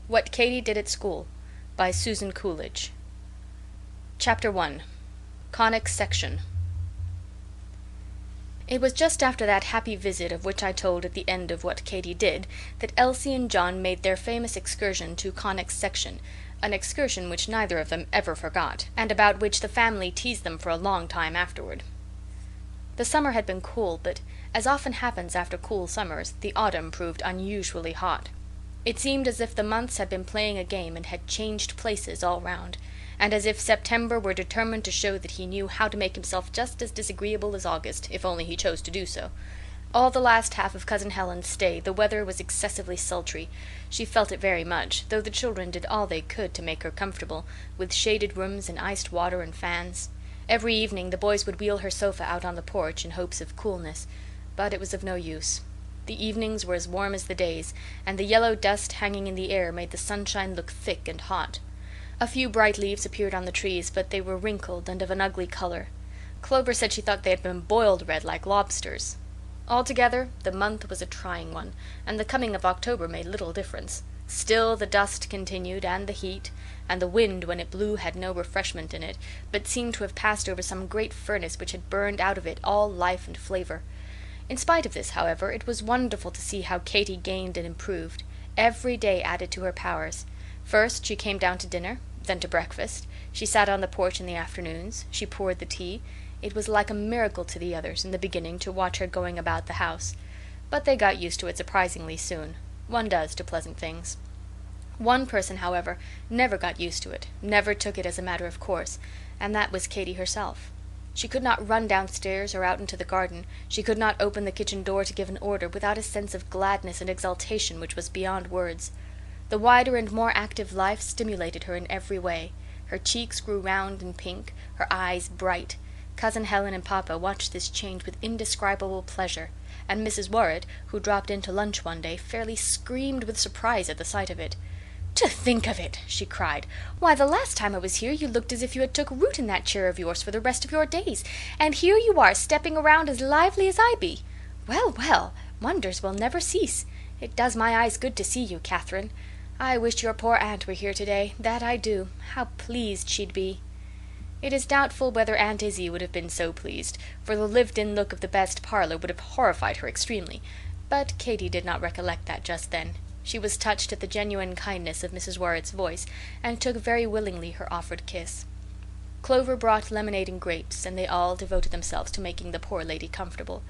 What Katy Did at School by Susan Coolidge. Chapter 1. Conic's Section. It was just after that happy visit of which I told at the end of What Katy Did that Elsie and John made their famous excursion to Conic's section, an excursion which neither of them ever forgot, and about which the family teased them for a long time afterward. The summer had been cool, but, as often happens after cool summers, the autumn proved unusually hot. It seemed as if the months had been playing a game and had changed places all round, and as if September were determined to show that he knew how to make himself just as disagreeable as August, if only he chose to do so. All the last half of Cousin Helen's stay the weather was excessively sultry. She felt it very much, though the children did all they could to make her comfortable, with shaded rooms and iced water and fans. Every evening the boys would wheel her sofa out on the porch in hopes of coolness, but it was of no use. The evenings were as warm as the days, and the yellow dust hanging in the air made the sunshine look thick and hot. A few bright leaves appeared on the trees, but they were wrinkled and of an ugly color. Clover said she thought they had been boiled red like lobsters. Altogether, the month was a trying one, and the coming of October made little difference. Still the dust continued, and the heat, and the wind when it blew had no refreshment in it, but seemed to have passed over some great furnace which had burned out of it all life and flavour. In spite of this, however, it was wonderful to see how Katy gained and improved. Every day added to her powers. First she came down to dinner, then to breakfast. She sat on the porch in the afternoons. She poured the tea. It was like a miracle to the others in the beginning to watch her going about the house. But they got used to it surprisingly soon. One does to pleasant things. One person, however, never got used to it, never took it as a matter of course, and that was Katy herself. She could not run downstairs or out into the garden. She could not open the kitchen door to give an order without a sense of gladness and exultation which was beyond words. The wider and more active life stimulated her in every way. Her cheeks grew round and pink, her eyes bright. Cousin Helen and Papa watched this change with indescribable pleasure, and Mrs. Worrett, who dropped in to lunch one day, fairly screamed with surprise at the sight of it. "To think of it!" she cried. "Why, the last time I was here you looked as if you had took root in that chair of yours for the rest of your days, and here you are stepping around as lively as I be. Well, well, wonders will never cease. It does my eyes good to see you, Catherine. I wish your poor aunt were here today, that I do. How pleased she'd be." It is doubtful whether Aunt Izzie would have been so pleased, for the lived-in look of the best parlour would have horrified her extremely, but Katy did not recollect that just then. She was touched at the genuine kindness of Mrs. Worrett's voice, and took very willingly her offered kiss. Clover brought lemonade and grapes, and they all devoted themselves to making the poor lady comfortable.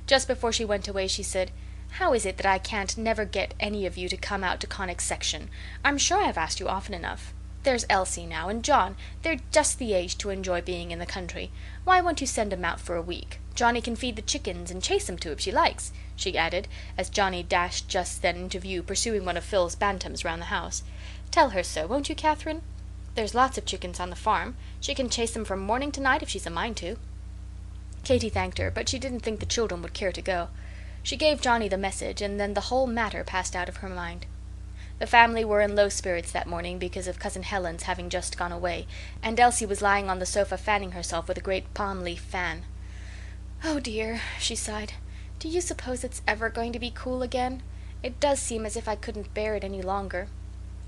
Just before she went away she said, "How is it that I can't never get any of you to come out to Conic's section? I'm sure I've asked you often enough. There's Elsie now, and John, they're just the age to enjoy being in the country. Why won't you send 'em out for a week? Johnny can feed the chickens and chase 'em too if she likes," she added, as Johnny dashed just then into view pursuing one of Phil's bantams round the house. "Tell her so, won't you, Catherine? There's lots of chickens on the farm. She can chase them from morning to night if she's a mind to." Katy thanked her, but she didn't think the children would care to go. She gave Johnny the message, and then the whole matter passed out of her mind. The family were in low spirits that morning because of Cousin Helen's having just gone away, and Elsie was lying on the sofa fanning herself with a great palm-leaf fan. "Oh dear," she sighed, "do you suppose it's ever going to be cool again? It does seem as if I couldn't bear it any longer."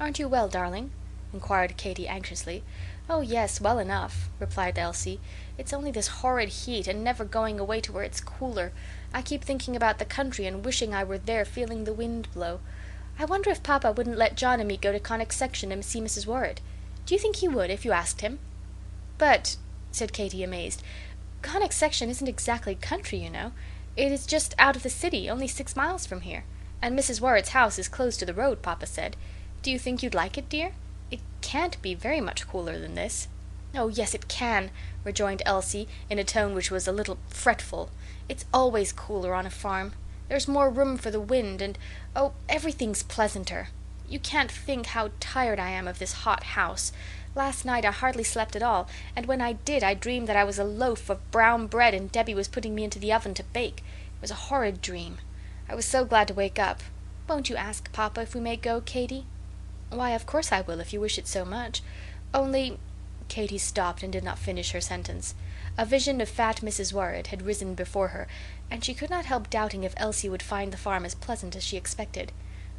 "Aren't you well, darling?" inquired Katy anxiously. "Oh yes, well enough," replied Elsie. "It's only this horrid heat, and never going away to where it's cooler. I keep thinking about the country and wishing I were there feeling the wind blow. I wonder if Papa wouldn't let John and me go to Conic's section and see Mrs. Worrett. Do you think he would if you asked him?" "But," said Katy, amazed, "Conic's section isn't exactly country, you know. It is just out of the city, only 6 miles from here. And Mrs. Worrett's house is close to the road, Papa said. Do you think you'd like it, dear? It can't be very much cooler than this." "Oh yes, it can," rejoined Elsie in a tone which was a little fretful. "It's always cooler on a farm. There's more room for the wind, and, oh, everything's pleasanter. You can't think how tired I am of this hot house. Last night I hardly slept at all, and when I did I dreamed that I was a loaf of brown bread and Debbie was putting me into the oven to bake. It was a horrid dream. I was so glad to wake up. Won't you ask Papa if we may go, Katy?" "Why, of course I will, if you wish it so much. Only—" Katy stopped and did not finish her sentence. A vision of fat Mrs. Worrett had risen before her, and she could not help doubting if Elsie would find the farm as pleasant as she expected.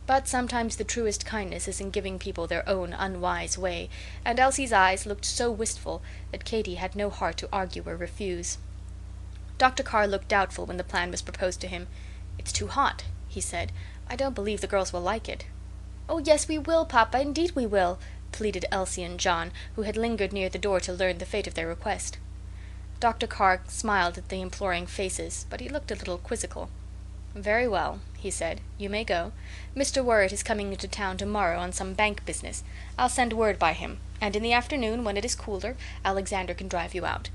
But sometimes the truest kindness is in giving people their own unwise way, and Elsie's eyes looked so wistful that Katy had no heart to argue or refuse. Dr. Carr looked doubtful when the plan was proposed to him. "It's too hot," he said. "I don't believe the girls will like it." "Oh, yes, we will, Papa, indeed we will," pleaded Elsie and John, who had lingered near the door to learn the fate of their request. Dr. Carr smiled at the imploring faces, but he looked a little quizzical. "Very well," he said, "you may go. Mr. Worrett is coming into town to-morrow on some bank business. I'll send word by him, and in the afternoon, when it is cooler, Alexander can drive you out."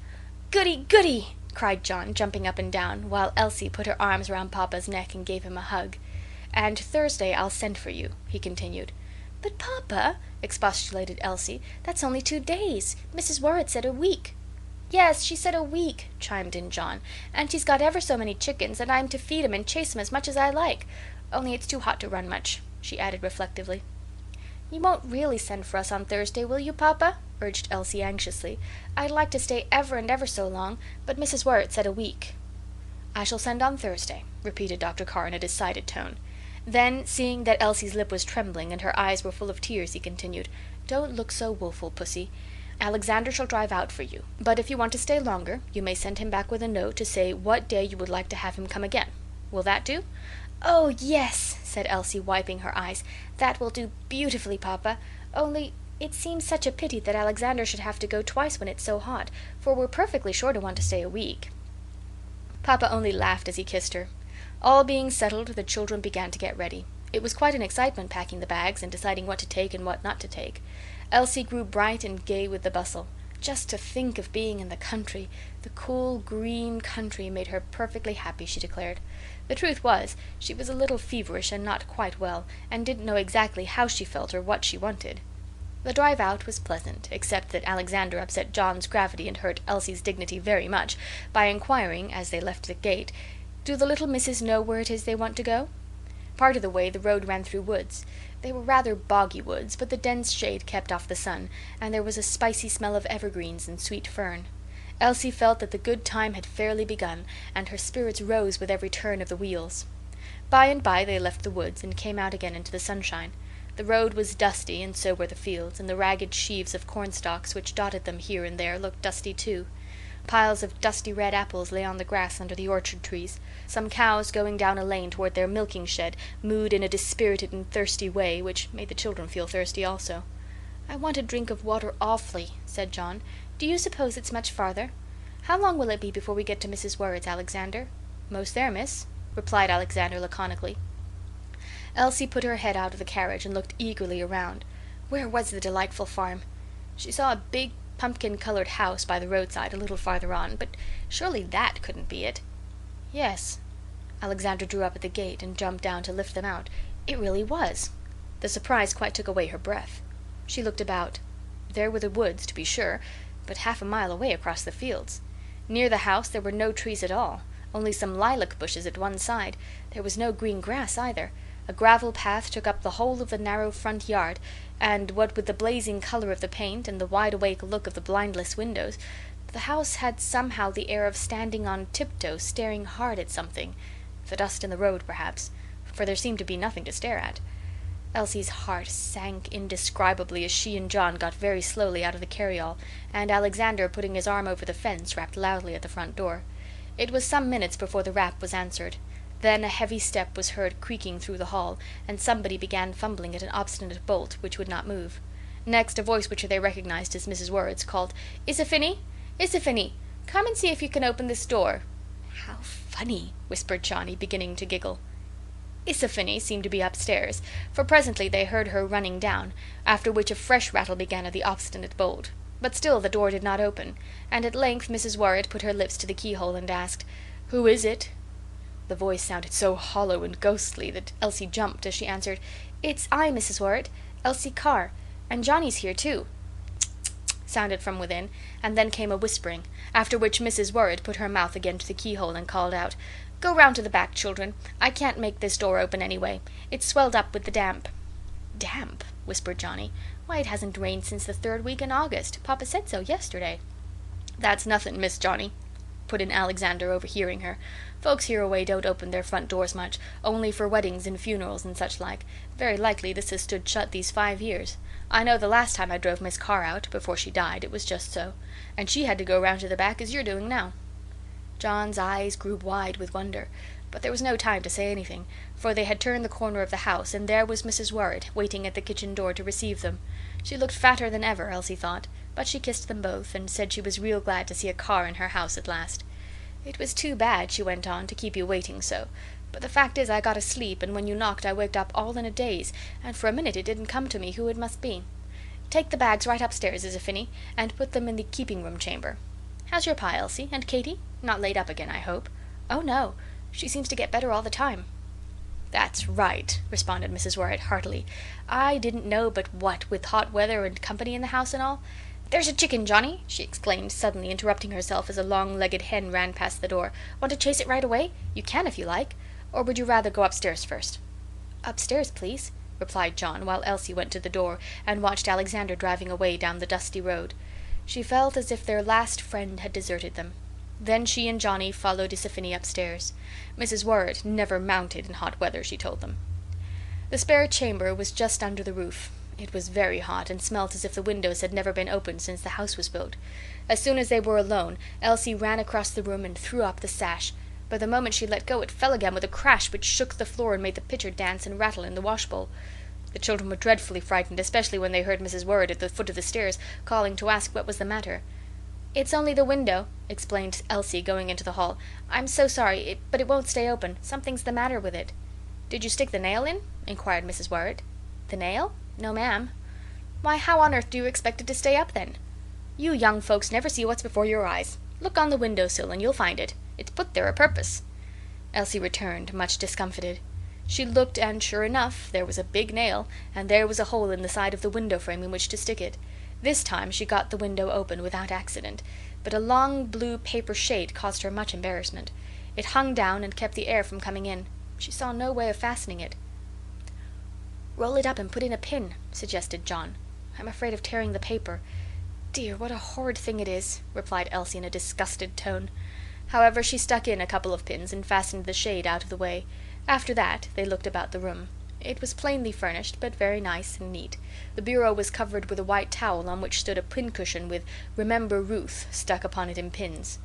"Goody, goody!" cried John, jumping up and down, while Elsie put her arms round Papa's neck and gave him a hug. "And Thursday I'll send for you," he continued. "But, Papa," expostulated Elsie, "that's only 2 days. Mrs. Worrett said a week." "Yes, she said a week," chimed in John, "and she's got ever so many chickens, and I'm to feed 'em and chase 'em as much as I like. Only it's too hot to run much," she added reflectively. "You won't really send for us on Thursday, will you, Papa?" urged Elsie anxiously. "I'd like to stay ever and ever so long, but Mrs. Worrett said a week." "I shall send on Thursday," repeated Dr. Carr in a decided tone. Then, seeing that Elsie's lip was trembling and her eyes were full of tears, he continued, "Don't look so woeful, Pussy. Alexander shall drive out for you, but if you want to stay longer, you may send him back with a note to say what day you would like to have him come again. Will that do?" "Oh, yes," said Elsie, wiping her eyes. "That will do beautifully, Papa. Only it seems such a pity that Alexander should have to go twice when it's so hot, for we're perfectly sure to want to stay a week." Papa only laughed as he kissed her. All being settled, the children began to get ready. It was quite an excitement packing the bags and deciding what to take and what not to take. Elsie grew bright and gay with the bustle. Just to think of being in the country, the cool, green country, made her perfectly happy, she declared. The truth was, she was a little feverish and not quite well, and didn't know exactly how she felt or what she wanted. The drive out was pleasant, except that Alexander upset John's gravity and hurt Elsie's dignity very much by inquiring, as they left the gate, "Do the little misses know where it is they want to go?" Part of the way the road ran through woods. They were rather boggy woods, but the dense shade kept off the sun, and there was a spicy smell of evergreens and sweet fern. Elsie felt that the good time had fairly begun, and her spirits rose with every turn of the wheels. By and by they left the woods and came out again into the sunshine. The road was dusty, and so were the fields, and the ragged sheaves of cornstalks which dotted them here and there looked dusty too. Piles of dusty red apples lay on the grass under the orchard trees. Some cows going down a lane toward their milking shed mooed in a dispirited and thirsty way, which made the children feel thirsty also. "I want a drink of water awfully," said John. "Do you suppose it's much farther? How long will it be before we get to Mrs. Worrett's, Alexander?" "Most there, miss," replied Alexander laconically. Elsie put her head out of the carriage and looked eagerly around. Where was the delightful farm? She saw a big pumpkin-coloured house by the roadside a little farther on, but surely that couldn't be it. Yes. Alexander drew up at the gate and jumped down to lift them out. It really was. The surprise quite took away her breath. She looked about. There were the woods, to be sure, but half a mile away across the fields. Near the house there were no trees at all, only some lilac bushes at one side. There was no green grass either. A gravel path took up the whole of the narrow front yard, and what with the blazing colour of the paint and the wide-awake look of the blindless windows, the house had somehow the air of standing on tiptoe staring hard at something. The dust in the road, perhaps, for there seemed to be nothing to stare at. Elsie's heart sank indescribably as she and John got very slowly out of the carryall, and Alexander, putting his arm over the fence, rapped loudly at the front door. It was some minutes before the rap was answered. Then a heavy step was heard creaking through the hall, and somebody began fumbling at an obstinate bolt which would not move. Next, a voice which they recognized as Mrs. Worrett's called, "Isophinie! Isophinie! Come and see if you can open this door." "How funny," whispered Johnny, beginning to giggle. Isophinie seemed to be upstairs, for presently they heard her running down, after which a fresh rattle began at the obstinate bolt. But still the door did not open, and at length Mrs. Worrett put her lips to the keyhole and asked, "Who is it?" The voice sounded so hollow and ghostly that Elsie jumped as she answered, "It's I, Mrs. Worrett, Elsie Carr, and Johnny's here too." "Tsk, tsk, tsk," sounded from within, and then came a whispering, after which Mrs. Worrett put her mouth again to the keyhole and called out, "Go round to the back, children. I can't make this door open anyway. It's swelled up with the damp." "Damp?" whispered Johnny. "Why, it hasn't rained since the 3rd week in August. Papa said so yesterday." "That's nothing, Miss Johnny." put in Alexander, overhearing her. "Folks hereaway don't open their front doors much, only for weddings and funerals and such like. Very likely this has stood shut these 5 years. I know the last time I drove Miss Carr out, before she died, it was just so. And she had to go round to the back as you're doing now." John's eyes grew wide with wonder, but there was no time to say anything, for they had turned the corner of the house, and there was Mrs. Worrett waiting at the kitchen door to receive them. She looked fatter than ever, Elsie thought, but she kissed them both, and said she was real glad to see a Carr in her house at last. "It was too bad," she went on, "to keep you waiting so. But the fact is I got asleep, and when you knocked I waked up all in a daze, and for a minute it didn't come to me who it must be. Take the bags right upstairs, Isophinny, and put them in the keeping-room chamber. How's your pa, Elsie? And Katy? Not laid up again, I hope?" "Oh, no. She seems to get better all the time." "That's right," responded Mrs. Worrett heartily. "I didn't know but what, with hot weather and company in the house and all— There's a chicken, Johnny!" she exclaimed, suddenly interrupting herself as a long-legged hen ran past the door. "Want to chase it right away? You can if you like. Or would you rather go upstairs first?" "Upstairs, please," replied John, while Elsie went to the door and watched Alexander driving away down the dusty road. She felt as if their last friend had deserted them. Then she and Johnny followed Isophinny upstairs. Mrs. Worrett never mounted in hot weather, she told them. The spare chamber was just under the roof. It was very hot, and smelt as if the windows had never been opened since the house was built. As soon as they were alone, Elsie ran across the room and threw up the sash, but the moment she let go it fell again with a crash which shook the floor and made the pitcher dance and rattle in the washbowl. The children were dreadfully frightened, especially when they heard Mrs. Worrett at the foot of the stairs calling to ask what was the matter. "It's only the window," explained Elsie, going into the hall. "I'm so sorry, but it won't stay open. Something's the matter with it." "Did you stick the nail in?" inquired Mrs. Worrett. "The nail? No, ma'am." "Why, how on earth do you expect it to stay up, then? You young folks never see what's before your eyes. Look on the window-sill and you'll find it. It's put there a purpose." Elsie returned, much discomfited. She looked, and sure enough, there was a big nail, and there was a hole in the side of the window frame in which to stick it. This time she got the window open without accident, but a long blue paper shade caused her much embarrassment. It hung down and kept the air from coming in. She saw no way of fastening it. "Roll it up and put in a pin," suggested John. "I'm afraid of tearing the paper." "Dear, what a horrid thing it is," replied Elsie in a disgusted tone. However, she stuck in a couple of pins and fastened the shade out of the way. After that they looked about the room. It was plainly furnished, but very nice and neat. The bureau was covered with a white towel on which stood a pincushion with "Remember Ruth" stuck upon it in pins.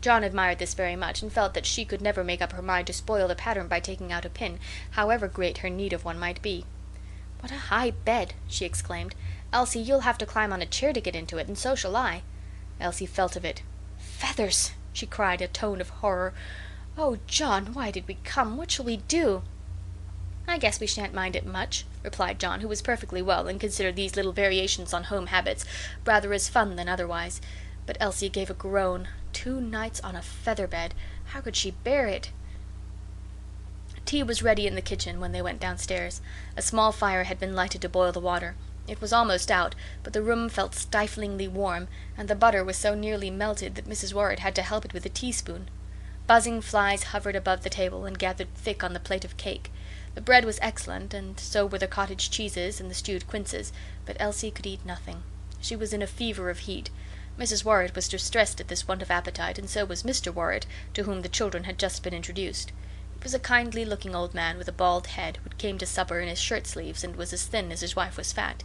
John admired this very much, and felt that she could never make up her mind to spoil the pattern by taking out a pin, however great her need of one might be. "What a high bed!" she exclaimed. "Elsie, you'll have to climb on a chair to get into it, and so shall I." Elsie felt of it. "Feathers!" she cried, a tone of horror. "Oh, John, why did we come? What shall we do?" "I guess we shan't mind it much," replied John, who was perfectly well and considered these little variations on home habits rather as fun than otherwise. But Elsie gave a groan. 2 nights on a feather bed. How could she bear it? Tea was ready in the kitchen when they went downstairs. A small fire had been lighted to boil the water. It was almost out, but the room felt stiflingly warm, and the butter was so nearly melted that Mrs. Worrett had to help it with a teaspoon. Buzzing flies hovered above the table and gathered thick on the plate of cake. The bread was excellent, and so were the cottage cheeses and the stewed quinces, but Elsie could eat nothing. She was in a fever of heat. Mrs. Worrett was distressed at this want of appetite, and so was Mr. Worrett, to whom the children had just been introduced. He was a kindly-looking old man with a bald head, who came to supper in his shirt-sleeves and was as thin as his wife was fat.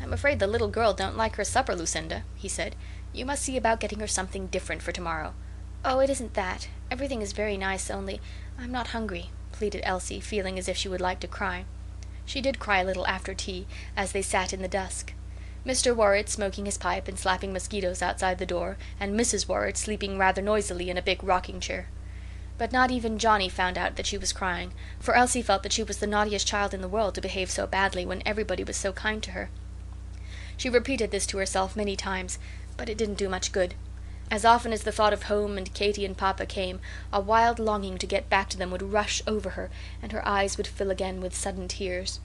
"I'm afraid the little girl don't like her supper, Lucinda," he said. "You must see about getting her something different for tomorrow." "Oh, it isn't that. Everything is very nice, only I'm not hungry," pleaded Elsie, feeling as if she would like to cry. She did cry a little after tea, as they sat in the dusk. Mr. Worrett smoking his pipe and slapping mosquitoes outside the door, and Mrs. Worrett sleeping rather noisily in a big rocking-chair. But not even Johnny found out that she was crying, for Elsie felt that she was the naughtiest child in the world to behave so badly when everybody was so kind to her. She repeated this to herself many times, but it didn't do much good. As often as the thought of home and Katy and Papa came, a wild longing to get back to them would rush over her, and her eyes would fill again with sudden tears.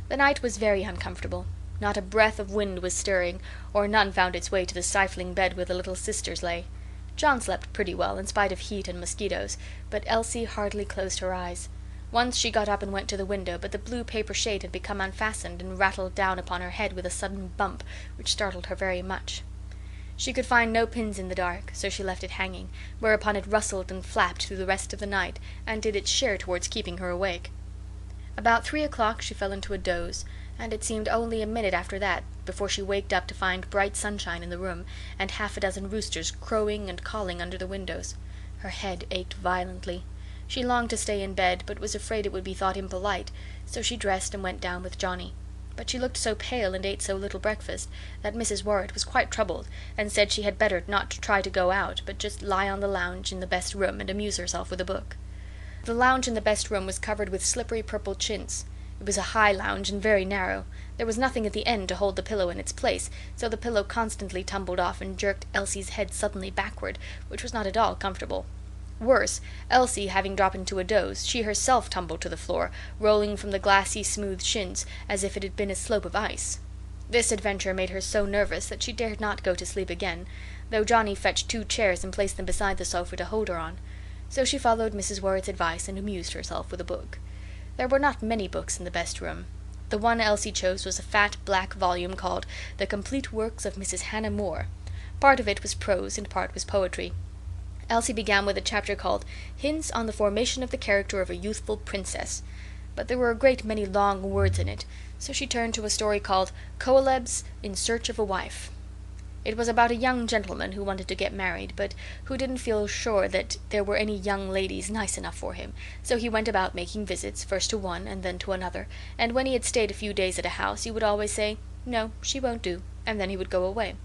The night was very uncomfortable. Not a breath of wind was stirring, or none found its way to the stifling bed where the little sisters lay. John slept pretty well, in spite of heat and mosquitoes, but Elsie hardly closed her eyes. Once she got up and went to the window, but the blue paper shade had become unfastened and rattled down upon her head with a sudden bump, which startled her very much. She could find no pins in the dark, so she left it hanging, whereupon it rustled and flapped through the rest of the night, and did its share towards keeping her awake. About 3 o'clock she fell into a doze, and it seemed only a minute after that before she waked up to find bright sunshine in the room, and half a dozen roosters crowing and calling under the windows. Her head ached violently. She longed to stay in bed, but was afraid it would be thought impolite, so she dressed and went down with Johnny. But she looked so pale and ate so little breakfast that Mrs. Worrett was quite troubled, and said she had better not try to go out, but just lie on the lounge in the best room and amuse herself with a book. The lounge in the best room was covered with slippery purple chintz. It was a high lounge and very narrow. There was nothing at the end to hold the pillow in its place, so the pillow constantly tumbled off and jerked Elsie's head suddenly backward, which was not at all comfortable. Worse, Elsie having dropped into a doze, she herself tumbled to the floor, rolling from the glassy smooth chintz as if it had been a slope of ice. This adventure made her so nervous that she dared not go to sleep again, though Johnny fetched 2 chairs and placed them beside the sofa to hold her on. So she followed Mrs. Worrett's advice and amused herself with a book. There were not many books in the best room. The one Elsie chose was a fat black volume called The Complete Works of Mrs. Hannah More. Part of it was prose and part was poetry. Elsie began with a chapter called Hints on the Formation of the Character of a Youthful Princess, but there were a great many long words in it, so she turned to a story called Coelebs in Search of a Wife. It was about a young gentleman who wanted to get married, but who didn't feel sure that there were any young ladies nice enough for him, so he went about making visits, first to one and then to another, and when he had stayed a few days at a house he would always say, "No, she won't do," and then he would go away.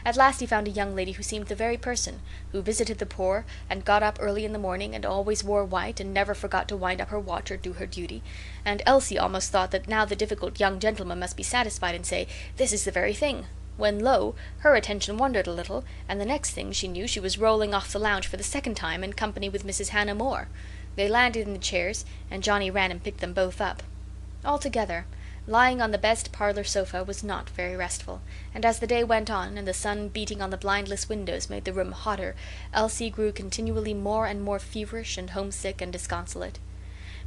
At last he found a young lady who seemed the very person, who visited the poor, and got up early in the morning, and always wore white, and never forgot to wind up her watch or do her duty, and Elsie almost thought that now the difficult young gentleman must be satisfied and say, "This is the very thing," when lo, her attention wandered a little, and the next thing she knew she was rolling off the lounge for the second time in company with Mrs. Hannah More. They landed in the chairs, and Johnny ran and picked them both up. Altogether, lying on the best parlour sofa was not very restful, and as the day went on, and the sun beating on the blindless windows made the room hotter, Elsie grew continually more and more feverish and homesick and disconsolate.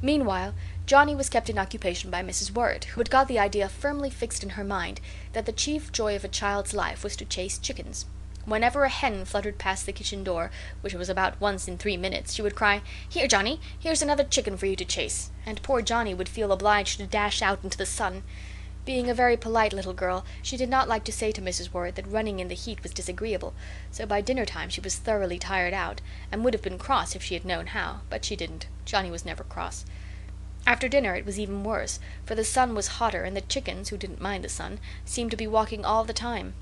Meanwhile, Johnny was kept in occupation by Mrs. Worrett, who had got the idea firmly fixed in her mind that the chief joy of a child's life was to chase chickens. Whenever a hen fluttered past the kitchen door, which was about once in 3 minutes, she would cry, "Here, Johnny, here's another chicken for you to chase," and poor Johnny would feel obliged to dash out into the sun. Being a very polite little girl, she did not like to say to Mrs. Worrett that running in the heat was disagreeable, so by dinner time she was thoroughly tired out, and would have been cross if she had known how, but she didn't. Johnny was never cross. After dinner it was even worse, for the sun was hotter, and the chickens, who didn't mind the sun, seemed to be walking all the time.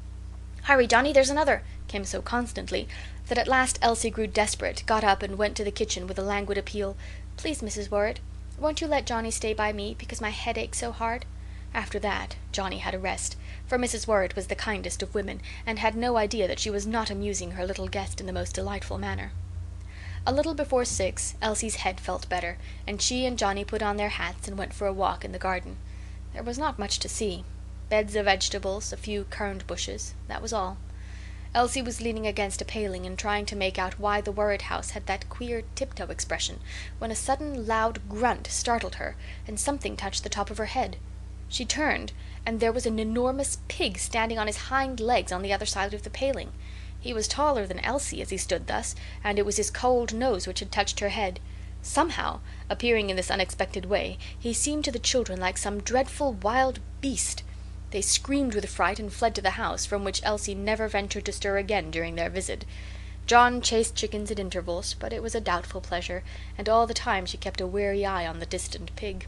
"Hurry, Johnny, there's another," came so constantly that at last Elsie grew desperate, got up and went to the kitchen with a languid appeal. "Please, Mrs. Worrett, won't you let Johnny stay by me, because my head aches so hard?" After that Johnny had a rest, for Mrs. Worrett was the kindest of women, and had no idea that she was not amusing her little guest in the most delightful manner. A little before 6 Elsie's head felt better, and she and Johnny put on their hats and went for a walk in the garden. There was not much to see. Beds of vegetables, a few currant bushes, that was all. Elsie was leaning against a paling and trying to make out why the Worrett house had that queer tiptoe expression, when a sudden loud grunt startled her, and something touched the top of her head. She turned, and there was an enormous pig standing on his hind legs on the other side of the paling. He was taller than Elsie as he stood thus, and it was his cold nose which had touched her head. Somehow, appearing in this unexpected way, he seemed to the children like some dreadful wild beast. They screamed with fright and fled to the house, from which Elsie never ventured to stir again during their visit. John chased chickens at intervals, but it was a doubtful pleasure, and all the time she kept a wary eye on the distant pig.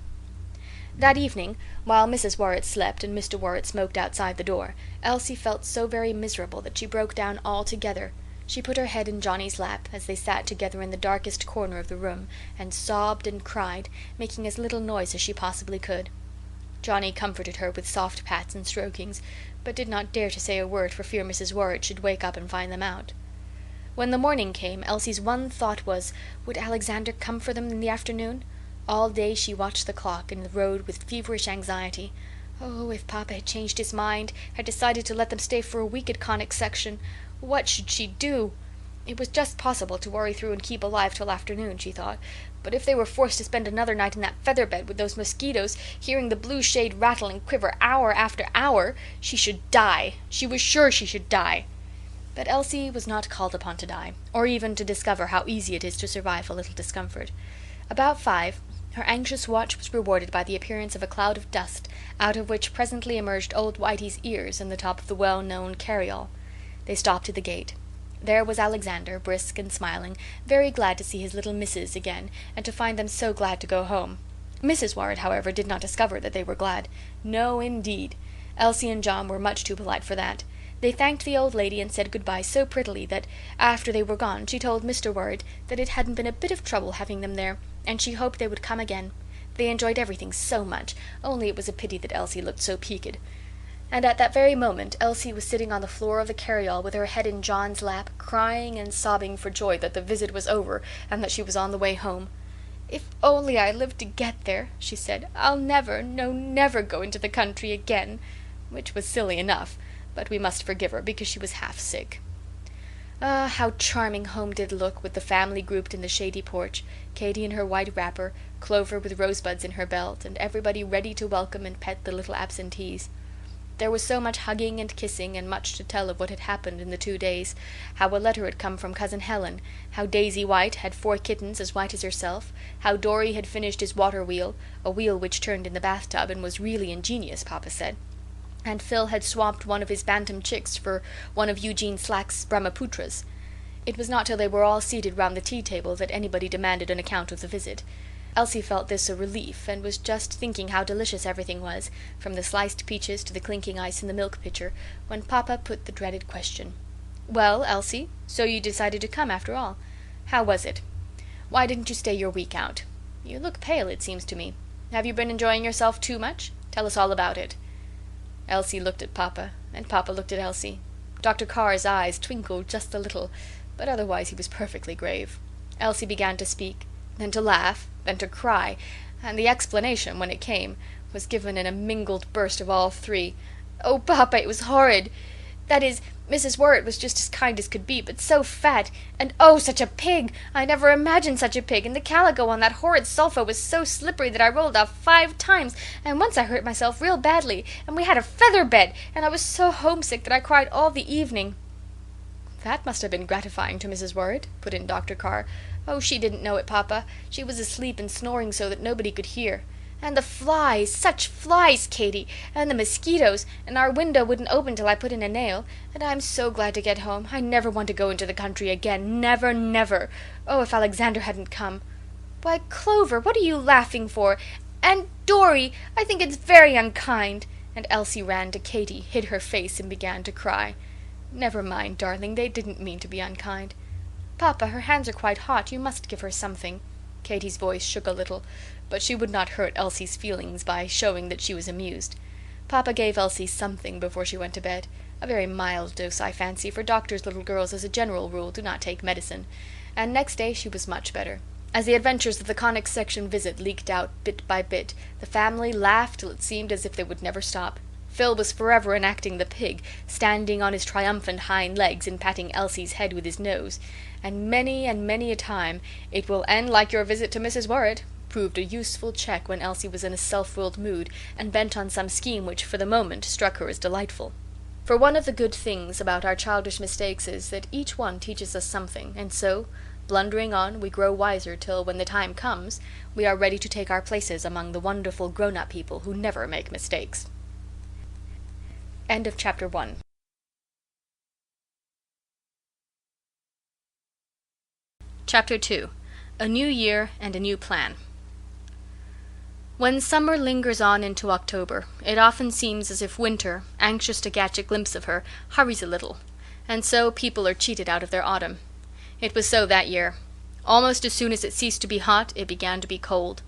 That evening, while Mrs. Worrett slept and Mr. Worrett smoked outside the door, Elsie felt so very miserable that she broke down altogether. She put her head in Johnny's lap, as they sat together in the darkest corner of the room, and sobbed and cried, making as little noise as she possibly could. Johnny comforted her with soft pats and strokings, but did not dare to say a word for fear Mrs. Worrett should wake up and find them out. When the morning came, Elsie's one thought was, would Alexander come for them in the afternoon? All day she watched the clock in the road with feverish anxiety. Oh, if Papa had changed his mind, had decided to let them stay for a week at Conic section, what should she do? It was just possible to worry through and keep alive till afternoon, she thought, but if they were forced to spend another night in that feather bed with those mosquitoes, hearing the blue shade rattle and quiver hour after hour, she should die. She was sure she should die. But Elsie was not called upon to die, or even to discover how easy it is to survive a little discomfort. About 5, her anxious watch was rewarded by the appearance of a cloud of dust, out of which presently emerged old Whitey's ears and the top of the well-known carryall. They stopped at the gate. There was Alexander, brisk and smiling, very glad to see his little misses again, and to find them so glad to go home. Mrs. Worrett, however, did not discover that they were glad. No, indeed. Elsie and John were much too polite for that. They thanked the old lady and said good-bye so prettily that, after they were gone, she told Mr. Worrett that it hadn't been a bit of trouble having them there, and she hoped they would come again. They enjoyed everything so much, only it was a pity that Elsie looked so peaked. And at that very moment Elsie was sitting on the floor of the carryall with her head in John's lap, crying and sobbing for joy that the visit was over and that she was on the way home. "If only I lived to get there," she said, "I'll never, no, never go into the country again," which was silly enough, but we must forgive her because she was half sick. Ah, how charming home did look, with the family grouped in the shady porch, Katy in her white wrapper, Clover with rosebuds in her belt, and everybody ready to welcome and pet the little absentees. There was so much hugging and kissing, and much to tell of what had happened in the 2 days, how a letter had come from Cousin Helen, how Daisy White had 4 kittens as white as herself, how Dorry had finished his water wheel, a wheel which turned in the bathtub and was really ingenious, Papa said, and Phil had swapped one of his bantam chicks for one of Eugene Slack's Brahmaputras. It was not till they were all seated round the tea-table that anybody demanded an account of the visit. Elsie felt this a relief, and was just thinking how delicious everything was, from the sliced peaches to the clinking ice in the milk pitcher, when Papa put the dreaded question. "Well, Elsie, so you decided to come after all. How was it? Why didn't you stay your week out? You look pale, it seems to me. Have you been enjoying yourself too much? Tell us all about it." Elsie looked at Papa, and Papa looked at Elsie. Dr. Carr's eyes twinkled just a little, but otherwise he was perfectly grave. Elsie began to speak, then to laugh, then to cry, and the explanation, when it came, was given in a mingled burst of all 3. "Oh, Papa, it was horrid. That is, Mrs. Worrett was just as kind as could be, but so fat, and oh, such a pig! I never imagined such a pig, and the calico on that horrid sofa was so slippery that I rolled off 5 times, and once I hurt myself real badly, and we had a feather bed, and I was so homesick that I cried all the evening." "That must have been gratifying to Mrs. Worrett," put in Dr. Carr. "Oh, she didn't know it, Papa. She was asleep and snoring so that nobody could hear. And the flies, such flies, Katy, and the mosquitoes, and our window wouldn't open till I put in a nail, and I'm so glad to get home. I never want to go into the country again, never, never. Oh, if Alexander hadn't come. Why, Clover, what are you laughing for? And Dorry, I think it's very unkind." And Elsie ran to Katy, hid her face, and began to cry. "Never mind, darling, they didn't mean to be unkind. Papa, her hands are quite hot. You must give her something." Katy's voice shook a little, but she would not hurt Elsie's feelings by showing that she was amused. Papa gave Elsie something before she went to bed, a very mild dose, I fancy, for doctors' little girls as a general rule do not take medicine, and next day she was much better. As the adventures of the Conic section visit leaked out bit by bit, the family laughed till it seemed as if they would never stop. Phil was forever enacting the pig, standing on his triumphant hind legs and patting Elsie's head with his nose, and many a time, "It will end like your visit to Mrs. Worrett," proved a useful check when Elsie was in a self-willed mood and bent on some scheme which for the moment struck her as delightful. For one of the good things about our childish mistakes is that each one teaches us something, and so, blundering on, we grow wiser till, when the time comes, we are ready to take our places among the wonderful grown-up people who never make mistakes. End of Chapter 1. Chapter 2. A New Year and a New Plan. When summer lingers on into October, it often seems as if winter, anxious to catch a glimpse of her, hurries a little, and so people are cheated out of their autumn. It was so that year. Almost as soon as it ceased to be hot, it began to be cold.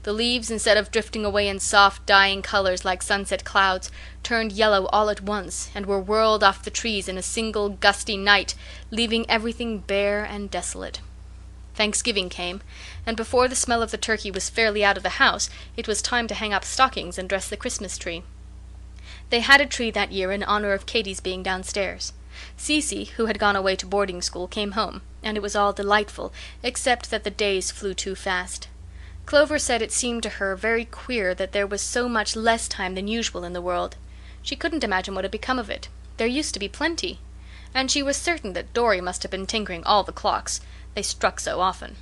The leaves, instead of drifting away in soft, dying colors like sunset clouds, turned yellow all at once, and were whirled off the trees in a single gusty night, leaving everything bare and desolate. Thanksgiving came, and before the smell of the turkey was fairly out of the house, it was time to hang up stockings and dress the Christmas tree. They had a tree that year in honor of Katy's being downstairs. Cecy, who had gone away to boarding school, came home, and it was all delightful, except that the days flew too fast. Clover said it seemed to her very queer that there was so much less time than usual in the world. She couldn't imagine what had become of it. There used to be plenty. and she was certain that Dorry must have been tinkering all the clocks, they struck so often.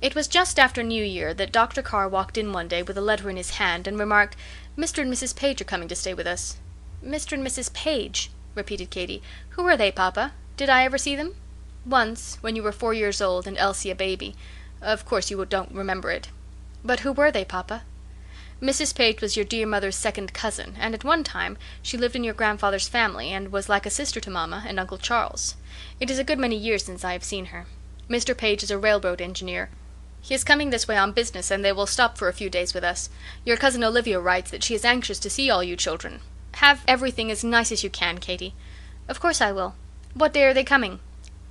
It was just after New Year that Dr. Carr walked in one day with a letter in his hand and remarked, "Mr. and Mrs. Page are coming to stay with us." "Mr. and Mrs. Page," repeated Katy. "Who are they, Papa? Did I ever see them?" "Once, when you were 4 years old and Elsie a baby. Of course you don't remember it." "But who were they, Papa?" "Mrs. Page was your dear mother's second cousin, and at one time she lived in your grandfather's family, and was like a sister to Mamma and Uncle Charles. It is a good many years since I have seen her. Mr. Page is a railroad engineer. He is coming this way on business, and they will stop for a few days with us. Your cousin Olivia writes that she is anxious to see all you children. Have everything as nice as you can, Katy." "Of course I will. What day are they coming?"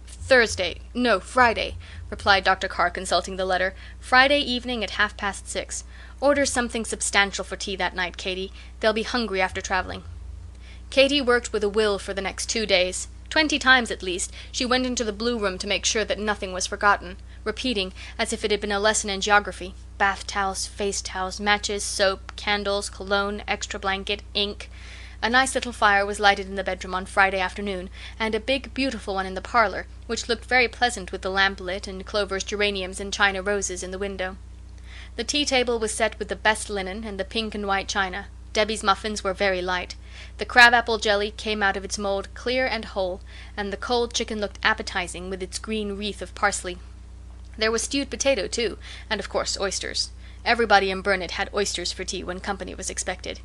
Friday," replied Dr. Carr, consulting the letter. "Friday evening at 6:30. Order something substantial for tea that night, Katy. They'll be hungry after traveling." Katy worked with a will for the next 2 days. 20 times at least she went into the blue room to make sure that nothing was forgotten, repeating, as if it had been a lesson in geography, bath towels, face towels, matches, soap, candles, cologne, extra blanket, ink. A nice little fire was lighted in the bedroom on Friday afternoon, and a big beautiful one in the parlour, which looked very pleasant with the lamp lit and Clover's geraniums and China roses in the window. The tea table was set with the best linen and the pink and white china. Debbie's muffins were very light. The crab-apple jelly came out of its mould clear and whole, and the cold chicken looked appetizing with its green wreath of parsley. There was stewed potato, too, and of course oysters. Everybody in Burnet had oysters for tea when company was expected.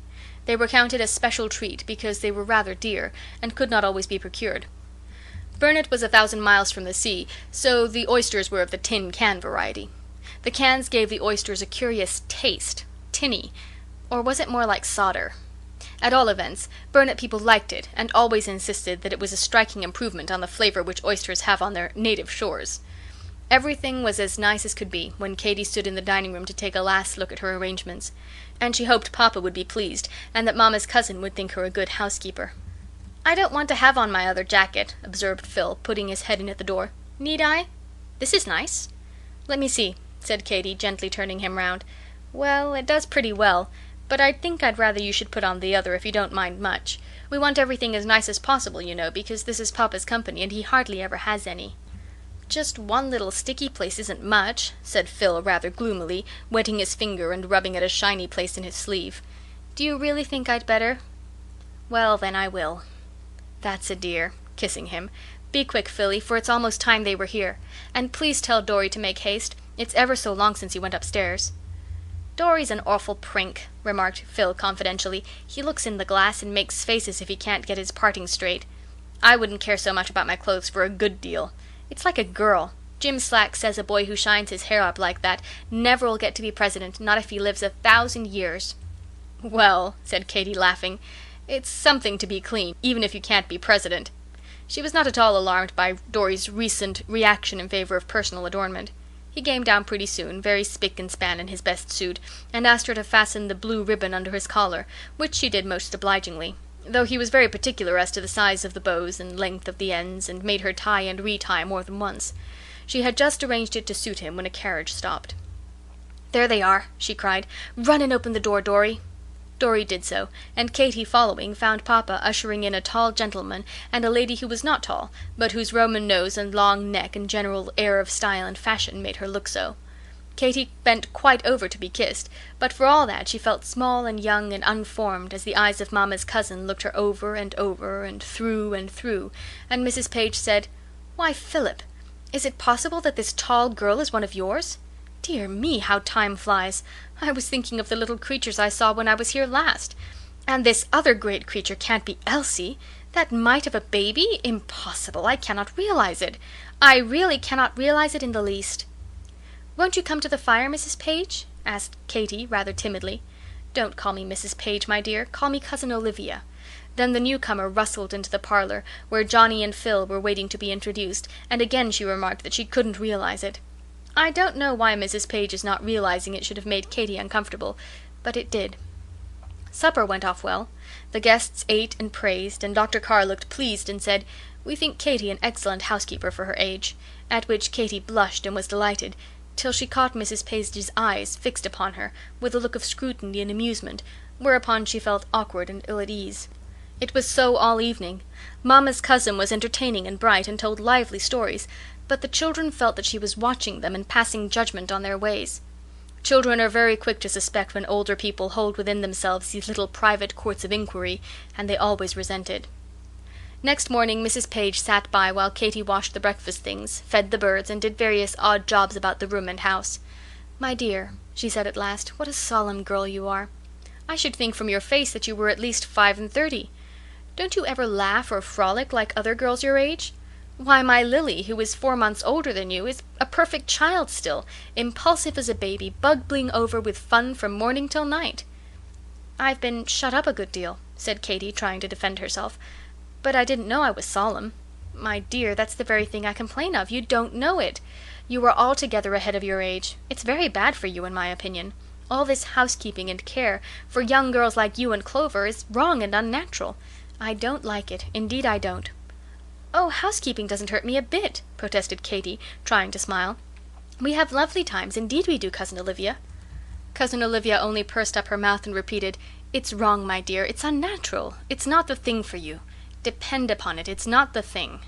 They were counted a special treat because they were rather dear and could not always be procured. Burnet was 1,000 miles from the sea, so the oysters were of the tin can variety. The cans gave the oysters a curious taste, tinny, or was it more like solder? At all events, Burnet people liked it and always insisted that it was a striking improvement on the flavor which oysters have on their native shores. Everything was as nice as could be when Katy stood in the dining room to take a last look at her arrangements, and she hoped Papa would be pleased and that Mamma's cousin would think her a good housekeeper. "I don't want to have on my other jacket," observed Phil, putting his head in at the door. "Need I? This is nice." "Let me see," said Katy, gently turning him round. "Well, it does pretty well, but I think I'd rather you should put on the other if you don't mind much. We want everything as nice as possible, you know, because this is Papa's company and he hardly ever has any." "Just one little sticky place isn't much," said Phil rather gloomily, wetting his finger and rubbing at a shiny place in his sleeve. "Do you really think I'd better?" "Well, then I will." "That's a dear," kissing him. "Be quick, Philly, for it's almost time they were here. And please tell Dorry to make haste. It's ever so long since he went upstairs." "Dorry's an awful prink," remarked Phil confidentially. "He looks in the glass and makes faces if he can't get his parting straight. I wouldn't care so much about my clothes for a good deal. It's like a girl. Jim Slack says a boy who shines his hair up like that never'll get to be president, not if he lives 1,000 years. "Well," said Katy, laughing, "it's something to be clean, even if you can't be president." She was not at all alarmed by Dorry's recent reaction in favor of personal adornment. He came down pretty soon, very spick and span in his best suit, and asked her to fasten the blue ribbon under his collar, which she did most obligingly, though he was very particular as to the size of the bows and length of the ends, and made her tie and retie more than once. She had just arranged it to suit him when a carriage stopped. "There they are," she cried. "Run and open the door, Dorry." Dorry did so, and Katy, following, found Papa ushering in a tall gentleman and a lady who was not tall, but whose Roman nose and long neck and general air of style and fashion made her look so. Katy bent quite over to be kissed, but for all that she felt small and young and unformed as the eyes of Mamma's cousin looked her over and through, and Mrs. Page said, "Why, Philip, is it possible that this tall girl is one of yours? Dear me, how time flies! I was thinking of the little creatures I saw when I was here last. And this other great creature can't be Elsie. That mite of a baby? Impossible! I cannot realize it. I really cannot realize it in the least." "Won't you come to the fire, Mrs. Page?" asked Katy, rather timidly. "Don't call me Mrs. Page, my dear. Call me Cousin Olivia." Then the newcomer rustled into the parlour, where Johnny and Phil were waiting to be introduced, and again she remarked that she couldn't realize it. I don't know why Mrs. Page's not realizing it should have made Katy uncomfortable, but it did. Supper went off well. The guests ate and praised, and Dr. Carr looked pleased and said, "We think Katy an excellent housekeeper for her age," at which Katy blushed and was delighted, till she caught Mrs. Page's eyes fixed upon her with a look of scrutiny and amusement, whereupon she felt awkward and ill at ease. It was so all evening. Mamma's cousin was entertaining and bright, and told lively stories, but the children felt that she was watching them and passing judgment on their ways. Children are very quick to suspect when older people hold within themselves these little private courts of inquiry, and they always resented. Next morning Mrs. Page sat by while Katy washed the breakfast things, fed the birds, and did various odd jobs about the room and house. "My dear," she said at last, "what a solemn girl you are. I should think from your face that you were at least 35. Don't you ever laugh or frolic like other girls your age? Why, my Lily, who is 4 months older than you, is a perfect child still, impulsive as a baby, bubbling over with fun from morning till night." "I've been shut up a good deal," said Katy, trying to defend herself, "but I didn't know I was solemn." "My dear, that's the very thing I complain of. You don't know it. You are altogether ahead of your age. It's very bad for you, in my opinion. All this housekeeping and care, for young girls like you and Clover, is wrong and unnatural. I don't like it. Indeed I don't." "Oh, housekeeping doesn't hurt me a bit," protested Katy, trying to smile. "We have lovely times, indeed we do, Cousin Olivia." Cousin Olivia only pursed up her mouth and repeated, "It's wrong, my dear. It's unnatural. It's not the thing for you. Depend upon it, it's not the thing."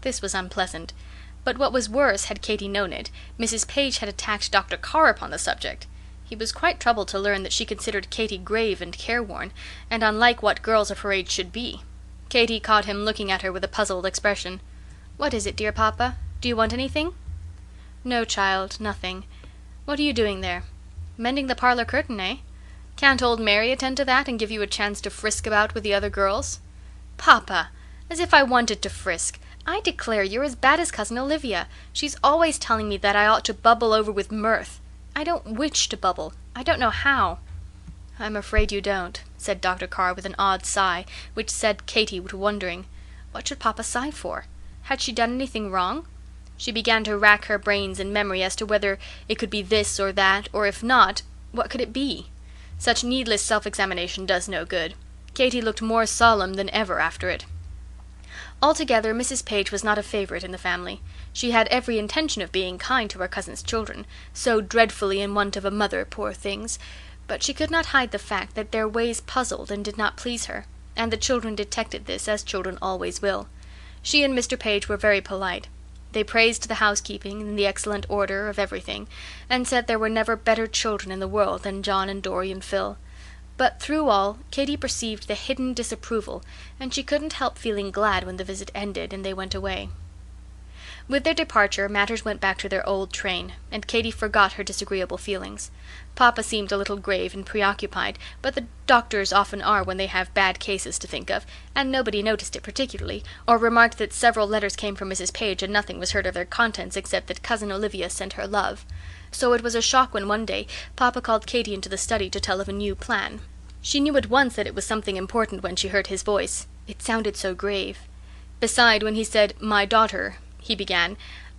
This was unpleasant. But what was worse, had Katy known it, Mrs. Page had attacked Dr. Carr upon the subject. He was quite troubled to learn that she considered Katy grave and careworn, and unlike what girls of her age should be. Katy caught him looking at her with a puzzled expression. "What is it, dear papa? Do you want anything?" "No, child, nothing. What are you doing there? Mending the parlor curtain, eh? Can't old Mary attend to that and give you a chance to frisk about with the other girls?" "Papa! As if I wanted to frisk. I declare you're as bad as Cousin Olivia. She's always telling me that I ought to bubble over with mirth. I don't wish to bubble. I don't know how." "I'm afraid you don't," said Dr. Carr with an odd sigh, which set Katy to wondering. What should papa sigh for? Had she done anything wrong? She began to rack her brains in memory as to whether it could be this or that, or if not, what could it be? Such needless self-examination does no good. Katy looked more solemn than ever after it. Altogether, Mrs. Page was not a favorite in the family. She had every intention of being kind to her cousin's children, so dreadfully in want of a mother, poor things, but she could not hide the fact that their ways puzzled and did not please her, and the children detected this, as children always will. She and Mr. Page were very polite. They praised the housekeeping and the excellent order of everything, and said there were never better children in the world than John and Dorry and Phil. But through all, Katy perceived the hidden disapproval, and she couldn't help feeling glad when the visit ended and they went away. With their departure, matters went back to their old train, and Katy forgot her disagreeable feelings. Papa seemed a little grave and preoccupied, but the doctors often are when they have bad cases to think of, and nobody noticed it particularly, or remarked that several letters came from Mrs. Page and nothing was heard of their contents except that Cousin Olivia sent her love. So it was a shock when one day Papa called Katy into the study to tell of a new plan. She knew at once that it was something important when she heard his voice. It sounded so grave. Beside, when he said, "My daughter," he began,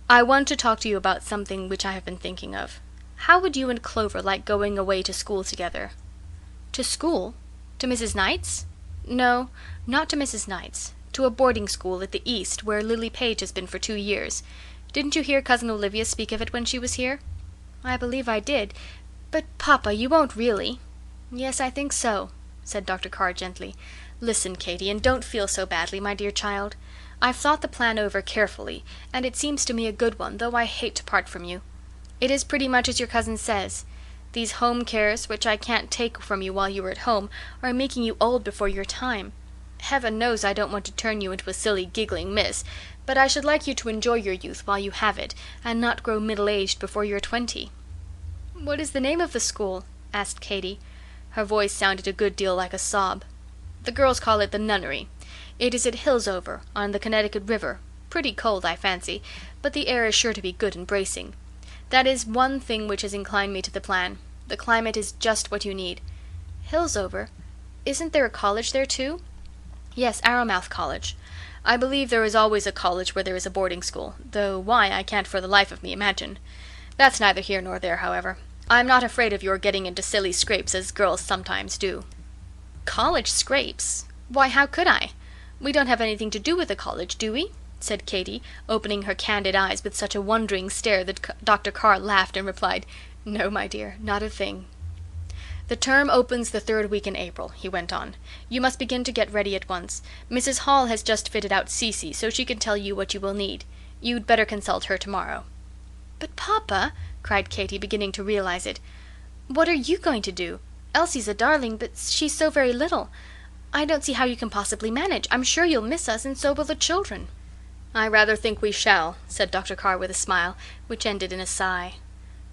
"I want to talk to you about something which I have been thinking of. How would you and Clover like going away to school together?" "To school? To Mrs. Knight's?" "No, not to Mrs. Knight's. To a boarding school at the East, where Lily Page has been for 2 years. Didn't you hear Cousin Olivia speak of it when she was here?" "I believe I did. But, Papa, you won't really?" "Yes, I think so," said Dr. Carr gently. "Listen, Katy, and don't feel so badly, my dear child. I've thought the plan over carefully, and it seems to me a good one, though I hate to part from you. It is pretty much as your cousin says. These home cares, which I can't take from you while you are at home, are making you old before your time. Heaven knows I don't want to turn you into a silly giggling miss, but I should like you to enjoy your youth while you have it, and not grow middle-aged before you're 20. "What is the name of the school?" asked Katy. Her voice sounded a good deal like a sob. "The girls call it the Nunnery. It is at Hillsover, on the Connecticut River. Pretty cold, I fancy, but the air is sure to be good and bracing. That is one thing which has inclined me to the plan. The climate is just what you need." "Hillsover? Isn't there a college there, too?" "Yes, Arrowmouth College. I believe there is always a college where there is a boarding school, though why I can't for the life of me imagine. That's neither here nor there, however. I'm not afraid of your getting into silly scrapes, as girls sometimes do." "College scrapes? Why, how could I? We don't have anything to do with the college, do we?" said Katy, opening her candid eyes with such a wondering stare that Dr. Carr laughed and replied, "No, my dear, not a thing." "The term opens the 3rd week in April," he went on. "You must begin to get ready at once. Mrs. Hall has just fitted out Cecy, so she can tell you what you will need. You'd better consult her tomorrow." "But, papa," cried Katy, beginning to realize it, "what are you going to do? Elsie's a darling, but she's so very little. I don't see how you can possibly manage. I'm sure you'll miss us, and so will the children." "I rather think we shall," said Dr. Carr with a smile, which ended in a sigh.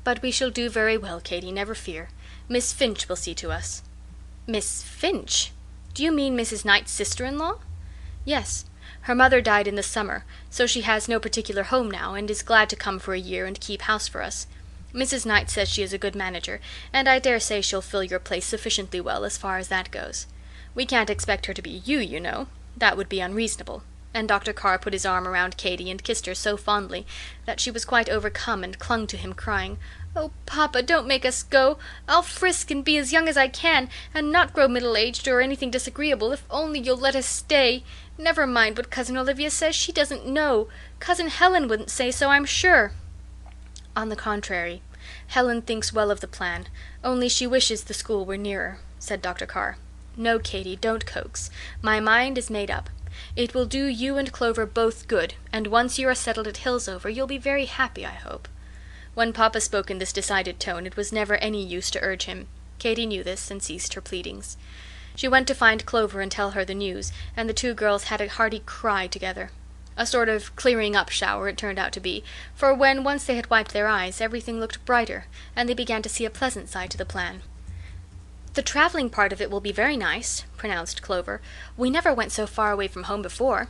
"But we shall do very well, Katy, never fear. Miss Finch will see to us." "Miss Finch? Do you mean Mrs. Knight's sister-in-law?" "Yes. Her mother died in the summer, so she has no particular home now, and is glad to come for a year and keep house for us. Mrs. Knight says she is a good manager, and I dare say she'll fill your place sufficiently well as far as that goes. We can't expect her to be you, you know. That would be unreasonable." And Dr. Carr put his arm around Katy and kissed her so fondly that she was quite overcome and clung to him, crying, "Oh, papa, don't make us go. I'll frisk and be as young as I can, and not grow middle-aged or anything disagreeable, if only you'll let us stay. Never mind what Cousin Olivia says. She doesn't know. Cousin Helen wouldn't say so, I'm sure." "On the contrary, Helen thinks well of the plan, only she wishes the school were nearer," said Dr. Carr. "No, Katy, don't coax. My mind is made up. It will do you and Clover both good, and once you are settled at Hillsover you'll be very happy, I hope." When papa spoke in this decided tone, it was never any use to urge him. Katy knew this, and ceased her pleadings. She went to find Clover and tell her the news, and the two girls had a hearty cry together. A sort of clearing-up shower it turned out to be, for when once they had wiped their eyes, everything looked brighter, and they began to see a pleasant side to the plan. "The traveling part of it will be very nice," pronounced Clover. "We never went so far away from home before."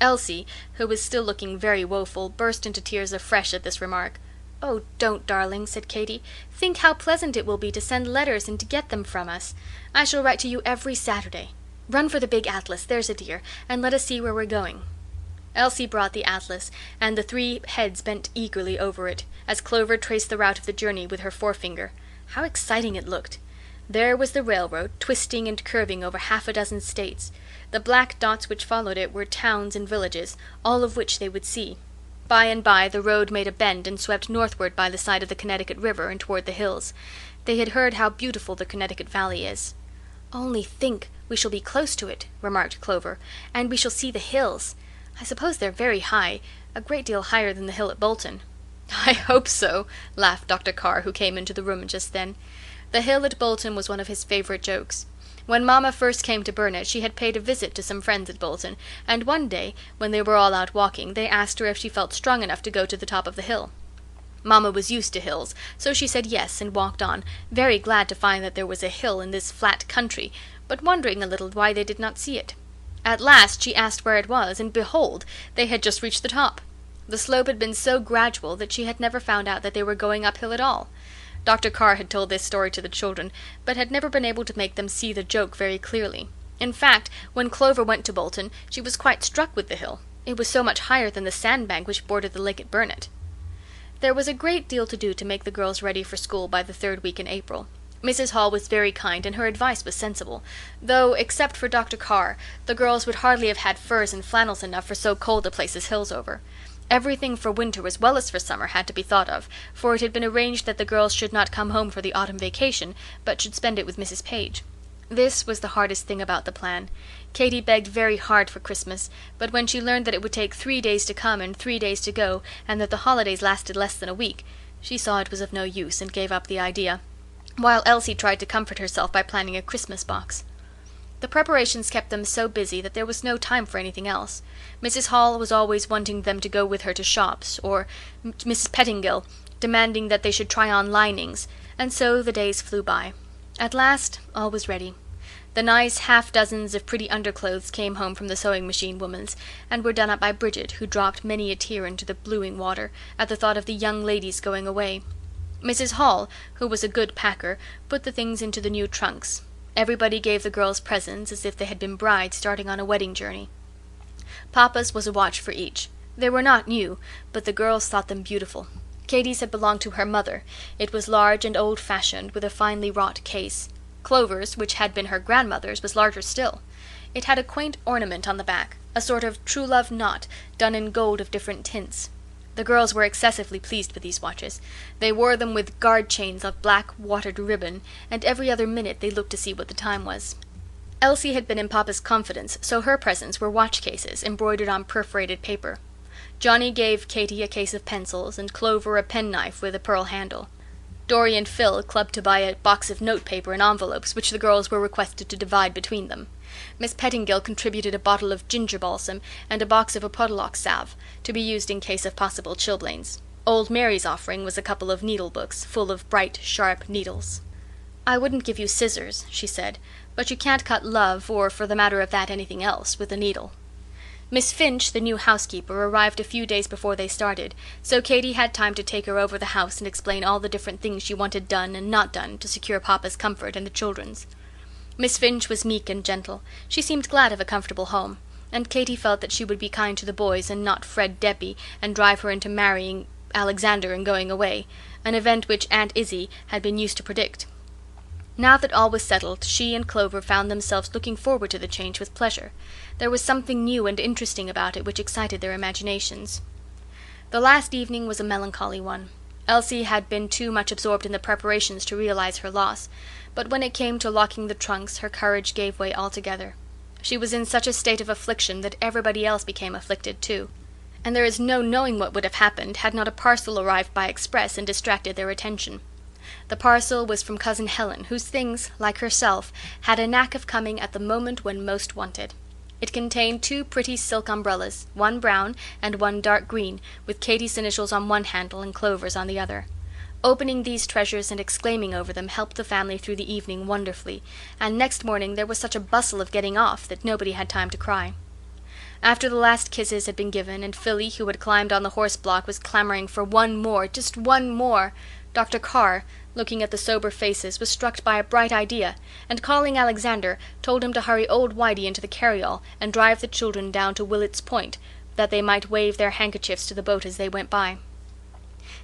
Elsie, who was still looking very woeful, burst into tears afresh at this remark. "Oh, don't, darling," said Katy. "Think how pleasant it will be to send letters and to get them from us. I shall write to you every Saturday. Run for the big atlas, there's a dear, and let us see where we're going." Elsie brought the atlas, and the three heads bent eagerly over it, as Clover traced the route of the journey with her forefinger. How exciting it looked! There was the railroad, twisting and curving over half a dozen states. The black dots which followed it were towns and villages, all of which they would see. By and by the road made a bend and swept northward by the side of the Connecticut River and toward the hills. They had heard how beautiful the Connecticut Valley is. "Only think, we shall be close to it," remarked Clover, "and we shall see the hills. I suppose they're very high, a great deal higher than the hill at Bolton." "I hope so," laughed Dr. Carr, who came into the room just then. The hill at Bolton was one of his favorite jokes. When Mamma first came to Burnet she had paid a visit to some friends at Bolton, and one day, when they were all out walking, they asked her if she felt strong enough to go to the top of the hill. Mamma was used to hills, so she said yes and walked on, very glad to find that there was a hill in this flat country, but wondering a little why they did not see it. At last she asked where it was, and behold, they had just reached the top. The slope had been so gradual that she had never found out that they were going uphill at all. Dr. Carr had told this story to the children, but had never been able to make them see the joke very clearly. In fact, when Clover went to Bolton, she was quite struck with the hill. It was so much higher than the sandbank which bordered the lake at Burnet. There was a great deal to do to make the girls ready for school by the 3rd week in April. Mrs. Hall was very kind, and her advice was sensible, though, except for Dr. Carr, the girls would hardly have had furs and flannels enough for so cold a place as Hillsover. Everything for winter as well as for summer had to be thought of, for it had been arranged that the girls should not come home for the autumn vacation, but should spend it with Mrs. Page. This was the hardest thing about the plan. Katy begged very hard for Christmas, but when she learned that it would take 3 days to come and 3 days to go, and that the holidays lasted less than a week, she saw it was of no use and gave up the idea, while Elsie tried to comfort herself by planning a Christmas box. The preparations kept them so busy that there was no time for anything else. Mrs. Hall was always wanting them to go with her to shops, or Mrs. Pettingill demanding that they should try on linings, and so the days flew by. At last all was ready. The nice half-dozens of pretty underclothes came home from the sewing-machine woman's, and were done up by Bridget, who dropped many a tear into the bluing water at the thought of the young ladies going away. Mrs. Hall, who was a good packer, put the things into the new trunks. Everybody gave the girls presents as if they had been brides starting on a wedding journey. Papa's was a watch for each. They were not new, but the girls thought them beautiful. Katy's had belonged to her mother. It was large and old-fashioned, with a finely wrought case. Clover's, which had been her grandmother's, was larger still. It had a quaint ornament on the back, a sort of true-love knot, done in gold of different tints. The girls were excessively pleased with these watches. They wore them with guard chains of black watered ribbon, and every other minute they looked to see what the time was. Elsie had been in Papa's confidence, so her presents were watch cases embroidered on perforated paper. Johnny gave Katy a case of pencils, and Clover a penknife with a pearl handle. Dorry and Phil clubbed to buy a box of notepaper and envelopes, which the girls were requested to divide between them. Miss Pettingill contributed a bottle of ginger balsam and a box of apodaloc salve, to be used in case of possible chilblains. Old Mary's offering was a couple of needle-books, full of bright, sharp needles. "I wouldn't give you scissors," she said, "but you can't cut love, or, for the matter of that, anything else, with a needle." Miss Finch, the new housekeeper, arrived a few days before they started, so Katy had time to take her over the house and explain all the different things she wanted done and not done to secure Papa's comfort and the children's. Miss Finch was meek and gentle. She seemed glad of a comfortable home, and Katy felt that she would be kind to the boys and not fret Debbie and drive her into marrying Alexander and going away, an event which Aunt Izzie had been used to predict. Now that all was settled, she and Clover found themselves looking forward to the change with pleasure. There was something new and interesting about it which excited their imaginations. The last evening was a melancholy one. Elsie had been too much absorbed in the preparations to realize her loss, but when it came to locking the trunks her courage gave way altogether. She was in such a state of affliction that everybody else became afflicted too, and there is no knowing what would have happened had not a parcel arrived by express and distracted their attention. The parcel was from Cousin Helen, whose things, like herself, had a knack of coming at the moment when most wanted. It contained 2 pretty silk umbrellas, one brown and one dark green, with Katy's initials on one handle and Clover's on the other. Opening these treasures and exclaiming over them helped the family through the evening wonderfully, and next morning there was such a bustle of getting off that nobody had time to cry. After the last kisses had been given, and Philly, who had climbed on the horse block, was clamoring for one more, just one more, Dr. Carr, looking at the sober faces, was struck by a bright idea, and calling Alexander, told him to hurry old Whitey into the carryall and drive the children down to Willet's Point, that they might wave their handkerchiefs to the boat as they went by.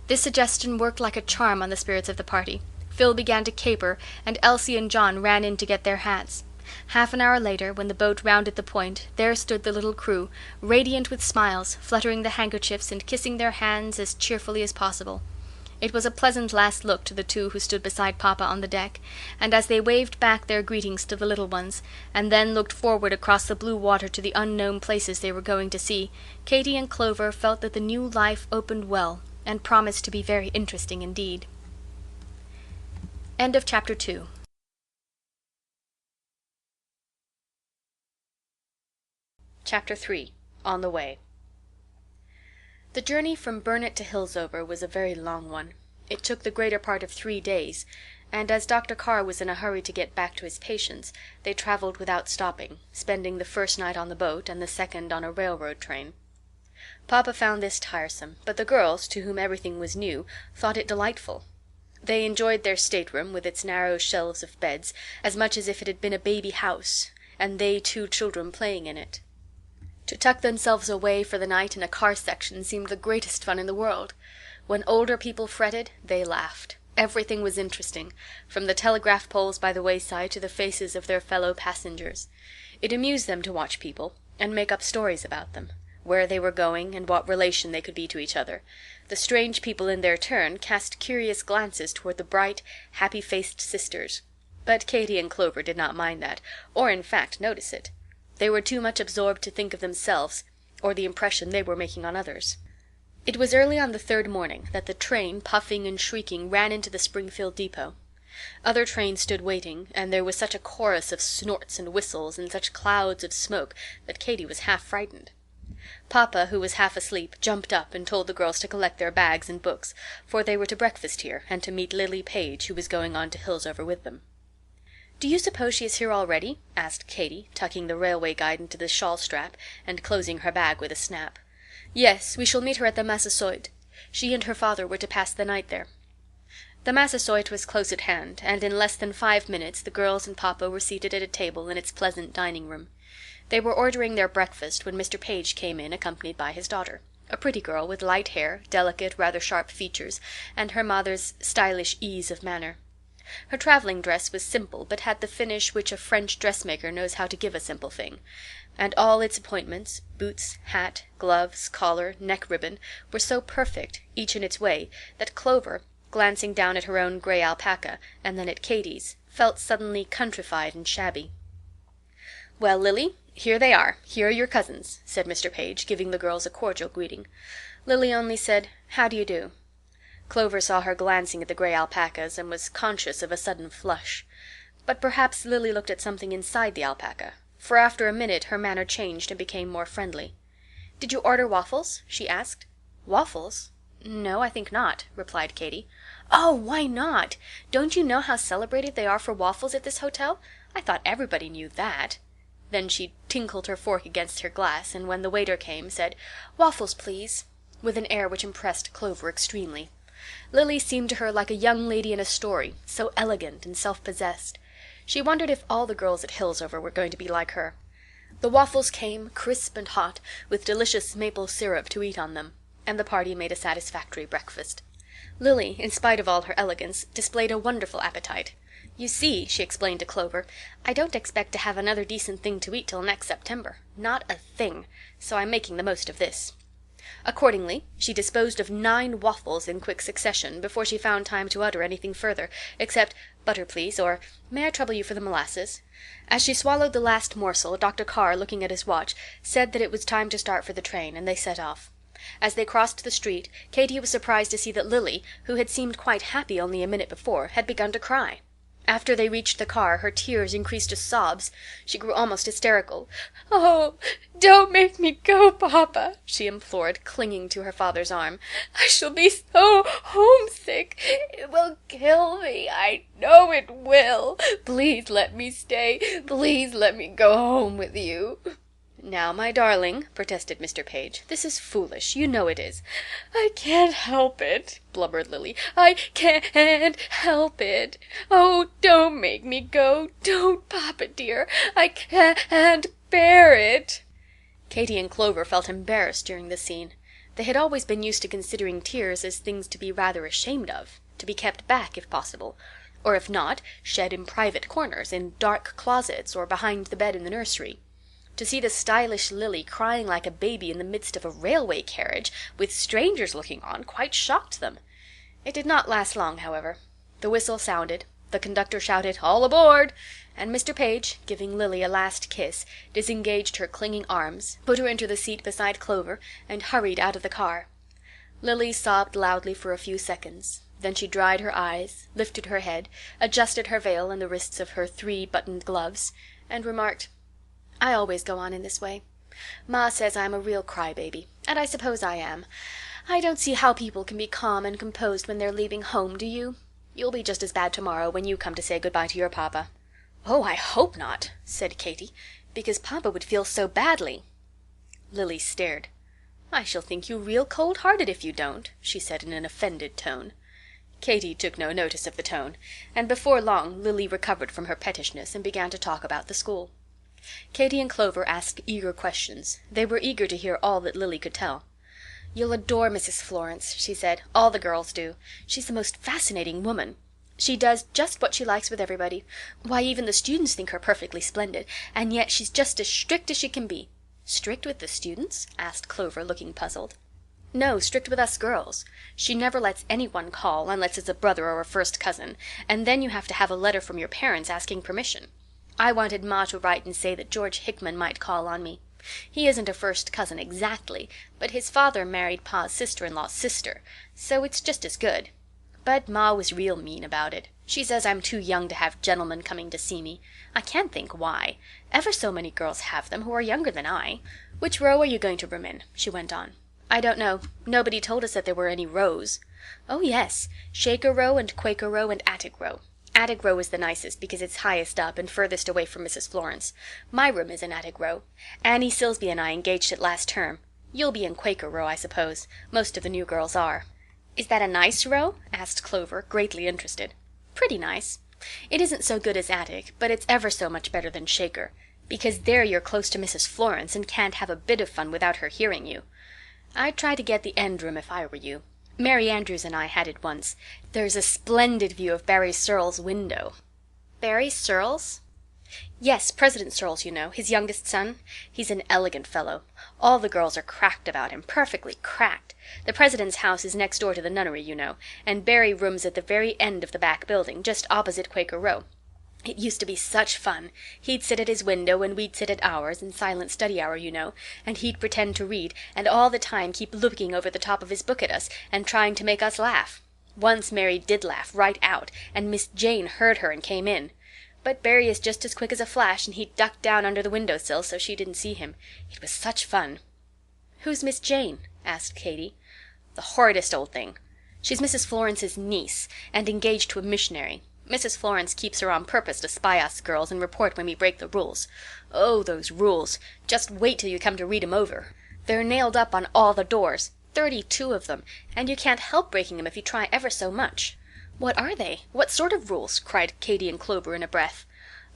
This suggestion worked like a charm on the spirits of the party. Phil began to caper, and Elsie and John ran in to get their hats. Half an hour later, when the boat rounded the point, there stood the little crew, radiant with smiles, fluttering the handkerchiefs and kissing their hands as cheerfully as possible. It was a pleasant last look to the 2 who stood beside Papa on the deck, and as they waved back their greetings to the little ones, and then looked forward across the blue water to the unknown places they were going to see, Katy and Clover felt that the new life opened well, and promised to be very interesting indeed. End of Chapter 2. Chapter 3. On the Way. The journey from Burnet to Hillsover was a very long one. It took the greater part of 3 days, and as Dr. Carr was in a hurry to get back to his patients, they travelled without stopping, spending the first night on the boat and the second on a railroad train. Papa found this tiresome, but the girls, to whom everything was new, thought it delightful. They enjoyed their stateroom, with its narrow shelves of beds, as much as if it had been a baby house, and they 2 children playing in it. To tuck themselves away for the night in a car section seemed the greatest fun in the world. When older people fretted, they laughed. Everything was interesting, from the telegraph poles by the wayside to the faces of their fellow passengers. It amused them to watch people, and make up stories about them, where they were going and what relation they could be to each other. The strange people in their turn cast curious glances toward the bright, happy-faced sisters. But Katy and Clover did not mind that, or in fact notice it. They were too much absorbed to think of themselves or the impression they were making on others. It was early on the 3rd morning that the train, puffing and shrieking, ran into the Springfield depot. Other trains stood waiting, and there was such a chorus of snorts and whistles and such clouds of smoke that Katy was half frightened. Papa, who was half asleep, jumped up and told the girls to collect their bags and books, for they were to breakfast here and to meet Lily Page, who was going on to Hillsover with them. "Do you suppose she is here already?" asked Katy, tucking the railway guide into the shawl strap and closing her bag with a snap. "Yes, we shall meet her at the Massasoit. She and her father were to pass the night there." The Massasoit was close at hand, and in less than 5 minutes the girls and Papa were seated at a table in its pleasant dining-room. They were ordering their breakfast when Mr. Page came in, accompanied by his daughter, a pretty girl with light hair, delicate, rather sharp features, and her mother's stylish ease of manner. Her traveling dress was simple, but had the finish which a French dressmaker knows how to give a simple thing, and all its appointments, boots, hat, gloves, collar, neck ribbon, were so perfect, each in its way, that Clover, glancing down at her own gray alpaca, and then at Katy's, felt suddenly countrified and shabby. "Well, Lily, here they are. Here are your cousins," said Mr. Page, giving the girls a cordial greeting. Lily only said, "How do you do?" Clover saw her glancing at the gray alpacas, and was conscious of a sudden flush. But perhaps Lily looked at something inside the alpaca, for after a minute her manner changed and became more friendly. "Did you order waffles?" she asked. "Waffles? No, I think not," replied Katy. "Oh, why not? Don't you know how celebrated they are for waffles at this hotel? I thought everybody knew that." Then she tinkled her fork against her glass, and when the waiter came, said, "Waffles, please," with an air which impressed Clover extremely. Lily seemed to her like a young lady in a story, so elegant and self-possessed. She wondered if all the girls at Hillsover were going to be like her. The waffles came, crisp and hot, with delicious maple syrup to eat on them, and the party made a satisfactory breakfast. Lily, in spite of all her elegance, displayed a wonderful appetite. "You see," she explained to Clover, "I don't expect to have another decent thing to eat till next September. Not a thing. So I'm making the most of this." Accordingly, she disposed of 9 waffles in quick succession before she found time to utter anything further, except "Butter, please," or "May I trouble you for the molasses?" As she swallowed the last morsel, Dr. Carr, looking at his watch, said that it was time to start for the train, and they set off. As they crossed the street, Katy was surprised to see that Lily, who had seemed quite happy only a minute before, had begun to cry. After they reached the car, her tears increased to sobs. She grew almost hysterical. "Oh, don't make me go, papa," she implored, clinging to her father's arm. "I shall be so homesick. It will kill me. I know it will. Please let me stay. Please let me go home with you." "Now, my darling," protested Mr. Page, "this is foolish. You know it is." "I can't help it," blubbered Lily. "I can't help it. Oh, don't make me go. Don't, papa dear. I can't bear it." Katy and Clover felt embarrassed during this scene. They had always been used to considering tears as things to be rather ashamed of, to be kept back if possible, or if not, shed in private corners, in dark closets, or behind the bed in the nursery. To see the stylish Lily crying like a baby in the midst of a railway carriage, with strangers looking on, quite shocked them. It did not last long, however. The whistle sounded, the conductor shouted, "All aboard!" and Mr. Page, giving Lily a last kiss, disengaged her clinging arms, put her into the seat beside Clover, and hurried out of the car. Lily sobbed loudly for a few seconds. Then she dried her eyes, lifted her head, adjusted her veil and the wrists of her 3-buttoned gloves, and remarked, "I always go on in this way. Ma says I'm a real crybaby, and I suppose I am. I don't see how people can be calm and composed when they're leaving home, do you? You'll be just as bad tomorrow when you come to say goodbye to your papa." "Oh, I hope not," said Katy, "because papa would feel so badly." Lily stared. "I shall think you real cold-hearted if you don't," she said in an offended tone. Katy took no notice of the tone, and before long Lily recovered from her pettishness and began to talk about the school. Katy and Clover asked eager questions. They were eager to hear all that Lily could tell. "You'll adore Mrs. Florence," she said. "All the girls do. She's the most fascinating woman. She does just what she likes with everybody. Why, even the students think her perfectly splendid, and yet she's just as strict as she can be." "Strict with the students?" asked Clover, looking puzzled. "No, strict with us girls. She never lets anyone call, unless it's a brother or a first cousin, and then you have to have a letter from your parents asking permission. I wanted Ma to write and say that George Hickman might call on me. He isn't a first cousin exactly, but his father married Pa's sister-in-law's sister, so it's just as good. But Ma was real mean about it. She says I'm too young to have gentlemen coming to see me. I can't think why. Ever so many girls have them who are younger than I. Which row are you going to room in?" she went on. "I don't know. Nobody told us that there were any rows." "Oh, yes. Shaker row and Quaker row and attic row. Attic row is the nicest because it's highest up and furthest away from Mrs. Florence. My room is in attic row. Annie Silsby and I engaged it last term. You'll be in Quaker row, I suppose. Most of the new girls are." "Is that a nice row?" asked Clover, greatly interested. "Pretty nice. It isn't so good as attic, but it's ever so much better than Shaker, because there you're close to Mrs. Florence and can't have a bit of fun without her hearing you. I'd try to get the end room if I were you. Mary Andrews and I had it once. There's a splendid view of Barry Searles' window." "Barry Searles?" "Yes, President Searles, you know, his youngest son. He's an elegant fellow. All the girls are cracked about him, perfectly cracked. The president's house is next door to the Nunnery, you know, and Barry rooms at the very end of the back building, just opposite Quaker Row. It used to be such fun. He'd sit at his window and we'd sit at ours, in silent study hour, you know, and he'd pretend to read, and all the time keep looking over the top of his book at us, and trying to make us laugh. Once Mary did laugh right out, and Miss Jane heard her and came in. But Barry is just as quick as a flash, and he ducked down under the window-sill so she didn't see him. It was such fun." "Who's Miss Jane?" asked Katy. "The horridest old thing. She's Mrs. Florence's niece, and engaged to a missionary. Mrs. Florence keeps her on purpose to spy us girls and report when we break the rules. Oh, those rules! Just wait till you come to read 'em over. They're nailed up on all the doors, 32 of them, and you can't help breaking 'em if you try ever so much." "What are they? What sort of rules?" cried Katy and Clover in a breath.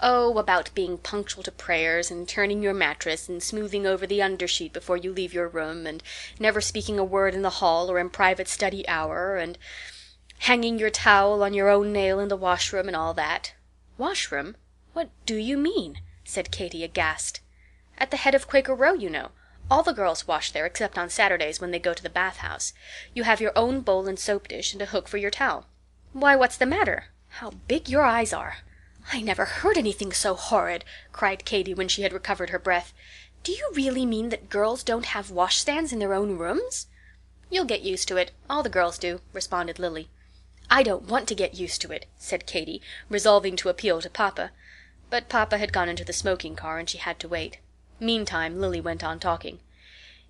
"Oh, about being punctual to prayers, and turning your mattress, and smoothing over the undersheet before you leave your room, and never speaking a word in the hall or in private study hour, and hanging your towel on your own nail in the washroom, and all that." "Washroom? What do you mean?" said Katy, aghast. "At the head of Quaker Row, you know. All the girls wash there except on Saturdays when they go to the bath-house. You have your own bowl and soap dish, and a hook for your towel." "Why, what's the matter? How big your eyes are!" "I never heard anything so horrid," cried Katy when she had recovered her breath. "Do you really mean that girls don't have washstands in their own rooms?" "You'll get used to it. All the girls do," responded Lily. "I don't want to get used to it," said Katy, resolving to appeal to Papa. But Papa had gone into the smoking car, and she had to wait. Meantime Lily went on talking.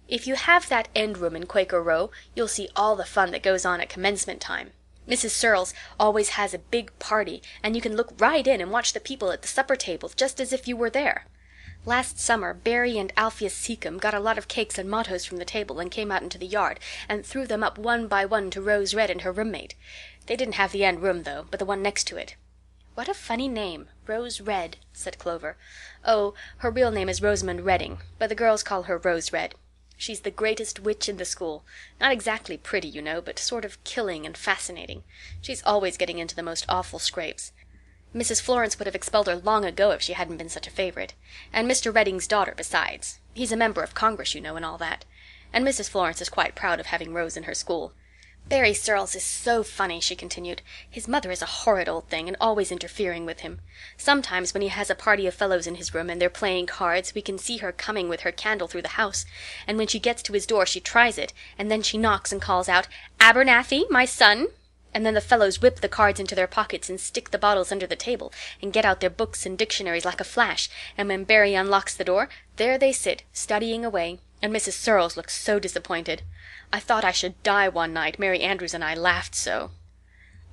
"If you have that end room in Quaker Row, you'll see all the fun that goes on at commencement time. Mrs. Searles always has a big party, and you can look right in and watch the people at the supper table just as if you were there. Last summer Barry and Alpheus Seacombe got a lot of cakes and mottos from the table and came out into the yard and threw them up one by one to Rose Red and her roommate. They didn't have the end room, though, but the one next to it." "What a funny name, Rose Red," said Clover. "Oh, her real name is Rosamond Redding, but the girls call her Rose Red. She's the greatest witch in the school. Not exactly pretty, you know, but sort of killing and fascinating. She's always getting into the most awful scrapes. Mrs. Florence would have expelled her long ago if she hadn't been such a favorite. And Mr. Redding's daughter, besides. He's a member of Congress, you know, and all that. And Mrs. Florence is quite proud of having Rose in her school. Barry Searles is so funny," she continued. "His mother is a horrid old thing, and always interfering with him. Sometimes when he has a party of fellows in his room and they're playing cards, we can see her coming with her candle through the house, and when she gets to his door she tries it, and then she knocks and calls out, 'Abernathy, my son!' And then the fellows whip the cards into their pockets and stick the bottles under the table, and get out their books and dictionaries like a flash, and when Barry unlocks the door, there they sit, studying away, and Mrs. Searles looks so disappointed. I thought I should die one night, Mary Andrews and I laughed so."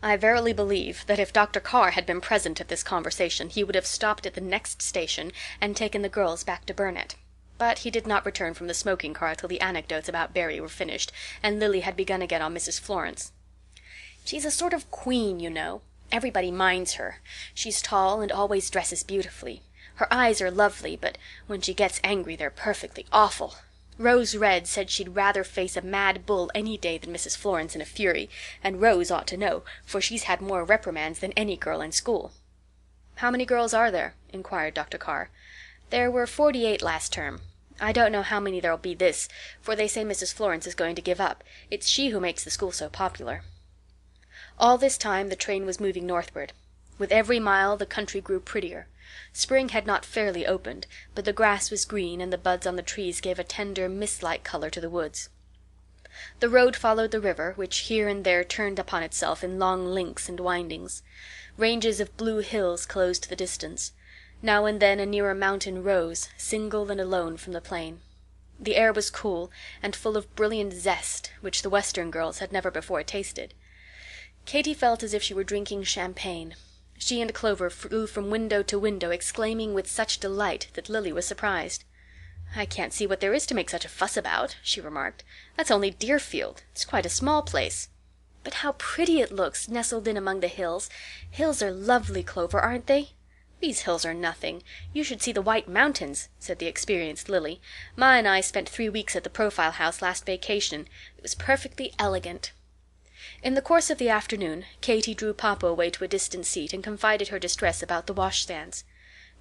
I verily believe that if Dr. Carr had been present at this conversation he would have stopped at the next station and taken the girls back to Burnet. But he did not return from the smoking car till the anecdotes about Barry were finished, and Lily had begun again on Mrs. Florence. "She's a sort of queen, you know. Everybody minds her. She's tall and always dresses beautifully. Her eyes are lovely, but when she gets angry they're perfectly awful. Rose Red said she'd rather face a mad bull any day than Mrs. Florence in a fury, and Rose ought to know, for she's had more reprimands than any girl in school." "How many girls are there?" inquired Dr. Carr. "There were 48 last term. I don't know how many there'll be this, for they say Mrs. Florence is going to give up. It's she who makes the school so popular." All this time the train was moving northward. With every mile the country grew prettier. Spring had not fairly opened, but the grass was green and the buds on the trees gave a tender mist-like color to the woods. The road followed the river, which here and there turned upon itself in long links and windings. Ranges of blue hills closed the distance. Now and then a nearer mountain rose, single and alone from the plain. The air was cool and full of brilliant zest, which the Western girls had never before tasted. Katy felt as if she were drinking champagne. She and Clover flew from window to window, exclaiming with such delight that Lily was surprised. "I can't see what there is to make such a fuss about," she remarked. "That's only Deerfield. It's quite a small place." "But how pretty it looks, nestled in among the hills. Hills are lovely, Clover, aren't they?" "These hills are nothing. You should see the White Mountains," said the experienced Lily. "Ma and I spent 3 weeks at the Profile House last vacation. It was perfectly elegant." In the course of the afternoon Katy drew Papa away to a distant seat and confided her distress about the washstands.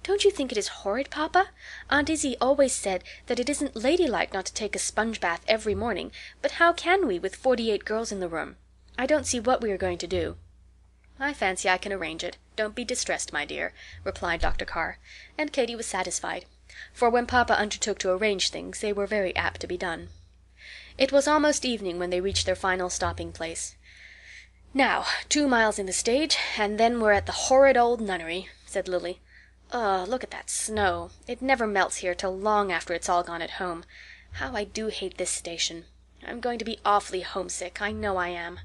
"Don't you think it is horrid, Papa? Aunt Izzie always said that it isn't ladylike not to take a sponge bath every morning, but how can we, with 48 girls in the room? I don't see what we are going to do." "I fancy I can arrange it. Don't be distressed, my dear," replied Dr. Carr, and Katy was satisfied, for when Papa undertook to arrange things they were very apt to be done. It was almost evening when they reached their final stopping place. "Now, 2 miles in the stage, and then we're at the horrid old Nunnery," said Lily. "Ugh, look at that snow. It never melts here till long after it's all gone at home. How I do hate this station. I'm going to be awfully homesick, I know I am."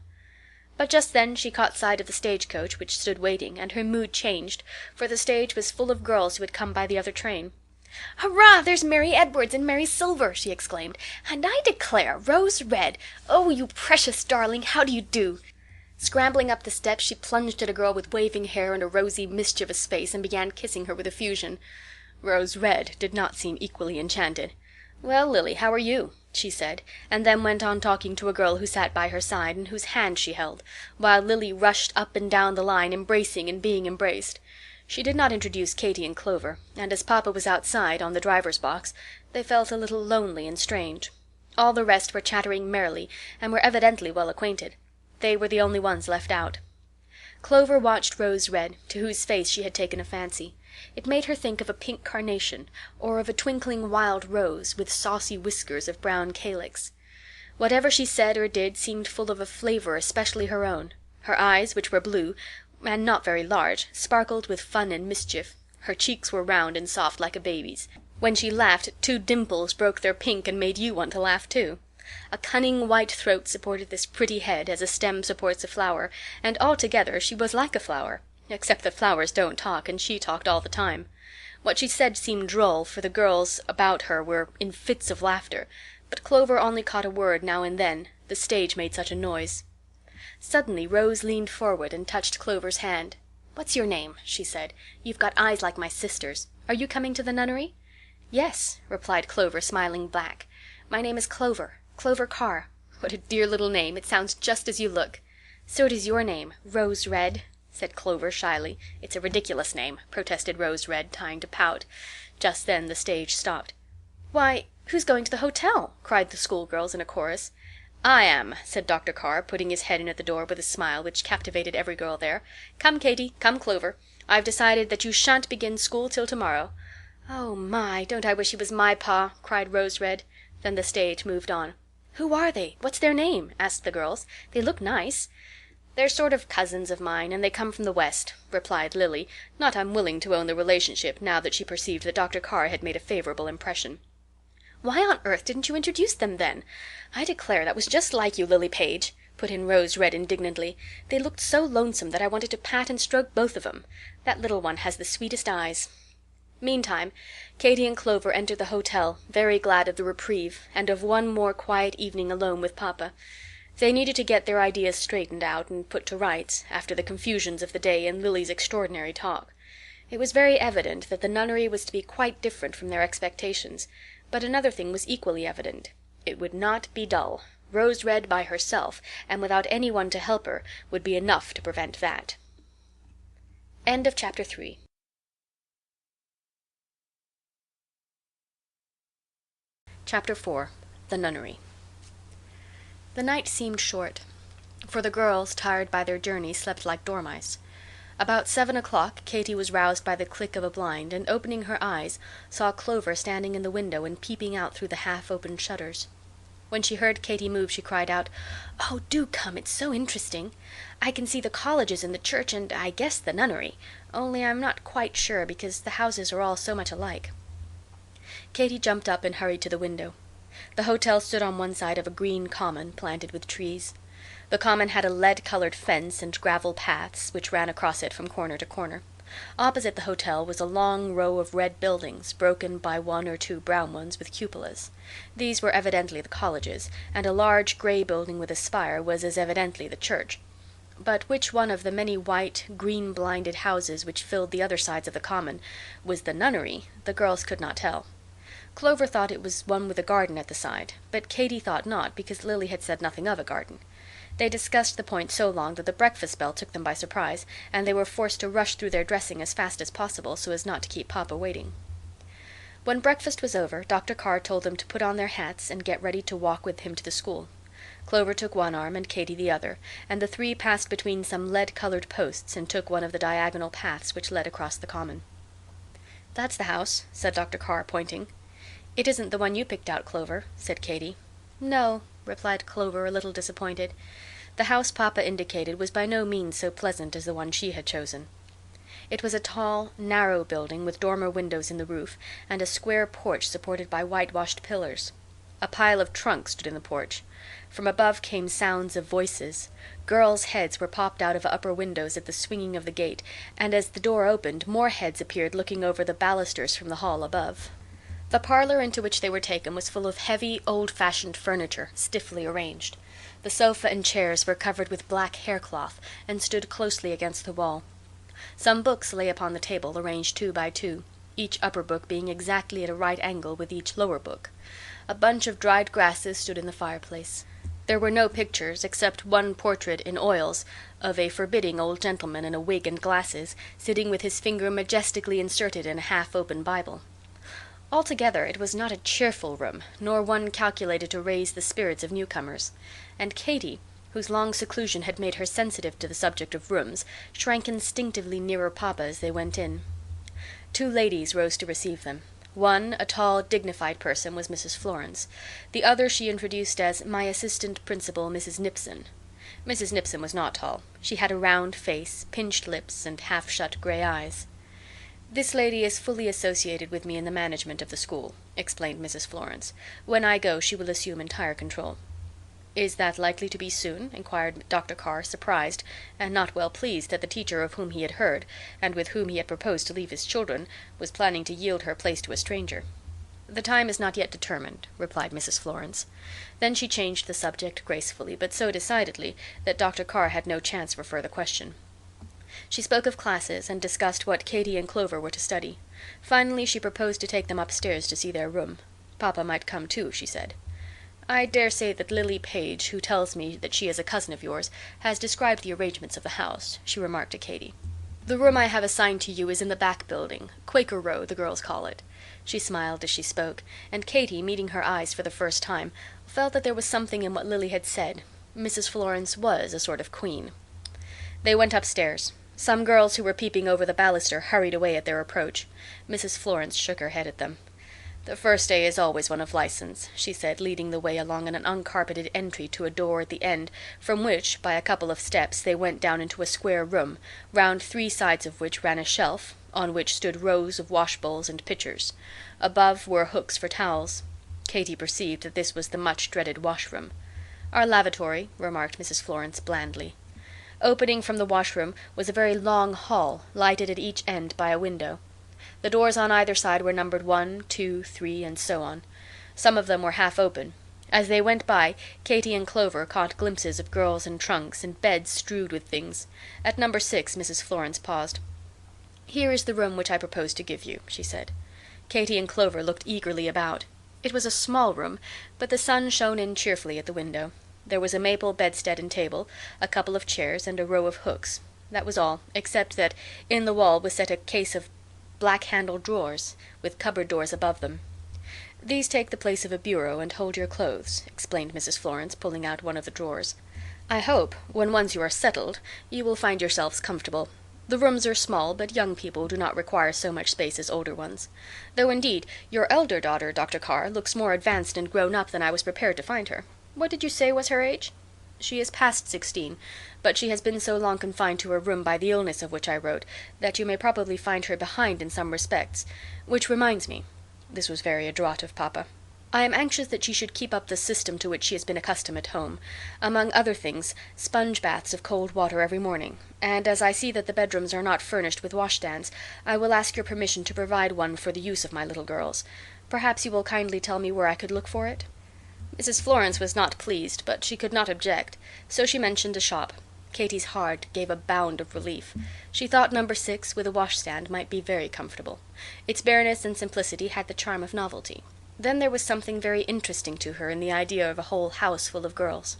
But just then she caught sight of the stagecoach, which stood waiting, and her mood changed, for the stage was full of girls who had come by the other train. "Hurrah! There's Mary Edwards and Mary Silver!" she exclaimed. "And I declare, Rose Red! Oh, you precious darling, how do you do?" Scrambling up the steps, she plunged at a girl with waving hair and a rosy, mischievous face, and began kissing her with effusion. Rose Red did not seem equally enchanted. "Well, Lily, how are you?" she said, and then went on talking to a girl who sat by her side and whose hand she held, while Lily rushed up and down the line, embracing and being embraced. She did not introduce Katy and Clover, and as Papa was outside, on the driver's box, they felt a little lonely and strange. All the rest were chattering merrily, and were evidently well acquainted. They were the only ones left out. Clover watched Rose Red, to whose face she had taken a fancy. It made her think of a pink carnation, or of a twinkling wild rose, with saucy whiskers of brown calyx. Whatever she said or did seemed full of a flavor especially her own. Her eyes, which were blue, and not very large, sparkled with fun and mischief. Her cheeks were round and soft like a baby's. When she laughed, 2 dimples broke their pink and made you want to laugh too. A cunning white throat supported this pretty head, as a stem supports a flower, and altogether she was like a flower, except that flowers don't talk, and she talked all the time. What she said seemed droll, for the girls about her were in fits of laughter, but Clover only caught a word now and then, the stage made such a noise. Suddenly Rose leaned forward and touched Clover's hand. "What's your name?" she said. "You've got eyes like my sister's. Are you coming to the Nunnery?" "Yes," replied Clover, smiling back. "My name is Clover. Clover Carr." "What a dear little name. It sounds just as you look." "So does your name, Rose Red," said Clover shyly. "It's a ridiculous name," protested Rose Red, trying to pout. Just then the stage stopped. "Why, who's going to the hotel?" cried the schoolgirls in a chorus. "I am," said Dr. Carr, putting his head in at the door with a smile which captivated every girl there. "Come, Katy, come, Clover. I've decided that you shan't begin school till tomorrow." "Oh, my, don't I wish he was my pa!" cried Rose Red. Then the stage moved on. "Who are they? What's their name?" asked the girls. "They look nice." "They're sort of cousins of mine, and they come from the West," replied Lily, not unwilling to own the relationship now that she perceived that Dr. Carr had made a favorable impression. "Why on earth didn't you introduce them then? I declare that was just like you, Lily Page," put in Rose Red indignantly. "They looked so lonesome that I wanted to pat and stroke both of 'em. That little one has the sweetest eyes." Meantime, Katy and Clover entered the hotel, very glad of the reprieve, and of one more quiet evening alone with Papa. They needed to get their ideas straightened out and put to rights, after the confusions of the day and Lily's extraordinary talk. It was very evident that the Nunnery was to be quite different from their expectations, but another thing was equally evident. It would not be dull. Rose Red by herself, and without any one to help her, would be enough to prevent that. End of chapter 3. Chapter 4. The Nunnery. The night seemed short, for the girls, tired by their journey, slept like dormice. About 7 o'clock Katy was roused by the click of a blind, and opening her eyes, saw Clover standing in the window and peeping out through the half-opened shutters. When she heard Katy move, she cried out, "Oh, do come, it's so interesting. I can see the colleges and the church and, I guess, the Nunnery, only I'm not quite sure because the houses are all so much alike." Katy jumped up and hurried to the window. The hotel stood on one side of a green common planted with trees. The common had a lead-colored fence and gravel paths which ran across it from corner to corner. Opposite the hotel was a long row of red buildings, broken by 1 or 2 brown ones with cupolas. These were evidently the colleges, and a large gray building with a spire was as evidently the church. But which one of the many white, green-blinded houses which filled the other sides of the common was the Nunnery, the girls could not tell. Clover thought it was one with a garden at the side, but Katy thought not, because Lily had said nothing of a garden. They discussed the point so long that the breakfast bell took them by surprise, and they were forced to rush through their dressing as fast as possible so as not to keep Papa waiting. When breakfast was over, Dr. Carr told them to put on their hats and get ready to walk with him to the school. Clover took one arm and Katy the other, and the three passed between some lead-colored posts and took one of the diagonal paths which led across the common. "That's the house," said Dr. Carr, pointing. "It isn't the one you picked out, Clover," said Katy. "No," replied Clover, a little disappointed. The house Papa indicated was by no means so pleasant as the one she had chosen. It was a tall, narrow building with dormer windows in the roof, and a square porch supported by whitewashed pillars. A pile of trunks stood in the porch. From above came sounds of voices. Girls' heads were popped out of upper windows at the swinging of the gate, and as the door opened, more heads appeared looking over the balusters from the hall above. The parlor into which they were taken was full of heavy, old-fashioned furniture, stiffly arranged. The sofa and chairs were covered with black haircloth, and stood closely against the wall. Some books lay upon the table, arranged 2 by 2, each upper book being exactly at a right angle with each lower book. A bunch of dried grasses stood in the fireplace. There were no pictures, except one portrait in oils of a forbidding old gentleman in a wig and glasses, sitting with his finger majestically inserted in a half-open Bible. Altogether it was not a cheerful room, nor one calculated to raise the spirits of newcomers, and Katy, whose long seclusion had made her sensitive to the subject of rooms, shrank instinctively nearer Papa as they went in. 2 ladies rose to receive them. One, a tall, dignified person, was Mrs. Florence. The other she introduced as my assistant principal, Mrs. Nipson. Mrs. Nipson was not tall. She had a round face, pinched lips, and half-shut gray eyes. "This lady is fully associated with me in the management of the school," explained Mrs. Florence. "When I go she will assume entire control." "Is that likely to be soon?" inquired Dr. Carr, surprised, and not well pleased that the teacher of whom he had heard, and with whom he had proposed to leave his children, was planning to yield her place to a stranger. "The time is not yet determined," replied Mrs. Florence. Then she changed the subject gracefully, but so decidedly that Dr. Carr had no chance for further question. She spoke of classes, and discussed what Katy and Clover were to study. Finally she proposed to take them upstairs to see their room. Papa might come too, she said. "I dare say that Lily Page, who tells me that she is a cousin of yours, has described the arrangements of the house," she remarked to Katy. "The room I have assigned to you is in the back building, Quaker Row, the girls call it." She smiled as she spoke, and Katy, meeting her eyes for the first time, felt that there was something in what Lily had said. Mrs. Florence was a sort of queen. They went upstairs. Some girls who were peeping over the baluster hurried away at their approach. Mrs. Florence shook her head at them. "The first day is always one of license," she said, leading the way along an uncarpeted entry to a door at the end, from which, by a couple of steps, they went down into a square room, round 3 sides of which ran a shelf, on which stood rows of wash-bowls and pitchers. Above were hooks for towels. Katy perceived that this was the much-dreaded washroom. "Our lavatory," remarked Mrs. Florence blandly. Opening from the washroom was a very long hall, lighted at each end by a window. The doors on either side were numbered 1, 2, 3, and so on. Some of them were half open. As they went by, Katy and Clover caught glimpses of girls and trunks, and beds strewed with things. At number 6 Mrs. Florence paused. "Here is the room which I propose to give you," she said. Katy and Clover looked eagerly about. It was a small room, but the sun shone in cheerfully at the window. There was a maple bedstead and table, a couple of chairs, and a row of hooks. That was all, except that in the wall was set a case of black-handled drawers, with cupboard doors above them. "These take the place of a bureau and hold your clothes," explained Mrs. Florence, pulling out one of the drawers. "I hope, when once you are settled, you will find yourselves comfortable. The rooms are small, but young people do not require so much space as older ones. Though, indeed, your elder daughter, Dr. Carr, looks more advanced and grown up than I was prepared to find her. What did you say was her age?" "She is past 16, but she has been so long confined to her room by the illness of which I wrote, that you may probably find her behind in some respects. Which reminds me," this was very adroit of Papa, "I am anxious that she should keep up the system to which she has been accustomed at home. Among other things, sponge baths of cold water every morning, and as I see that the bedrooms are not furnished with washstands, I will ask your permission to provide one for the use of my little girls. Perhaps you will kindly tell me where I could look for it?" Mrs. Florence was not pleased, but she could not object, so she mentioned a shop. Katy's heart gave a bound of relief. She thought number 6, with a washstand, might be very comfortable. Its bareness and simplicity had the charm of novelty. Then there was something very interesting to her in the idea of a whole house full of girls.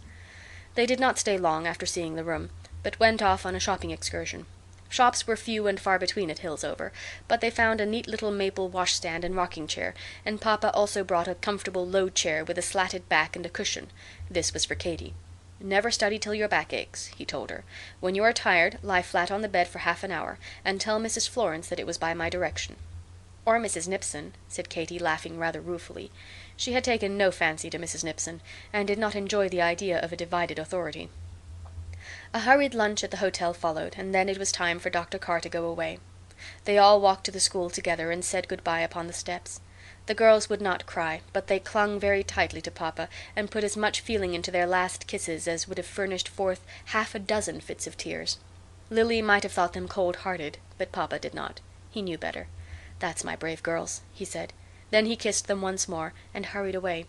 They did not stay long after seeing the room, but went off on a shopping excursion. Shops were few and far between at Hillsover, but they found a neat little maple washstand and rocking-chair, and Papa also brought a comfortable low chair with a slatted back and a cushion. This was for Katy. "Never study till your back aches," he told her. "When you are tired, lie flat on the bed for half an hour, and tell Mrs. Florence that it was by my direction." "Or Mrs. Nipson," said Katy, laughing rather ruefully. She had taken no fancy to Mrs. Nipson, and did not enjoy the idea of a divided authority. A hurried lunch at the hotel followed, and then it was time for Dr. Carr to go away. They all walked to the school together and said good-bye upon the steps. The girls would not cry, but they clung very tightly to Papa, and put as much feeling into their last kisses as would have furnished forth half a dozen fits of tears. Lily might have thought them cold-hearted, but Papa did not. He knew better. "That's my brave girls," he said. Then he kissed them once more, and hurried away.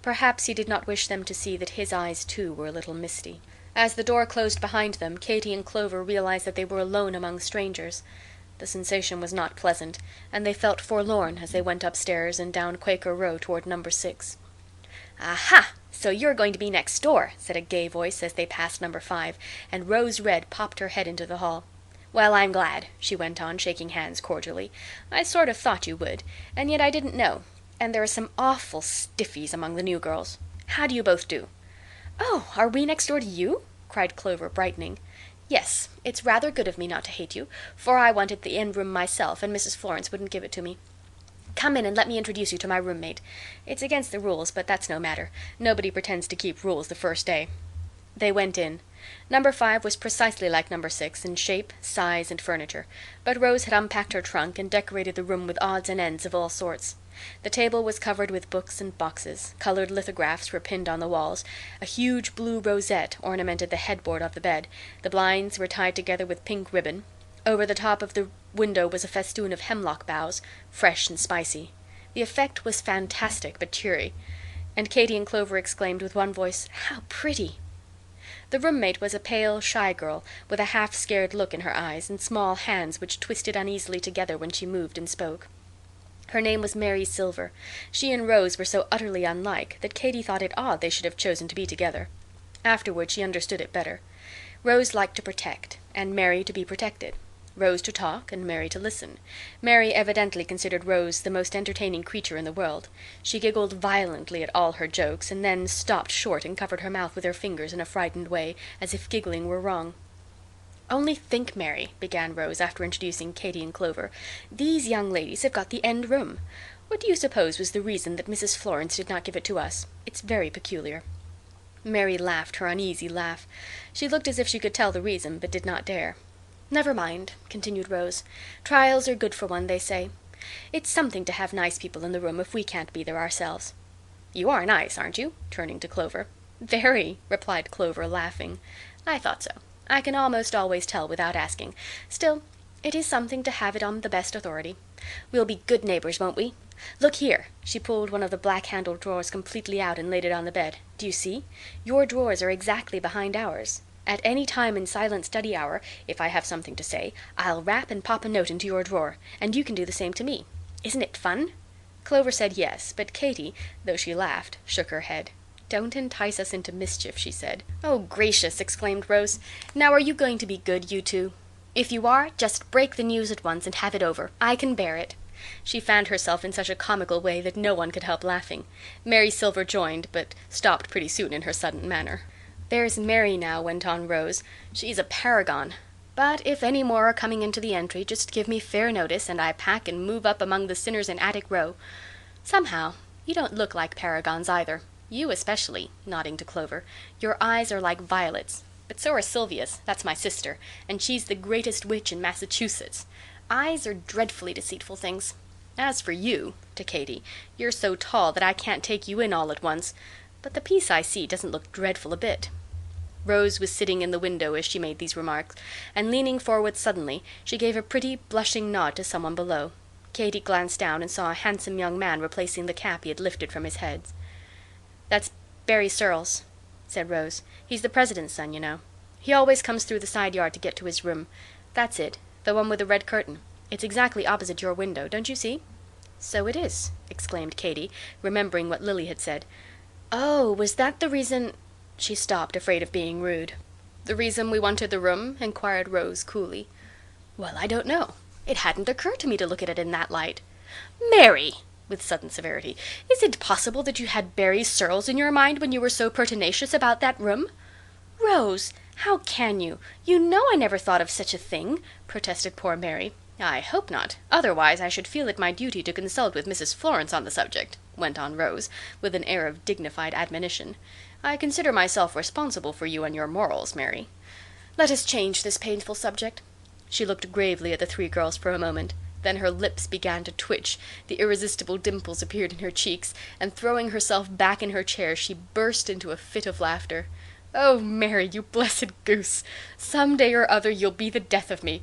Perhaps he did not wish them to see that his eyes, too, were a little misty. As the door closed behind them, Katy and Clover realized that they were alone among strangers. The sensation was not pleasant, and they felt forlorn as they went upstairs and down Quaker Row toward number 6. "Aha! So you're going to be next door," said a gay voice as they passed number 5, and Rose Red popped her head into the hall. "Well, I'm glad," she went on, shaking hands cordially. "I sort of thought you would, and yet I didn't know. And there are some awful stiffies among the new girls. How do you both do?" "Oh, are we next door to you?" cried Clover, brightening. "Yes, it's rather good of me not to hate you, for I wanted the end room myself, and Mrs. Florence wouldn't give it to me. Come in and let me introduce you to my roommate. It's against the rules, but that's no matter. Nobody pretends to keep rules the first day." They went in. Number 5 was precisely like number 6 in shape, size, and furniture, but Rose had unpacked her trunk and decorated the room with odds and ends of all sorts. The table was covered with books and boxes, colored lithographs were pinned on the walls, a huge blue rosette ornamented the headboard of the bed, the blinds were tied together with pink ribbon. Over the top of the window was a festoon of hemlock boughs, fresh and spicy. The effect was fantastic but cheery, and Katy and Clover exclaimed with one voice, "How pretty!" The roommate was a pale, shy girl, with a half-scared look in her eyes, and small hands which twisted uneasily together when she moved and spoke. Her name was Mary Silver. She and Rose were so utterly unlike that Katy thought it odd they should have chosen to be together. Afterward she understood it better. Rose liked to protect, and Mary to be protected. Rose to talk, and Mary to listen. Mary evidently considered Rose the most entertaining creature in the world. She giggled violently at all her jokes, and then stopped short and covered her mouth with her fingers in a frightened way, as if giggling were wrong. "Only think, Mary," began Rose, after introducing Katy and Clover. "These young ladies have got the end room. What do you suppose was the reason that Mrs. Florence did not give it to us? It's very peculiar." Mary laughed her uneasy laugh. She looked as if she could tell the reason, but did not dare. "Never mind," continued Rose. "Trials are good for one, they say. It's something to have nice people in the room if we can't be there ourselves. You are nice, aren't you?" turning to Clover. "Very," replied Clover, laughing. "I thought so. I can almost always tell without asking. Still, it is something to have it on the best authority. We'll be good neighbors, won't we? Look here." She pulled one of the black-handled drawers completely out and laid it on the bed. "Do you see? Your drawers are exactly behind ours. At any time in silent study hour, if I have something to say, I'll rap and pop a note into your drawer, and you can do the same to me. Isn't it fun?" Clover said yes, but Katy, though she laughed, shook her head. "Don't entice us into mischief," she said. "Oh, gracious!" exclaimed Rose. "Now are you going to be good, you two? If you are, just break the news at once and have it over. I can bear it." She fanned herself in such a comical way that no one could help laughing. Mary Silver joined, but stopped pretty soon in her sudden manner. "There's Mary now," went on Rose. "She's a paragon. But if any more are coming into the entry, just give me fair notice, and I pack and move up among the sinners in attic row. Somehow, you don't look like paragons either. You especially," nodding to Clover. "Your eyes are like violets. But so are Sylvia's, that's my sister, and she's the greatest witch in Massachusetts. Eyes are dreadfully deceitful things. As for you," to Katy, "you're so tall that I can't take you in all at once. But the piece I see doesn't look dreadful a bit." Rose was sitting in the window as she made these remarks, and leaning forward suddenly, she gave a pretty, blushing nod to someone below. Katy glanced down and saw a handsome young man replacing the cap he had lifted from his head. "That's Barry Searles," said Rose. "He's the president's son, you know. He always comes through the side yard to get to his room. That's it, the one with the red curtain. It's exactly opposite your window, don't you see?" "So it is," exclaimed Katy, remembering what Lily had said. "Oh, was that the reason—" She stopped, afraid of being rude. "The reason we wanted the room?" inquired Rose coolly. "Well, I don't know. It hadn't occurred to me to look at it in that light." "Mary!" with sudden severity, "is it possible that you had Barry Searles in your mind when you were so pertinacious about that room?" "Rose, how can you? You know I never thought of such a thing," protested poor Mary. "I hope not. Otherwise I should feel it my duty to consult with Mrs. Florence on the subject," went on Rose, with an air of dignified admonition. "I consider myself responsible for you and your morals, Mary. Let us change this painful subject." She looked gravely at the three girls for a moment. Then her lips began to twitch, the irresistible dimples appeared in her cheeks, and throwing herself back in her chair, she burst into a fit of laughter. "Oh, Mary, you blessed goose! Some day or other you'll be the death of me.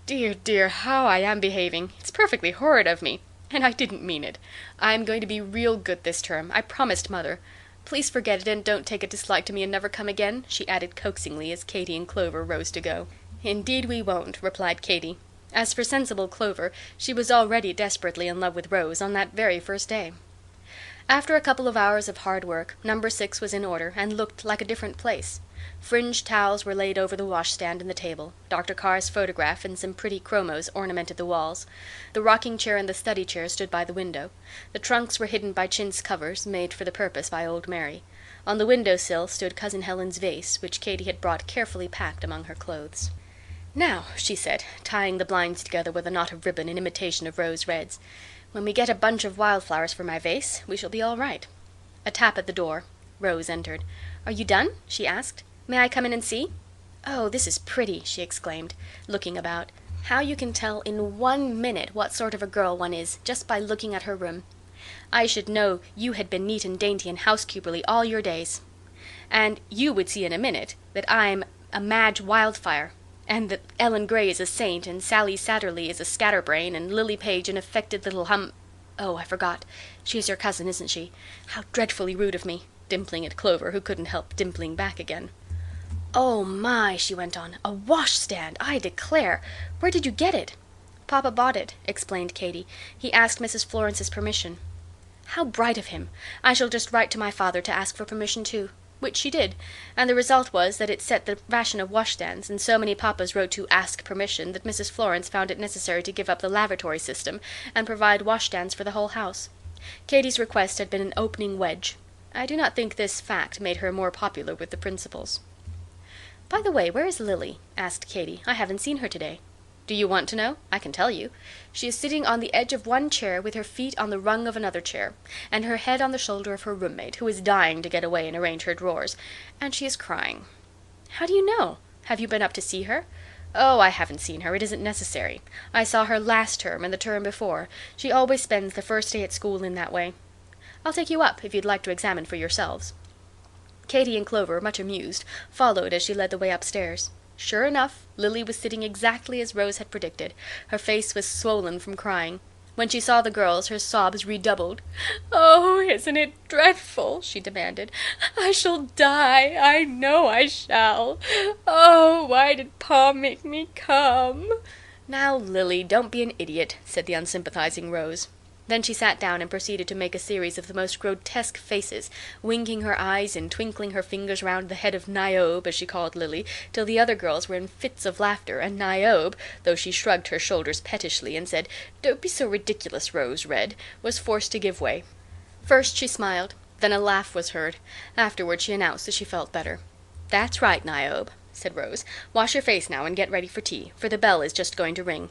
Dear, dear, how I am behaving! It's perfectly horrid of me, and I didn't mean it. I'm going to be real good this term. I promised Mother. Please forget it and don't take a dislike to me and never come again," she added coaxingly as Katy and Clover rose to go. "Indeed we won't," replied Katy. As for sensible Clover, she was already desperately in love with Rose on that very first day. After a couple of hours of hard work, number 6 was in order and looked like a different place. Fringed towels were laid over the washstand and the table. Dr. Carr's photograph and some pretty chromos ornamented the walls. The rocking chair and the study chair stood by the window. The trunks were hidden by chintz covers, made for the purpose by old Mary. On the window-sill stood Cousin Helen's vase, which Katy had brought carefully packed among her clothes. "Now," she said, tying the blinds together with a knot of ribbon in imitation of rose reds, "when we get a bunch of wildflowers for my vase, we shall be all right." A tap at the door. Rose entered. "Are you done?" she asked. "May I come in and see?" "Oh, this is pretty," she exclaimed, looking about. "How you can tell in 1 minute what sort of a girl one is, just by looking at her room. I should know you had been neat and dainty and housekeeperly all your days. And you would see in a minute that I'm a Madge Wildfire, and that Ellen Gray is a saint, and Sally Satterley is a scatterbrain, and Lily Page an affected little Oh, I forgot. She is your cousin, isn't she? How dreadfully rude of me," dimpling at Clover, who couldn't help dimpling back again. "Oh, my," she went on, "a washstand, I declare! Where did you get it?" "Papa bought it," explained Katy. "He asked Mrs. Florence's permission." "How bright of him! I shall just write to my father to ask for permission too." Which she did, and the result was that it set the fashion of washstands, and so many papas wrote to ask permission that Mrs. Florence found it necessary to give up the lavatory system and provide washstands for the whole house. Katy's request had been an opening wedge. I do not think this fact made her more popular with the principals. "By the way, where is Lily?" asked Katy. "I haven't seen her today." "Do you want to know? I can tell you. She is sitting on the edge of one chair with her feet on the rung of another chair, and her head on the shoulder of her roommate, who is dying to get away and arrange her drawers, and she is crying." "How do you know? Have you been up to see her?" "Oh, I haven't seen her. It isn't necessary. I saw her last term and the term before. She always spends the first day at school in that way. I'll take you up if you'd like to examine for yourselves." Katy and Clover, much amused, followed as she led the way upstairs. Sure enough, Lily was sitting exactly as Rose had predicted. Her face was swollen from crying. When she saw the girls, her sobs redoubled. "Oh, isn't it dreadful?" she demanded. "I shall die. I know I shall. Oh, why did Pa make me come?" "Now, Lily, don't be an idiot," said the unsympathizing Rose. Then she sat down and proceeded to make a series of the most grotesque faces, winking her eyes and twinkling her fingers round the head of Niobe, as she called Lily, till the other girls were in fits of laughter, and Niobe, though she shrugged her shoulders pettishly and said, "Don't be so ridiculous, Rose Red," was forced to give way. First she smiled, then a laugh was heard. Afterward she announced that she felt better. "That's right, Niobe," said Rose. "Wash your face now and get ready for tea, for the bell is just going to ring.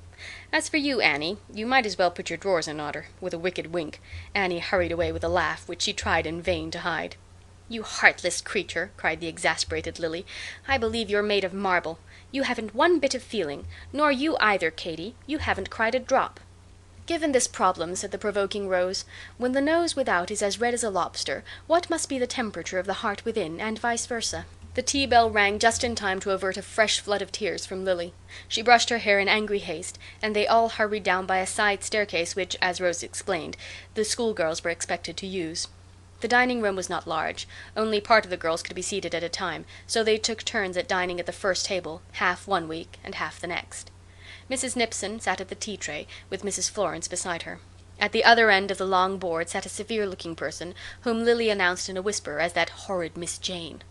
As for you, Annie, you might as well put your drawers in order," with a wicked wink. Annie hurried away with a laugh, which she tried in vain to hide. "You heartless creature," cried the exasperated Lily. "I believe you're made of marble. You haven't one bit of feeling. Nor you either, Katy. You haven't cried a drop." "Given this problem," said the provoking Rose, "when the nose without is as red as a lobster, what must be the temperature of the heart within, and vice versa?" The tea bell rang just in time to avert a fresh flood of tears from Lily. She brushed her hair in angry haste, and they all hurried down by a side staircase which, as Rose explained, the schoolgirls were expected to use. The dining room was not large. Only part of the girls could be seated at a time, so they took turns at dining at the first table, half one week and half the next. Mrs. Nipson sat at the tea tray, with Mrs. Florence beside her. At the other end of the long board sat a severe-looking person, whom Lily announced in a whisper as that horrid Miss Jane.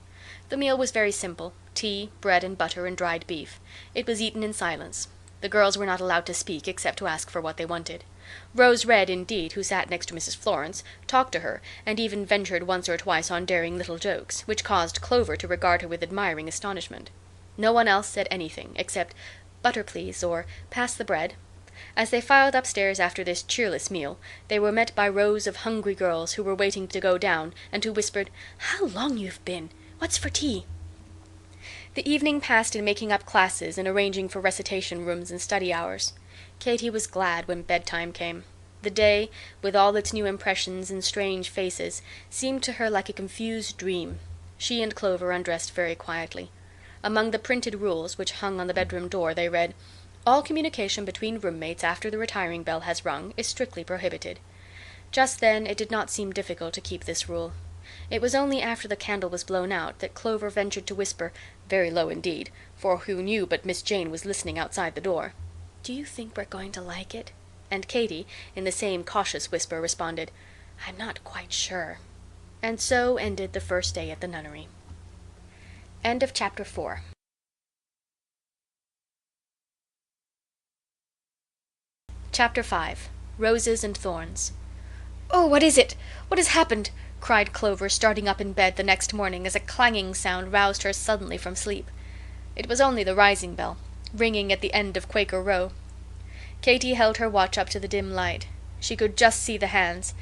The meal was very simple: tea, bread and butter, and dried beef. It was eaten in silence. The girls were not allowed to speak except to ask for what they wanted. Rose Red, indeed, who sat next to Mrs. Florence, talked to her, and even ventured once or twice on daring little jokes, which caused Clover to regard her with admiring astonishment. No one else said anything, except "Butter, please," or "Pass the bread." As they filed upstairs after this cheerless meal, they were met by rows of hungry girls who were waiting to go down, and who whispered, "How long you've been! What's for tea?" The evening passed in making up classes and arranging for recitation rooms and study hours. Katy was glad when bedtime came. The day, with all its new impressions and strange faces, seemed to her like a confused dream. She and Clover undressed very quietly. Among the printed rules, which hung on the bedroom door, they read, "All communication between roommates after the retiring bell has rung is strictly prohibited." Just then it did not seem difficult to keep this rule. It was only after the candle was blown out that Clover ventured to whisper, very low indeed, for who knew but Miss Jane was listening outside the door, "Do you think we're going to like it?" And Katy, in the same cautious whisper, responded, "I'm not quite sure." And so ended the first day at the Nunnery. End of Chapter 4. Chapter 5. Roses and Thorns. "Oh, what is it? What has happened?" cried Clover, starting up in bed the next morning as a clanging sound roused her suddenly from sleep. It was only the rising bell, ringing at the end of Quaker Row. Katy held her watch up to the dim light. She could just see the hands.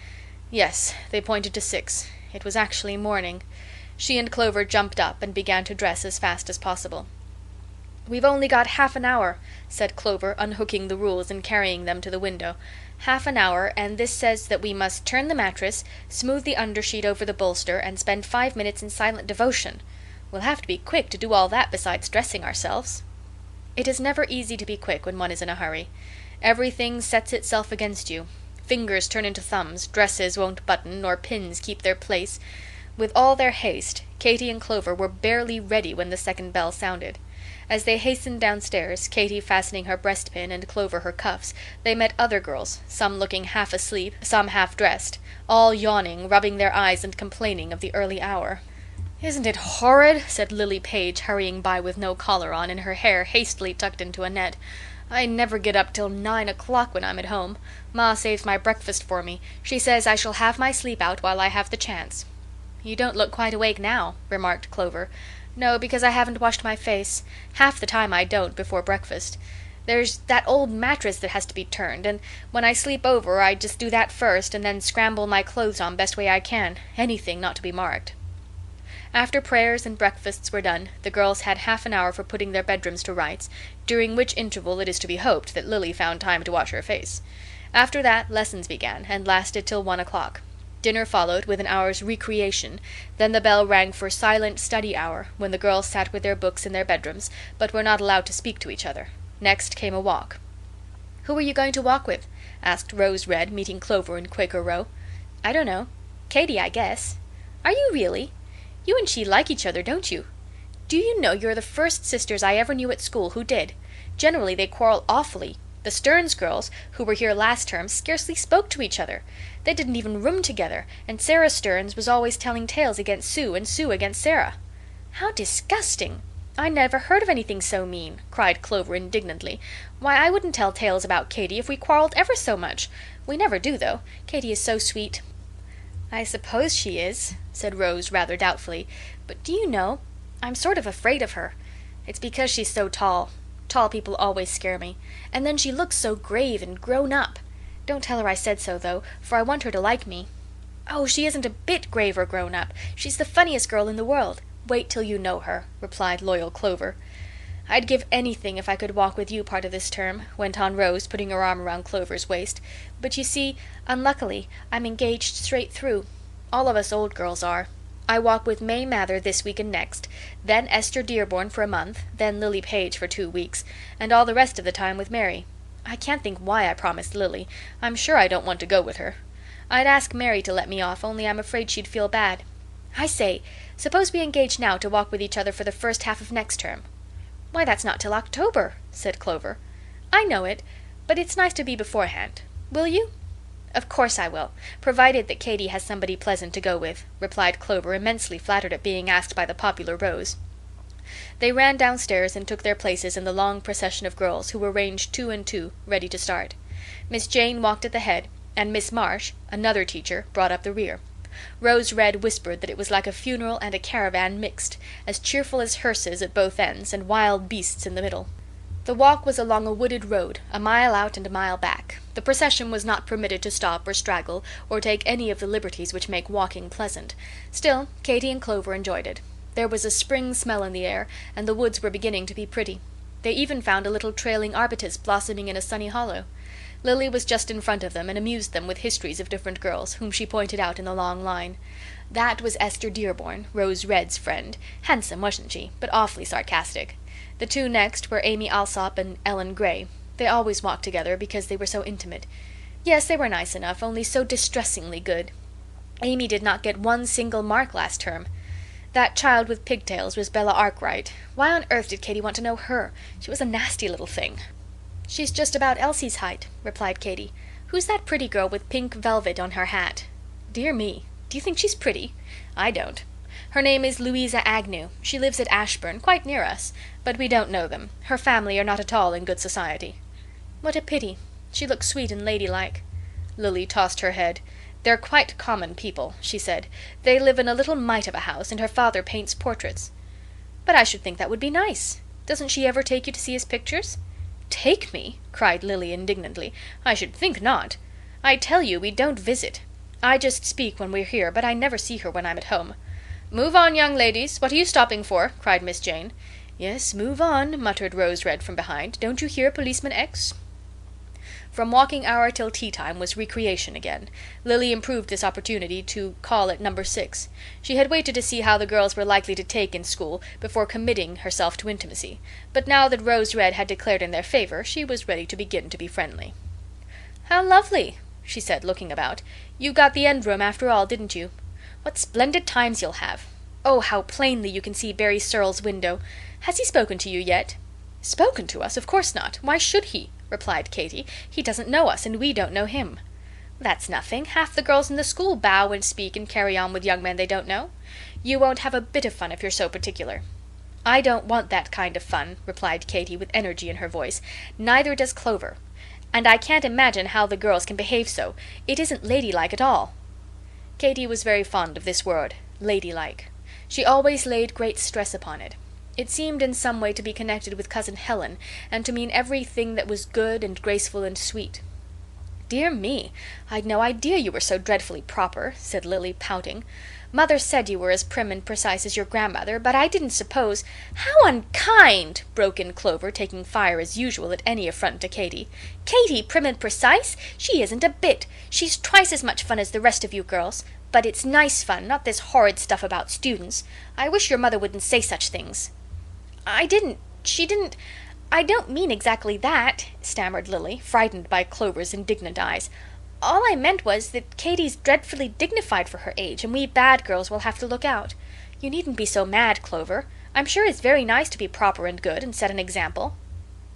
Yes, they pointed to 6. It was actually morning. She and Clover jumped up and began to dress as fast as possible. "We've only got half an hour," said Clover, unhooking the rules and carrying them to the window. "Half an hour, and this says that we must turn the mattress, smooth the undersheet over the bolster, and spend 5 minutes in silent devotion. We'll have to be quick to do all that besides dressing ourselves." It is never easy to be quick when one is in a hurry. Everything sets itself against you. Fingers turn into thumbs, dresses won't button, nor pins keep their place. With all their haste, Katy and Clover were barely ready when the second bell sounded. As they hastened downstairs, Katy fastening her breastpin and Clover her cuffs, they met other girls, some looking half asleep, some half dressed, all yawning, rubbing their eyes and complaining of the early hour. "Isn't it horrid?" said Lily Page, hurrying by with no collar on and her hair hastily tucked into a net. "I never get up till 9 o'clock when I'm at home. Ma saves my breakfast for me. She says I shall have my sleep out while I have the chance." "You don't look quite awake now," remarked Clover. "No, because I haven't washed my face. Half the time I don't before breakfast. There's that old mattress that has to be turned, and when I sleep over I just do that first and then scramble my clothes on best way I can, anything not to be marked." After prayers and breakfasts were done, the girls had half an hour for putting their bedrooms to rights, during which interval it is to be hoped that Lily found time to wash her face. After that lessons began, and lasted till 1 o'clock. Dinner followed, with an hour's recreation. Then the bell rang for silent study hour, when the girls sat with their books in their bedrooms, but were not allowed to speak to each other. Next came a walk. "Who are you going to walk with?" asked Rose Red, meeting Clover in Quaker Row. "I don't know. Katy, I guess." "Are you really? You and she like each other, don't you? Do you know you're the first sisters I ever knew at school who did? Generally they quarrel awfully. The Stearns girls, who were here last term, scarcely spoke to each other. They didn't even room together, and Sarah Stearns was always telling tales against Sue and Sue against Sarah." "How disgusting! I never heard of anything so mean," cried Clover indignantly. "Why, I wouldn't tell tales about Katy if we quarreled ever so much. We never do, though. Katy is so sweet." "I suppose she is," said Rose rather doubtfully. "But do you know, I'm sort of afraid of her. It's because she's so tall. Tall people always scare me. And then she looks so grave and grown up. Don't tell her I said so, though, for I want her to like me." "Oh, she isn't a bit grave or grown up. She's the funniest girl in the world. Wait till you know her," replied loyal Clover. "I'd give anything if I could walk with you part of this term," went on Rose, putting her arm around Clover's waist. "But you see, unluckily, I'm engaged straight through. All of us old girls are. I walk with May Mather this week and next, then Esther Dearborn for a month, then Lily Page for 2 weeks, and all the rest of the time with Mary. I can't think why I promised Lily. I'm sure I don't want to go with her. I'd ask Mary to let me off, only I'm afraid she'd feel bad. I say, suppose we engage now to walk with each other for the first half of next term." "Why, that's not till October," said Clover. "I know it, but it's nice to be beforehand. Will you?" "Of course I will, provided that Katy has somebody pleasant to go with," replied Clover, immensely flattered at being asked by the popular Rose. They ran downstairs and took their places in the long procession of girls, who were ranged 2 and 2, ready to start. Miss Jane walked at the head, and Miss Marsh, another teacher, brought up the rear. Rose Red whispered that it was like a funeral and a caravan mixed, as cheerful as hearses at both ends, and wild beasts in the middle. The walk was along a wooded road, a mile out and a mile back. The procession was not permitted to stop or straggle, or take any of the liberties which make walking pleasant. Still, Katy and Clover enjoyed it. There was a spring smell in the air, and the woods were beginning to be pretty. They even found a little trailing arbutus blossoming in a sunny hollow. Lily was just in front of them, and amused them with histories of different girls, whom she pointed out in the long line. That was Esther Dearborn, Rose Red's friend. Handsome, wasn't she? But awfully sarcastic. The two next were Amy Alsop and Ellen Gray. They always walked together because they were so intimate. Yes, they were nice enough, only so distressingly good. Amy did not get one single mark last term. That child with pigtails was Bella Arkwright. Why on earth did Katy want to know her? She was a nasty little thing. "She's just about Elsie's height," replied Katy. "Who's that pretty girl with pink velvet on her hat?" "Dear me, do you think she's pretty?" "I don't. Her name is Louisa Agnew. She lives at Ashburn, quite near us, but we don't know them. Her family are not at all in good society." "What a pity. She looks sweet and ladylike." Lily tossed her head. "They're quite common people," she said. "They live in a little mite of a house, and her father paints portraits." "But I should think that would be nice. Doesn't she ever take you to see his pictures?" "Take me?" cried Lily indignantly. "I should think not. I tell you we don't visit. I just speak when we're here, but I never see her when I'm at home." "Move on, young ladies. What are you stopping for?" cried Miss Jane. "Yes, move on," muttered Rose Red from behind. "Don't you hear, Policeman X?" From walking hour till tea time was recreation again. Lily improved this opportunity to call at number 6. She had waited to see how the girls were likely to take in school before committing herself to intimacy, but now that Rose Red had declared in their favor, she was ready to begin to be friendly. "How lovely," she said, looking about. "You got the end room after all, didn't you? What splendid times you'll have. Oh, how plainly you can see Barry Searle's window. Has he spoken to you yet?" "Spoken to us? Of course not. Why should he?" replied Katy. "He doesn't know us, and we don't know him." "That's nothing. Half the girls in the school bow and speak and carry on with young men they don't know. You won't have a bit of fun if you're so particular." "I don't want that kind of fun," replied Katy with energy in her voice. "Neither does Clover. And I can't imagine how the girls can behave so. It isn't ladylike at all." Katy was very fond of this word, ladylike. She always laid great stress upon it. It seemed in some way to be connected with Cousin Helen, and to mean everything that was good and graceful and sweet. "Dear me, I'd no idea you were so dreadfully proper," said Lily, pouting. "Mother said you were as prim and precise as your grandmother, but I didn't suppose—" "How unkind!" broke in Clover, taking fire as usual at any affront to Katy. "Katy prim and precise? She isn't a bit. She's twice as much fun as the rest of you girls. But it's nice fun, not this horrid stuff about students. I wish your mother wouldn't say such things." She didn't, I don't mean exactly that," stammered Lily, frightened by Clover's indignant eyes. "All I meant was that Katy's dreadfully dignified for her age, and we bad girls will have to look out. You needn't be so mad, Clover. I'm sure it's very nice to be proper and good, and set an example."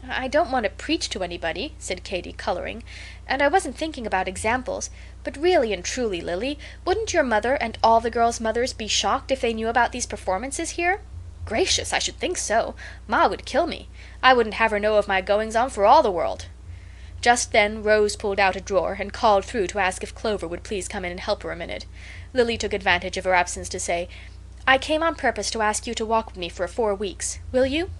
"I don't want to preach to anybody," said Katy, coloring, "and I wasn't thinking about examples, but really and truly, Lily, wouldn't your mother and all the girls' mothers be shocked if they knew about these performances here?" "Gracious, I should think so. Ma would kill me. I wouldn't have her know of my goings-on for all the world." Just then Rose pulled out a drawer and called through to ask if Clover would please come in and help her a minute. Lily took advantage of her absence to say, "I came on purpose to ask you to walk with me for 4 weeks. Will you?"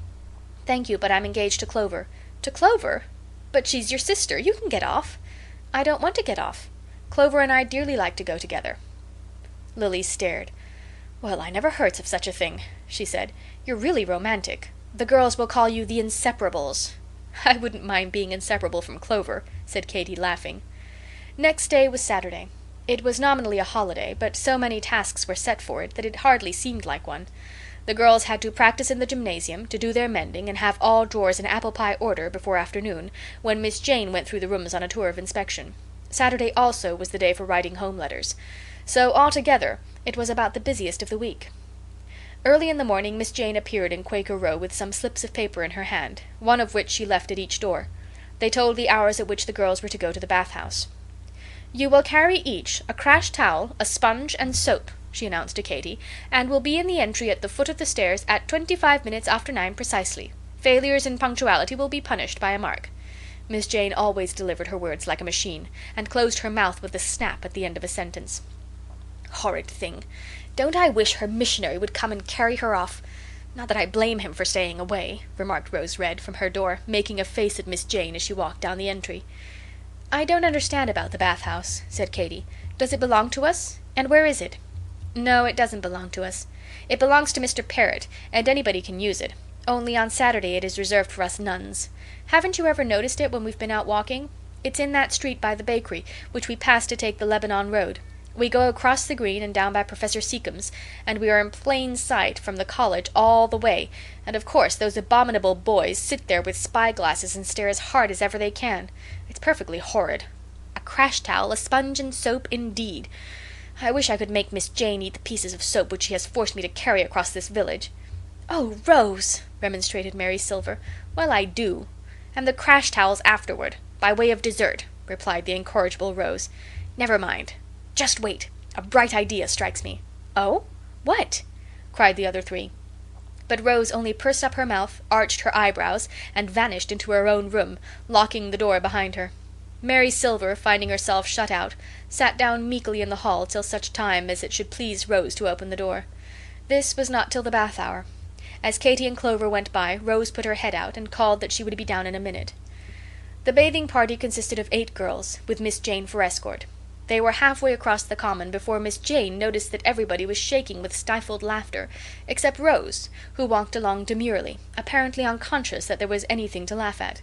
"Thank you, but I'm engaged to Clover." "To Clover? But she's your sister. You can get off." "I don't want to get off. Clover and I dearly like to go together." Lily stared. "Well, I never heard of such a thing," she said. "You're really romantic. The girls will call you the Inseparables." "I wouldn't mind being inseparable from Clover," said Katy, laughing. Next day was Saturday. It was nominally a holiday, but so many tasks were set for it that it hardly seemed like one. The girls had to practice in the gymnasium, to do their mending, and have all drawers in apple pie order before afternoon, when Miss Jane went through the rooms on a tour of inspection. Saturday also was the day for writing home letters. So altogether it was about the busiest of the week. Early in the morning Miss Jane appeared in Quaker Row with some slips of paper in her hand, one of which she left at each door. They told the hours at which the girls were to go to the bathhouse. "You will carry each a crash towel, a sponge, and soap," she announced to Katy, "and will be in the entry at the foot of the stairs at 25 minutes after 9 precisely. Failures in punctuality will be punished by a mark." Miss Jane always delivered her words like a machine, and closed her mouth with a snap at the end of a sentence. "Horrid thing! Don't I wish her missionary would come and carry her off? Not that I blame him for staying away," remarked Rose Red from her door, making a face at Miss Jane as she walked down the entry. "I don't understand about the bathhouse," said Katy. "Does it belong to us? And where is it?" "No, it doesn't belong to us. It belongs to Mr. Parrott, and anybody can use it. Only on Saturday it is reserved for us nuns. Haven't you ever noticed it when we've been out walking? It's in that street by the bakery, which we pass to take the Lebanon road. We go across the green and down by Professor Seacombe's, and we are in plain sight from the college all the way, and of course those abominable boys sit there with spy-glasses and stare as hard as ever they can. It's perfectly horrid. A crash towel, a sponge, and soap, indeed. I wish I could make Miss Jane eat the pieces of soap which she has forced me to carry across this village." "Oh, Rose!" remonstrated Mary Silver. "Well, I do. And the crash towels afterward, by way of dessert," replied the incorrigible Rose. "Never mind. Just wait. A bright idea strikes me." "Oh? What?" cried the other three. But Rose only pursed up her mouth, arched her eyebrows, and vanished into her own room, locking the door behind her. Mary Silver, finding herself shut out, sat down meekly in the hall till such time as it should please Rose to open the door. This was not till the bath hour. As Katy and Clover went by, Rose put her head out and called that she would be down in a minute. The bathing party consisted of 8 girls, with Miss Jane for escort. They were halfway across the common before Miss Jane noticed that everybody was shaking with stifled laughter, except Rose, who walked along demurely, apparently unconscious that there was anything to laugh at.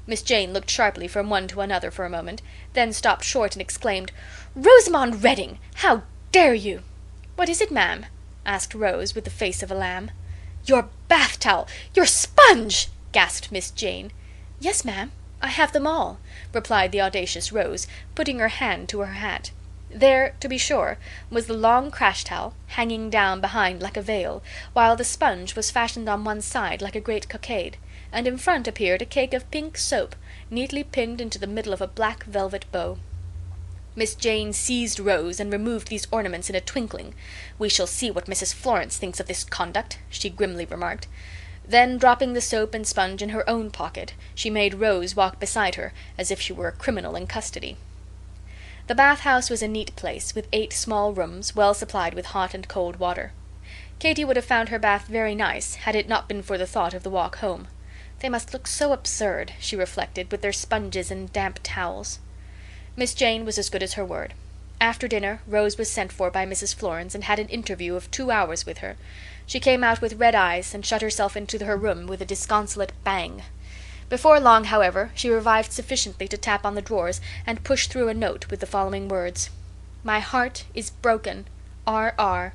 Miss Jane looked sharply from one to another for a moment, then stopped short and exclaimed, "Rosamond Redding! How dare you?" "What is it, ma'am?" asked Rose, with the face of a lamb. "Your bath towel! Your sponge!" gasped Miss Jane. "Yes, ma'am, I have them all," replied the audacious Rose, putting her hand to her hat. There, to be sure, was the long crash towel, hanging down behind like a veil, while the sponge was fastened on one side like a great cockade, and in front appeared a cake of pink soap, neatly pinned into the middle of a black velvet bow. Miss Jane seized Rose and removed these ornaments in a twinkling. "We shall see what Mrs. Florence thinks of this conduct," she grimly remarked. Then, dropping the soap and sponge in her own pocket, she made Rose walk beside her, as if she were a criminal in custody. The bath-house was a neat place, with 8 small rooms, well supplied with hot and cold water. Katy would have found her bath very nice, had it not been for the thought of the walk home. They must look so absurd, she reflected, with their sponges and damp towels. Miss Jane was as good as her word. After dinner, Rose was sent for by Mrs. Florence and had an interview of 2 hours with her. She came out with red eyes and shut herself into her room with a disconsolate bang. Before long, however, she revived sufficiently to tap on the drawers and push through a note with the following words: "My heart is broken. R.R."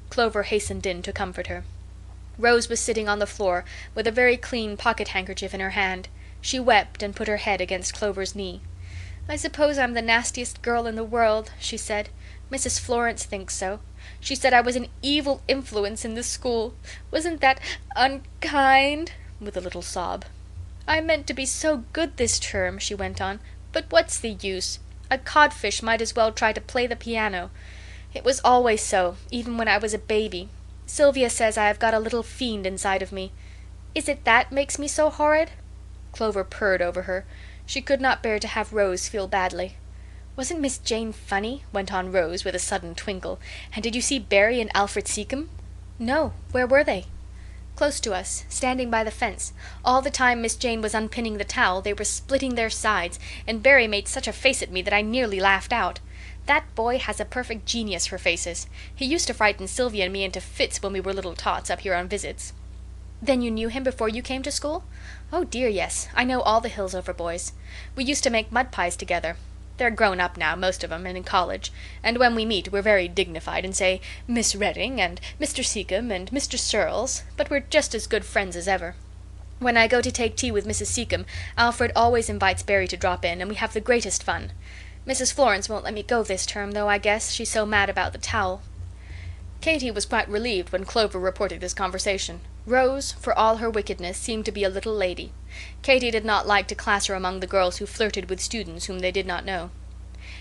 Clover hastened in to comfort her. Rose was sitting on the floor with a very clean pocket-handkerchief in her hand. She wept and put her head against Clover's knee. "I suppose I'm the nastiest girl in the world," she said. "Mrs. Florence thinks so. She said I was an evil influence in the school. Wasn't that unkind?" with a little sob. "I meant to be so good this term," she went on, "but what's the use? A codfish might as well try to play the piano. It was always so, even when I was a baby. Sylvia says I have got a little fiend inside of me. Is it that makes me so horrid?" Clover purred over her. She could not bear to have Rose feel badly. "Wasn't Miss Jane funny?" went on Rose with a sudden twinkle. "And did you see Barry and Alfred Seacombe?" "No. Where were they?" "Close to us, standing by the fence. All the time Miss Jane was unpinning the towel they were splitting their sides, and Barry made such a face at me that I nearly laughed out. That boy has a perfect genius for faces. He used to frighten Sylvia and me into fits when we were little tots up here on visits." "Then you knew him before you came to school?" "Oh dear, yes. I know all the Hillsover boys. We used to make mud pies together. They're grown up now, most of 'em, and in college, and when we meet we're very dignified and say Miss Redding and Mr. Seacombe and Mr. Searles, but we're just as good friends as ever. When I go to take tea with Mrs. Seacombe, Alfred always invites Barry to drop in, and we have the greatest fun. Mrs. Florence won't let me go this term, though, I guess, she's so mad about the towel." Katy was quite relieved when Clover reported this conversation. Rose, for all her wickedness, seemed to be a little lady. Katy did not like to class her among the girls who flirted with students whom they did not know.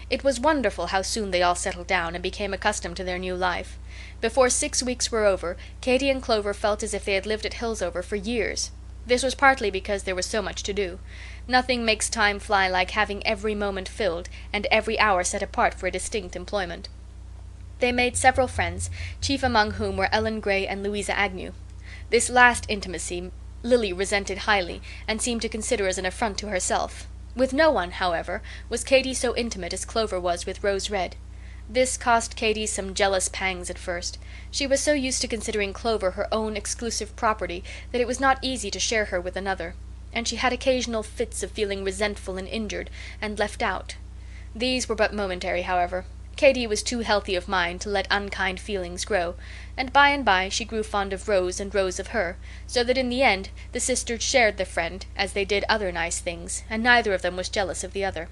It was wonderful how soon they all settled down and became accustomed to their new life. Before 6 weeks were over, Katy and Clover felt as if they had lived at Hillsover for years. This was partly because there was so much to do. Nothing makes time fly like having every moment filled and every hour set apart for a distinct employment. They made several friends, chief among whom were Ellen Gray and Louisa Agnew. This last intimacy Lily resented highly, and seemed to consider as an affront to herself. With no one, however, was Katy so intimate as Clover was with Rose Red. This cost Katy some jealous pangs at first. She was so used to considering Clover her own exclusive property that it was not easy to share her with another, and she had occasional fits of feeling resentful and injured, and left out. These were but momentary, however. Katy was too healthy of mind to let unkind feelings grow, and by she grew fond of Rose and Rose of her, so that in the end the sisters shared the friend, as they did other nice things, and neither of them was jealous of the other.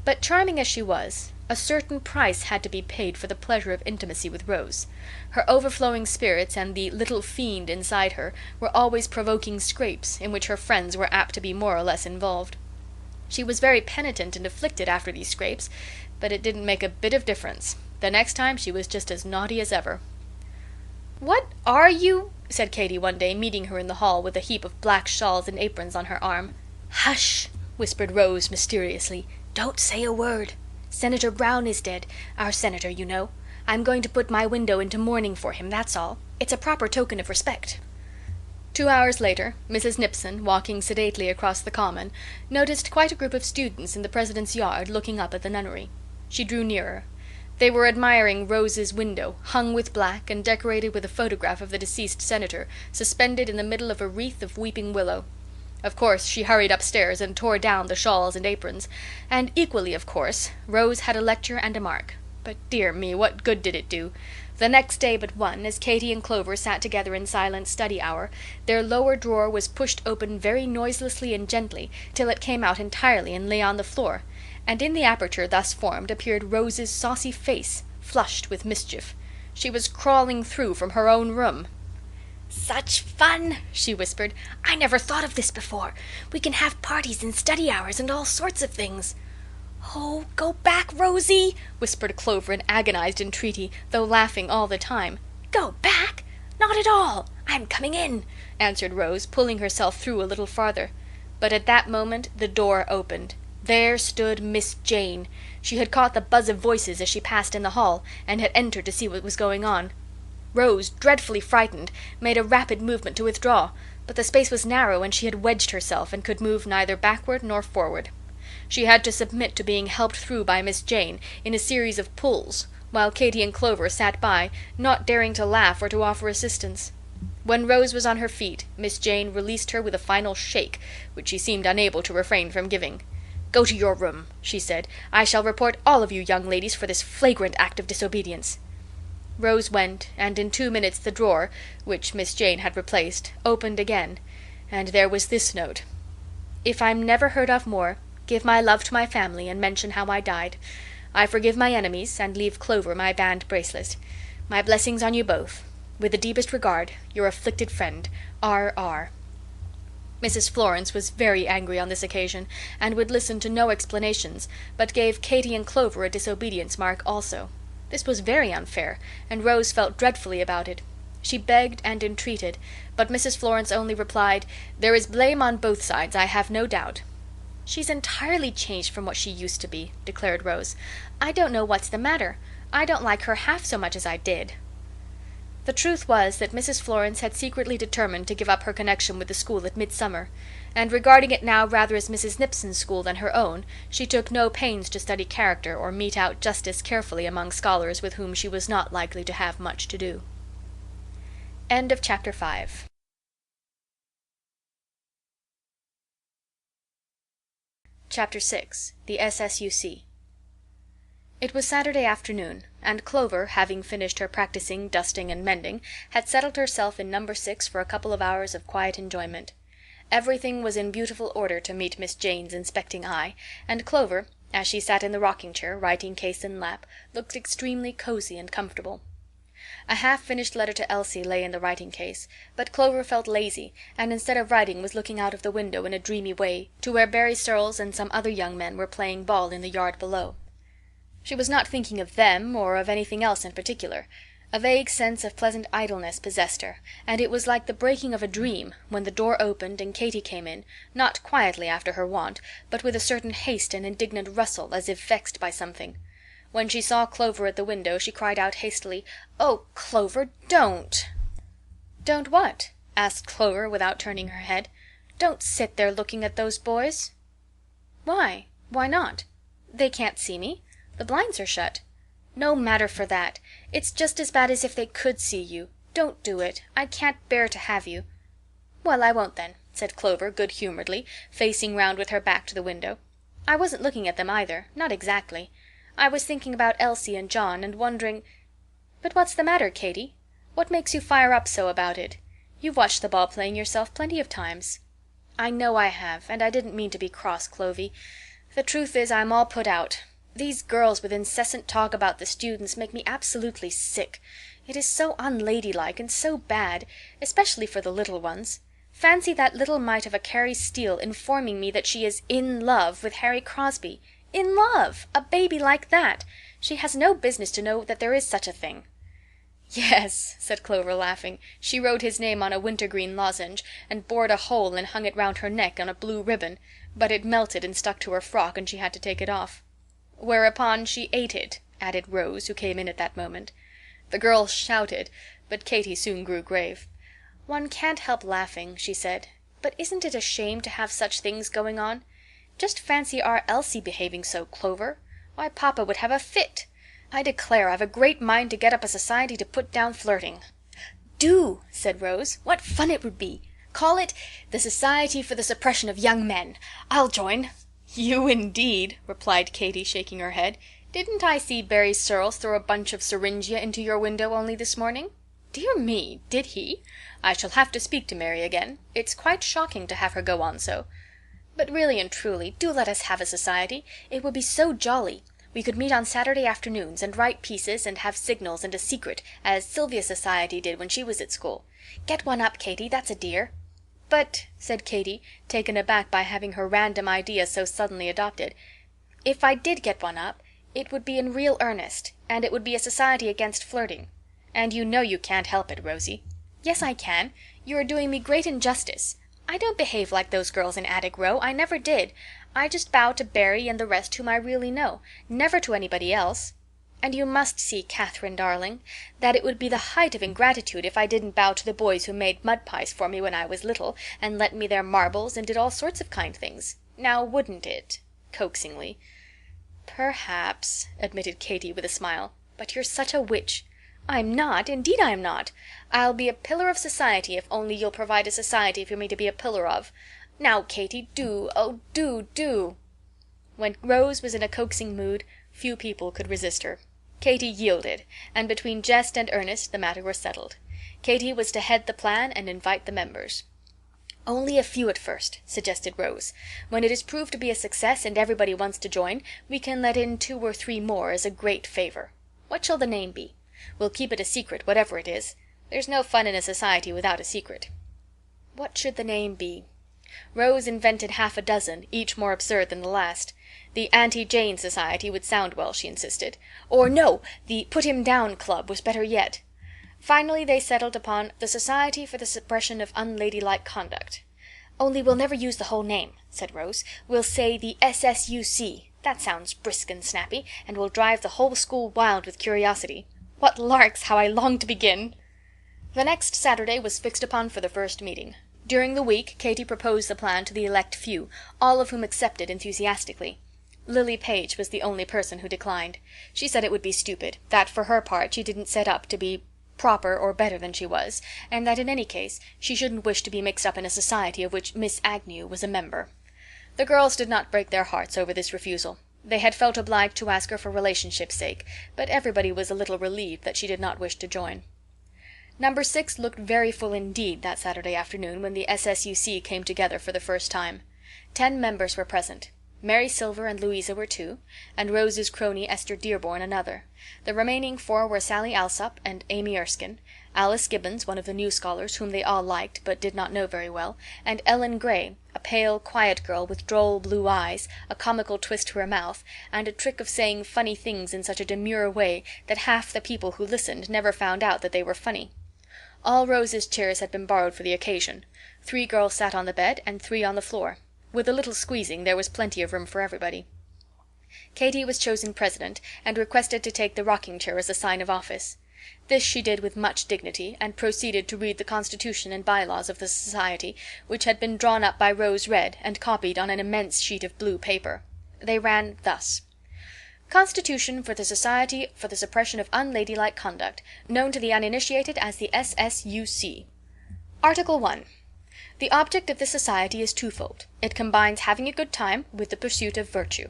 But charming as she was, a certain price had to be paid for the pleasure of intimacy with Rose. Her overflowing spirits and the little fiend inside her were always provoking scrapes, in which her friends were apt to be more or less involved. She was very penitent and afflicted after these scrapes, but it didn't make a bit of difference. The next time she was just as naughty as ever. "What are you?" said Katy one day, meeting her in the hall with a heap of black shawls and aprons on her arm. "Hush!" whispered Rose mysteriously. "Don't say a word. Senator Brown is dead, our senator, you know. I'm going to put my window into mourning for him, that's all. It's a proper token of respect." 2 hours later, Mrs. Nipson, walking sedately across the common, noticed quite a group of students in the president's yard looking up at the Nunnery. She drew nearer. They were admiring Rose's window, hung with black and decorated with a photograph of the deceased senator, suspended in the middle of a wreath of weeping willow. Of course, she hurried upstairs and tore down the shawls and aprons, and equally of course, Rose had a lecture and a mark. But dear me, what good did it do? The next day but one, as Katy and Clover sat together in silent study hour, their lower drawer was pushed open very noiselessly and gently, till it came out entirely and lay on the floor, and in the aperture thus formed appeared Rose's saucy face, flushed with mischief. She was crawling through from her own room. "Such fun!" she whispered. "I never thought of this before. We can have parties in study hours and all sorts of things." "Oh, go back, Rosie," whispered Clover in agonized entreaty, though laughing all the time. "Go back? Not at all. I'm coming in," answered Rose, pulling herself through a little farther. But at that moment the door opened. There stood Miss Jane. She had caught the buzz of voices as she passed in the hall, and had entered to see what was going on. Rose, dreadfully frightened, made a rapid movement to withdraw, but the space was narrow and she had wedged herself and could move neither backward nor forward. She had to submit to being helped through by Miss Jane in a series of pulls, while Katy and Clover sat by, not daring to laugh or to offer assistance. When Rose was on her feet, Miss Jane released her with a final shake, which she seemed unable to refrain from giving. "Go to your room," she said. "I shall report all of you young ladies for this flagrant act of disobedience." Rose went, and in 2 minutes the drawer, which Miss Jane had replaced, opened again, and there was this note: "If I'm never heard of more, give my love to my family and mention how I died. I forgive my enemies and leave Clover my band bracelet. My blessings on you both. With the deepest regard, your afflicted friend, R.R." Mrs. Florence was very angry on this occasion, and would listen to no explanations, but gave Katy and Clover a disobedience mark also. This was very unfair, and Rose felt dreadfully about it. She begged and entreated, but Mrs. Florence only replied, "There is blame on both sides, I have no doubt." "She's entirely changed from what she used to be," declared Rose. "I don't know what's the matter. I don't like her half so much as I did." The truth was that Mrs. Florence had secretly determined to give up her connection with the school at Midsummer, and regarding it now rather as Mrs. Nipson's school than her own, she took no pains to study character or mete out justice carefully among scholars with whom she was not likely to have much to do. End of Chapter 5. Chapter 6. The S.S.U.C. It was Saturday afternoon, and Clover, having finished her practicing, dusting, and mending, had settled herself in number 6 for a couple of hours of quiet enjoyment. Everything was in beautiful order to meet Miss Jane's inspecting eye, and Clover, as she sat in the rocking-chair, writing case in lap, looked extremely cozy and comfortable. A half-finished letter to Elsie lay in the writing-case, but Clover felt lazy, and instead of writing was looking out of the window in a dreamy way to where Barry Searles and some other young men were playing ball in the yard below. She was not thinking of them or of anything else in particular. A vague sense of pleasant idleness possessed her, and it was like the breaking of a dream when the door opened and Katy came in, not quietly after her wont, but with a certain haste and indignant rustle, as if vexed by something. When she saw Clover at the window she cried out hastily, "Oh, Clover, don't!" "Don't what?" asked Clover without turning her head. "Don't sit there looking at those boys." "Why? Why not?" "They can't see me. The blinds are shut." "No matter for that. It's just as bad as if they could see you. Don't do it. I can't bear to have you." "Well, I won't then," said Clover good humoredly, facing round with her back to the window. "I wasn't looking at them either, not exactly. I was thinking about Elsie and John, and wondering— But what's the matter, Katy? What makes you fire up so about it? You've watched the ball playing yourself plenty of times." "I know I have, and I didn't mean to be cross, Clovy. The truth is I'm all put out. These girls with incessant talk about the students make me absolutely sick. It is so unladylike and so bad, especially for the little ones. Fancy that little mite of a Carrie Steele informing me that she is in love with Harry Crosby. In love! A baby like that! She has no business to know that there is such a thing." "Yes," said Clover, laughing. "She wrote his name on a wintergreen lozenge, and bored a hole and hung it round her neck on a blue ribbon, but it melted and stuck to her frock, and she had to take it off." "Whereupon she ate it," added Rose, who came in at that moment. The girls shouted, but Katy soon grew grave. "One can't help laughing," she said. "But isn't it a shame to have such things going on? Just fancy our Elsie behaving so, Clover. Why, papa would have a fit. I declare I've a great mind to get up a society to put down flirting." "Do," said Rose. "What fun it would be! Call it the Society for the Suppression of Young Men. I'll join." "You indeed," replied Katy, shaking her head. "Didn't I see Barry Searles throw a bunch of syringia into your window only this morning?" "Dear me, did he? I shall have to speak to Mary again. It's quite shocking to have her go on so. But really and truly, do let us have a society. It would be so jolly. We could meet on Saturday afternoons, and write pieces, and have signals, and a secret, as Sylvia's society did when she was at school. Get one up, Katy, that's a dear." "But," said Katy, taken aback by having her random idea so suddenly adopted, "if I did get one up, it would be in real earnest, and it would be a society against flirting. And you know you can't help it, Rosie." "Yes, I can. You are doing me great injustice. I don't behave like those girls in Attic Row. I never did. I just bow to Barry and the rest whom I really know, never to anybody else. And you must see, Catherine, darling, that it would be the height of ingratitude if I didn't bow to the boys who made mud pies for me when I was little, and lent me their marbles, and did all sorts of kind things. Now, wouldn't it?" coaxingly. "Perhaps," admitted Katy with a smile. "But you're such a witch." "I'm not. Indeed I'm not. I'll be a pillar of society if only you'll provide a society for me to be a pillar of. Now, Katy, do, oh, do." When Rose was in a coaxing mood, few people could resist her. Katy yielded, and between jest and earnest the matter was settled. Katy was to head the plan and invite the members. "Only a few at first," suggested Rose. "When it is proved to be a success and everybody wants to join, we can let in 2 or 3 more as a great favor. What shall the name be? We'll keep it a secret, whatever it is. There's no fun in a society without a secret." What should the name be? Rose invented half a dozen, each more absurd than the last. The Auntie Jane Society would sound well, she insisted. Or no, the Put Him Down Club was better yet. Finally they settled upon the Society for the Suppression of Unladylike Conduct. "Only we'll never use the whole name," said Rose. "We'll say the SSUC. That sounds brisk and snappy, and will drive the whole school wild with curiosity. What larks! How I long to begin!" The next Saturday was fixed upon for the first meeting. During the week Katy proposed the plan to the elect few, all of whom accepted enthusiastically. Lily Page was the only person who declined. She said it would be stupid, that for her part she didn't set up to be proper or better than she was, and that in any case she shouldn't wish to be mixed up in a society of which Miss Agnew was a member. The girls did not break their hearts over this refusal. They had felt obliged to ask her for relationship's sake, but everybody was a little relieved that she did not wish to join. Number 6 looked very full indeed that Saturday afternoon when the SSUC came together for the first time. 10 members were present. Mary Silver and Louisa were two, and Rose's crony Esther Dearborn another. The remaining four were Sally Alsop and Amy Erskine, Alice Gibbons, one of the new scholars, whom they all liked but did not know very well, and Ellen Gray, a pale, quiet girl with droll blue eyes, a comical twist to her mouth, and a trick of saying funny things in such a demure way that half the people who listened never found out that they were funny. All Rose's chairs had been borrowed for the occasion. 3 girls sat on the bed and 3 on the floor. With a little squeezing there was plenty of room for everybody. Katy was chosen president, and requested to take the rocking chair as a sign of office. This she did with much dignity, and proceeded to read the constitution and bylaws of the society, which had been drawn up by Rose Red and copied on an immense sheet of blue paper. They ran thus: Constitution for the Society for the Suppression of Unladylike Conduct, known to the uninitiated as the S.S.U.C. Article 1. The object of this society is twofold. It combines having a good time with the pursuit of virtue.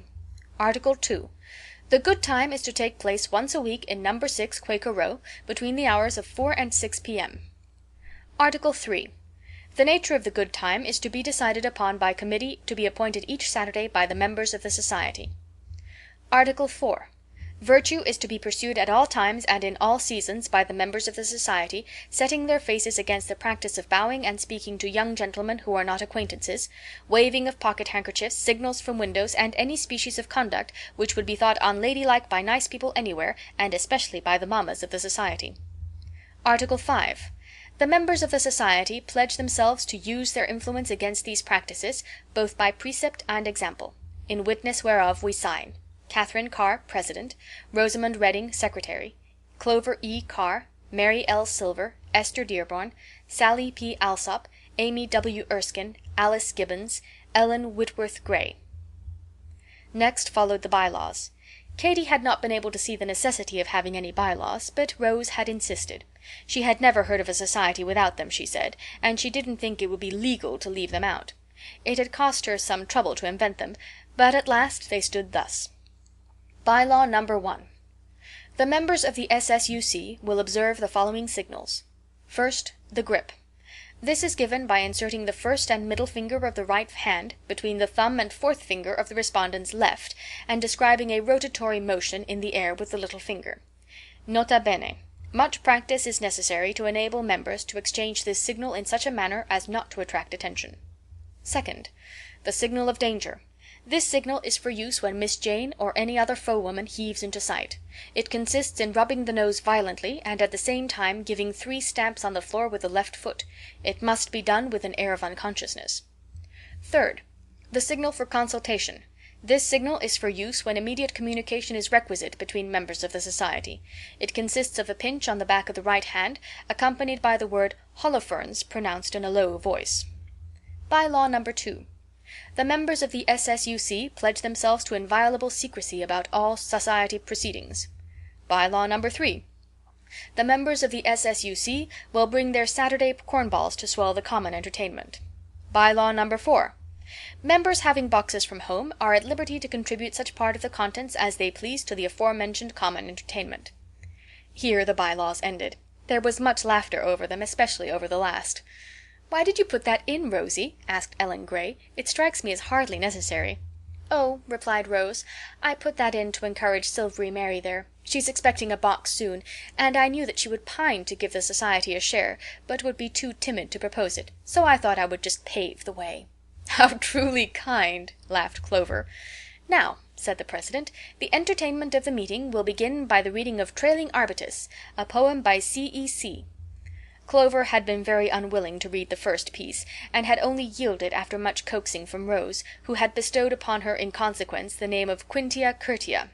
Article 2. The good time is to take place once a week in No. 6 Quaker Row, between the hours of 4 and 6 p.m. Article 3. The nature of the good time is to be decided upon by committee to be appointed each Saturday by the members of the society. Article 4. Virtue is to be pursued at all times and in all seasons by the members of the society, setting their faces against the practice of bowing and speaking to young gentlemen who are not acquaintances, waving of pocket handkerchiefs, signals from windows, and any species of conduct which would be thought unladylike by nice people anywhere, and especially by the mammas of the society. Article 5. The members of the society pledge themselves to use their influence against these practices, both by precept and example. In witness whereof we sign Catherine Carr, President; Rosamond Redding, Secretary; Clover E. Carr; Mary L. Silver; Esther Dearborn; Sally P. Alsop; Amy W. Erskine; Alice Gibbons; Ellen Whitworth Gray. Next followed the bylaws. Katy had not been able to see the necessity of having any bylaws, but Rose had insisted. She had never heard of a society without them, she said, and she didn't think it would be legal to leave them out. It had cost her some trouble to invent them, but at last they stood thus. Bylaw number 1. The members of the S.S.U.C. will observe the following signals. First, the grip. This is given by inserting the first and middle finger of the right hand between the thumb and fourth finger of the respondent's left, and describing a rotatory motion in the air with the little finger. Nota bene. Much practice is necessary to enable members to exchange this signal in such a manner as not to attract attention. Second, the signal of danger. This signal is for use when Miss Jane or any other foe-woman heaves into sight. It consists in rubbing the nose violently, and at the same time giving 3 stamps on the floor with the left foot. It must be done with an air of unconsciousness. Third, the signal for consultation. This signal is for use when immediate communication is requisite between members of the society. It consists of a pinch on the back of the right hand, accompanied by the word Holofernes pronounced in a low voice. Bylaw number 2. The members of the S.S.U.C. pledge themselves to inviolable secrecy about all society proceedings. Bylaw number 3. The members of the S.S.U.C. will bring their Saturday cornballs to swell the common entertainment. Bylaw number 4. Members having boxes from home are at liberty to contribute such part of the contents as they please to the aforementioned common entertainment. Here the bylaws ended. There was much laughter over them, especially over the last. "Why did you put that in, Rosie?" asked Ellen Gray. "It strikes me as hardly necessary." "Oh," replied Rose, "I put that in to encourage Silvery Mary there. She's expecting a box soon, and I knew that she would pine to give the society a share, but would be too timid to propose it, so I thought I would just pave the way." "How truly kind," laughed Clover. "Now," said the president, "the entertainment of the meeting will begin by the reading of Trailing Arbutus, a poem by C.E.C." Clover had been very unwilling to read the first piece, and had only yielded after much coaxing from Rose, who had bestowed upon her in consequence the name of Quintia Curtia.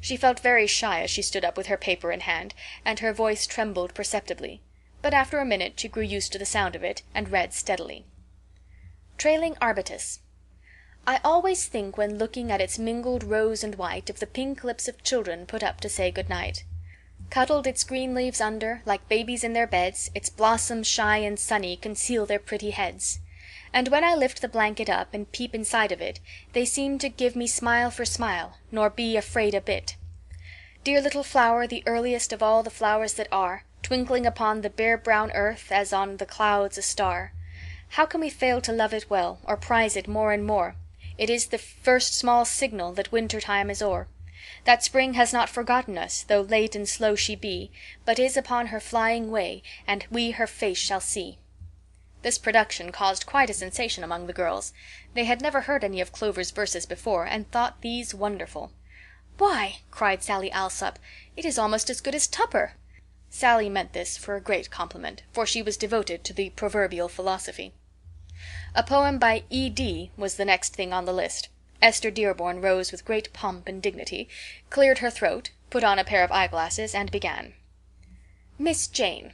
She felt very shy as she stood up with her paper in hand, and her voice trembled perceptibly, but after a minute she grew used to the sound of it, and read steadily. Trailing Arbutus. I always think when looking at its mingled rose and white of the pink lips of children put up to say good night. Cuddled its green leaves under, like babies in their beds, its blossoms shy and sunny conceal their pretty heads. And when I lift the blanket up and peep inside of it, they seem to give me smile for smile, nor be afraid a bit. Dear little flower, the earliest of all the flowers that are, twinkling upon the bare brown earth as on the clouds a star. How can we fail to love it well, or prize it more and more? It is the first small signal that winter time is o'er, that spring has not forgotten us, though late and slow she be, but is upon her flying way, and we her face shall see. This production caused quite a sensation among the girls. They had never heard any of Clover's verses before, and thought these wonderful. "Why," cried Sally Alsop, "it is almost as good as Tupper." Sally meant this for a great compliment, for she was devoted to the proverbial philosophy. A poem by E.D. was the next thing on the list. Esther Dearborn rose with great pomp and dignity, cleared her throat, put on a pair of eyeglasses, and began. Miss Jane.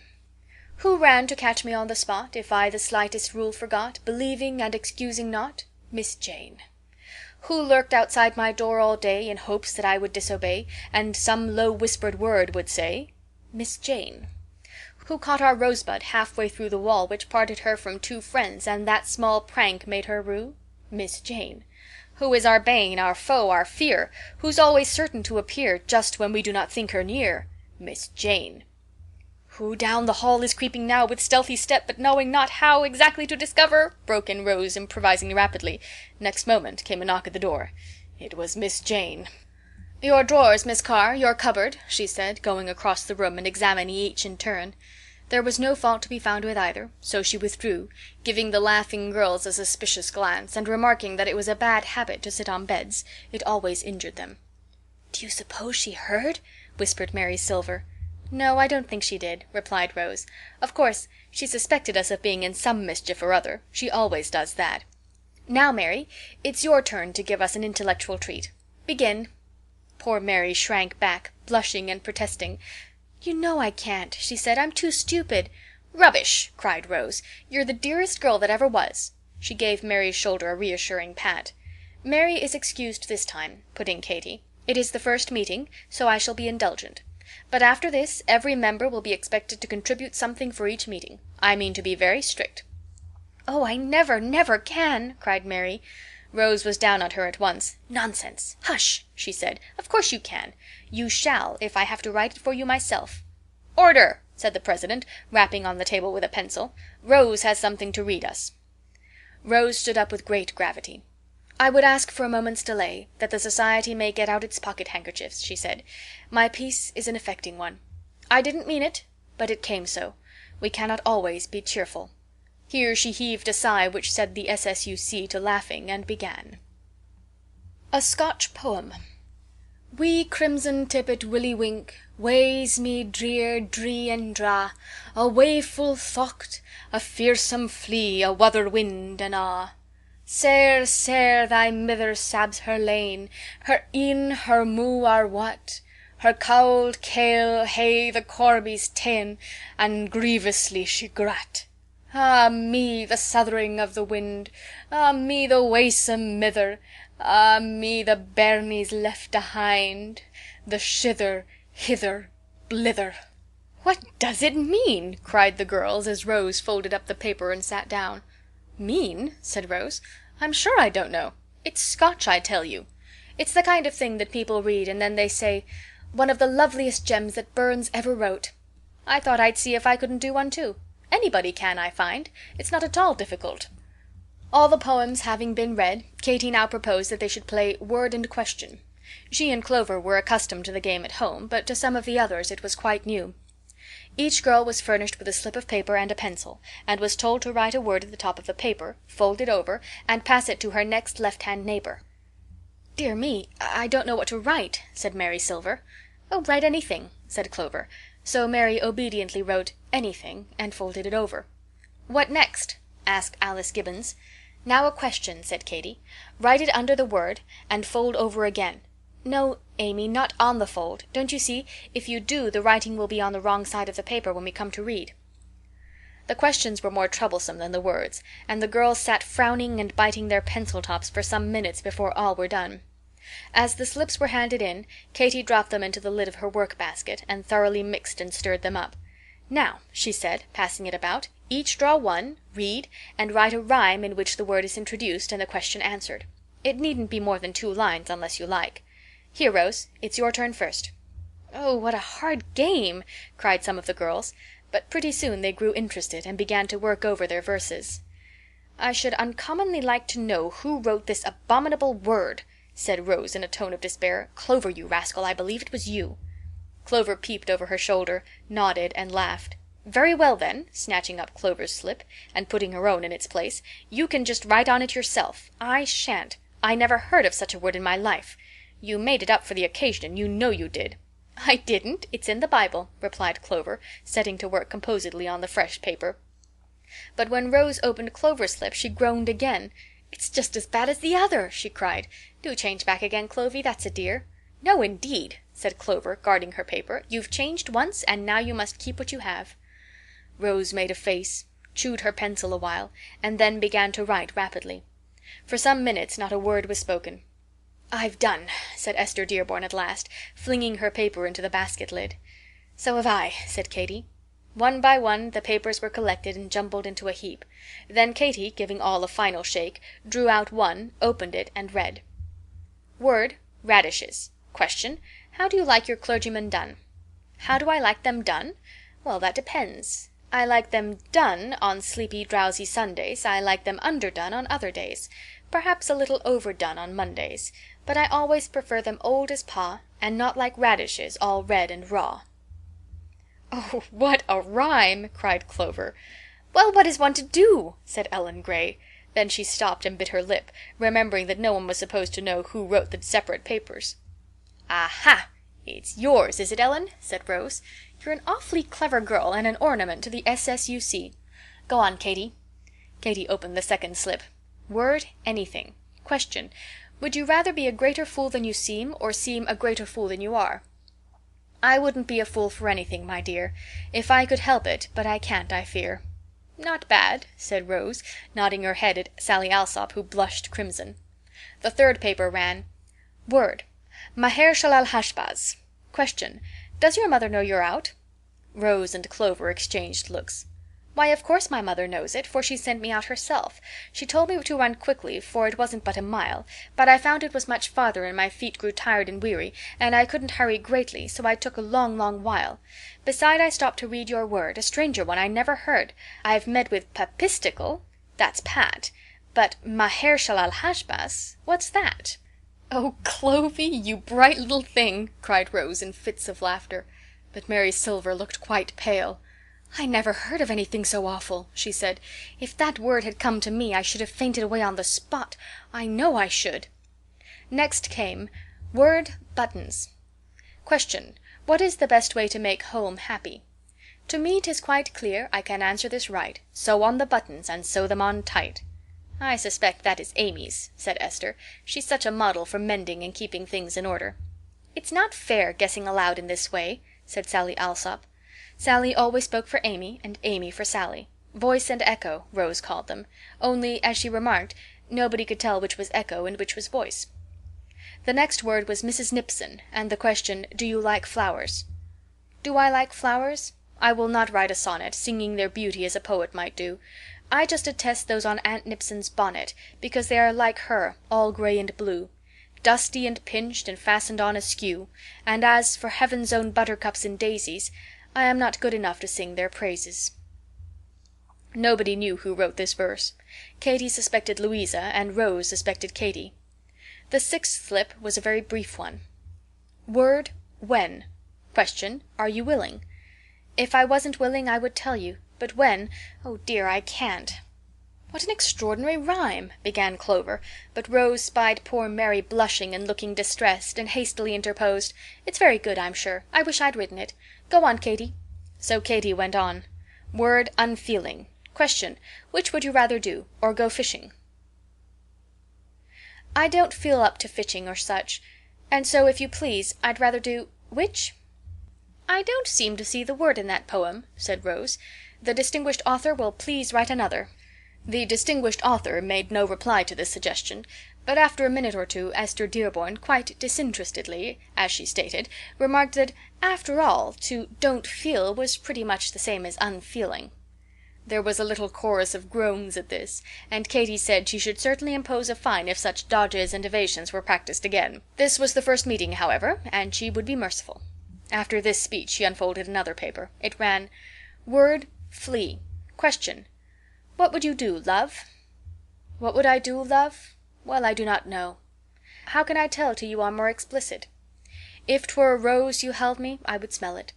Who ran to catch me on the spot, if I the slightest rule forgot, believing and excusing not? Miss Jane. Who lurked outside my door all day, in hopes that I would disobey, and some low-whispered word would say? Miss Jane. Who caught our Rosebud half-way through the wall which parted her from two friends, and that small prank made her rue? Miss Jane. Who is our bane, our foe, our fear, who's always certain to appear just when we do not think her near? Miss Jane. Who down the hall is creeping now with stealthy step, but knowing not how exactly to discover? Broke in Rose, improvising rapidly. Next moment came a knock at the door. It was Miss Jane. Your drawers, Miss Carr, your cupboard, she said, going across the room and examining each in turn. There was no fault to be found with either, so she withdrew, giving the laughing girls a suspicious glance, and remarking that it was a bad habit to sit on beds. It always injured them. "Do you suppose she heard?" whispered Mary Silver. "No, I don't think she did," replied Rose. "Of course, she suspected us of being in some mischief or other. She always does that. Now, Mary, it's your turn to give us an intellectual treat. Begin." Poor Mary shrank back, blushing and protesting. "You know I can't," she said. "I'm too stupid." "Rubbish!" cried Rose. "You're the dearest girl that ever was." She gave Mary's shoulder a reassuring pat. "Mary is excused this time," put in Katy. "It is the first meeting, so I shall be indulgent. But after this every member will be expected to contribute something for each meeting. I mean to be very strict." "Oh, I never, never can," cried Mary. Rose was down on her at once. "Nonsense! Hush!" she said. "Of course you can. You shall, if I have to write it for you myself." "Order!" said the president, rapping on the table with a pencil. "Rose has something to read us." Rose stood up with great gravity. "I would ask for a moment's delay, that the society may get out its pocket-handkerchiefs," she said. "My piece is an affecting one. I didn't mean it, but it came so. We cannot always be cheerful." Here she heaved a sigh which set the S.S.U.C. to laughing, and began. A Scotch Poem. Wee crimson tippet willy wink weighs me drear dree and dra, a waeful thocht, a fearsome flea, a wother wind and a'. Sair, sair thy mither sabs her lane, her een, her moo are wat, her cauld kail hae the corbies ta'en, and grievously she grat. Ah me, the southering of the wind, ah me, the waesome mither, ah me, the bairnies left ahind, the shither, hither, blither. "What does it mean?" cried the girls, as Rose folded up the paper and sat down. "Mean?" said Rose. "I'm sure I don't know. It's Scotch, I tell you. It's the kind of thing that people read and then they say, 'One of the loveliest gems that Burns ever wrote.' I thought I'd see if I couldn't do one too. Anybody can, I find. It's not at all difficult." All the poems having been read, Katy now proposed that they should play Word and Question. She and Clover were accustomed to the game at home, but to some of the others it was quite new. Each girl was furnished with a slip of paper and a pencil, and was told to write a word at the top of the paper, fold it over, and pass it to her next left-hand neighbor. "Dear me, I don't know what to write," said Mary Silver. "Oh, write anything," said Clover. So Mary obediently wrote anything and folded it over. "What next?" asked Alice Gibbons. "Now a question," said Katy. "Write it under the word and fold over again. No, Amy, not on the fold. Don't you see? If you do, the writing will be on the wrong side of the paper when we come to read." The questions were more troublesome than the words, and the girls sat frowning and biting their pencil tops for some minutes before all were done. As the slips were handed in, Katy dropped them into the lid of her work basket and thoroughly mixed and stirred them up. "Now," she said, passing it about, "each draw one, read, and write a rhyme in which the word is introduced and the question answered. It needn't be more than 2 lines unless you like. Here, Rose, it's your turn first." "Oh, what a hard game!" cried some of the girls, but pretty soon they grew interested and began to work over their verses. "I should uncommonly like to know who wrote this abominable word," said Rose in a tone of despair. "Clover, you rascal, I believe it was you." Clover peeped over her shoulder, nodded, and laughed. "Very well, then," snatching up Clover's slip, and putting her own in its place, "you can just write on it yourself. I shan't. I never heard of such a word in my life. You made it up for the occasion, you know you did." "I didn't. It's in the Bible," replied Clover, setting to work composedly on the fresh paper. But when Rose opened Clover's slip she groaned again. "It's just as bad as the other," she cried. "Do change back again, Clovy, that's a dear." "No, indeed," said Clover, guarding her paper. "You've changed once, and now you must keep what you have." Rose made a face, chewed her pencil a while, and then began to write rapidly. For some minutes not a word was spoken. "I've done," said Esther Dearborn at last, flinging her paper into the basket lid. "So have I," said Katy. One by one the papers were collected and jumbled into a heap. Then Katy, giving all a final shake, drew out one, opened it, and read: Word, radishes. Question, how do you like your clergymen done? How do I like them done? Well, that depends. I like them done on sleepy, drowsy Sundays. I like them underdone on other days. Perhaps a little overdone on Mondays. But I always prefer them old as pa, and not like radishes, all red and raw. "Oh, what a rhyme!" cried Clover. "Well, what is one to do?" said Ellen Gray. Then she stopped and bit her lip, remembering that no one was supposed to know who wrote the separate papers. "Aha! It's yours, is it, Ellen?" said Rose. "You're an awfully clever girl and an ornament to the S.S.U.C. Go on, Katy." Katy opened the second slip. Word, anything. Question, would you rather be a greater fool than you seem, or seem a greater fool than you are? "I wouldn't be a fool for anything, my dear, if I could help it, but I can't, I fear." "Not bad," said Rose, nodding her head at Sally Alsop, who blushed crimson. The third paper ran: Word, Maher Shalal Hashbaz. Question, does your mother know you're out? Rose and Clover exchanged looks. "Why, of course my mother knows it, for she sent me out herself. She told me to run quickly, for it wasn't but a mile, but I found it was much farther and my feet grew tired and weary, and I couldn't hurry greatly, so I took a long, long while. Beside I stopped to read your word, a stranger one I never heard. I've met with papistical, that's pat, but Maher Shalal Hashbaz, what's that?" "Oh, Clovy, you bright little thing," cried Rose in fits of laughter. But Mary Silver looked quite pale. "I never heard of anything so awful," she said. "If that word had come to me I should have fainted away on the spot. I know I should." Next came Word, buttons. Question, what is the best way to make home happy? To me 'tis quite clear, I can answer this right. Sew on the buttons and sew them on tight. "I suspect that is Amy's," said Esther. "She's such a model for mending and keeping things in order." "It's not fair, guessing aloud in this way," said Sally Alsop. Sally always spoke for Amy, and Amy for Sally. Voice and echo, Rose called them, only, as she remarked, nobody could tell which was echo and which was voice. The next word was Mrs. Nipson, and the question, do you like flowers? Do I like flowers? I will not write a sonnet, singing their beauty as a poet might do. I just attest those on Aunt Nipson's bonnet, because they are like her, all gray and blue, dusty and pinched and fastened on askew, and as for heaven's own buttercups and daisies, I am not good enough to sing their praises. Nobody knew who wrote this verse. Katy suspected Louisa, and Rose suspected Katy. The sixth slip was a very brief one. Word, when. Question, are you willing? If I wasn't willing I would tell you, but when, oh dear, I can't. What an extraordinary rhyme, began Clover, but Rose spied poor Mary blushing and looking distressed, and hastily interposed, "It's very good, I'm sure. I wish I'd written it. Go on, Katy." So Katy went on. Word, unfeeling. Question, which would you rather do, or go fishing? I don't feel up to fishing or such, and so, if you please, I'd rather do which? I don't seem to see the word in that poem, said Rose. The distinguished author will please write another. The distinguished author made no reply to this suggestion, but after a minute or two Esther Dearborn, quite disinterestedly, as she stated, remarked that, after all, to don't feel was pretty much the same as unfeeling. There was a little chorus of groans at this, and Katy said she should certainly impose a fine if such dodges and evasions were practiced again. This was the first meeting, however, and she would be merciful. After this speech she unfolded another paper. It ran, Word, flee. Question, what would you do, love? What would I do, love? Well, I do not know. How can I tell till you are more explicit? If 'twere a rose you held me, I would smell it.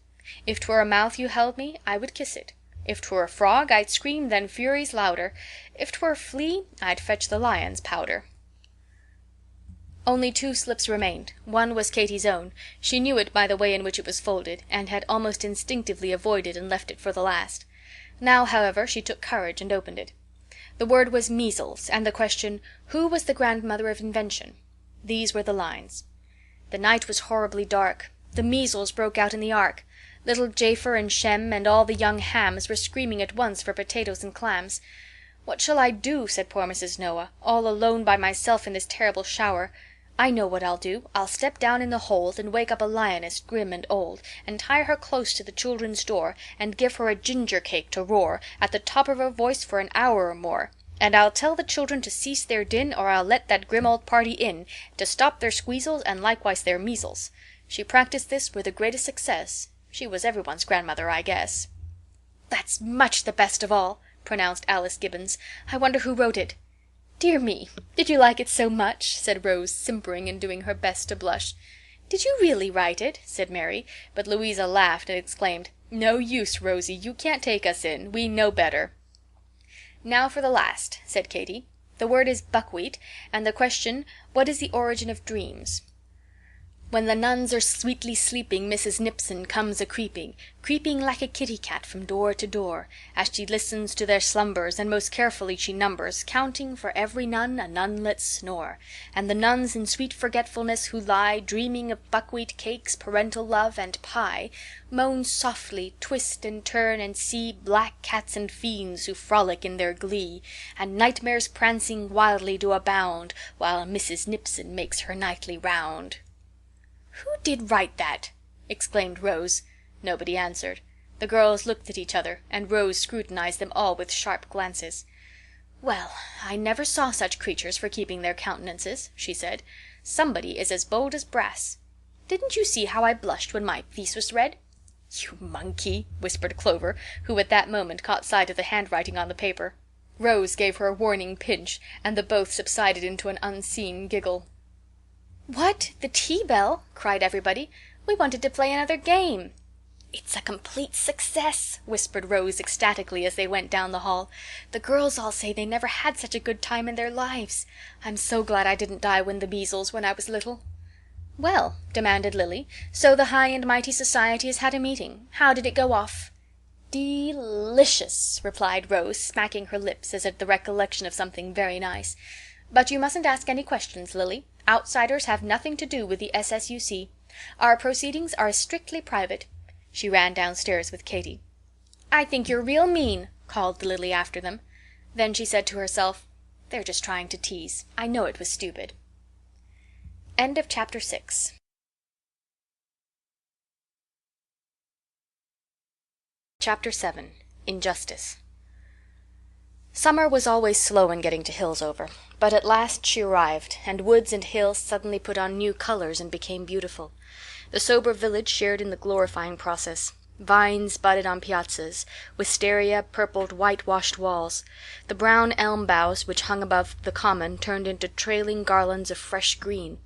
If 'twere a mouth you held me, I would kiss it. If 'twere a frog, I'd scream then furies louder. If 'twere a flea, I'd fetch the lion's powder. Only 2 slips remained. One was Katy's own. She knew it by the way in which it was folded, and had almost instinctively avoided and left it for the last. Now, however, she took courage and opened it. The word was measles, and the question, who was the grandmother of invention? These were the lines. The night was horribly dark. The measles broke out in the ark. Little Japheth and Shem and all the young hams were screaming at once for potatoes and clams. What shall I do? Said poor Mrs. Noah, all alone by myself in this terrible shower. I know what I'll do. I'll step down in the hold and wake up a lioness grim and old, and tie her close to the children's door, and give her a ginger cake to roar at the top of her voice for an hour or more. And I'll tell the children to cease their din, or I'll let that grim old party in, to stop their squeezels and likewise their measles. She practiced this with the greatest success. She was everyone's grandmother, I guess. That's much the best of all, pronounced Alice Gibbons. I wonder who wrote it. Dear me, did you like it so much? Said Rose, simpering and doing her best to blush. Did you really write it? Said Mary, but Louisa laughed and exclaimed, No use, Rosie, you can't take us in. We know better. Now for the last, said Katy. The word is buckwheat, and the question, what is the origin of dreams? When the nuns are sweetly sleeping, Mrs. Nipson comes a-creeping, creeping like a kitty cat from door to door, as she listens to their slumbers, and most carefully she numbers, counting for every nun a nunlet snore. And the nuns in sweet forgetfulness who lie, dreaming of buckwheat cakes, parental love, and pie, moan softly, twist and turn, and see black cats and fiends who frolic in their glee, and nightmares prancing wildly do abound, while Mrs. Nipson makes her nightly round. Who did write that? Exclaimed Rose. Nobody answered. The girls looked at each other, and Rose scrutinized them all with sharp glances. Well, I never saw such creatures for keeping their countenances, she said. Somebody is as bold as brass. Didn't you see how I blushed when my piece was read? You monkey, whispered Clover, who at that moment caught sight of the handwriting on the paper. Rose gave her a warning pinch, and the both subsided into an unseen giggle. What? The tea-bell? Cried everybody. We wanted to play another game. It's a complete success, whispered Rose ecstatically as they went down the hall. The girls all say they never had such a good time in their lives. I'm so glad I didn't die when the measles when I was little. Well, demanded Lily, so the high and mighty society has had a meeting. How did it go off? Delicious, replied Rose, smacking her lips as at the recollection of something very nice. But you mustn't ask any questions, Lily. Outsiders have nothing to do with the SSUC. Our proceedings are strictly private. She ran downstairs with Katy. I think you're real mean, called Lily after them. Then she said to herself, They're just trying to tease. I know it was stupid. End of chapter 6. Chapter 7. Injustice. Summer was always slow in getting to Hillsover, but at last she arrived, and woods and hills suddenly put on new colors and became beautiful. The sober village shared in the glorifying process. Vines budded on piazzas, wisteria purpled whitewashed walls. The brown elm boughs which hung above the common turned into trailing garlands of fresh green.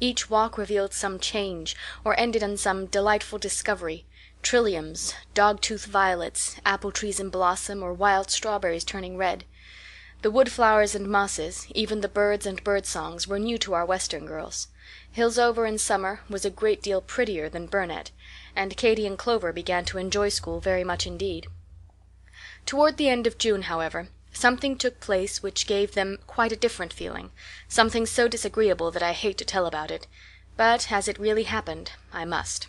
Each walk revealed some change, or ended in some delightful discovery. Trilliums, dog-tooth violets, apple trees in blossom, or wild strawberries turning red. The wood-flowers and mosses, even the birds and bird-songs, were new to our western girls. Hillsover in summer was a great deal prettier than Burnet, and Katy and Clover began to enjoy school very much indeed. Toward the end of June, however, something took place which gave them quite a different feeling, something so disagreeable that I hate to tell about it, but as it really happened, I must.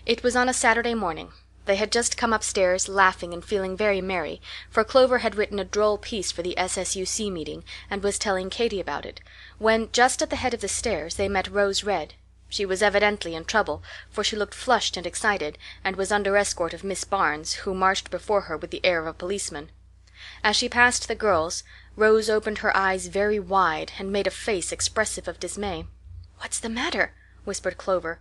It was on a Saturday morning. They had just come upstairs, laughing and feeling very merry, for Clover had written a droll piece for the SSUC meeting, and was telling Katy about it, when, just at the head of the stairs, they met Rose Red. She was evidently in trouble, for she looked flushed and excited, and was under escort of Miss Barnes, who marched before her with the air of a policeman. As she passed the girls, Rose opened her eyes very wide, and made a face expressive of dismay. "What's the matter?" whispered Clover.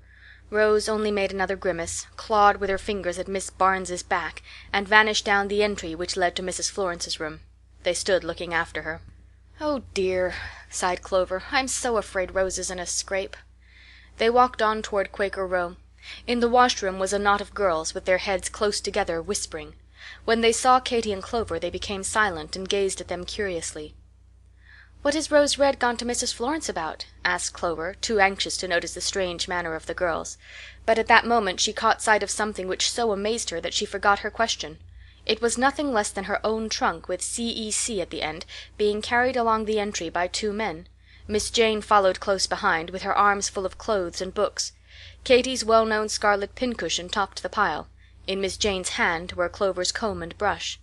Rose only made another grimace, clawed with her fingers at Miss Barnes's back, and vanished down the entry which led to Mrs. Florence's room. They stood looking after her. "Oh, dear," sighed Clover, "I'm so afraid Rose is in a scrape." They walked on toward Quaker Row. In the washroom was a knot of girls, with their heads close together, whispering. When they saw Katy and Clover they became silent and gazed at them curiously. "What is Rose Red gone to Mrs. Florence about?" asked Clover, too anxious to notice the strange manner of the girls. But at that moment she caught sight of something which so amazed her that she forgot her question. It was nothing less than her own trunk, with C.E.C. at the end, being carried along the entry by two men. Miss Jane followed close behind, with her arms full of clothes and books. Katy's well-known scarlet pincushion topped the pile. In Miss Jane's hand were Clover's comb and brush.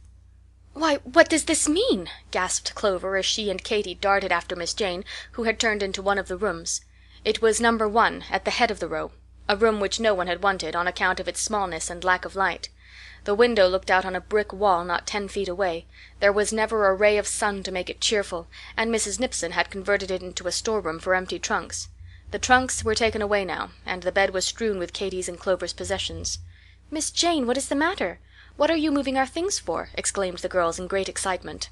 "Why, what does this mean?" gasped Clover, as she and Katy darted after Miss Jane, who had turned into one of the rooms. It was number 1, at the head of the row, a room which no one had wanted, on account of its smallness and lack of light. The window looked out on a brick wall not 10 feet away. There was never a ray of sun to make it cheerful, and Mrs. Nipson had converted it into a storeroom for empty trunks. The trunks were taken away now, and the bed was strewn with Katy's and Clover's possessions. "Miss Jane, what is the matter? What are you moving our things for?" exclaimed the girls in great excitement.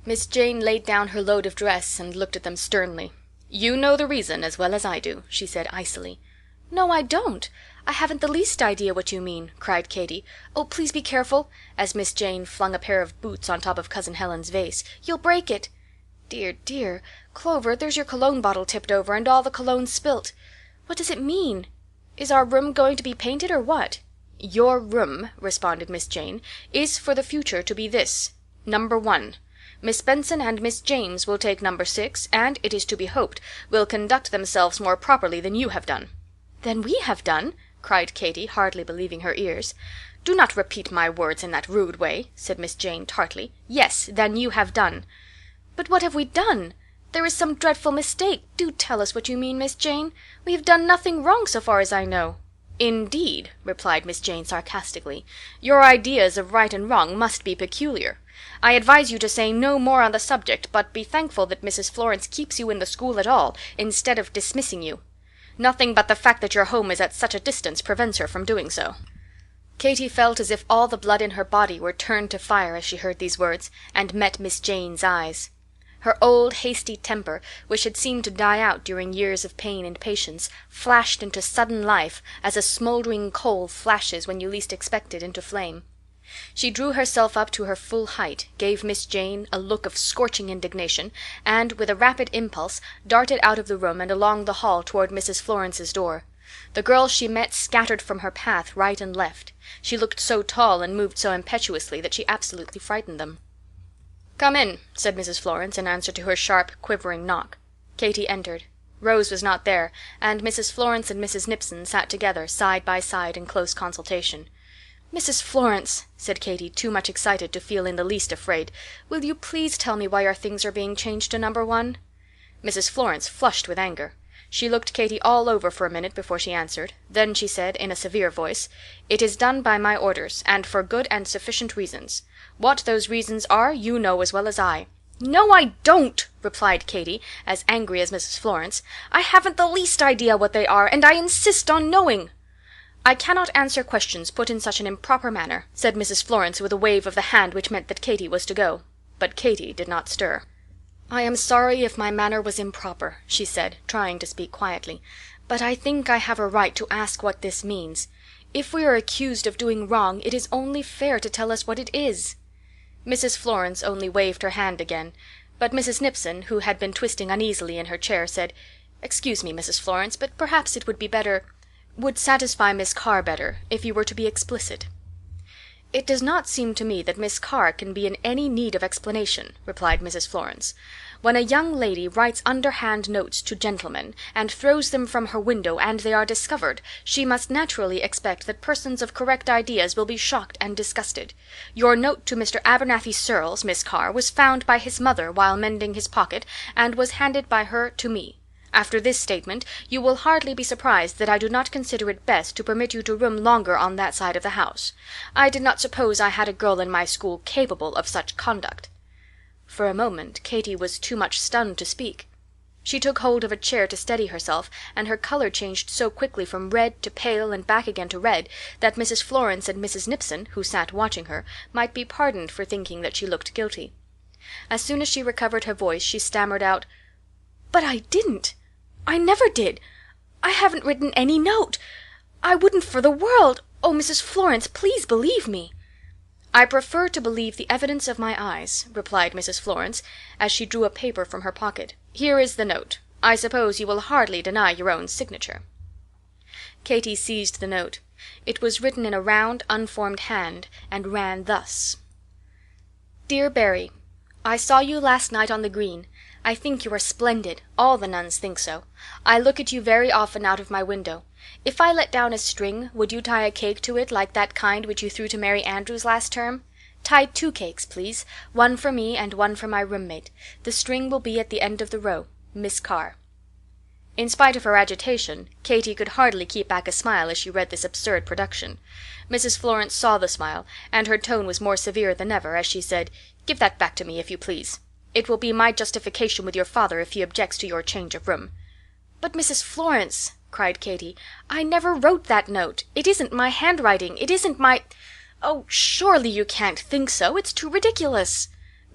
Miss Jane laid down her load of dress and looked at them sternly. "You know the reason as well as I do," she said icily. "No, I don't. I haven't the least idea what you mean," cried Katy. "Oh, please be careful," as Miss Jane flung a pair of boots on top of Cousin Helen's vase. "You'll break it." "Dear, dear! Clover, there's your cologne bottle tipped over, and all the cologne spilt. What does it mean? Is our room going to be painted, or what?" "Your room," responded Miss Jane, "is for the future to be this: number 1. Miss Benson and Miss James will take number 6, and, it is to be hoped, will conduct themselves more properly than you have done." "Than we have done?" cried Katy, hardly believing her ears. "Do not repeat my words in that rude way," said Miss Jane tartly. "Yes, than you have done." "But what have we done? There is some dreadful mistake. Do tell us what you mean, Miss Jane. We have done nothing wrong, so far as I know." "Indeed," replied Miss Jane sarcastically, "your ideas of right and wrong must be peculiar. I advise you to say no more on the subject, but be thankful that Mrs. Florence keeps you in the school at all, instead of dismissing you. Nothing but the fact that your home is at such a distance prevents her from doing so." Katy felt as if all the blood in her body were turned to fire as she heard these words, and met Miss Jane's eyes. Her old hasty temper, which had seemed to die out during years of pain and patience, flashed into sudden life, as a smouldering coal flashes when you least expect it into flame. She drew herself up to her full height, gave Miss Jane a look of scorching indignation, and, with a rapid impulse, darted out of the room and along the hall toward Mrs. Florence's door. The girls she met scattered from her path right and left. She looked so tall and moved so impetuously that she absolutely frightened them. "Come in," said Mrs. Florence, in answer to her sharp, quivering knock. Katy entered. Rose was not there, and Mrs. Florence and Mrs. Nipson sat together, side by side, in close consultation. "Mrs. Florence," said Katy, too much excited to feel in the least afraid, "will you please tell me why our things are being changed to number 1? Mrs. Florence flushed with anger. She looked Katy all over for a minute before she answered. Then she said, in a severe voice, "It is done by my orders, and for good and sufficient reasons. What those reasons are you know as well as I." "No, I don't," replied Katy, as angry as Mrs. Florence. "I haven't the least idea what they are, and I insist on knowing." "I cannot answer questions put in such an improper manner," said Mrs. Florence, with a wave of the hand which meant that Katy was to go. But Katy did not stir. "I am sorry if my manner was improper," she said, trying to speak quietly, "but I think I have a right to ask what this means. If we are accused of doing wrong, it is only fair to tell us what it is." Mrs. Florence only waved her hand again, but Mrs. Nipson, who had been twisting uneasily in her chair, said, "Excuse me, Mrs. Florence, but perhaps it would satisfy Miss Carr better, if you were to be explicit." "It does not seem to me that Miss Carr can be in any need of explanation," replied Mrs. Florence. "When a young lady writes underhand notes to gentlemen, and throws them from her window, and they are discovered, she must naturally expect that persons of correct ideas will be shocked and disgusted. Your note to Mr. Abernathy Searles, Miss Carr, was found by his mother while mending his pocket, and was handed by her to me. After this statement, you will hardly be surprised that I do not consider it best to permit you to room longer on that side of the house. I did not suppose I had a girl in my school capable of such conduct." For a moment Katy was too much stunned to speak. She took hold of a chair to steady herself, and her color changed so quickly from red to pale and back again to red that Mrs. Florence and Mrs. Nipson, who sat watching her, might be pardoned for thinking that she looked guilty. As soon as she recovered her voice, she stammered out, "But I didn't! I never did! I haven't written any note! I wouldn't for the world! Oh, Mrs. Florence, please believe me!" "I prefer to believe the evidence of my eyes," replied Mrs. Florence, as she drew a paper from her pocket. "Here is the note. I suppose you will hardly deny your own signature." Katy seized the note. It was written in a round, unformed hand, and ran thus: "Dear Barry, I saw you last night on the green. I think you are splendid. All the nuns think so. I look at you very often out of my window. If I let down a string, would you tie a cake to it like that kind which you threw to Mary Andrews last term? Tie 2 cakes, please, one for me and one for my roommate. The string will be at the end of the row. Miss Carr." In spite of her agitation, Katy could hardly keep back a smile as she read this absurd production. Mrs. Florence saw the smile, and her tone was more severe than ever, as she said, "Give that back to me, if you please. It will be my justification with your father if he objects to your change of room." "But, Mrs. Florence," cried Katy, "I never wrote that note. It isn't my handwriting. It isn't my— Oh, surely you can't think so. It's too ridiculous."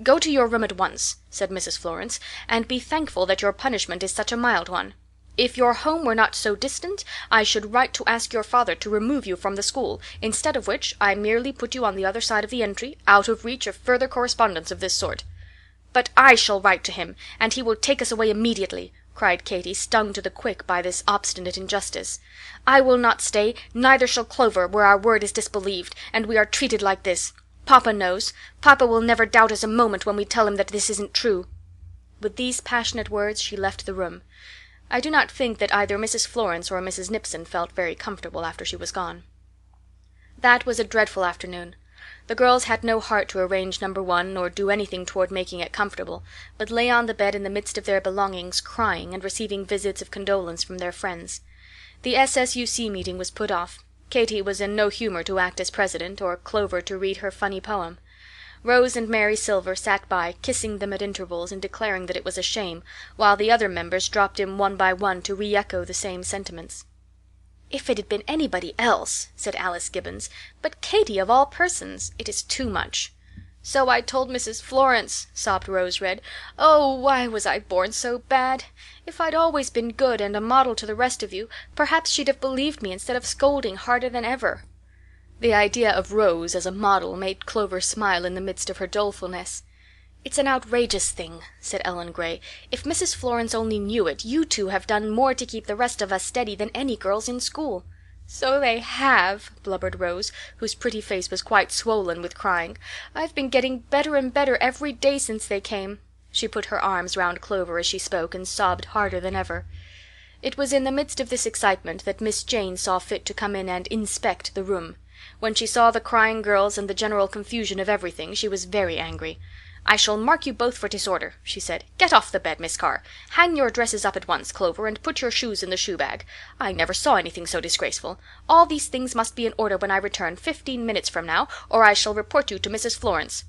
"Go to your room at once," said Mrs. Florence, "and be thankful that your punishment is such a mild one. If your home were not so distant, I should write to ask your father to remove you from the school, instead of which I merely put you on the other side of the entry, out of reach of further correspondence of this sort." "But I shall write to him, and he will take us away immediately," cried Katy, stung to the quick by this obstinate injustice. "I will not stay, neither shall Clover, where our word is disbelieved, and we are treated like this. Papa knows. Papa will never doubt us a moment when we tell him that this isn't true." With these passionate words she left the room. I do not think that either Mrs. Florence or Mrs. Nipson felt very comfortable after she was gone. That was a dreadful afternoon. The girls had no heart to arrange No. 1 nor do anything toward making it comfortable, but lay on the bed in the midst of their belongings, crying, and receiving visits of condolence from their friends. The S.S.U.C. meeting was put off. Katy was in no humor to act as president, or Clover to read her funny poem. Rose and Mary Silver sat by, kissing them at intervals and declaring that it was a shame, while the other members dropped in one by one to re-echo the same sentiments. "If it had been anybody else," said Alice Gibbons, "but Katy of all persons, it is too much." "So I told Mrs. Florence," sobbed Rose Red. "Oh, why was I born so bad? If I'd always been good and a model to the rest of you, perhaps she'd have believed me instead of scolding harder than ever." The idea of Rose as a model made Clover smile in the midst of her dolefulness. "It's an outrageous thing," said Ellen Gray. "If Mrs. Florence only knew it, you two have done more to keep the rest of us steady than any girls in school." "So they have," blubbered Rose, whose pretty face was quite swollen with crying. "I've been getting better and better every day since they came." She put her arms round Clover as she spoke and sobbed harder than ever. It was in the midst of this excitement that Miss Jane saw fit to come in and inspect the room. When she saw the crying girls and the general confusion of everything, she was very angry. "I shall mark you both for disorder," she said. "Get off the bed, Miss Carr. Hang your dresses up at once, Clover, and put your shoes in the shoe bag. I never saw anything so disgraceful. All these things must be in order when I return 15 minutes from now, or I shall report you to Mrs. Florence."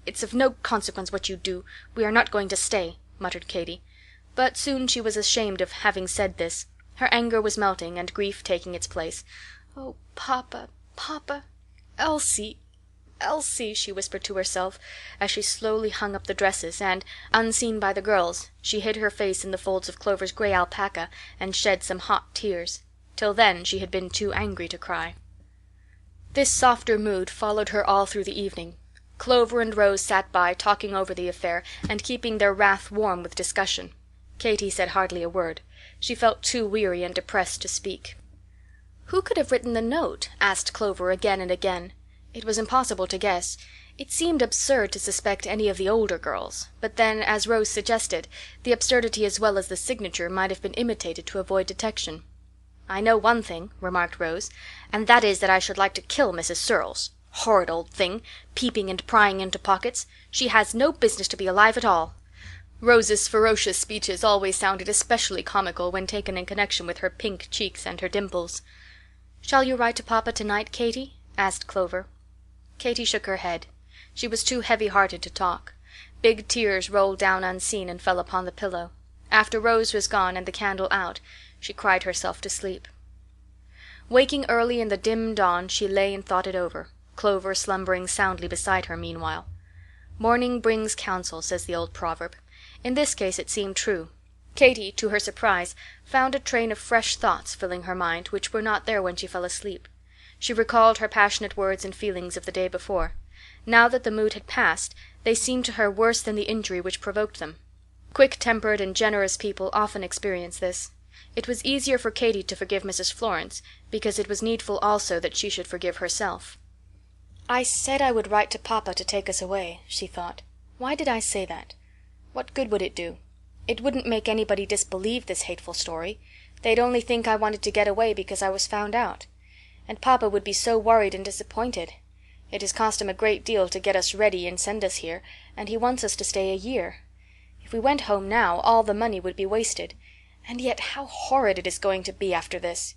"It's of no consequence what you do. We are not going to stay," muttered Katy. But soon she was ashamed of having said this. Her anger was melting, and grief taking its place. "Oh, papa, papa, Elsie, Elsie," she whispered to herself, as she slowly hung up the dresses, and, unseen by the girls, she hid her face in the folds of Clover's gray alpaca and shed some hot tears. Till then she had been too angry to cry. This softer mood followed her all through the evening. Clover and Rose sat by, talking over the affair, and keeping their wrath warm with discussion. Katy said hardly a word. She felt too weary and depressed to speak. "Who could have written the note?" asked Clover again and again. It was impossible to guess. It seemed absurd to suspect any of the older girls, but then, as Rose suggested, the absurdity as well as the signature might have been imitated to avoid detection. "I know one thing," remarked Rose, "and that is that I should like to kill Mrs. Searles. Horrid old thing, peeping and prying into pockets. She has no business to be alive at all." Rose's ferocious speeches always sounded especially comical when taken in connection with her pink cheeks and her dimples. "Shall you write to papa tonight, Katy?" asked Clover. Katy shook her head. She was too heavy-hearted to talk. Big tears rolled down unseen and fell upon the pillow. After Rose was gone and the candle out, she cried herself to sleep. Waking early in the dim dawn, she lay and thought it over, Clover slumbering soundly beside her meanwhile. Morning brings counsel, says the old proverb. In this case it seemed true. Katy, to her surprise, found a train of fresh thoughts filling her mind which were not there when she fell asleep. She recalled her passionate words and feelings of the day before. Now that the mood had passed, they seemed to her worse than the injury which provoked them. Quick-tempered and generous people often experience this. It was easier for Katy to forgive Mrs. Florence, because it was needful also that she should forgive herself. "I said I would write to papa to take us away," she thought. "Why did I say that? What good would it do? It wouldn't make anybody disbelieve this hateful story. They'd only think I wanted to get away because I was found out. And papa would be so worried and disappointed. It has cost him a great deal to get us ready and send us here, and he wants us to stay a year. If we went home now, all the money would be wasted. And yet how horrid it is going to be after this!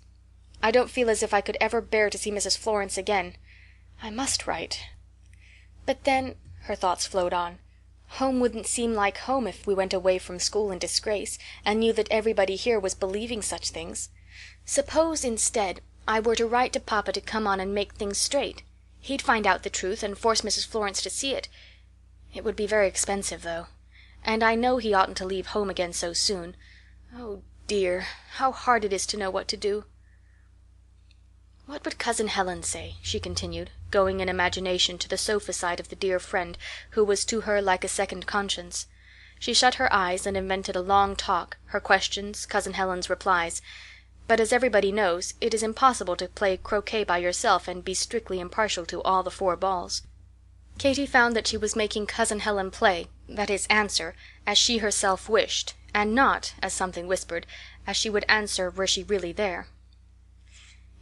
I don't feel as if I could ever bear to see Mrs. Florence again. I must write. But then," her thoughts flowed on, "home wouldn't seem like home if we went away from school in disgrace, and knew that everybody here was believing such things. Suppose, instead, I were to write to papa to come on and make things straight. He'd find out the truth and force Mrs. Florence to see it. It would be very expensive, though. And I know he oughtn't to leave home again so soon. Oh, dear, how hard it is to know what to do. What would Cousin Helen say?" she continued, going in imagination to the sofa side of the dear friend who was to her like a second conscience. She shut her eyes and invented a long talk, her questions, Cousin Helen's replies. But as everybody knows, it is impossible to play croquet by yourself and be strictly impartial to all the 4 balls. Katy found that she was making Cousin Helen play, that is, answer, as she herself wished, and not, as something whispered, as she would answer were she really there.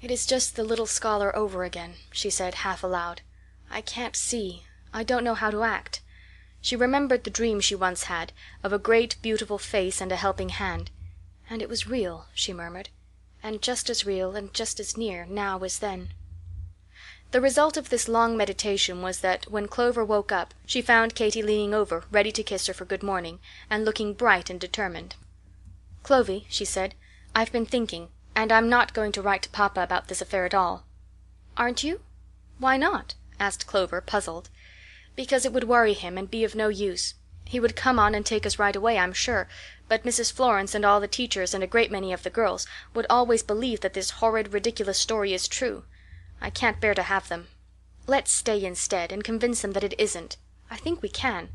"It is just the little scholar over again," she said half aloud. "I can't see. I don't know how to act." She remembered the dream she once had, of a great beautiful face and a helping hand. "And it was real," she murmured, "and just as real and just as near now as then." The result of this long meditation was that, when Clover woke up, she found Katy leaning over, ready to kiss her for good morning, and looking bright and determined. "Clovy," she said, "I've been thinking, and I'm not going to write to papa about this affair at all." "Aren't you? Why not?" asked Clover, puzzled. "Because it would worry him and be of no use. He would come on and take us right away, I'm sure, but Mrs. Florence and all the teachers and a great many of the girls would always believe that this horrid, ridiculous story is true. I can't bear to have them. Let's stay instead, and convince them that it isn't. I think we can."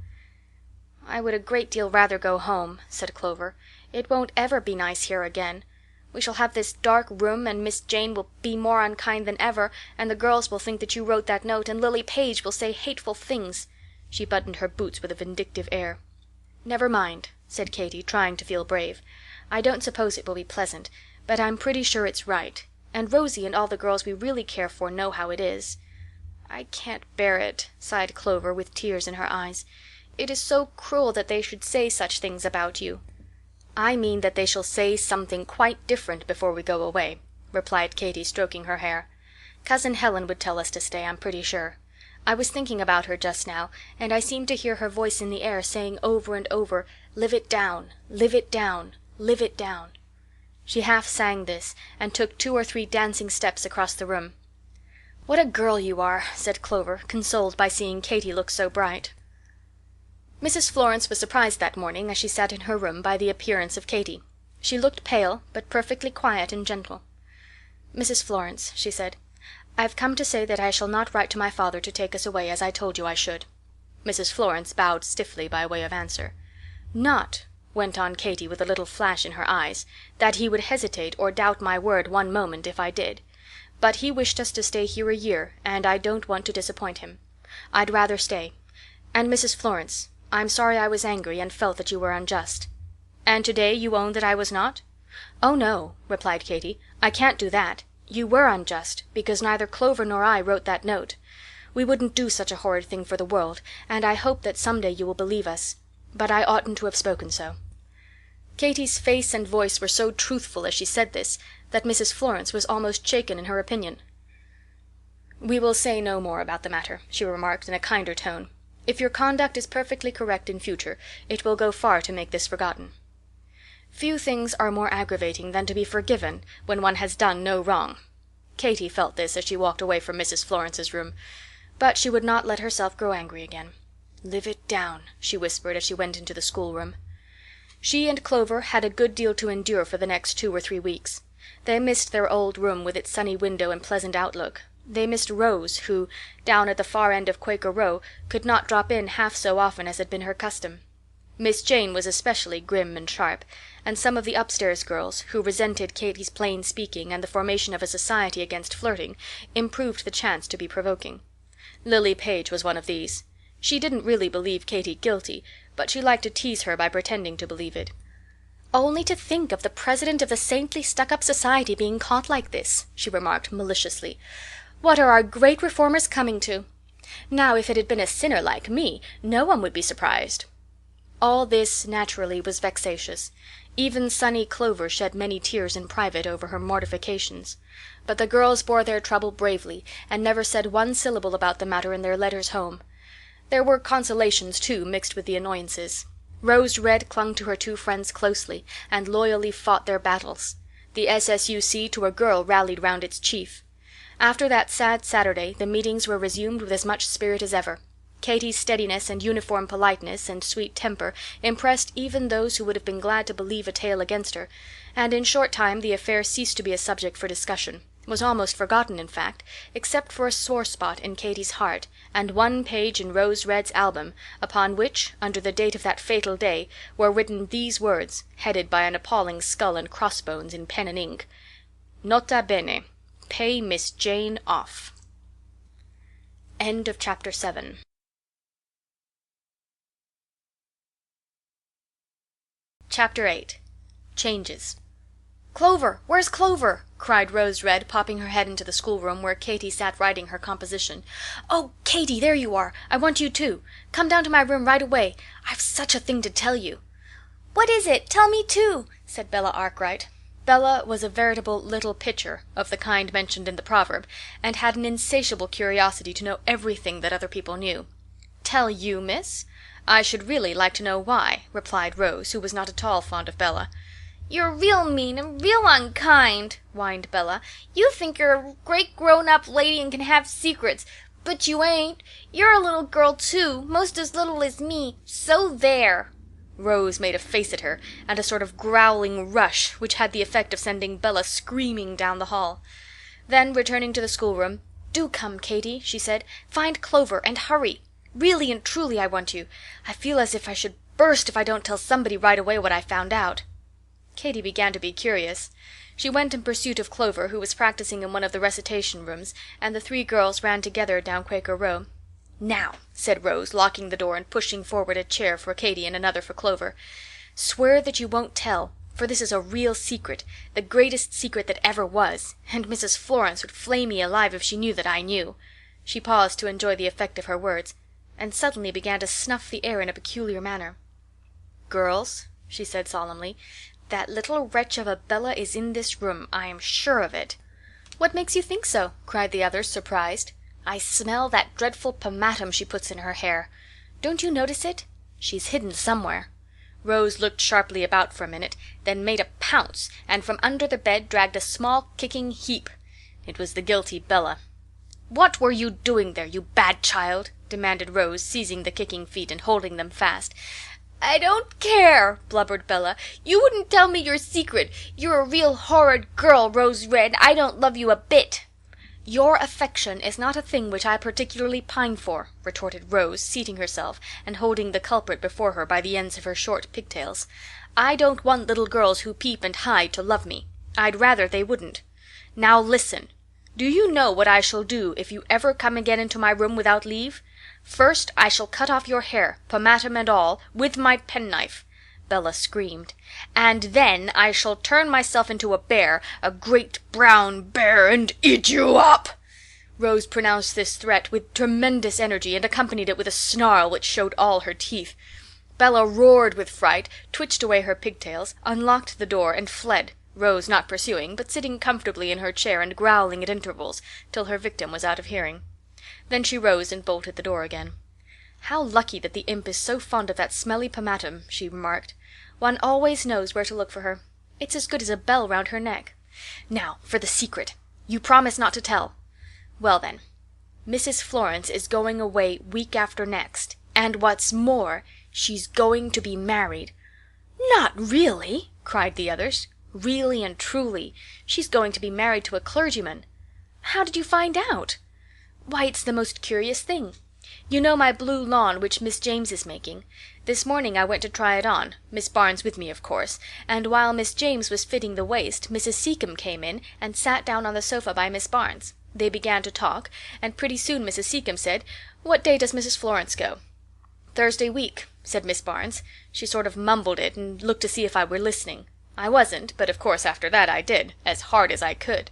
"I would a great deal rather go home," said Clover. "It won't ever be nice here again. We shall have this dark room, and Miss Jane will be more unkind than ever, and the girls will think that you wrote that note, and Lily Page will say hateful things." She buttoned her boots with a vindictive air. "Never mind," said Katy, trying to feel brave. "I don't suppose it will be pleasant, but I'm pretty sure it's right, and Rosie and all the girls we really care for know how it is." "I can't bear it," sighed Clover, with tears in her eyes. "It is so cruel that they should say such things about you." "I mean that they shall say something quite different before we go away," replied Katy, stroking her hair. "Cousin Helen would tell us to stay, I'm pretty sure. I was thinking about her just now, and I seemed to hear her voice in the air saying over and over, 'Live it down, live it down, live it down.'" She half sang this, and took 2 or 3 dancing steps across the room. "What a girl you are," said Clover, consoled by seeing Katy look so bright. Mrs. Florence was surprised that morning, as she sat in her room, by the appearance of Katy. She looked pale, but perfectly quiet and gentle. "Mrs. Florence," she said, "I've come to say that I shall not write to my father to take us away, as I told you I should." Mrs. Florence bowed stiffly by way of answer. "Not," went on Katy with a little flash in her eyes, "that he would hesitate or doubt my word one moment if I did. But he wished us to stay here a year, and I don't want to disappoint him. I'd rather stay. And Mrs. Florence, I'm sorry I was angry and felt that you were unjust." "And today you own that I was not?" "Oh, no," replied Katy, "I can't do that. You were unjust, because neither Clover nor I wrote that note. We wouldn't do such a horrid thing for the world, and I hope that some day you will believe us. But I oughtn't to have spoken so." Katy's face and voice were so truthful as she said this that Mrs. Florence was almost shaken in her opinion. "We will say no more about the matter," she remarked in a kinder tone. "If your conduct is perfectly correct in future, it will go far to make this forgotten." Few things are more aggravating than to be forgiven when one has done no wrong. Katy felt this as she walked away from Mrs. Florence's room, but she would not let herself grow angry again. "Live it down," she whispered as she went into the schoolroom. She and Clover had a good deal to endure for the next 2 or 3 weeks. They missed their old room with its sunny window and pleasant outlook. They missed Rose, who, down at the far end of Quaker Row, could not drop in half so often as had been her custom. Miss Jane was especially grim and sharp, and some of the upstairs girls, who resented Katy's plain speaking and the formation of a society against flirting, improved the chance to be provoking. Lily Page was one of these. She didn't really believe Katy guilty, but she liked to tease her by pretending to believe it. "Only to think of the president of the saintly stuck-up society being caught like this," she remarked maliciously. "What are our great reformers coming to? Now, if it had been a sinner like me, no one would be surprised." All this, naturally, was vexatious. Even sunny Clover shed many tears in private over her mortifications. But the girls bore their trouble bravely, and never said one syllable about the matter in their letters home. There were consolations, too, mixed with the annoyances. Rose Red clung to her 2 friends closely, and loyally fought their battles. The S.S.U.C. to a girl rallied round its chief. After that sad Saturday the meetings were resumed with as much spirit as ever. Katy's steadiness and uniform politeness and sweet temper impressed even those who would have been glad to believe a tale against her, and in short time the affair ceased to be a subject for discussion, was almost forgotten, in fact, except for a sore spot in Katy's heart, and one page in Rose Red's album, upon which, under the date of that fatal day, were written these words, headed by an appalling skull and crossbones in pen and ink: "Nota bene. Pay Miss Jane off." End of chapter 7. Chapter 8. Changes. "Clover! Where's Clover?" cried Rose Red, popping her head into the schoolroom where Katy sat writing her composition. "Oh, Katy, there you are! I want you too. Come down to my room right away. I've such a thing to tell you." "What is it? Tell me too," said Bella Arkwright. Bella was a veritable little pitcher, of the kind mentioned in the proverb, and had an insatiable curiosity to know everything that other people knew. "Tell you, miss? I should really like to know why," replied Rose, who was not at all fond of Bella. "You're real mean and real unkind," whined Bella. "You think you're a great grown-up lady and can have secrets, but you ain't. You're a little girl too, most as little as me, so there." Rose made a face at her, and a sort of growling rush, which had the effect of sending Bella screaming down the hall. Then, returning to the schoolroom, "Do come, Katy," she said. "Find Clover, and hurry. Really and truly I want you. I feel as if I should burst if I don't tell somebody right away what I found out." Katy began to be curious. She went in pursuit of Clover, who was practicing in one of the recitation rooms, and the 3 girls ran together down Quaker Row. "Now," said Rose, locking the door and pushing forward a chair for Katy and another for Clover, "swear that you won't tell, for this is a real secret, the greatest secret that ever was, and Mrs. Florence would flay me alive if she knew that I knew." She paused to enjoy the effect of her words, and suddenly began to snuff the air in a peculiar manner. "Girls," she said solemnly, "that little wretch of a Bella is in this room. I am sure of it." "What makes you think so?" cried the others, surprised. "I smell that dreadful pomatum she puts in her hair. Don't you notice it? She's hidden somewhere." Rose looked sharply about for a minute, then made a pounce, and from under the bed dragged a small kicking heap. It was the guilty Bella. "What were you doing there, you bad child?" demanded Rose, seizing the kicking feet and holding them fast. "I don't care," blubbered Bella. "You wouldn't tell me your secret. You're a real horrid girl, Rose Red. I don't love you a bit." "Your affection is not a thing which I particularly pine for," retorted Rose, seating herself and holding the culprit before her by the ends of her short pigtails. "I don't want little girls who peep and hide to love me. I'd rather they wouldn't. Now listen. Do you know what I shall do if you ever come again into my room without leave? First, I shall cut off your hair, pomatum and all, with my penknife." Bella screamed. "And then I shall turn myself into a bear, a great brown bear, and eat you up." Rose pronounced this threat with tremendous energy and accompanied it with a snarl which showed all her teeth. Bella roared with fright, twitched away her pigtails, unlocked the door, and fled, Rose not pursuing, but sitting comfortably in her chair and growling at intervals till her victim was out of hearing. Then she rose and bolted the door again. "How lucky that the imp is so fond of that smelly pomatum," she remarked. "One always knows where to look for her. It's as good as a bell round her neck. Now for the secret. You promise not to tell. Well then, Mrs. Florence is going away week after next, And what's more, she's going to be married." "Not really?" cried the others. "Really and truly. She's going to be married to a clergyman." "How did you find out?" "Why, it's the most curious thing. You know my blue lawn which Miss James is making. This morning I went to try it on, Miss Barnes with me, of course, and while Miss James was fitting the waist, Mrs. Seacombe came in and sat down on the sofa by Miss Barnes. They began to talk, and pretty soon Mrs. Seacombe said, 'What day does Mrs. Florence go?' 'Thursday week,' said Miss Barnes. She sort of mumbled it and looked to see if I were listening. I wasn't, but of course after that I did, as hard as I could."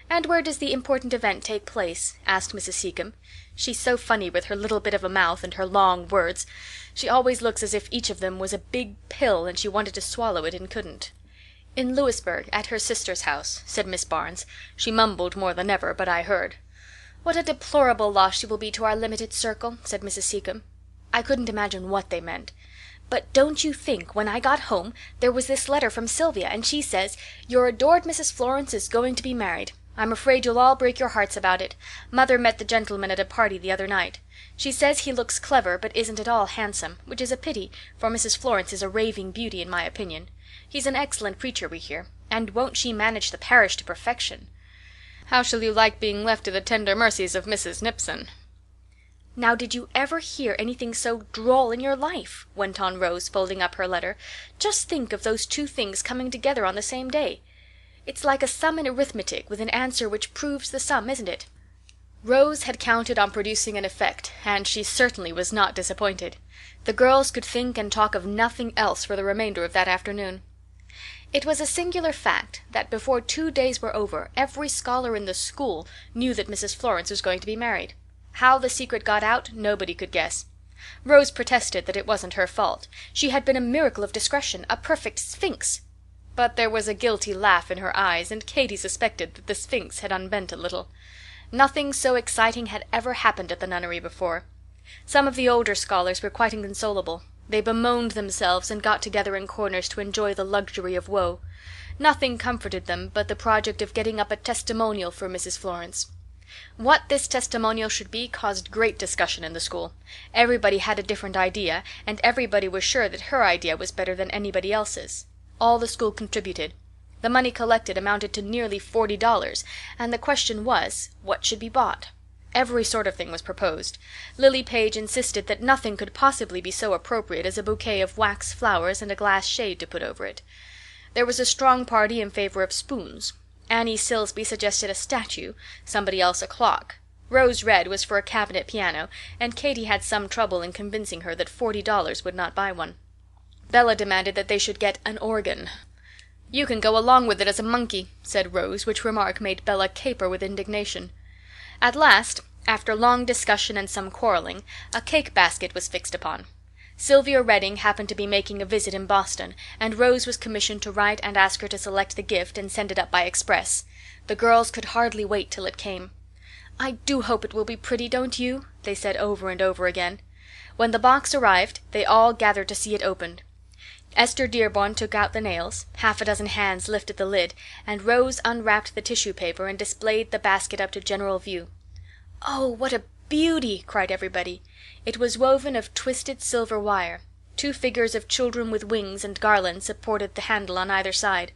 "And where does the important event take place?" asked Mrs. Seacombe. "She's so funny with her little bit of a mouth and her long words. She always looks as if each of them was a big pill and she wanted to swallow it and couldn't." "In Louisbourg, at her sister's house," said Miss Barnes. She mumbled more than ever, but I heard. "What a deplorable loss she will be to our limited circle," said Mrs. Seacombe. I couldn't imagine what they meant. "But don't you think, when I got home, there was this letter from Sylvia, and she says, 'Your adored Mrs. Florence is going to be married. I'm afraid you'll all break your hearts about it. Mother met the gentleman at a party the other night. She says he looks clever, but isn't at all handsome, which is a pity, for Mrs. Florence is a raving beauty in my opinion. He's an excellent preacher, we hear, and won't she manage the parish to perfection?' How shall you like being left to the tender mercies of Mrs. Nipson?" "Now did you ever hear anything so droll in your life?" went on Rose, folding up her letter. "Just think of those two things coming together on the same day. It's like a sum in arithmetic with an answer which proves the sum, isn't it?" Rose had counted on producing an effect, and she certainly was not disappointed. The girls could think and talk of nothing else for the remainder of that afternoon. It was a singular fact that before 2 days were over every scholar in the school knew that Mrs. Florence was going to be married. How the secret got out nobody could guess. Rose protested that it wasn't her fault. She had been a miracle of discretion, a perfect sphinx. But there was a guilty laugh in her eyes, and Katy suspected that the sphinx had unbent a little. Nothing so exciting had ever happened at the nunnery before. Some of the older scholars were quite inconsolable. They bemoaned themselves and got together in corners to enjoy the luxury of woe. Nothing comforted them but the project of getting up a testimonial for Mrs. Florence. What this testimonial should be caused great discussion in the school. Everybody had a different idea, and everybody was sure that her idea was better than anybody else's. All the school contributed. The money collected amounted to nearly $40, and the question was, what should be bought? Every sort of thing was proposed. Lily Page insisted that nothing could possibly be so appropriate as a bouquet of wax flowers and a glass shade to put over it. There was a strong party in favor of spoons. Annie Silsby suggested a statue, somebody else a clock. Rose Red was for a cabinet piano, and Katy had some trouble in convincing her that $40 would not buy one. Bella demanded that they should get an organ. "You can go along with it as a monkey," said Rose, which remark made Bella caper with indignation. At last, after long discussion and some quarreling, a cake basket was fixed upon. Sylvia Redding happened to be making a visit in Boston, and Rose was commissioned to write and ask her to select the gift and send it up by express. The girls could hardly wait till it came. "I do hope it will be pretty, don't you?" they said over and over again. When the box arrived, they all gathered to see it opened. Esther Dearborn took out the nails, half a dozen hands lifted the lid, and Rose unwrapped the tissue paper and displayed the basket up to general view. "Oh, what a beauty!" cried everybody. It was woven of twisted silver wire. 2 figures of children with wings and garlands supported the handle on either side.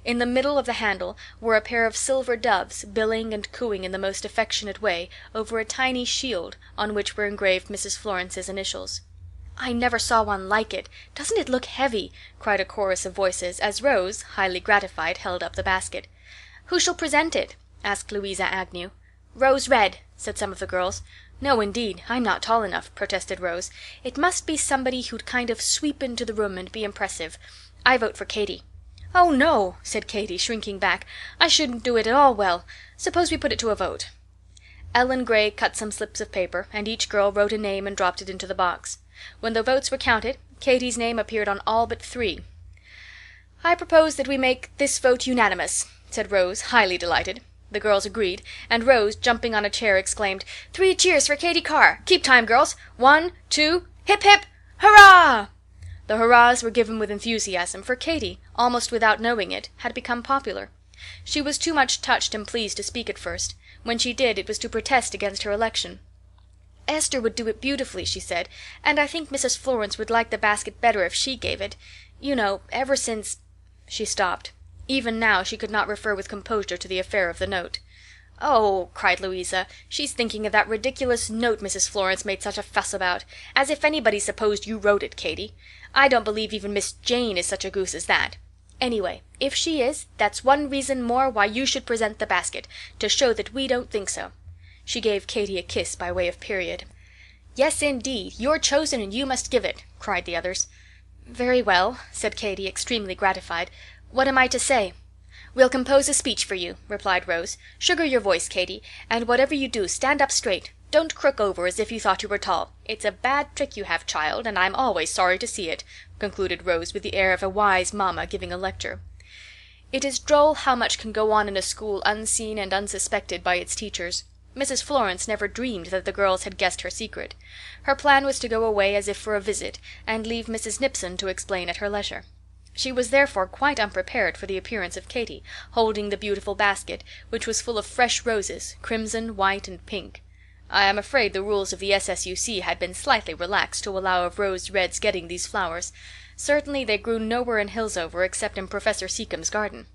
In the middle of the handle were a pair of silver doves, billing and cooing in the most affectionate way over a tiny shield on which were engraved Mrs. Florence's initials. "I never saw one like it. Doesn't it look heavy?" cried a chorus of voices, as Rose, highly gratified, held up the basket. "Who shall present it?" asked Louisa Agnew. "Rose Red," said some of the girls. "No, indeed, I'm not tall enough," protested Rose. "It must be somebody who'd kind of sweep into the room and be impressive. I vote for Katy." "Oh, no," said Katy, shrinking back. "I shouldn't do it at all well. Suppose we put it to a vote." Ellen Gray cut some slips of paper, and each girl wrote a name and dropped it into the box. When the votes were counted, Katy's name appeared on all but 3. "I propose that we make this vote unanimous," said Rose, highly delighted. The girls agreed, and Rose, jumping on a chair, exclaimed, "3 cheers for Katy Carr! Keep time, girls! 1, 2, hip, hip, hurrah!" The hurrahs were given with enthusiasm, for Katy, almost without knowing it, had become popular. She was too much touched and pleased to speak at first. When she did, it was to protest against her election. Esther would do it beautifully, she said, and I think Mrs. Florence would like the basket better if she gave it. You know, ever since—" She stopped. Even now she could not refer with composure to the affair of the note. "Oh," cried Louisa, "she's thinking of that ridiculous note Mrs. Florence made such a fuss about. As if anybody supposed you wrote it, Katy. I don't believe even Miss Jane is such a goose as that. Anyway, if she is, that's one reason more why you should present the basket, to show that we don't think so." She gave Katy a kiss by way of period. "Yes, indeed, you're chosen and you must give it," cried the others. "Very well," said Katy, extremely gratified. "What am I to say?" "We'll compose a speech for you," replied Rose. "Sugar your voice, Katy, and whatever you do, stand up straight. Don't crook over as if you thought you were tall. It's a bad trick you have, child, and I'm always sorry to see it," concluded Rose with the air of a wise mamma giving a lecture. It is droll how much can go on in a school unseen and unsuspected by its teachers. Mrs. Florence never dreamed that the girls had guessed her secret. Her plan was to go away as if for a visit, and leave Mrs. Nipson to explain at her leisure. She was therefore quite unprepared for the appearance of Katy, holding the beautiful basket, which was full of fresh roses, crimson, white, and pink. I am afraid the rules of the S.S.U.C. had been slightly relaxed to allow of Rose Red's getting these flowers. Certainly they grew nowhere in Hillsover except in Professor Seacombe's garden.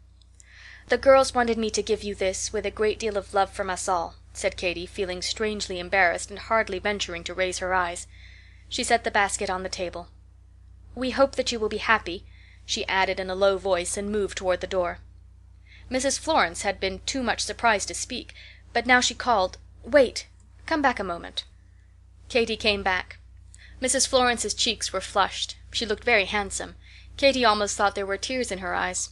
"The girls wanted me to give you this, with a great deal of love from us all," said Katy, feeling strangely embarrassed and hardly venturing to raise her eyes. She set the basket on the table. "We hope that you will be happy," she added in a low voice, and moved toward the door. Mrs. Florence had been too much surprised to speak, but now she called, "Wait, come back a moment." Katy came back. Mrs. Florence's cheeks were flushed. She looked very handsome. Katy almost thought there were tears in her eyes.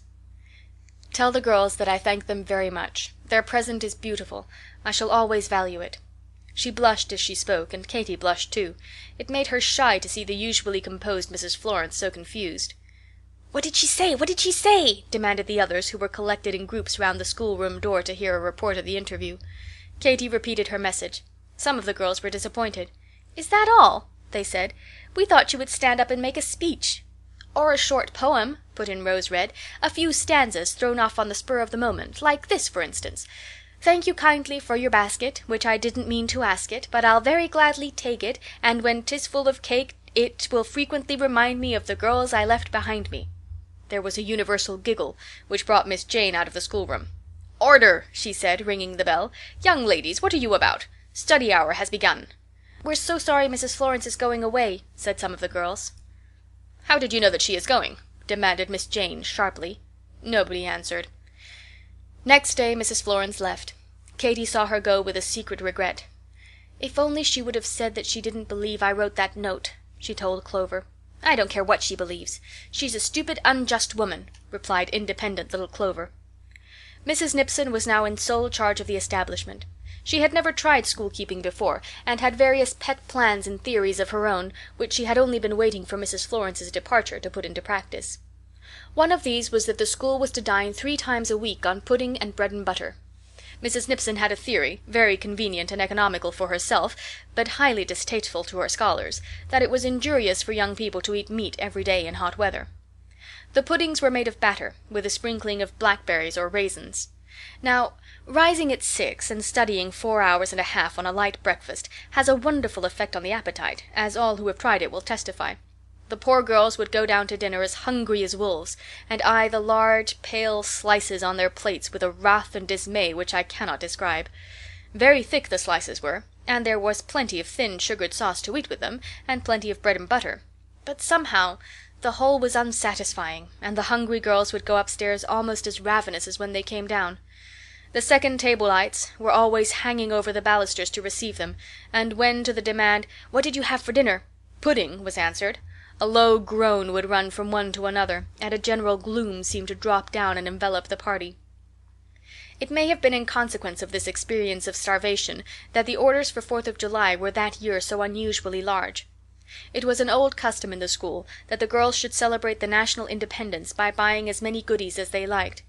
"Tell the girls that I thank them very much. Their present is beautiful. I shall always value it." She blushed as she spoke, and Katy blushed too. It made her shy to see the usually composed Mrs. Florence so confused. "What did she say? What did she say?" demanded the others, who were collected in groups round the schoolroom door to hear a report of the interview. Katy repeated her message. Some of the girls were disappointed. "Is that all?" they said. "We thought you would stand up and make a speech." "Or a short poem," put in Rose Red. "A few stanzas thrown off on the spur of the moment, like this, for instance. Thank you kindly for your basket, which I didn't mean to ask it, but I'll very gladly take it, and when 'tis full of cake it will frequently remind me of the girls I left behind me." There was a universal giggle, which brought Miss Jane out of the schoolroom. "Order!" she said, ringing the bell. "Young ladies, what are you about? Study hour has begun." "We're so sorry Mrs. Florence is going away," said some of the girls. "How did you know that she is going?" demanded Miss Jane sharply. Nobody answered. Next day Mrs. Florence left. Katy saw her go with a secret regret. "If only she would have said that she didn't believe I wrote that note," she told Clover. "I don't care what she believes. She's a stupid, unjust woman," replied independent little Clover. Mrs. Nipson was now in sole charge of the establishment. She had never tried school-keeping before, and had various pet plans and theories of her own, which she had only been waiting for Mrs. Florence's departure to put into practice. One of these was that the school was to dine 3 times a week on pudding and bread and butter. Mrs. Nipson had a theory, very convenient and economical for herself, but highly distasteful to her scholars, that it was injurious for young people to eat meat every day in hot weather. The puddings were made of batter, with a sprinkling of blackberries or raisins. Now, rising at 6 and studying 4 hours and a half on a light breakfast has a wonderful effect on the appetite, as all who have tried it will testify. The poor girls would go down to dinner as hungry as wolves, and eye the large, pale slices on their plates with a wrath and dismay which I cannot describe. Very thick the slices were, and there was plenty of thin sugared sauce to eat with them, and plenty of bread and butter. But somehow the whole was unsatisfying, and the hungry girls would go upstairs almost as ravenous as when they came down. The second table lights were always hanging over the balusters to receive them, and when to the demand, "What did you have for dinner?" "Pudding," was answered, a low groan would run from one to another, and a general gloom seemed to drop down and envelop the party. It may have been in consequence of this experience of starvation that the orders for 4th of July were that year so unusually large. It was an old custom in the school that the girls should celebrate the national independence by buying as many goodies as they liked.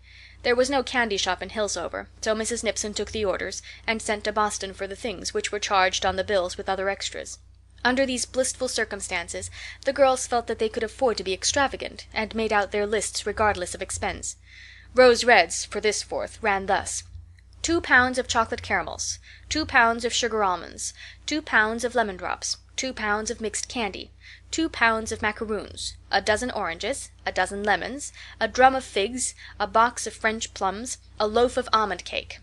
There was no candy shop in Hillsover, so Mrs. Nipson took the orders and sent to Boston for the things, which were charged on the bills with other extras. Under these blissful circumstances the girls felt that they could afford to be extravagant, and made out their lists regardless of expense. Rose Red's, for this 4th, ran thus: 2 pounds of chocolate caramels, 2 pounds of sugar almonds, 2 pounds of lemon drops, 2 pounds of mixed candy, 2 pounds of macaroons, a dozen oranges, a dozen lemons, a drum of figs, a box of French plums, a loaf of almond cake.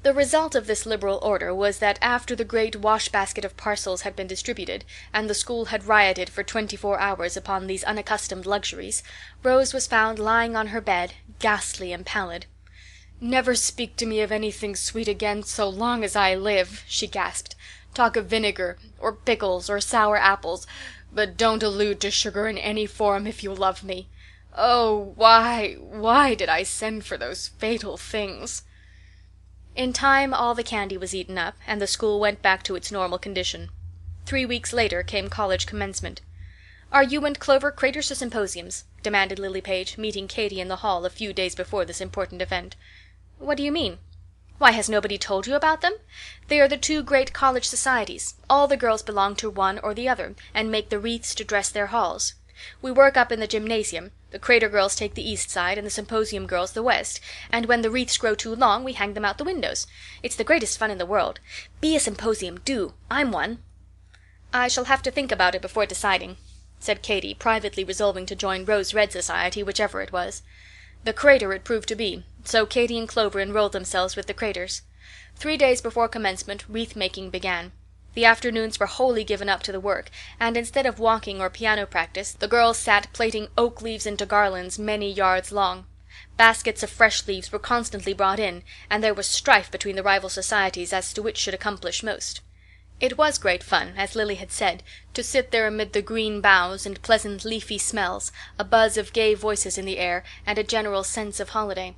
The result of this liberal order was that after the great wash-basket of parcels had been distributed, and the school had rioted for 24 hours upon these unaccustomed luxuries, Rose was found lying on her bed, ghastly and pallid. "Never speak to me of anything sweet again so long as I live," she gasped. "Talk of vinegar, or pickles, or sour apples, but don't allude to sugar in any form if you love me. Oh, why did I send for those fatal things?" In time all the candy was eaten up, and the school went back to its normal condition. 3 weeks later came college commencement. "Are you and Clover Craters to symposiums?" demanded Lily Page, meeting Katy in the hall a few days before this important event. "What do you mean?" "Why, has nobody told you about them? They are the 2 great college societies. All the girls belong to one or the other, and make the wreaths to dress their halls. We work up in the gymnasium, the Crater girls take the east side, and the symposium girls the west, and when the wreaths grow too long we hang them out the windows. It's the greatest fun in the world. Be a symposium, do. I'm one." "I shall have to think about it before deciding," said Katy, privately resolving to join Rose Red Society, whichever it was. The Crater it proved to be, so Katy and Clover enrolled themselves with the Craters. 3 days before commencement wreath-making began. The afternoons were wholly given up to the work, and instead of walking or piano practice, the girls sat plaiting oak leaves into garlands many yards long. Baskets of fresh leaves were constantly brought in, and there was strife between the rival societies as to which should accomplish most. It was great fun, as Lily had said, to sit there amid the green boughs and pleasant leafy smells, a buzz of gay voices in the air, and a general sense of holiday.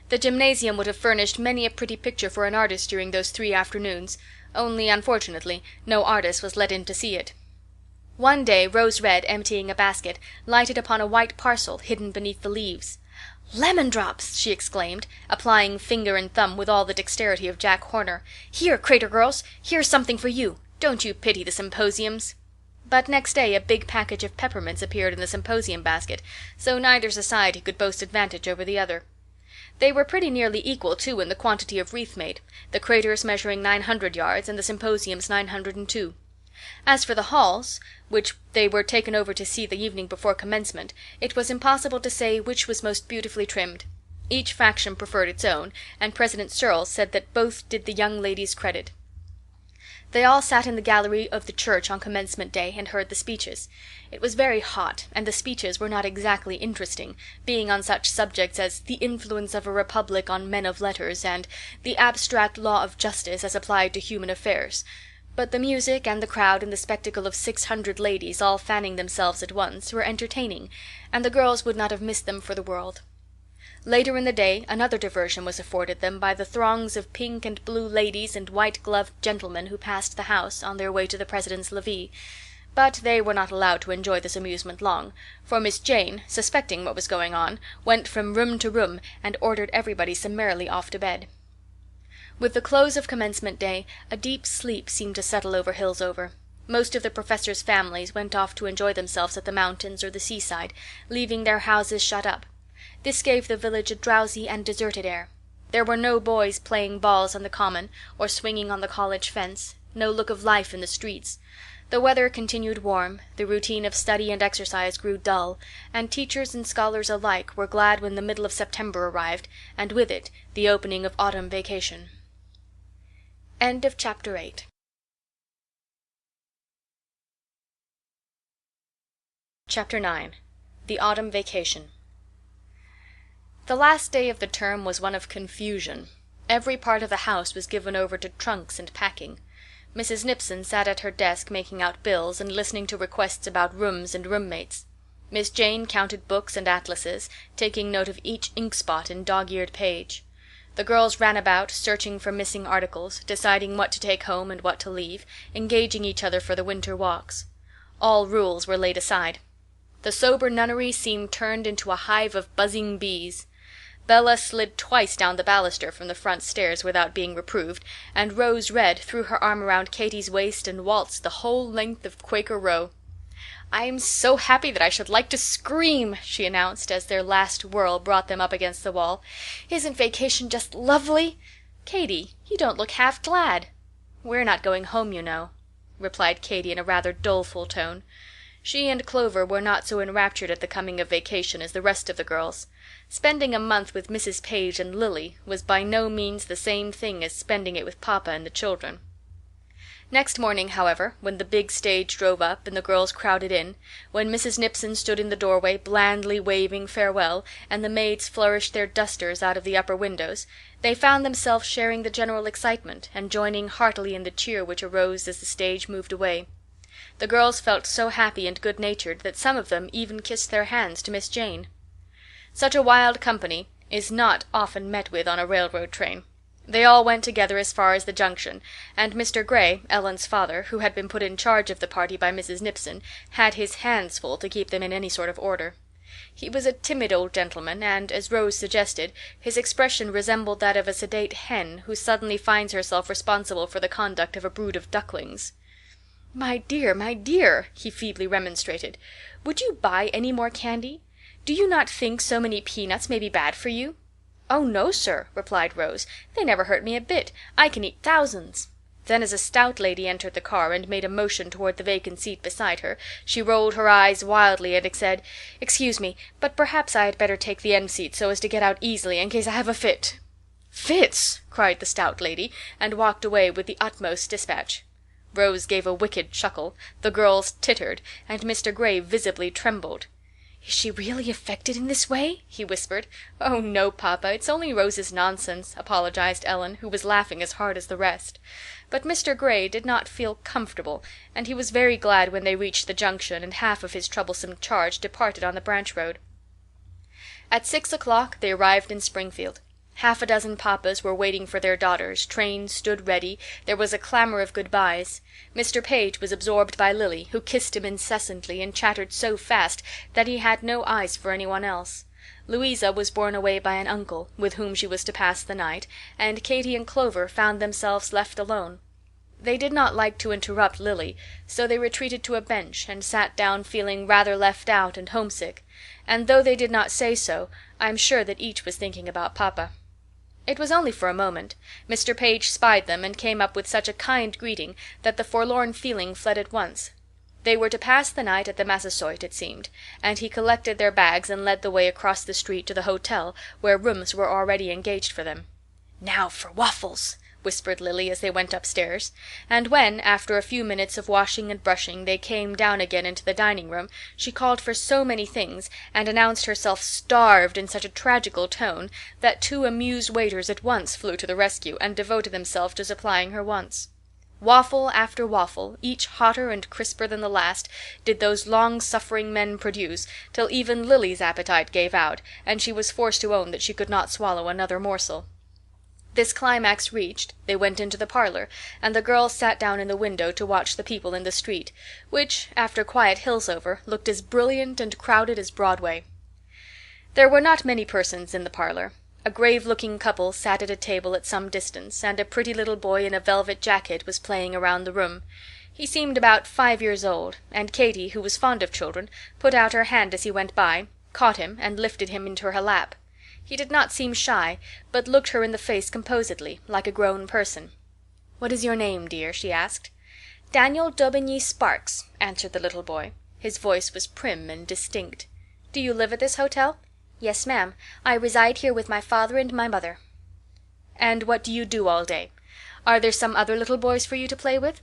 The gymnasium would have furnished many a pretty picture for an artist during those 3 afternoons, only, unfortunately, no artist was let in to see it. One day Rose Red, emptying a basket, lighted upon a white parcel hidden beneath the leaves. "Lemon drops!" she exclaimed, applying finger and thumb with all the dexterity of Jack Horner. "Here, Crater girls, here's something for you. Don't you pity the symposiums?" But next day a big package of peppermints appeared in the symposium basket, so neither society could boast advantage over the other. They were pretty nearly equal, too, in the quantity of wreath made, the Craters measuring 900 yards and the symposiums 902. As for the halls, which they were taken over to see the evening before commencement, it was impossible to say which was most beautifully trimmed. Each faction preferred its own, and President Searles said that both did the young ladies credit. They all sat in the gallery of the church on commencement day and heard the speeches. It was very hot, and the speeches were not exactly interesting, being on such subjects as the influence of a republic on men of letters and the abstract law of justice as applied to human affairs. But the music and the crowd and the spectacle of 600 ladies all fanning themselves at once were entertaining, and the girls would not have missed them for the world. Later in the day another diversion was afforded them by the throngs of pink and blue ladies and white-gloved gentlemen who passed the house on their way to the president's levee. But they were not allowed to enjoy this amusement long, for Miss Jane, suspecting what was going on, went from room to room and ordered everybody summarily off to bed. With the close of commencement day a deep sleep seemed to settle over Hillsover. Most of the professors' families went off to enjoy themselves at the mountains or the seaside, leaving their houses shut up. This gave the village a drowsy and deserted air. There were no boys playing balls on the common or swinging on the college fence, no look of life in the streets. The weather continued warm, the routine of study and exercise grew dull, and teachers and scholars alike were glad when the middle of September arrived, and with it the opening of autumn vacation. End of Chapter 8. Chapter 9. The Autumn Vacation. The last day of the term was one of confusion. Every part of the house was given over to trunks and packing. Mrs. Nipson sat at her desk making out bills and listening to requests about rooms and roommates. Miss Jane counted books and atlases, taking note of each ink spot and dog-eared page. The girls ran about, searching for missing articles, deciding what to take home and what to leave, engaging each other for the winter walks. All rules were laid aside. The sober nunnery seemed turned into a hive of buzzing bees. Bella slid twice down the baluster from the front stairs without being reproved, and Rose Red threw her arm around Katy's waist and waltzed the whole length of Quaker Row. "I'm so happy that I should like to scream," she announced, as their last whirl brought them up against the wall. "Isn't vacation just lovely?" Katy, you don't look half glad." "We're not going home, you know," replied Katy in a rather doleful tone. She and Clover were not so enraptured at the coming of vacation as the rest of the girls. Spending a month with Mrs. Page and Lily was by no means the same thing as spending it with Papa and the children. Next morning, however, when the big stage drove up and the girls crowded in, when Mrs. Nipson stood in the doorway blandly waving farewell, and the maids flourished their dusters out of the upper windows, they found themselves sharing the general excitement and joining heartily in the cheer which arose as the stage moved away. The girls felt so happy and good-natured that some of them even kissed their hands to Miss Jane. Such a wild company is not often met with on a railroad train. They all went together as far as the junction, and Mr. Gray, Ellen's father, who had been put in charge of the party by Mrs. Nipson, had his hands full to keep them in any sort of order. He was a timid old gentleman, and, as Rose suggested, his expression resembled that of a sedate hen who suddenly finds herself responsible for the conduct of a brood of ducklings. My dear," he feebly remonstrated, "would you buy any more candy? Do you not think so many peanuts may be bad for you?" "Oh, no, sir," replied Rose. "They never hurt me a bit. I can eat thousands." Then, as a stout lady entered the car and made a motion toward the vacant seat beside her, she rolled her eyes wildly and said, "Excuse me, but perhaps I had better take the end seat so as to get out easily in case I have a fit." "Fits!" cried the stout lady, and walked away with the utmost dispatch. Rose gave a wicked chuckle, the girls tittered, and Mr. Gray visibly trembled. "Is she really affected in this way?" he whispered. "Oh, no, Papa, it's only Rose's nonsense," apologized Ellen, who was laughing as hard as the rest. But Mr. Gray did not feel comfortable, and he was very glad when they reached the junction and half of his troublesome charge departed on the branch road. At 6 o'clock they arrived in Springfield. Half a dozen papas were waiting for their daughters, trains stood ready, there was a clamor of good-byes. Mr. Page was absorbed by Lily, who kissed him incessantly and chattered so fast that he had no eyes for anyone else. Louisa was borne away by an uncle, with whom she was to pass the night, and Katy and Clover found themselves left alone. They did not like to interrupt Lily, so they retreated to a bench and sat down feeling rather left out and homesick, and though they did not say so, I am sure that each was thinking about Papa. It was only for a moment. Mr. Page spied them and came up with such a kind greeting that the forlorn feeling fled at once. They were to pass the night at the Massasoit, it seemed, and he collected their bags and led the way across the street to the hotel, where rooms were already engaged for them. "Now for waffles," whispered Lily as they went upstairs, and when, after a few minutes of washing and brushing, they came down again into the dining room, she called for so many things, and announced herself starved in such a tragical tone, that two amused waiters at once flew to the rescue and devoted themselves to supplying her wants. Waffle after waffle, each hotter and crisper than the last, did those long-suffering men produce, till even Lily's appetite gave out, and she was forced to own that she could not swallow another morsel. This climax reached, they went into the parlor, and the girls sat down in the window to watch the people in the street, which, after quiet Hillsover, looked as brilliant and crowded as Broadway. There were not many persons in the parlor. A grave-looking couple sat at a table at some distance, and a pretty little boy in a velvet jacket was playing around the room. He seemed about 5 years old, and Katy, who was fond of children, put out her hand as he went by, caught him, and lifted him into her lap. He did not seem shy, but looked her in the face composedly, like a grown person. "What is your name, dear?" she asked. "Daniel Daubigny Sparks," answered the little boy. His voice was prim and distinct. "Do you live at this hotel?" "Yes, ma'am. I reside here with my father and my mother." "And what do you do all day? Are there some other little boys for you to play with?"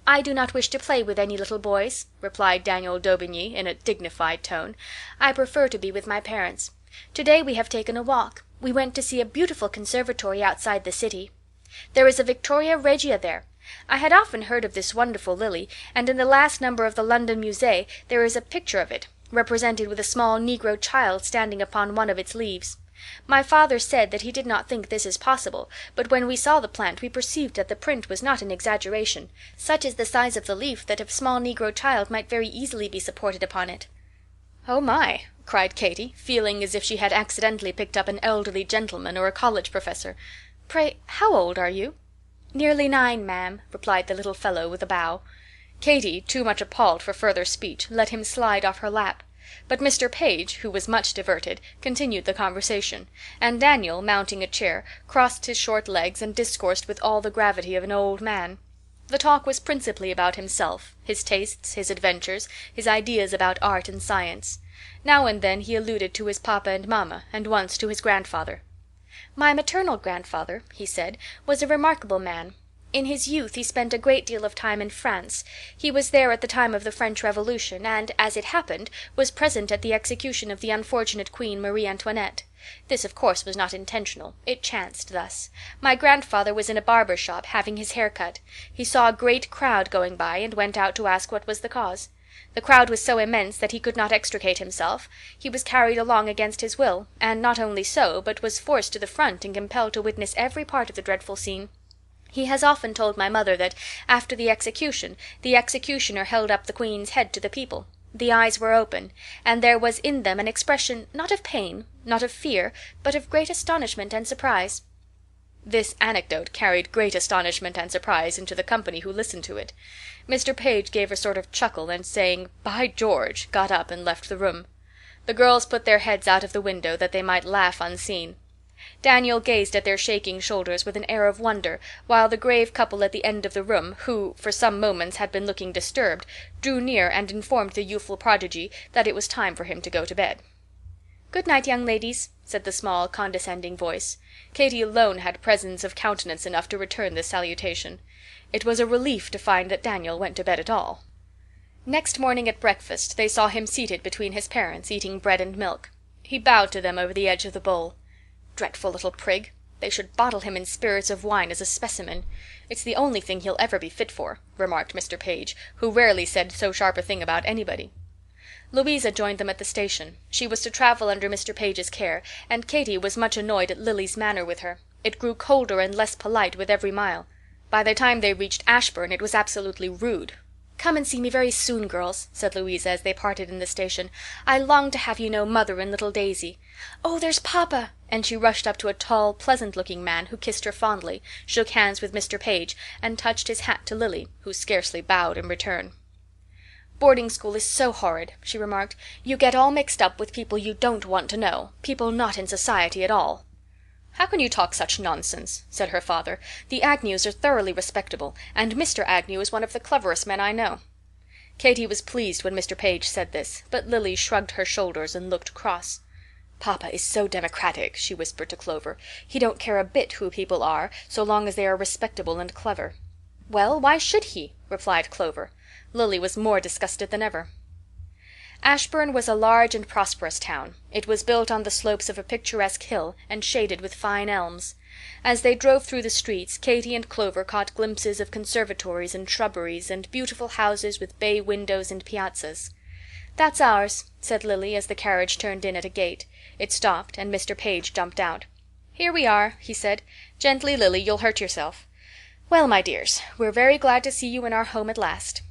"I do not wish to play with any little boys," replied Daniel Daubigny in a dignified tone. "I prefer to be with my parents. Today we have taken a walk. We went to see a beautiful conservatory outside the city. There is a Victoria Regia there. I had often heard of this wonderful lily, and in the last number of the London Musée there is a picture of it, represented with a small negro child standing upon one of its leaves. My father said that he did not think this is possible, but when we saw the plant we perceived that the print was not an exaggeration. Such is the size of the leaf that a small negro child might very easily be supported upon it." "Oh, my!" cried Katy, feeling as if she had accidentally picked up an elderly gentleman or a college professor. "Pray, how old are you?" "Nearly 9, ma'am," replied the little fellow with a bow. Katy, too much appalled for further speech, let him slide off her lap. But Mr. Page, who was much diverted, continued the conversation, and Daniel, mounting a chair, crossed his short legs and discoursed with all the gravity of an old man. The talk was principally about himself, his tastes, his adventures, his ideas about art and science. Now and then he alluded to his papa and mamma, and once to his grandfather. "My maternal grandfather," he said, "was a remarkable man. In his youth he spent a great deal of time in France. He was there at the time of the French Revolution, and, as it happened, was present at the execution of the unfortunate Queen Marie Antoinette. This, of course, was not intentional. It chanced thus. My grandfather was in a barber's shop, having his hair cut. He saw a great crowd going by, and went out to ask what was the cause. The crowd was so immense that he could not extricate himself. He was carried along against his will, and not only so, but was forced to the front and compelled to witness every part of the dreadful scene. He has often told my mother that, after the execution, the executioner held up the queen's head to the people. The eyes were open, and there was in them an expression, not of pain, not of fear, but of great astonishment and surprise." This anecdote carried great astonishment and surprise into the company who listened to it. Mr. Page gave a sort of chuckle, and saying, "By George," got up and left the room. The girls put their heads out of the window, that they might laugh unseen. Daniel gazed at their shaking shoulders with an air of wonder, while the grave couple at the end of the room, who for some moments had been looking disturbed, drew near and informed the youthful prodigy that it was time for him to go to bed. "Good night, young ladies," said the small, condescending voice. Katy alone had presence of countenance enough to return this salutation. It was a relief to find that Daniel went to bed at all. Next morning at breakfast they saw him seated between his parents, eating bread and milk. He bowed to them over the edge of the bowl. "Dreadful little prig! They should bottle him in spirits of wine as a specimen. It's the only thing he'll ever be fit for," remarked Mr. Page, who rarely said so sharp a thing about anybody. Louisa joined them at the station. She was to travel under Mr. Page's care, and Katy was much annoyed at Lily's manner with her. It grew colder and less polite with every mile. By the time they reached Ashburn it was absolutely rude. "Come and see me very soon, girls," said Louisa as they parted in the station. "I long to have you know mother and little Daisy. Oh, there's papa!" And she rushed up to a tall, pleasant-looking man, who kissed her fondly, shook hands with Mr. Page, and touched his hat to Lily, who scarcely bowed in return. "Boarding school is so horrid," she remarked. "You get all mixed up with people you don't want to know, people not in society at all." "How can you talk such nonsense?" said her father. "The Agnews are thoroughly respectable, and Mr. Agnew is one of the cleverest men I know." Katy was pleased when Mr. Page said this, but Lily shrugged her shoulders and looked cross. "Papa is so democratic," she whispered to Clover. "He don't care a bit who people are, so long as they are respectable and clever." "Well, why should he?" replied Clover. Lily was more disgusted than ever. Ashburn was a large and prosperous town. It was built on the slopes of a picturesque hill, and shaded with fine elms. As they drove through the streets, Katy and Clover caught glimpses of conservatories and shrubberies, and beautiful houses with bay windows and piazzas. "That's ours," said Lily, as the carriage turned in at a gate. It stopped, and Mr. Page jumped out. "Here we are," he said. "Gently, Lily, you'll hurt yourself. Well, my dears, we're very glad to see you in our home at last."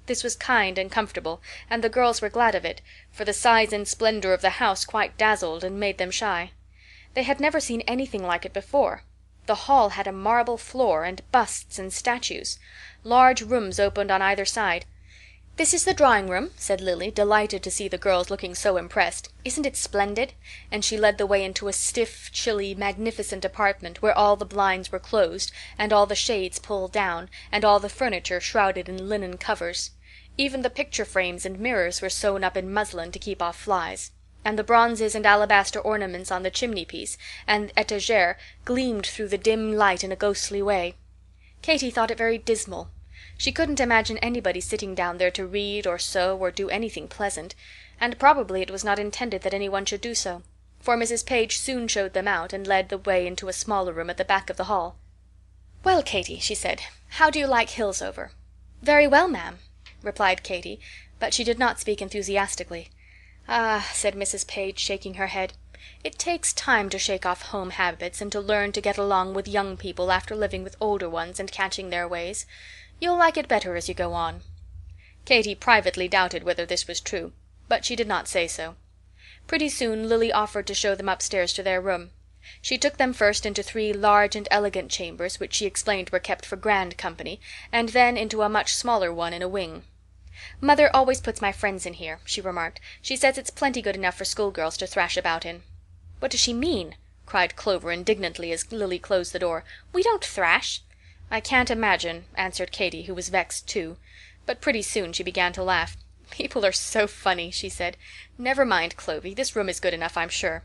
This was kind and comfortable, and the girls were glad of it, for the size and splendor of the house quite dazzled and made them shy. They had never seen anything like it before. The hall had a marble floor, and busts and statues. Large rooms opened on either side. "This is the drawing room," said Lily, delighted to see the girls looking so impressed. "Isn't it splendid?" And she led the way into a stiff, chilly, magnificent apartment, where all the blinds were closed, and all the shades pulled down, and all the furniture shrouded in linen covers. Even the picture frames and mirrors were sewn up in muslin to keep off flies, and the bronzes and alabaster ornaments on the chimney-piece and etagere gleamed through the dim light in a ghostly way. Katy thought it very dismal. She couldn't imagine anybody sitting down there to read or sew or do anything pleasant, and probably it was not intended that anyone should do so, for Mrs. Page soon showed them out and led the way into a smaller room at the back of the hall. "Well, Katy," she said, "how do you like Hillsover?" "Very well, ma'am," replied Katy, but she did not speak enthusiastically. "Ah," said Mrs. Page, shaking her head, "it takes time to shake off home habits and to learn to get along with young people after living with older ones and catching their ways. You'll like it better as you go on." Katy privately doubted whether this was true, but she did not say so. Pretty soon Lily offered to show them upstairs to their room. She took them first into 3 large and elegant chambers, which she explained were kept for grand company, and then into a much smaller one in a wing. "Mother always puts my friends in here," she remarked. "She says it's plenty good enough for schoolgirls to thrash about in." "What does she mean?" cried Clover indignantly as Lily closed the door. "We don't thrash." "I can't imagine," answered Katy, who was vexed too. But pretty soon she began to laugh. "People are so funny," she said. "Never mind, Clovy, this room is good enough, I'm sure."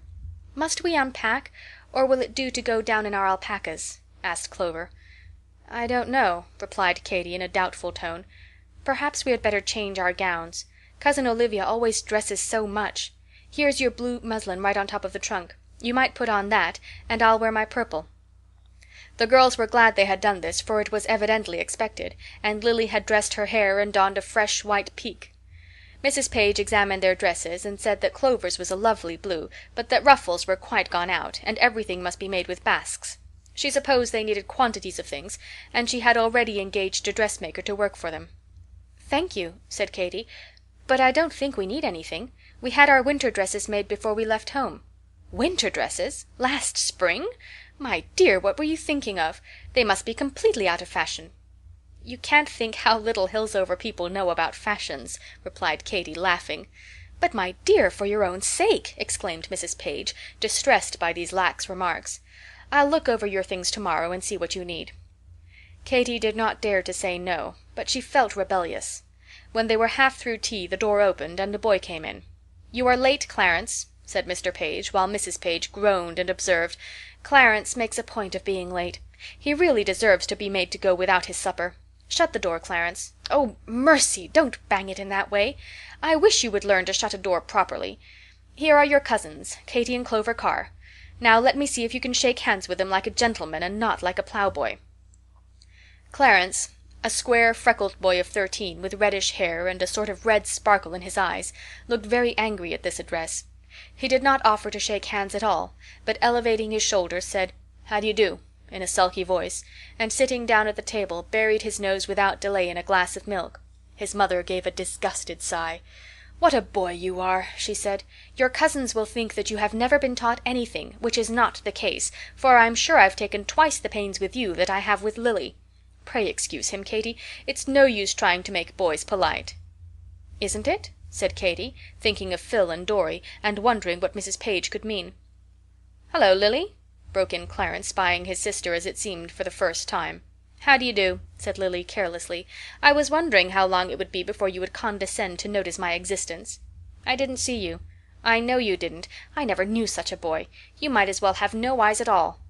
"Must we unpack, or will it do to go down in our alpacas?" asked Clover. "I don't know," replied Katy in a doubtful tone. "Perhaps we had better change our gowns. Cousin Olivia always dresses so much. Here's your blue muslin right on top of the trunk. You might put on that, and I'll wear my purple." The girls were glad they had done this, for it was evidently expected, and Lily had dressed her hair and donned a fresh white peak. Mrs. Page examined their dresses and said that Clover's was a lovely blue, but that ruffles were quite gone out, and everything must be made with basques. She supposed they needed quantities of things, and she had already engaged a dressmaker to work for them. "Thank you," said Katy, "but I don't think we need anything. We had our winter dresses made before we left home." "Winter dresses? Last spring? My dear, what were you thinking of? They must be completely out of fashion." "You can't think how little Hillsover people know about fashions," replied Katy, laughing. "But, my dear, for your own sake," exclaimed Mrs. Page, distressed by these lax remarks. "I'll look over your things tomorrow and see what you need." Katy did not dare to say no, but she felt rebellious. When they were half through tea the door opened and a boy came in. "You are late, Clarence," said Mr. Page, while Mrs. Page groaned and observed, "Clarence makes a point of being late. He really deserves to be made to go without his supper. Shut the door, Clarence. Oh, mercy, don't bang it in that way. I wish you would learn to shut a door properly. Here are your cousins, Katy and Clover Carr. Now let me see if you can shake hands with them like a gentleman and not like a plowboy." Clarence, a square, freckled boy of 13, with reddish hair and a sort of red sparkle in his eyes, looked very angry at this address. He did not offer to shake hands at all, but elevating his shoulders, said, "How do you do?" in a sulky voice, and sitting down at the table, buried his nose without delay in a glass of milk. His mother gave a disgusted sigh. "What a boy you are," she said. "Your cousins will think that you have never been taught anything, which is not the case, for I'm sure I've taken twice the pains with you that I have with Lily. Pray excuse him, Katy. It's no use trying to make boys polite." "Isn't it?" said Katy, thinking of Phil and Dorry, and wondering what Mrs. Page could mean. "Hello, Lily," broke in Clarence, spying his sister as it seemed for the first time. "How do you do?" said Lily carelessly. "I was wondering how long it would be before you would condescend to notice my existence." "I didn't see you." "I know you didn't. I never knew such a boy. You might as well have no eyes at all."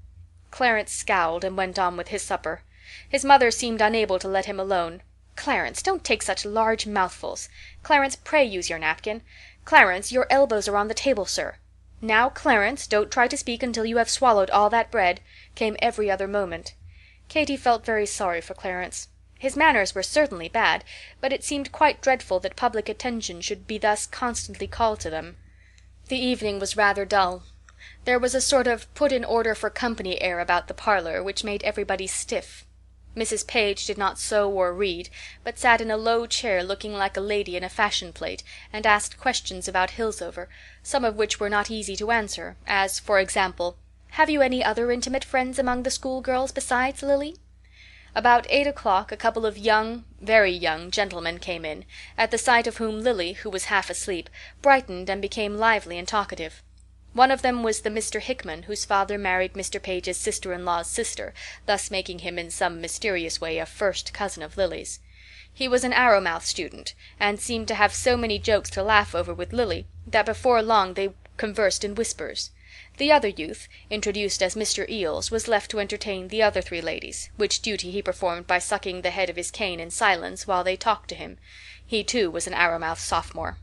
Clarence scowled and went on with his supper. His mother seemed unable to let him alone. "Clarence, don't take such large mouthfuls. Clarence, pray use your napkin. Clarence, your elbows are on the table, sir. Now, Clarence, don't try to speak until you have swallowed all that bread," came every other moment. Katy felt very sorry for Clarence. His manners were certainly bad, but it seemed quite dreadful that public attention should be thus constantly called to them. The evening was rather dull. There was a sort of put in order for company air about the parlor, which made everybody stiff. Mrs. Page did not sew or read, but sat in a low chair looking like a lady in a fashion plate, and asked questions about Hillsover, some of which were not easy to answer, as, for example, "Have you any other intimate friends among the schoolgirls besides Lily?" About 8 o'clock a couple of young, very young, gentlemen came in, at the sight of whom Lily, who was half asleep, brightened and became lively and talkative. One of them was the Mr. Hickman whose father married Mr. Page's sister-in-law's sister, thus making him in some mysterious way a first cousin of Lily's. He was an Arrowmouth student, and seemed to have so many jokes to laugh over with Lily that before long they conversed in whispers. The other youth, introduced as Mr. Eales, was left to entertain the other 3 ladies, which duty he performed by sucking the head of his cane in silence while they talked to him. He, too, was an Arrowmouth sophomore.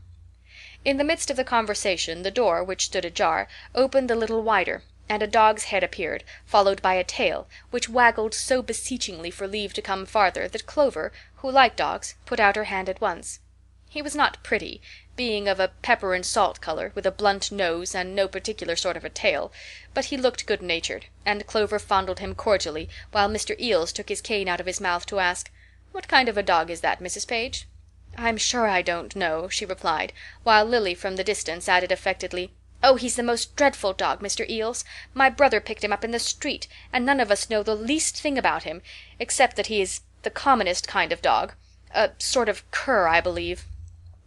In the midst of the conversation the door, which stood ajar, opened a little wider, and a dog's head appeared, followed by a tail, which waggled so beseechingly for leave to come farther that Clover, who liked dogs, put out her hand at once. He was not pretty, being of a pepper and salt color, with a blunt nose and no particular sort of a tail, but he looked good-natured, and Clover fondled him cordially, while Mr. Eales took his cane out of his mouth to ask, "What kind of a dog is that, Mrs. Page?" "I'm sure I don't know," she replied, while Lily from the distance added affectedly, "Oh, he's the most dreadful dog, Mr. Eales. My brother picked him up in the street, and none of us know the least thing about him, except that he is the commonest kind of dog. A sort of cur, I believe."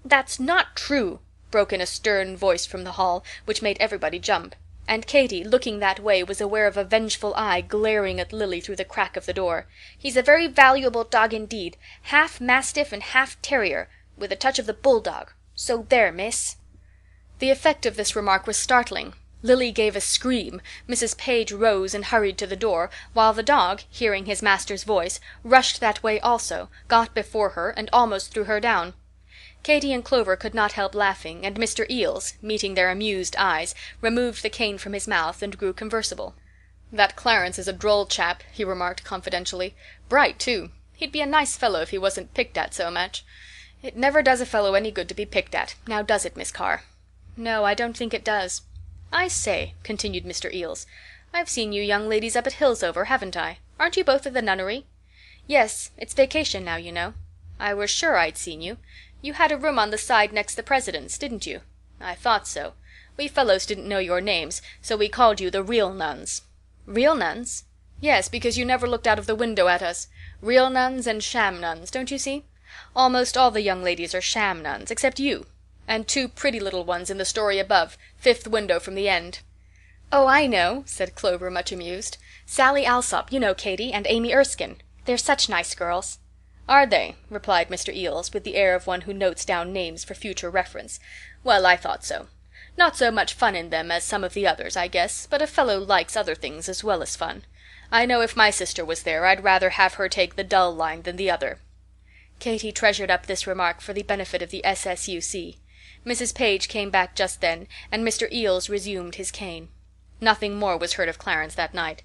"That's not true," broke in a stern voice from the hall, which made everybody jump. And Katy, looking that way, was aware of a vengeful eye glaring at Lily through the crack of the door. "He's a very valuable dog indeed, half mastiff and half terrier, with a touch of the bulldog. So there, miss." The effect of this remark was startling. Lily gave a scream, Mrs. Page rose and hurried to the door, while the dog, hearing his master's voice, rushed that way also, got before her, and almost threw her down. Katy and Clover could not help laughing, and Mr. Eales, meeting their amused eyes, removed the cane from his mouth and grew conversable. "That Clarence is a droll chap," he remarked confidentially. "Bright, too. He'd be a nice fellow if he wasn't picked at so much. It never does a fellow any good to be picked at, now does it, Miss Carr?" "No, I don't think it does." "I say," continued Mr. Eales, "I've seen you young ladies up at Hillsover, haven't I? Aren't you both at the Nunnery?" "Yes, it's vacation now, you know." "I was sure I'd seen you. You had a room on the side next the president's, didn't you?" "I thought so. We fellows didn't know your names, so we called you the real nuns." "Real nuns?" "Yes, because you never looked out of the window at us. Real nuns and sham nuns, don't you see? Almost all the young ladies are sham nuns, except you. And two pretty little ones in the story above, fifth window from the end." "Oh, I know," said Clover, much amused. "Sally Alsop, you know, Katy, and Amy Erskine. They're such nice girls." "Are they?" replied Mr. Eales, with the air of one who notes down names for future reference. "Well, I thought so. Not so much fun in them as some of the others, I guess, but a fellow likes other things as well as fun. I know if my sister was there I'd rather have her take the dull line than the other." Katy treasured up this remark for the benefit of the S.S.U.C. Mrs. Page came back just then, and Mr. Eales resumed his cane. Nothing more was heard of Clarence that night.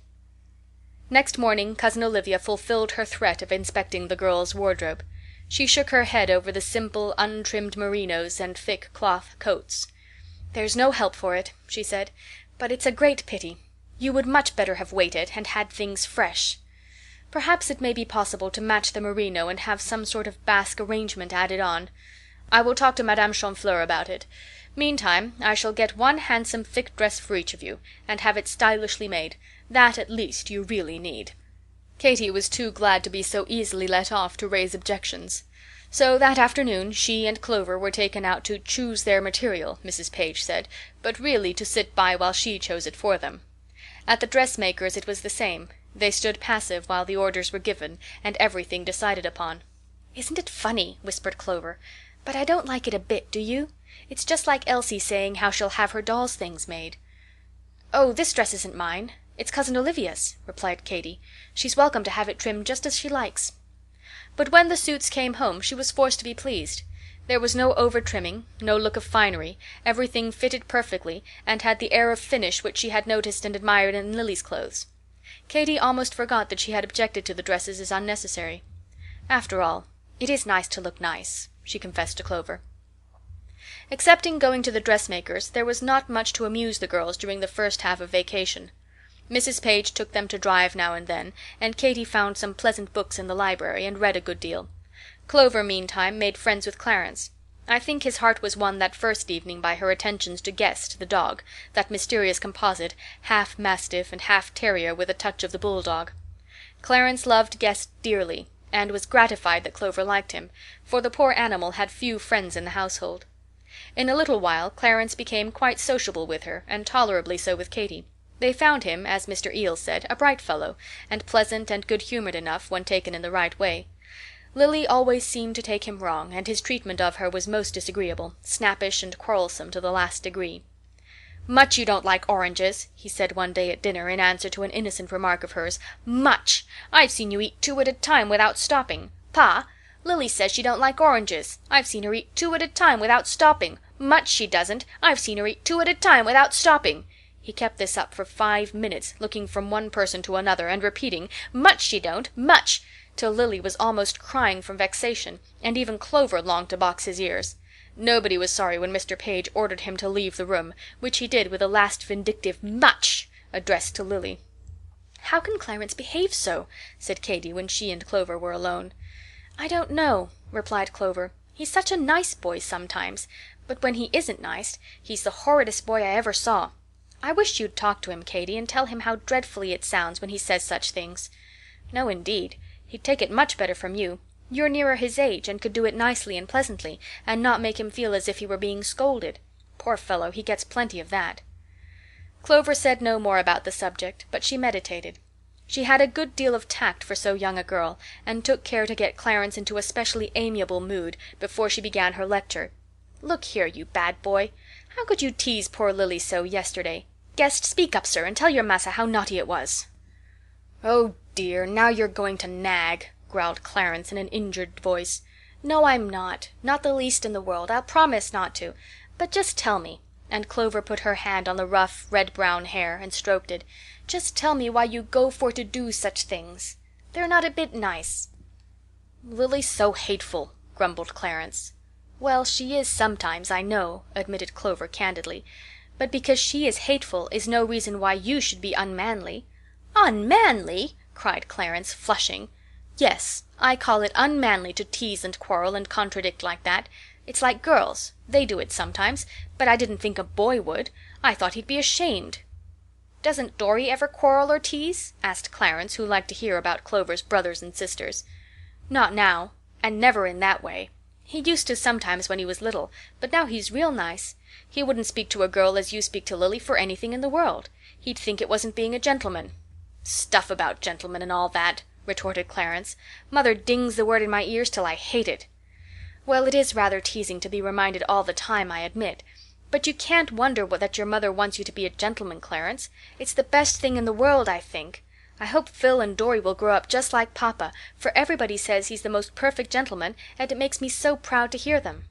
Next morning Cousin Olivia fulfilled her threat of inspecting the girls' wardrobe. She shook her head over the simple, untrimmed merinos and thick cloth coats. "There's no help for it," she said, "but it's a great pity. You would much better have waited, and had things fresh. Perhaps it may be possible to match the merino and have some sort of basque arrangement added on. I will talk to Madame Chamfleur about it. Meantime, I shall get one handsome thick dress for each of you, and have it stylishly made. That, at least, you really need." Katy was too glad to be so easily let off to raise objections. So that afternoon she and Clover were taken out to choose their material, Mrs. Page said, but really to sit by while she chose it for them. At the dressmaker's it was the same. They stood passive while the orders were given and everything decided upon. "Isn't it funny?" whispered Clover. "But I don't like it a bit, do you? It's just like Elsie saying how she'll have her doll's things made." "Oh, this dress isn't mine. It's Cousin Olivia's," replied Katy. "She's welcome to have it trimmed just as she likes." But when the suits came home she was forced to be pleased. There was no over-trimming, no look of finery, everything fitted perfectly, and had the air of finish which she had noticed and admired in Lily's clothes. Katy almost forgot that she had objected to the dresses as unnecessary. "After all, it is nice to look nice," she confessed to Clover. Excepting going to the dressmaker's, there was not much to amuse the girls during the first half of vacation. Mrs. Page took them to drive now and then, and Katy found some pleasant books in the library, and read a good deal. Clover, meantime, made friends with Clarence. I think his heart was won that first evening by her attentions to Guest, the dog, that mysterious composite, half mastiff and half terrier with a touch of the bulldog. Clarence loved Guest dearly, and was gratified that Clover liked him, for the poor animal had few friends in the household. In a little while Clarence became quite sociable with her, and tolerably so with Katy. They found him, as Mr. Eales said, a bright fellow, and pleasant and good-humored enough when taken in the right way. Lily always seemed to take him wrong, and his treatment of her was most disagreeable, snappish and quarrelsome to the last degree. "Much you don't like oranges," he said one day at dinner, in answer to an innocent remark of hers. "Much! I've seen you eat 2 at a time without stopping. Pa, Lily says she don't like oranges. I've seen her eat 2 at a time without stopping. Much she doesn't. I've seen her eat 2 at a time without stopping." He kept this up for 5 minutes, looking from one person to another, and repeating, "Much she don't, much," till Lily was almost crying from vexation, and even Clover longed to box his ears. Nobody was sorry when Mr. Page ordered him to leave the room, which he did with a last vindictive "much" addressed to Lily. "How can Clarence behave so?" said Katy, when she and Clover were alone. "I don't know," replied Clover. "He's such a nice boy sometimes, but when he isn't nice, he's the horridest boy I ever saw. I wish you'd talk to him, Katy, and tell him how dreadfully it sounds when he says such things." "No, indeed. He'd take it much better from you. You're nearer his age, and could do it nicely and pleasantly, and not make him feel as if he were being scolded. Poor fellow, he gets plenty of that." Clover said no more about the subject, but she meditated. She had a good deal of tact for so young a girl, and took care to get Clarence into a specially amiable mood before she began her lecture. "Look here, you bad boy, how could you tease poor Lily so yesterday? Guest, speak up, sir, and tell your massa how naughty it was." "Oh, dear, now you're going to nag," growled Clarence in an injured voice. "No, I'm not the least in the world. I'll promise not to. But just tell me," and Clover put her hand on the rough, red-brown hair and stroked it, "just tell me why you go for to do such things. They're not a bit nice." "Lily's so hateful," grumbled Clarence. "Well, she is sometimes, I know," admitted Clover candidly. "But because she is hateful is no reason why you should be unmanly." "Unmanly!" cried Clarence, flushing. "Yes, I call it unmanly to tease and quarrel and contradict like that. It's like girls. They do it sometimes, but I didn't think a boy would. I thought he'd be ashamed." "Doesn't Dorry ever quarrel or tease?" asked Clarence, who liked to hear about Clover's brothers and sisters. "Not now, and never in that way. He used to sometimes when he was little, but now he's real nice. He wouldn't speak to a girl as you speak to Lily for anything in the world. He'd think it wasn't being a gentleman." "Stuff about gentlemen and all that," retorted Clarence. "Mother dings the word in my ears till I hate it." "Well, it is rather teasing to be reminded all the time, I admit. But you can't wonder that your mother wants you to be a gentleman, Clarence. It's the best thing in the world, I think. I hope Phil and Dorry will grow up just like papa, for everybody says he's the most perfect gentleman, and it makes me so proud to hear them."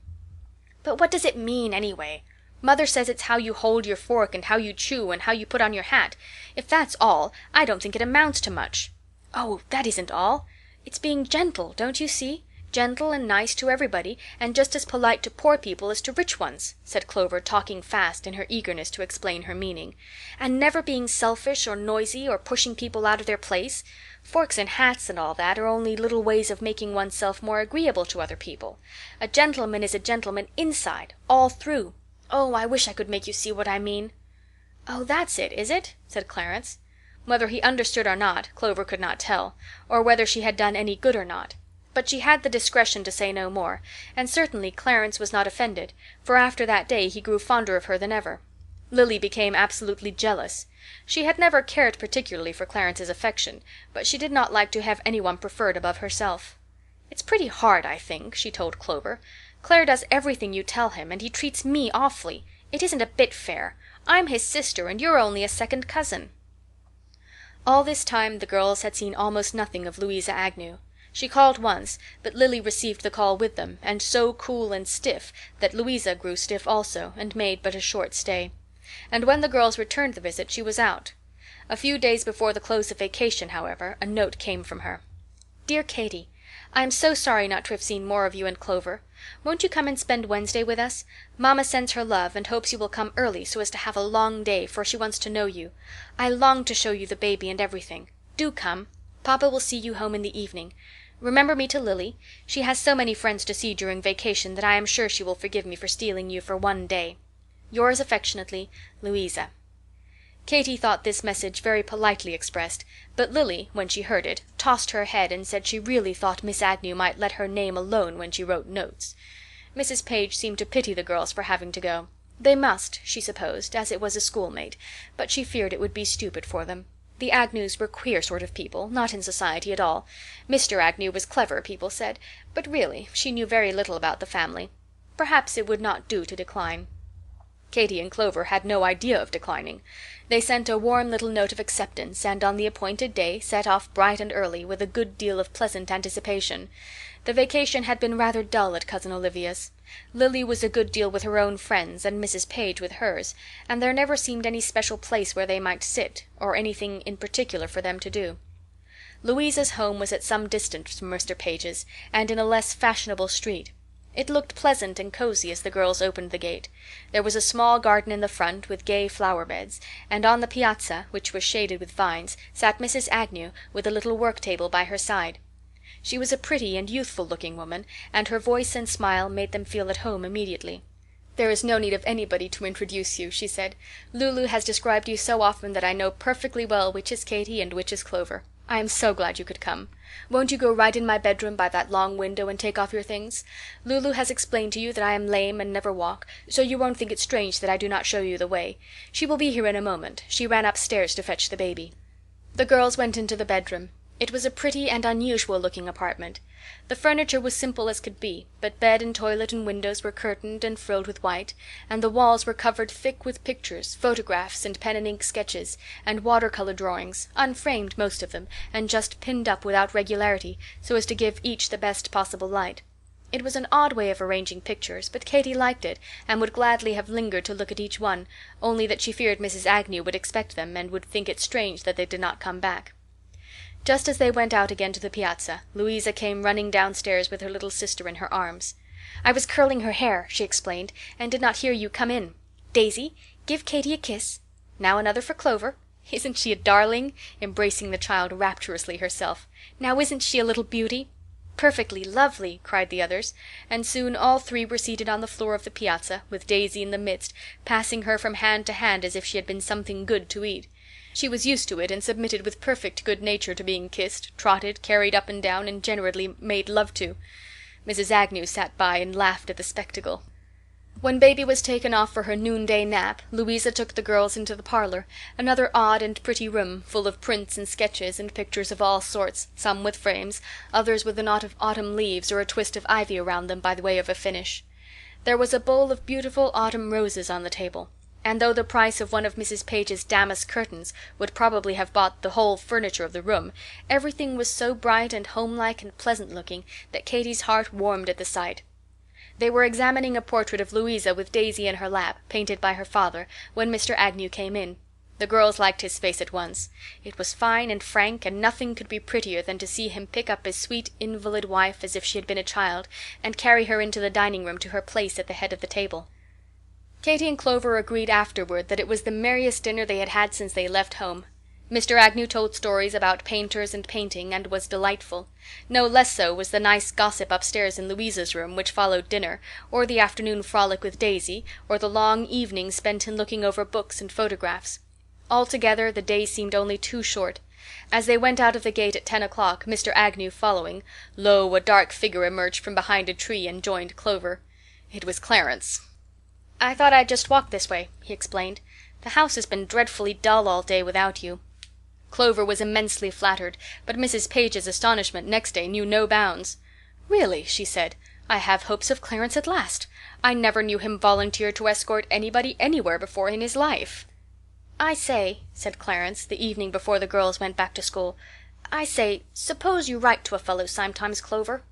"But what does it mean, anyway? Mother says it's how you hold your fork and how you chew and how you put on your hat. If that's all, I don't think it amounts to much." "Oh, that isn't all. It's being gentle, don't you see? Gentle and nice to everybody, and just as polite to poor people as to rich ones," said Clover, talking fast in her eagerness to explain her meaning. "And never being selfish or noisy or pushing people out of their place. Forks and hats and all that are only little ways of making oneself more agreeable to other people. A gentleman is a gentleman inside, all through. Oh, I wish I could make you see what I mean." "Oh, that's it, is it?" said Clarence. Whether he understood or not, Clover could not tell, or whether she had done any good or not. But she had the discretion to say no more, and certainly Clarence was not offended, for after that day he grew fonder of her than ever. Lily became absolutely jealous. She had never cared particularly for Clarence's affection, but she did not like to have anyone preferred above herself. "It's pretty hard, I think," she told Clover. "Clare does everything you tell him, and he treats me awfully. It isn't a bit fair. I'm his sister, and you're only a second cousin." All this time the girls had seen almost nothing of Louisa Agnew. She called once, but Lily received the call with them, and so cool and stiff that Louisa grew stiff also, and made but a short stay. And when the girls returned the visit she was out. A few days before the close of vacation, however, a note came from her. "Dear Katy, I am so sorry not to have seen more of you and Clover. Won't you come and spend Wednesday with us? Mamma sends her love, and hopes you will come early so as to have a long day, for she wants to know you. I long to show you the baby and everything. Do come. Papa will see you home in the evening. Remember me to Lily. She has so many friends to see during vacation that I am sure she will forgive me for stealing you for one day. Yours affectionately, Louisa." Katy thought this message very politely expressed, but Lily, when she heard it, tossed her head and said she really thought Miss Agnew might let her name alone when she wrote notes. Mrs. Page seemed to pity the girls for having to go. They must, she supposed, as it was a schoolmate, but she feared it would be stupid for them. The Agnews were queer sort of people, not in society at all. Mr. Agnew was clever, people said, but really she knew very little about the family. Perhaps it would not do to decline. Katy and Clover had no idea of declining. They sent a warm little note of acceptance, and on the appointed day set off bright and early, with a good deal of pleasant anticipation. The vacation had been rather dull at Cousin Olivia's. Lily was a good deal with her own friends, and Mrs. Page with hers, and there never seemed any special place where they might sit, or anything in particular for them to do. Louisa's home was at some distance from Mr. Page's, and in a less fashionable street. It looked pleasant and cozy as the girls opened the gate. There was a small garden in the front, with gay flower beds, and on the piazza, which was shaded with vines, sat Mrs. Agnew, with a little work table by her side. She was a pretty and youthful-looking woman, and her voice and smile made them feel at home immediately. "There is no need of anybody to introduce you," she said. "Lulu has described you so often that I know perfectly well which is Katy and which is Clover. I am so glad you could come. Won't you go right in my bedroom by that long window and take off your things? Lulu has explained to you that I am lame and never walk, so you won't think it strange that I do not show you the way. She will be here in a moment. She ran upstairs to fetch the baby." The girls went into the bedroom. It was a pretty and unusual-looking apartment. The furniture was simple as could be, but bed and toilet and windows were curtained and frilled with white, and the walls were covered thick with pictures, photographs, and pen-and-ink sketches, and water-color drawings, unframed most of them, and just pinned up without regularity, so as to give each the best possible light. It was an odd way of arranging pictures, but Katy liked it, and would gladly have lingered to look at each one, only that she feared Mrs. Agnew would expect them, and would think it strange that they did not come back. Just as they went out again to the piazza, Louisa came running downstairs with her little sister in her arms. "I was curling her hair," she explained, "and did not hear you come in. Daisy, give Katy a kiss. Now another for Clover. Isn't she a darling?" embracing the child rapturously herself. "Now isn't she a little beauty?" "Perfectly lovely," cried the others, and soon all three were seated on the floor of the piazza, with Daisy in the midst, passing her from hand to hand as if she had been something good to eat. She was used to it, and submitted with perfect good nature to being kissed, trotted, carried up and down, and generally made love to. Mrs. Agnew sat by and laughed at the spectacle. When baby was taken off for her noonday nap, Louisa took the girls into the parlor, another odd and pretty room, full of prints and sketches and pictures of all sorts, some with frames, others with a knot of autumn leaves or a twist of ivy around them by the way of a finish. There was a bowl of beautiful autumn roses on the table, and though the price of one of Mrs. Page's damask curtains would probably have bought the whole furniture of the room, everything was so bright and homelike and pleasant-looking that Katy's heart warmed at the sight. They were examining a portrait of Louisa with Daisy in her lap, painted by her father, when Mr. Agnew came in. The girls liked his face at once. It was fine and frank, and nothing could be prettier than to see him pick up his sweet invalid wife as if she had been a child, and carry her into the dining-room to her place at the head of the table. Katy and Clover agreed afterward that it was the merriest dinner they had had since they left home. Mr. Agnew told stories about painters and painting, and was delightful. No less so was the nice gossip upstairs in Louisa's room, which followed dinner, or the afternoon frolic with Daisy, or the long evening spent in looking over books and photographs. Altogether the day seemed only too short. As they went out of the gate at 10 o'clock, Mr. Agnew following, lo, a dark figure emerged from behind a tree and joined Clover. It was Clarence. "I thought I'd just walk this way," he explained. "The house has been dreadfully dull all day without you." Clover was immensely flattered, but Mrs. Page's astonishment next day knew no bounds. "Really," she said, "I have hopes of Clarence at last. I never knew him volunteer to escort anybody anywhere before in his life." "I say," said Clarence, the evening before the girls went back to school, "I say, suppose you write to a fellow sometimes, Clover."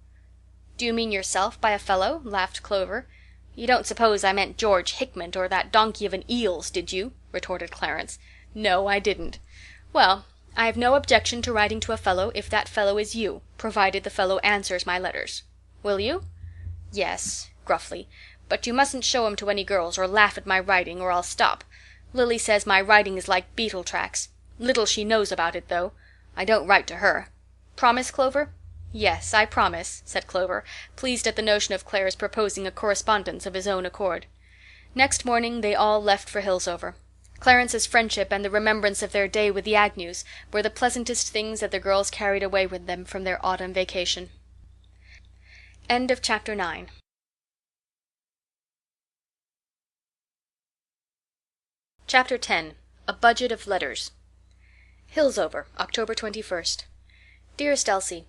"Do you mean yourself by a fellow?" laughed Clover. "You don't suppose I meant George Hickman or that donkey of an Eels, did you?" retorted Clarence. "No, I didn't. Well, I have no objection to writing to a fellow if that fellow is you, provided the fellow answers my letters. Will you?" "Yes," gruffly, "but you mustn't show 'em to any girls, or laugh at my writing, or I'll stop. Lily says my writing is like beetle tracks. Little she knows about it, though. I don't write to her. Promise, Clover?" "Yes, I promise," said Clover, pleased at the notion of Clare's proposing a correspondence of his own accord. Next morning they all left for Hillsover. Clarence's friendship and the remembrance of their day with the Agnews were the pleasantest things that the girls carried away with them from their autumn vacation. End of Chapter 9. Chapter 10. A Budget of Letters. Hillsover, October 21st. Dearest Elsie,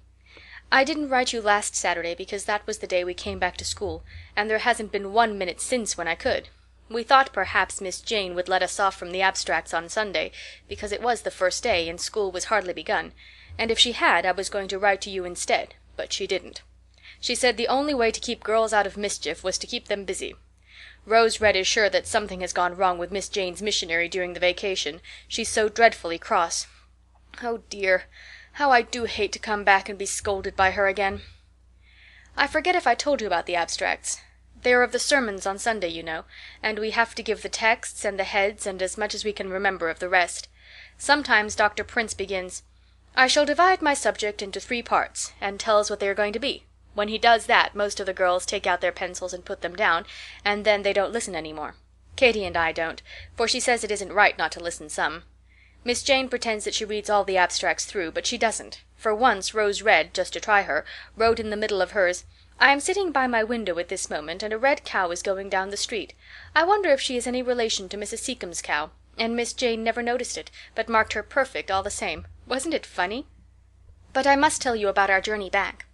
I didn't write you last Saturday because that was the day we came back to school, and there hasn't been 1 minute since when I could. We thought perhaps Miss Jane would let us off from the abstracts on Sunday, because it was the first day and school was hardly begun, and if she had I was going to write to you instead, but she didn't. She said the only way to keep girls out of mischief was to keep them busy. Rose Red is sure that something has gone wrong with Miss Jane's missionary during the vacation. She's so dreadfully cross. Oh dear, how I do hate to come back and be scolded by her again. I forget if I told you about the abstracts. They are of the sermons on Sunday, you know, and we have to give the texts and the heads and as much as we can remember of the rest. Sometimes Dr. Prince begins, "I shall divide my subject into 3 parts," and tells what they are going to be. When he does that, most of the girls take out their pencils and put them down, and then they don't listen any more. Katy and I don't, for she says it isn't right not to listen some. Miss Jane pretends that she reads all the abstracts through, but she doesn't. For once Rose Red, just to try her, wrote in the middle of hers, "I am sitting by my window at this moment, and a red cow is going down the street. I wonder if she is any relation to Mrs. Seacombe's cow," and Miss Jane never noticed it, but marked her perfect all the same. Wasn't it funny? But I must tell you about our journey back.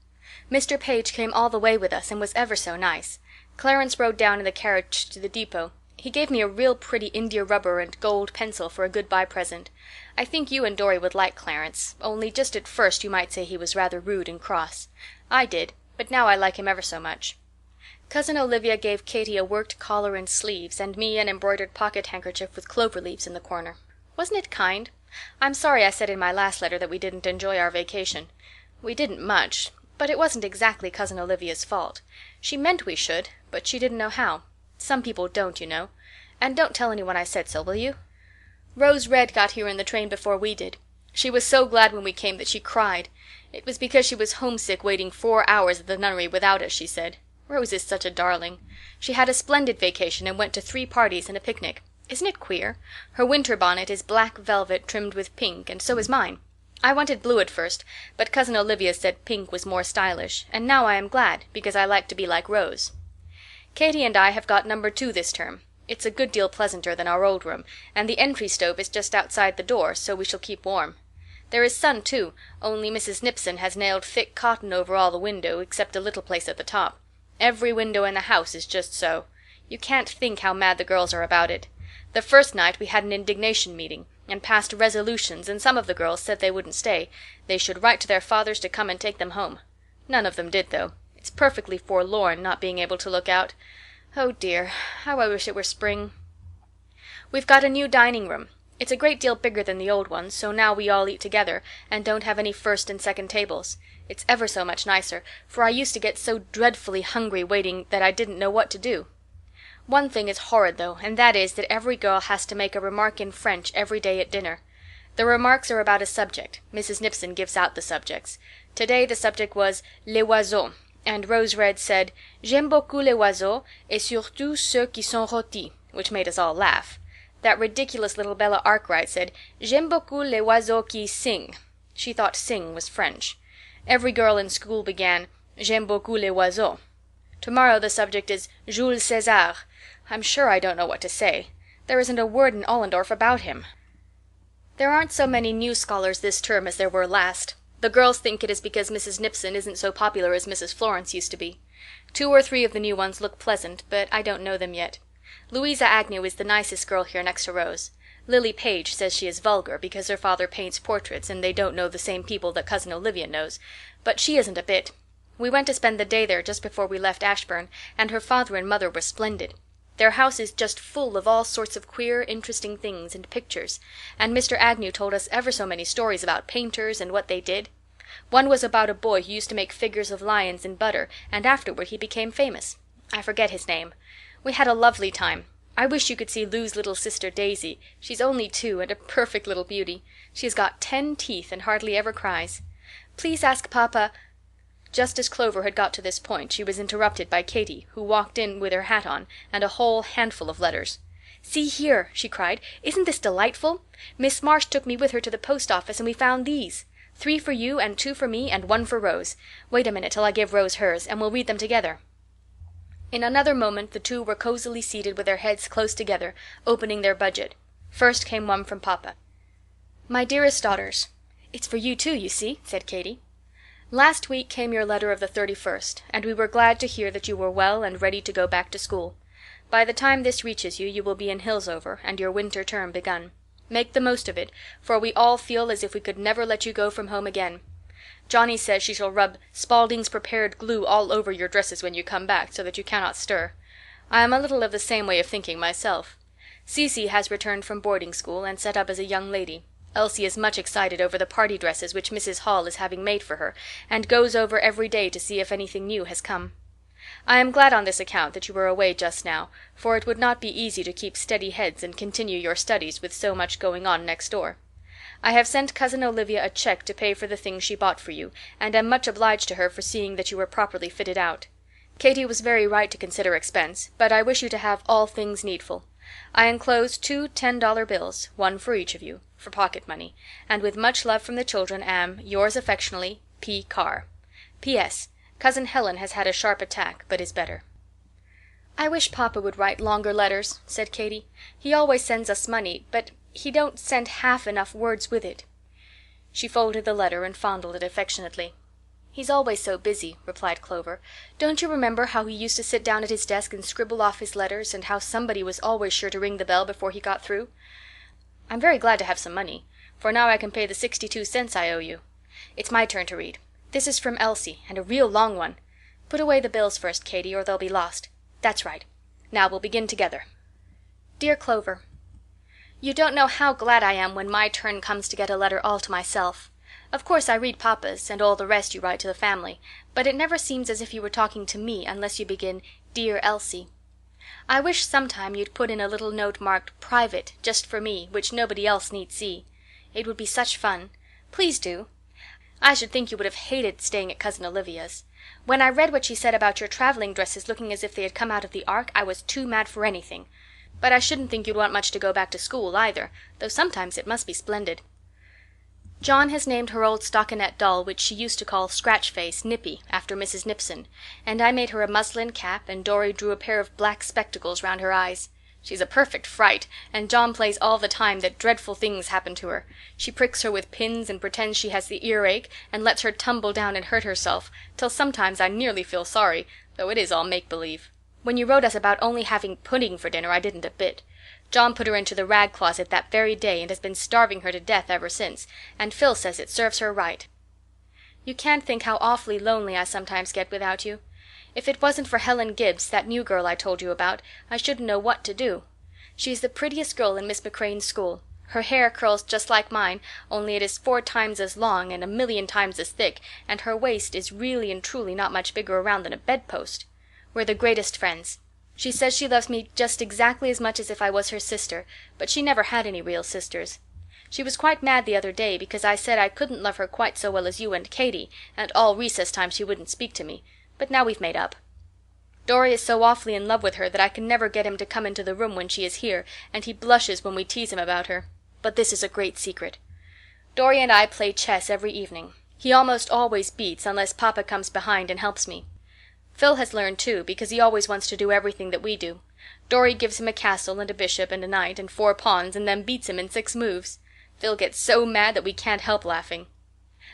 Mr. Page came all the way with us and was ever so nice. Clarence rode down in the carriage to the depot. He gave me a real pretty India rubber and gold pencil for a good-bye present. I think you and Dorry would like Clarence, only just at first you might say he was rather rude and cross. I did, but now I like him ever so much. Cousin Olivia gave Katy a worked collar and sleeves, and me an embroidered pocket handkerchief with clover leaves in the corner. Wasn't it kind? I'm sorry I said in my last letter that we didn't enjoy our vacation. We didn't much, but it wasn't exactly Cousin Olivia's fault. She meant we should, but she didn't know how. Some people don't, you know. And don't tell anyone I said so, will you? Rose Red got here in the train before we did. She was so glad when we came that she cried. It was because she was homesick waiting 4 hours at the Nunnery without us, she said. Rose is such a darling. She had a splendid vacation and went to 3 parties and a picnic. Isn't it queer? Her winter bonnet is black velvet trimmed with pink, and so is mine. I wanted blue at first, but Cousin Olivia said pink was more stylish, and now I am glad, because I like to be like Rose. Katy and I have got number 2 this term. It's a good deal pleasanter than our old room, and the entry stove is just outside the door, so we shall keep warm. There is sun, too, only Mrs. Nipson has nailed thick cotton over all the window, except a little place at the top. Every window in the house is just so. You can't think how mad the girls are about it. The first night we had an indignation meeting, and passed resolutions, and some of the girls said they wouldn't stay. They should write to their fathers to come and take them home. None of them did, though. It's perfectly forlorn, not being able to look out. Oh dear, how I wish it were spring. We've got a new dining room. It's a great deal bigger than the old one, so now we all eat together, and don't have any first and second tables. It's ever so much nicer, for I used to get so dreadfully hungry waiting that I didn't know what to do. One thing is horrid, though, and that is that every girl has to make a remark in French every day at dinner. The remarks are about a subject. Mrs. Nipson gives out the subjects. Today the subject was les oiseaux, and Rose Red said, "J'aime beaucoup les oiseaux, et surtout ceux qui sont rôtis," which made us all laugh. That ridiculous little Bella Arkwright said, "J'aime beaucoup les oiseaux qui sing." She thought sing was French. Every girl in school began, "J'aime beaucoup les oiseaux." Tomorrow the subject is Jules César. I'm sure I don't know what to say. There isn't a word in Ollendorf about him. There aren't so many new scholars this term as there were last. The girls think it is because Mrs. Nipson isn't so popular as Mrs. Florence used to be. 2 or 3 of the new ones look pleasant, but I don't know them yet. Louisa Agnew is the nicest girl here next to Rose. Lily Page says she is vulgar because her father paints portraits and they don't know the same people that Cousin Olivia knows, but she isn't a bit. We went to spend the day there just before we left Ashburn, and her father and mother were splendid. Their house is just full of all sorts of queer, interesting things and pictures, and Mr. Agnew told us ever so many stories about painters and what they did. One was about a boy who used to make figures of lions in butter, and afterward he became famous. I forget his name. We had a lovely time. I wish you could see Lou's little sister Daisy. She's only 2 and a perfect little beauty. She has got 10 teeth and hardly ever cries. Please ask Papa—" Just as Clover had got to this point she was interrupted by Katy, who walked in with her hat on, and a whole handful of letters. "See here," she cried. "Isn't this delightful? Miss Marsh took me with her to the post office, and we found these. 3 for you, and 2 for me, and 1 for Rose. Wait a minute till I give Rose hers, and we'll read them together." In another moment the 2 were cosily seated with their heads close together, opening their budget. First came one from Papa. "My dearest daughters," "It's for you too, you see," said Katy. "Last week came your letter of the 31st, and we were glad to hear that you were well and ready to go back to school. By the time this reaches you, you will be in Hillsover, and your winter term begun. Make the most of it, for we all feel as if we could never let you go from home again. Johnny says she shall rub Spaulding's prepared glue all over your dresses when you come back, so that you cannot stir. I am a little of the same way of thinking myself. Cecy has returned from boarding school, and set up as a young lady. Elsie is much excited over the party dresses which Mrs. Hall is having made for her, and goes over every day to see if anything new has come. I am glad on this account that you are away just now, for it would not be easy to keep steady heads and continue your studies with so much going on next door. I have sent Cousin Olivia a check to pay for the things she bought for you, and am much obliged to her for seeing that you were properly fitted out. Katy was very right to consider expense, but I wish you to have all things needful. I enclose 2 $10 bills, 1 for each of you. for pocket money, and with much love from the children am, yours affectionately, P. Carr. P.S. Cousin Helen has had a sharp attack, but is better. "I wish papa would write longer letters," said Katy. "He always sends us money, but he don't send half enough words with it." She folded the letter and fondled it affectionately. "He's always so busy," replied Clover. "Don't you remember how he used to sit down at his desk and scribble off his letters, and how somebody was always sure to ring the bell before he got through? I'm very glad to have some money, for now I can pay the 62 cents I owe you. It's my turn to read. This is from Elsie, and a real long one. Put away the bills first, Katy, or they'll be lost. That's right. Now we'll begin together. Dear Clover, you don't know how glad I am when my turn comes to get a letter all to myself. Of course I read papa's and all the rest you write to the family, but it never seems as if you were talking to me unless you begin, Dear Elsie. I wish sometime you'd put in a little note marked Private, just for me, which nobody else need see. It would be such fun. Please do. I should think you would have hated staying at Cousin Olivia's. When I read what she said about your traveling dresses looking as if they had come out of the Ark, I was too mad for anything. But I shouldn't think you'd want much to go back to school either, though sometimes it must be splendid. John has named her old stockinette doll, which she used to call Scratch-Face, Nippy, after Mrs. Nipson, and I made her a muslin cap, and Dorry drew a pair of black spectacles round her eyes. She's a perfect fright, and John plays all the time that dreadful things happen to her. She pricks her with pins and pretends she has the earache, and lets her tumble down and hurt herself, till sometimes I nearly feel sorry, though it is all make-believe. When you wrote us about only having pudding for dinner, I didn't a bit. John put her into the rag closet that very day and has been starving her to death ever since, and Phil says it serves her right. You can't think how awfully lonely I sometimes get without you. If it wasn't for Helen Gibbs, that new girl I told you about, I shouldn't know what to do. She's the prettiest girl in Miss McCrane's school. Her hair curls just like mine, only it is 4 times as long and 1,000,000 times as thick, and her waist is really and truly not much bigger around than a bedpost. We're the greatest friends. She says she loves me just exactly as much as if I was her sister, but she never had any real sisters. She was quite mad the other day because I said I couldn't love her quite so well as you and Katy, and all recess time she wouldn't speak to me, but now we've made up. Dorry is so awfully in love with her that I can never get him to come into the room when she is here, and he blushes when we tease him about her. But this is a great secret. Dorry and I play chess every evening. He almost always beats unless papa comes behind and helps me. Phil has learned too, because he always wants to do everything that we do. Dorry gives him a castle and a bishop and a knight and 4 pawns and then beats him in 6 moves. Phil gets so mad that we can't help laughing.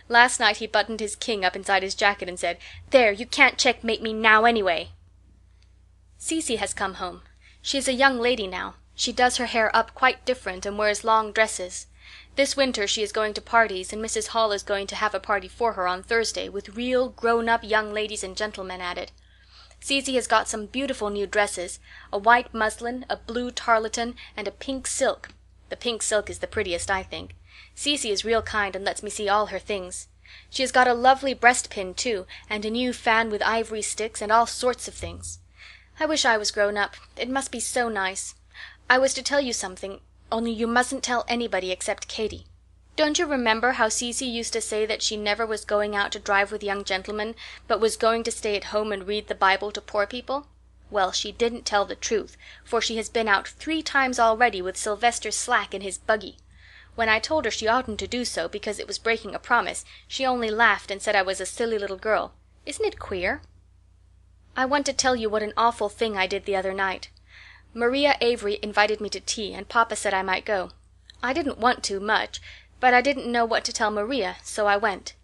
Last night he buttoned his king up inside his jacket and said, "There, you can't checkmate me now anyway." Cecy has come home. She is a young lady now. She does her hair up quite different and wears long dresses. This winter she is going to parties, and Mrs. Hall is going to have a party for her on Thursday, with real grown-up young ladies and gentlemen at it. Cecy has got some beautiful new dresses, a white muslin, a blue tarlatan, and a pink silk. The pink silk is the prettiest, I think. Cecy is real kind and lets me see all her things. She has got a lovely breastpin, too, and a new fan with ivory sticks and all sorts of things. I wish I was grown up. It must be so nice. I was to tell you something, only you mustn't tell anybody except Katy. Don't you remember how Cecy used to say that she never was going out to drive with young gentlemen, but was going to stay at home and read the Bible to poor people? Well, she didn't tell the truth, for she has been out 3 times already with Sylvester Slack in his buggy. When I told her she oughtn't to do so because it was breaking a promise, she only laughed and said I was a silly little girl. Isn't it queer? I want to tell you what an awful thing I did the other night. Maria Avery invited me to tea, and papa said I might go. I didn't want to much, but I didn't know what to tell Maria, so I went.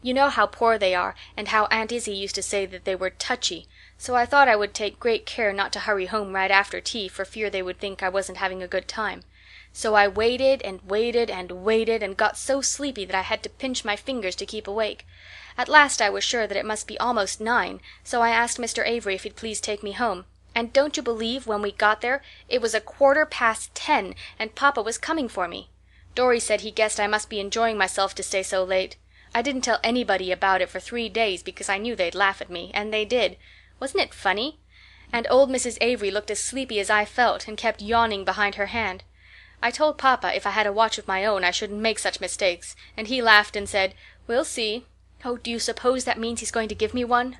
You know how poor they are, and how Aunt Izzie used to say that they were touchy, so I thought I would take great care not to hurry home right after tea for fear they would think I wasn't having a good time. So I waited and waited and waited and got so sleepy that I had to pinch my fingers to keep awake. At last I was sure that it must be almost 9, so I asked Mr. Avery if he'd please take me home. And don't you believe, when we got there, it was 10:15, and papa was coming for me. Dorry said he guessed I must be enjoying myself to stay so late. I didn't tell anybody about it for 3 days because I knew they'd laugh at me, and they did. Wasn't it funny? And old Mrs. Avery looked as sleepy as I felt, and kept yawning behind her hand. I told papa if I had a watch of my own I shouldn't make such mistakes, and he laughed and said, "We'll see." Oh, do you suppose that means he's going to give me one?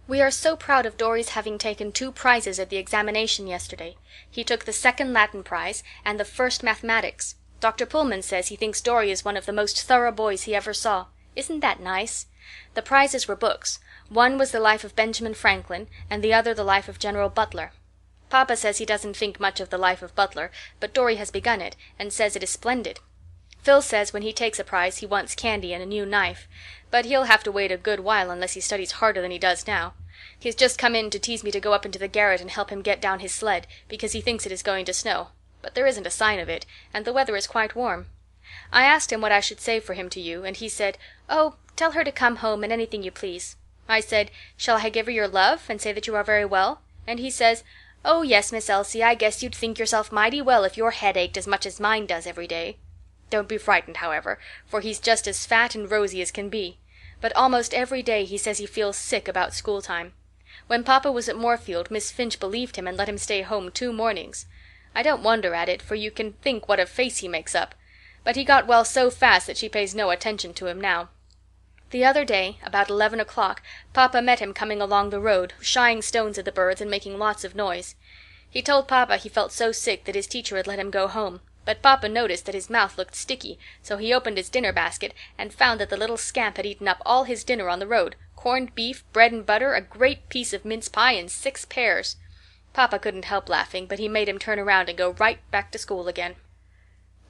We are so proud of Dorry's having taken 2 prizes at the examination yesterday. He took the 2nd Latin prize and the 1st mathematics. Dr. Pullman says he thinks Dorry is one of the most thorough boys he ever saw. Isn't that nice? The prizes were books. One was the life of Benjamin Franklin, and the other the life of General Butler. Papa says he doesn't think much of the life of Butler, but Dorry has begun it, and says it is splendid. Phil says when he takes a prize he wants candy and a new knife, but he'll have to wait a good while unless he studies harder than he does now. He's just come in to tease me to go up into the garret and help him get down his sled, because he thinks it is going to snow, but there isn't a sign of it, and the weather is quite warm. I asked him what I should say for him to you, and he said, "Oh, tell her to come home and anything you please." I said, "Shall I give her your love, and say that you are very well?" And he says, "Oh, yes, Miss Elsie, I guess you'd think yourself mighty well if your head ached as much as mine does every day." Don't be frightened, however, for he's just as fat and rosy as can be. But almost every day he says he feels sick about school time. When Papa was at Moorfield, Miss Finch believed him and let him stay home 2 mornings. I don't wonder at it, for you can think what a face he makes up. But he got well so fast that she pays no attention to him now. The other day, about 11 o'clock, Papa met him coming along the road, shying stones at the birds and making lots of noise. He told Papa he felt so sick that his teacher had let him go home, but Papa noticed that his mouth looked sticky, so he opened his dinner basket and found that the little scamp had eaten up all his dinner on the road, corned beef, bread and butter, a great piece of mince pie, and 6 pears. Papa couldn't help laughing, but he made him turn around and go right back to school again.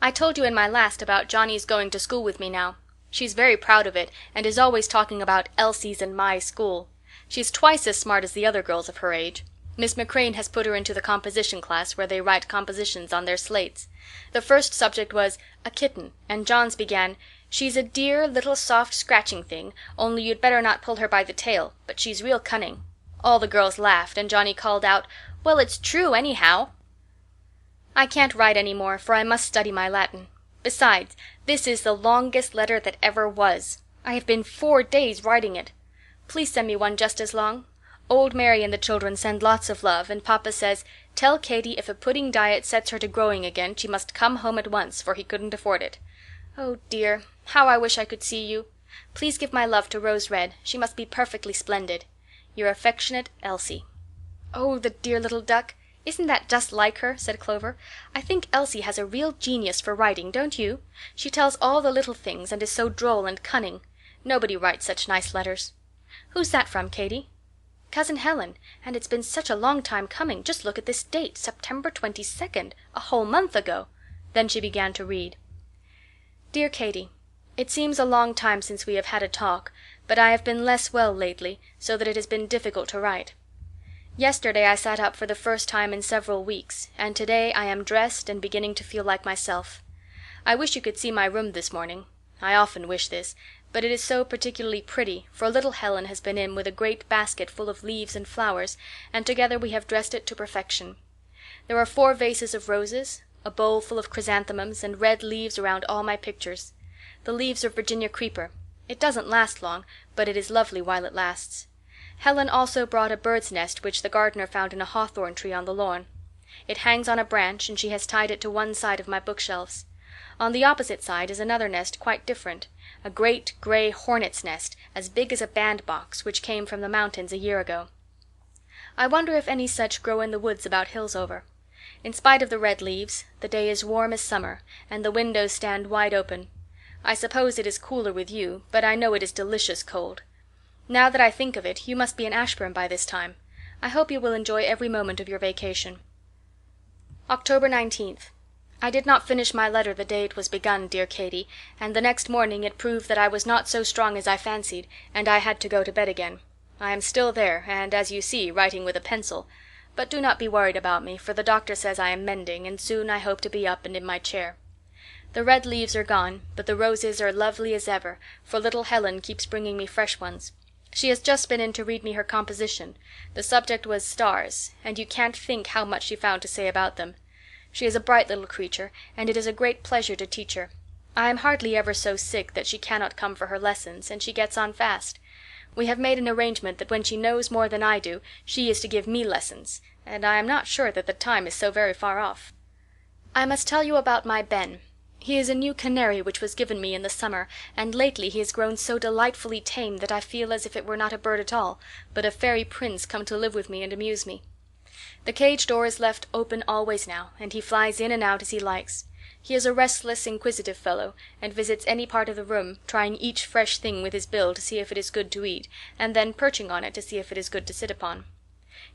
I told you in my last about Johnny's going to school with me now. She's very proud of it, and is always talking about Elsie's and my school. She's twice as smart as the other girls of her age. Miss McCrane has put her into the composition class, where they write compositions on their slates. The first subject was a kitten, and John's began, "She's a dear, little, soft, scratching thing, only you'd better not pull her by the tail, but she's real cunning." All the girls laughed, and Johnny called out, "Well, it's true, anyhow." I can't write any more, for I must study my Latin. Besides, this is the longest letter that ever was. I have been 4 days writing it. Please send me one just as long. Old Mary and the children send lots of love, and Papa says, "Tell Katy if a pudding diet sets her to growing again, she must come home at once, for he couldn't afford it." Oh, dear, how I wish I could see you. Please give my love to Rose Red. She must be perfectly splendid. Your affectionate Elsie. Oh, the dear little duck. Isn't that just like her? Said Clover. I think Elsie has a real genius for writing, don't you? She tells all the little things, and is so droll and cunning. Nobody writes such nice letters. Who's that from, Katy? Cousin Helen, and it's been such a long time coming. Just look at this date, September 22nd, a whole month ago. Then she began to read. Dear Katy, it seems a long time since we have had a talk, but I have been less well lately, so that it has been difficult to write. Yesterday I sat up for the first time in several weeks, and today I am dressed and beginning to feel like myself. I wish you could see my room this morning. I often wish this, but it is so particularly pretty, for little Helen has been in with a great basket full of leaves and flowers, and together we have dressed it to perfection. There are 4 vases of roses, a bowl full of chrysanthemums, and red leaves around all my pictures. The leaves are Virginia creeper. It doesn't last long, but it is lovely while it lasts. Helen also brought a bird's nest which the gardener found in a hawthorn tree on the lawn. It hangs on a branch, and she has tied it to one side of my bookshelves. On the opposite side is another nest quite different, a great gray hornet's nest, as big as a bandbox, which came from the mountains a year ago. I wonder if any such grow in the woods about Hillsover. In spite of the red leaves, the day is warm as summer, and the windows stand wide open. I suppose it is cooler with you, but I know it is delicious cold. Now that I think of it, you must be in Ashburn by this time. I hope you will enjoy every moment of your vacation. October 19th. I did not finish my letter the day it was begun, dear Katy, and the next morning it proved that I was not so strong as I fancied, and I had to go to bed again. I am still there, and, as you see, writing with a pencil. But do not be worried about me, for the doctor says I am mending, and soon I hope to be up and in my chair. The red leaves are gone, but the roses are lovely as ever, for little Helen keeps bringing me fresh ones. She has just been in to read me her composition. The subject was stars, and you can't think how much she found to say about them. She is a bright little creature, and it is a great pleasure to teach her. I am hardly ever so sick that she cannot come for her lessons, and she gets on fast. We have made an arrangement that when she knows more than I do, she is to give me lessons, and I am not sure that the time is so very far off. I must tell you about my Ben. He is a new canary which was given me in the summer, and lately he has grown so delightfully tame that I feel as if it were not a bird at all, but a fairy prince come to live with me and amuse me. The cage door is left open always now, and he flies in and out as he likes. He is a restless, inquisitive fellow, and visits any part of the room, trying each fresh thing with his bill to see if it is good to eat, and then perching on it to see if it is good to sit upon.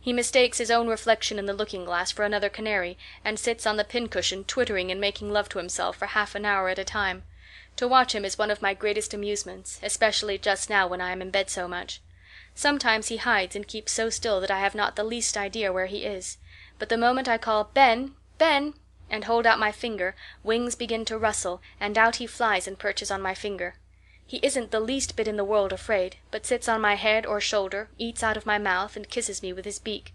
He mistakes his own reflection in the looking-glass for another canary, and sits on the pincushion twittering and making love to himself for half an hour at a time. To watch him is one of my greatest amusements, especially just now when I am in bed so much. Sometimes he hides and keeps so still that I have not the least idea where he is, but the moment I call "Ben, Ben," and hold out my finger, wings begin to rustle, and out he flies and perches on my finger. He isn't the least bit in the world afraid, but sits on my head or shoulder, eats out of my mouth, and kisses me with his beak.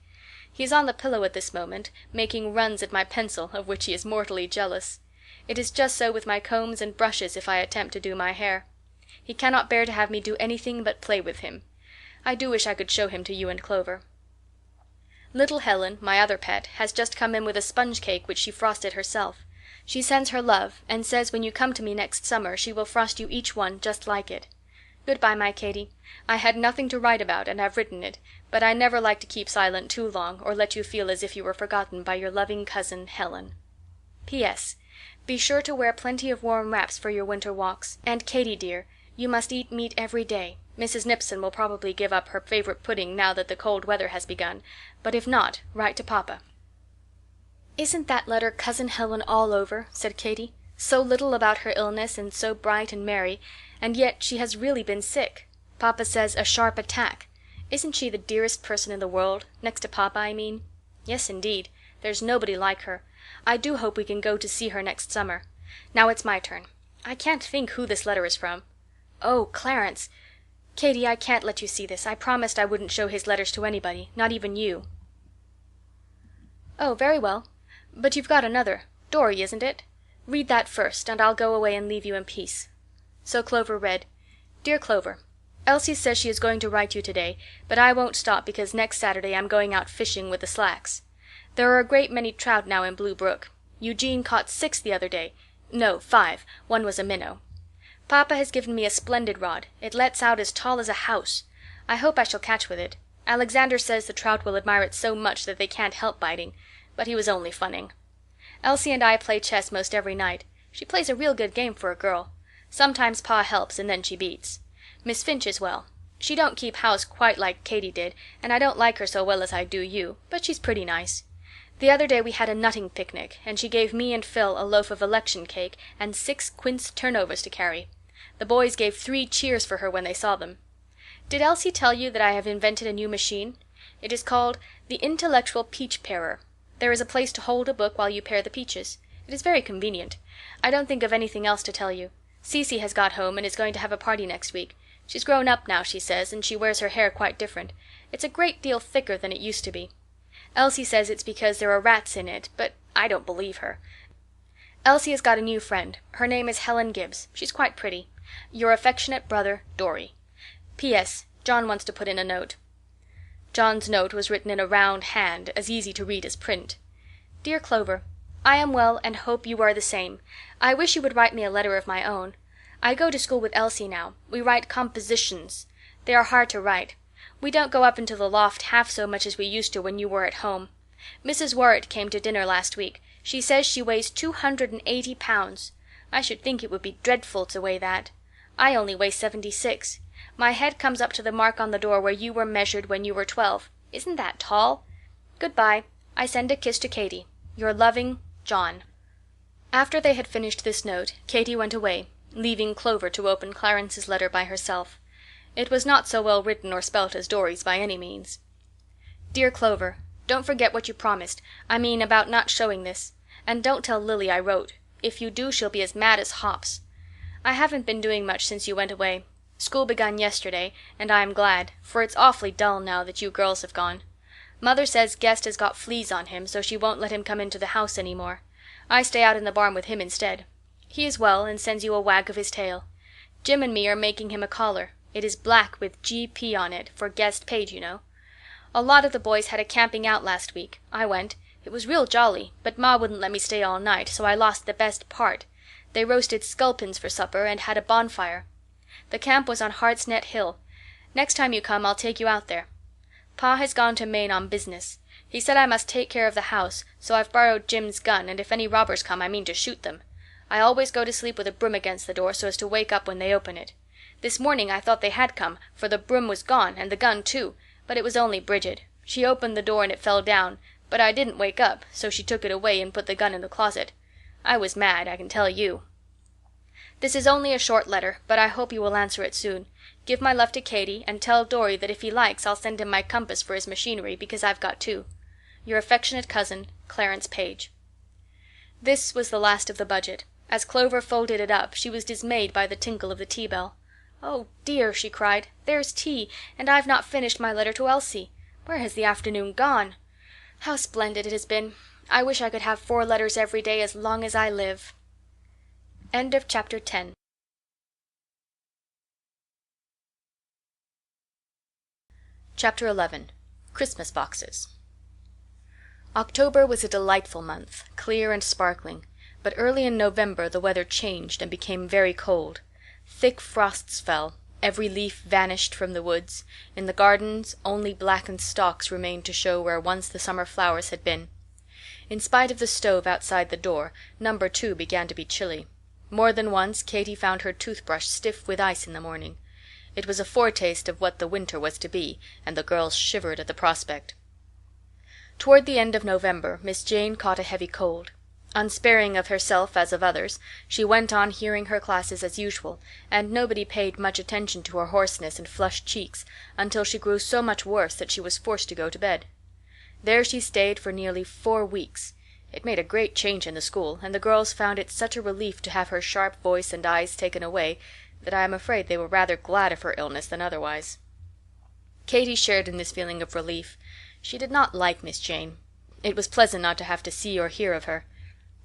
He is on the pillow at this moment, making runs at my pencil, of which he is mortally jealous. It is just so with my combs and brushes if I attempt to do my hair. He cannot bear to have me do anything but play with him. I do wish I could show him to you and Clover. Little Helen, my other pet, has just come in with a sponge cake which she frosted herself. She sends her love, and says when you come to me next summer she will frost you each one just like it. Goodbye, my Katy. I had nothing to write about, and have written it, but I never like to keep silent too long, or let you feel as if you were forgotten by your loving cousin, Helen. P.S. Be sure to wear plenty of warm wraps for your winter walks, and Katy dear, you must eat meat every day. Mrs. Nipson will probably give up her favorite pudding now that the cold weather has begun, but if not, write to Papa. "Isn't that letter Cousin Helen all over?" said Katy. "So little about her illness, and so bright and merry, and yet she has really been sick. Papa says a sharp attack. Isn't she the dearest person in the world, next to Papa, I mean? Yes, indeed. There's nobody like her. I do hope we can go to see her next summer. Now it's my turn. I can't think who this letter is from. Oh, Clarence! Katy, I can't let you see this. I promised I wouldn't show his letters to anybody, not even you." "Oh, very well. But you've got another. Dorry, isn't it? Read that first, and I'll go away and leave you in peace." So Clover read, "Dear Clover, Elsie says she is going to write you today, but I won't stop because next Saturday I'm going out fishing with the Slacks. There are a great many trout now in Blue Brook. Eugene caught 6 the other day. No, 5. One was a minnow. Papa has given me a splendid rod. It lets out as tall as a house. I hope I shall catch with it. Alexander says the trout will admire it so much that they can't help biting, but he was only funning. Elsie and I play chess most every night. She plays a real good game for a girl. Sometimes Pa helps, and then she beats. Miss Finch is well. She don't keep house quite like Katy did, and I don't like her so well as I do you, but she's pretty nice. The other day we had a nutting picnic, and she gave me and Phil a loaf of election cake and 6 quince turnovers to carry. The boys gave 3 cheers for her when they saw them. Did Elsie tell you that I have invented a new machine? It is called the Intellectual Peach Parer. There is a place to hold a book while you pare the peaches. It is very convenient. I don't think of anything else to tell you. Cece has got home and is going to have a party next week. She's grown up now, she says, and she wears her hair quite different. It's a great deal thicker than it used to be. Elsie says it's because there are rats in it, but I don't believe her. Elsie has got a new friend. Her name is Helen Gibbs. She's quite pretty. Your affectionate brother, Dorry. P.S. John wants to put in a note. John's note was written in a round hand, as easy to read as print. Dear Clover, I am well and hope you are the same. I wish you would write me a letter of my own. I go to school with Elsie now. We write compositions. They are hard to write. We don't go up into the loft half so much as we used to when you were at home. Mrs. Worrett came to dinner last week. She says she weighs 280 pounds. I should think it would be dreadful to weigh that. I only weigh 76. My head comes up to the mark on the door where you were measured when you were 12. Isn't that tall? Goodbye. I send a kiss to Katy. Your loving, John. After they had finished this note, Katy went away, leaving Clover to open Clarence's letter by herself. It was not so well written or spelt as Dorry's by any means. Dear Clover, don't forget what you promised. I mean about not showing this. And don't tell Lily I wrote. If you do, she'll be as mad as hops. I haven't been doing much since you went away. School begun yesterday, and I am glad, for it's awfully dull now that you girls have gone. Mother says Guest has got fleas on him, so she won't let him come into the house any more. I stay out in the barn with him instead. He is well, and sends you a wag of his tail. Jim and me are making him a collar. It is black with G.P. on it, for Guest paid, you know. A lot of the boys had a camping out last week. I went. It was real jolly, but Ma wouldn't let me stay all night, so I lost the best part. They roasted sculpins for supper and had a bonfire. The camp was on Hartsnet Hill. Next time you come I'll take you out there. Pa has gone to Maine on business. He said I must take care of the house, so I've borrowed Jim's gun, and if any robbers come I mean to shoot them. I always go to sleep with a broom against the door so as to wake up when they open it. This morning I thought they had come, for the broom was gone, and the gun too, but it was only Bridget. She opened the door and it fell down, but I didn't wake up, so she took it away and put the gun in the closet. I was mad, I can tell you. This is only a short letter, but I hope you will answer it soon. Give my love to Katy, and tell Dorry that if he likes I'll send him my compass for his machinery, because I've got two. Your affectionate cousin, Clarence Page. This was the last of the budget. As Clover folded it up, she was dismayed by the tinkle of the tea bell. "Oh, dear," she cried, "there's tea, and I've not finished my letter to Elsie. Where has the afternoon gone? How splendid it has been! I wish I could have 4 letters every day as long as I live." End of chapter 10. Chapter 11. Christmas Boxes. October was a delightful month, clear and sparkling, but early in November the weather changed and became very cold. Thick frosts fell, every leaf vanished from the woods, in the gardens only blackened stalks remained to show where once the summer flowers had been. In spite of the stove outside the door, number 2 began to be chilly. More than once Katy found her toothbrush stiff with ice in the morning. It was a foretaste of what the winter was to be, and the girls shivered at the prospect. Toward the end of November Miss Jane caught a heavy cold. Unsparing of herself as of others, she went on hearing her classes as usual, and nobody paid much attention to her hoarseness and flushed cheeks until she grew so much worse that she was forced to go to bed. There she stayed for nearly 4 weeks. It made a great change in the school, and the girls found it such a relief to have her sharp voice and eyes taken away that I am afraid they were rather glad of her illness than otherwise. Katy shared in this feeling of relief. She did not like Miss Jane. It was pleasant not to have to see or hear of her.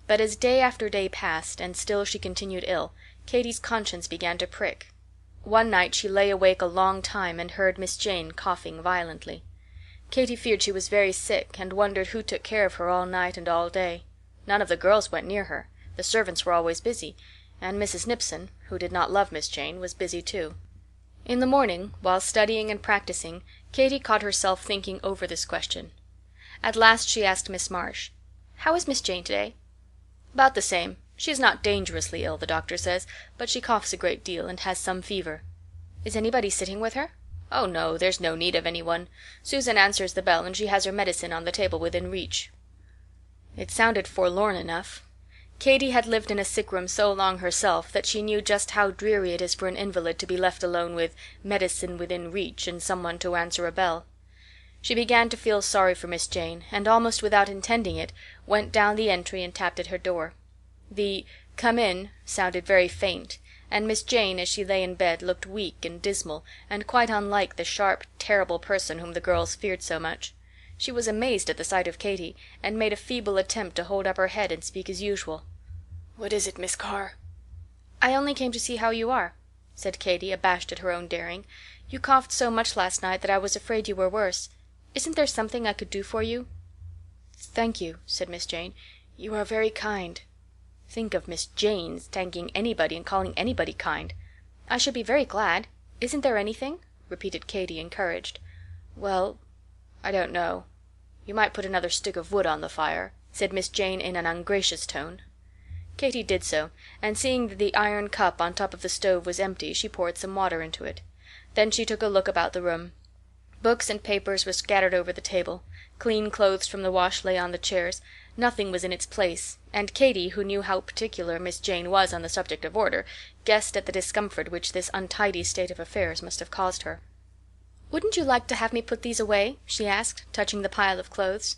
But as day after day passed, and still she continued ill, Katy's conscience began to prick. One night she lay awake a long time and heard Miss Jane coughing violently. Katy feared she was very sick, and wondered who took care of her all night and all day. None of the girls went near her. The servants were always busy, and Mrs. Nipson, who did not love Miss Jane, was busy too. In the morning, while studying and practicing, Katy caught herself thinking over this question. At last she asked Miss Marsh, "How is Miss Jane today?" "About the same. She is not dangerously ill, the doctor says, but she coughs a great deal and has some fever." "Is anybody sitting with her?" "Oh, no, there's no need of anyone. Susan answers the bell, and she has her medicine on the table within reach." It sounded forlorn enough. Katy had lived in a sick room so long herself that she knew just how dreary it is for an invalid to be left alone with medicine within reach and someone to answer a bell. She began to feel sorry for Miss Jane, and almost without intending it, went down the entry and tapped at her door. The "Come in" sounded very faint, and Miss Jane, as she lay in bed, looked weak and dismal, and quite unlike the sharp, terrible person whom the girls feared so much. She was amazed at the sight of Katy, and made a feeble attempt to hold up her head and speak as usual. "What is it, Miss Carr?" "I only came to see how you are," said Katy, abashed at her own daring. "You coughed so much last night that I was afraid you were worse. Isn't there something I could do for you?" "Thank you," said Miss Jane. "You are very kind." Think of Miss Jane's thanking anybody and calling anybody kind. "I should be very glad. Isn't there anything?" repeated Katy, encouraged. "Well, I don't know. You might put another stick of wood on the fire," said Miss Jane in an ungracious tone. Katy did so, and seeing that the iron cup on top of the stove was empty, she poured some water into it. Then she took a look about the room. Books and papers were scattered over the table. Clean clothes from the wash lay on the chairs. Nothing was in its place, and Katy, who knew how particular Miss Jane was on the subject of order, guessed at the discomfort which this untidy state of affairs must have caused her. "Wouldn't you like to have me put these away?" she asked, touching the pile of clothes.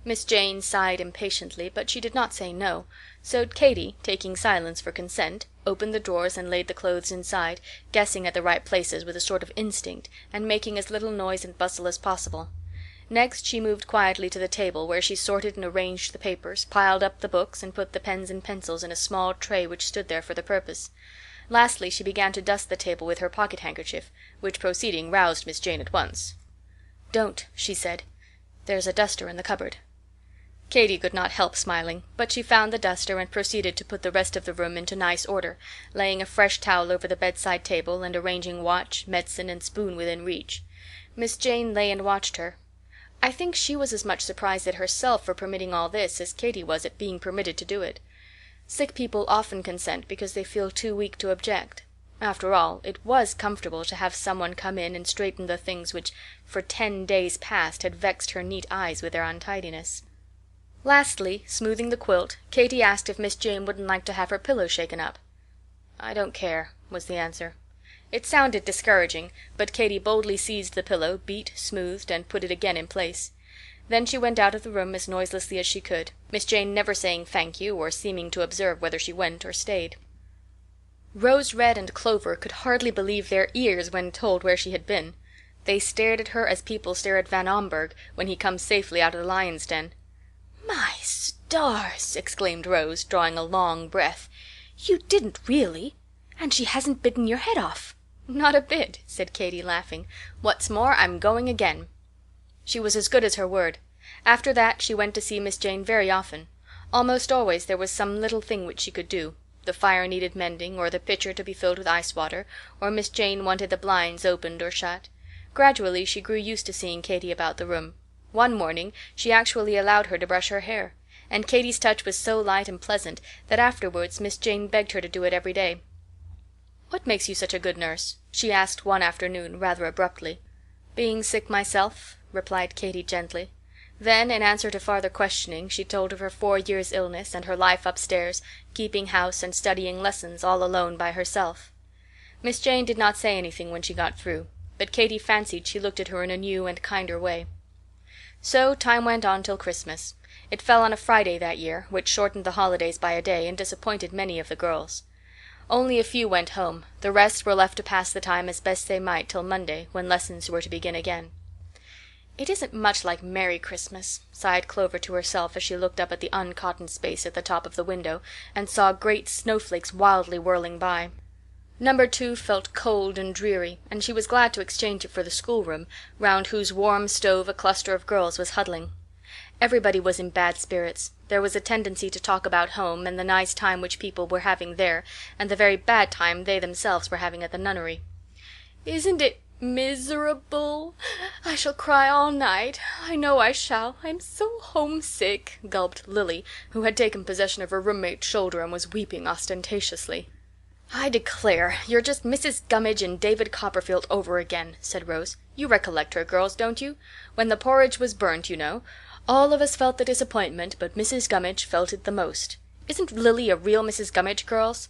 Miss Jane sighed impatiently, but she did not say no, so Katy, taking silence for consent, opened the drawers and laid the clothes inside, guessing at the right places with a sort of instinct, and making as little noise and bustle as possible. Next she moved quietly to the table, where she sorted and arranged the papers, piled up the books, and put the pens and pencils in a small tray which stood there for the purpose. Lastly she began to dust the table with her pocket-handkerchief, which proceeding roused Miss Jane at once. "Don't," she said. "There's a duster in the cupboard." Katy could not help smiling, but she found the duster and proceeded to put the rest of the room into nice order, laying a fresh towel over the bedside table and arranging watch, medicine, and spoon within reach. Miss Jane lay and watched her. I think she was as much surprised at herself for permitting all this as Katy was at being permitted to do it. Sick people often consent because they feel too weak to object. After all, it was comfortable to have someone come in and straighten the things which for 10 days past had vexed her neat eyes with their untidiness. Lastly, smoothing the quilt, Katy asked if Miss Jane wouldn't like to have her pillow shaken up. "I don't care," was the answer. It sounded discouraging, but Katy boldly seized the pillow, beat, smoothed, and put it again in place. Then she went out of the room as noiselessly as she could, Miss Jane never saying thank you, or seeming to observe whether she went or stayed. Rose Red and Clover could hardly believe their ears when told where she had been. They stared at her as people stare at Van Omberg when he comes safely out of the lion's den. "My stars!" exclaimed Rose, drawing a long breath. "You didn't really? And she hasn't bitten your head off?" "Not a bit," said Katy, laughing. "What's more, I'm going again." She was as good as her word. After that she went to see Miss Jane very often. Almost always there was some little thing which she could do. The fire needed mending, or the pitcher to be filled with ice water, or Miss Jane wanted the blinds opened or shut. Gradually she grew used to seeing Katy about the room. One morning she actually allowed her to brush her hair, and Katy's touch was so light and pleasant that afterwards Miss Jane begged her to do it every day. "What makes you such a good nurse?" she asked one afternoon, rather abruptly. "Being sick myself," replied Katy gently. Then, in answer to farther questioning, she told of her 4 years' illness, and her life upstairs, keeping house and studying lessons all alone by herself. Miss Jane did not say anything when she got through, but Katy fancied she looked at her in a new and kinder way. So time went on till Christmas. It fell on a Friday that year, which shortened the holidays by a day and disappointed many of the girls. Only a few went home, the rest were left to pass the time as best they might till Monday, when lessons were to begin again. "It isn't much like Merry Christmas," sighed Clover to herself as she looked up at the uncottoned space at the top of the window and saw great snowflakes wildly whirling by. Number 2 felt cold and dreary, and she was glad to exchange it for the schoolroom, round whose warm stove a cluster of girls was huddling. Everybody was in bad spirits. There was a tendency to talk about home, and the nice time which people were having there, and the very bad time they themselves were having at the Nunnery. "Isn't it miserable? I shall cry all night. I know I shall. I'm so homesick," gulped Lily, who had taken possession of her roommate's shoulder and was weeping ostentatiously. "I declare, you're just Mrs. Gummidge and David Copperfield over again," said Rose. "You recollect her, girls, don't you? When the porridge was burnt, you know. All of us felt the disappointment, but Mrs. Gummidge felt it the most. Isn't Lily a real Mrs. Gummidge, girls?"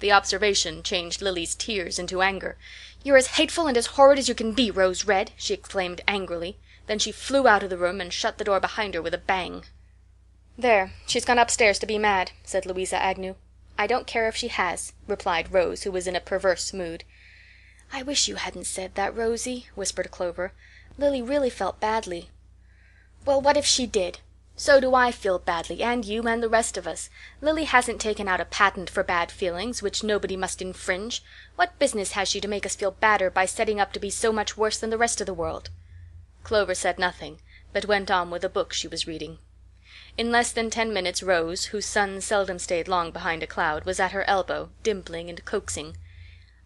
The observation changed Lily's tears into anger. "You're as hateful and as horrid as you can be, Rose Red," she exclaimed angrily. Then she flew out of the room and shut the door behind her with a bang. "There, she's gone upstairs to be mad," said Louisa Agnew. "I don't care if she has," replied Rose, who was in a perverse mood. "I wish you hadn't said that, Rosie," whispered Clover. "Lily really felt badly." "Well, what if she did? So do I feel badly, and you, and the rest of us. Lily hasn't taken out a patent for bad feelings, which nobody must infringe. What business has she to make us feel badder by setting up to be so much worse than the rest of the world?" Clover said nothing, but went on with a book she was reading. In less than 10 minutes Rose, whose sun seldom stayed long behind a cloud, was at her elbow, dimpling and coaxing.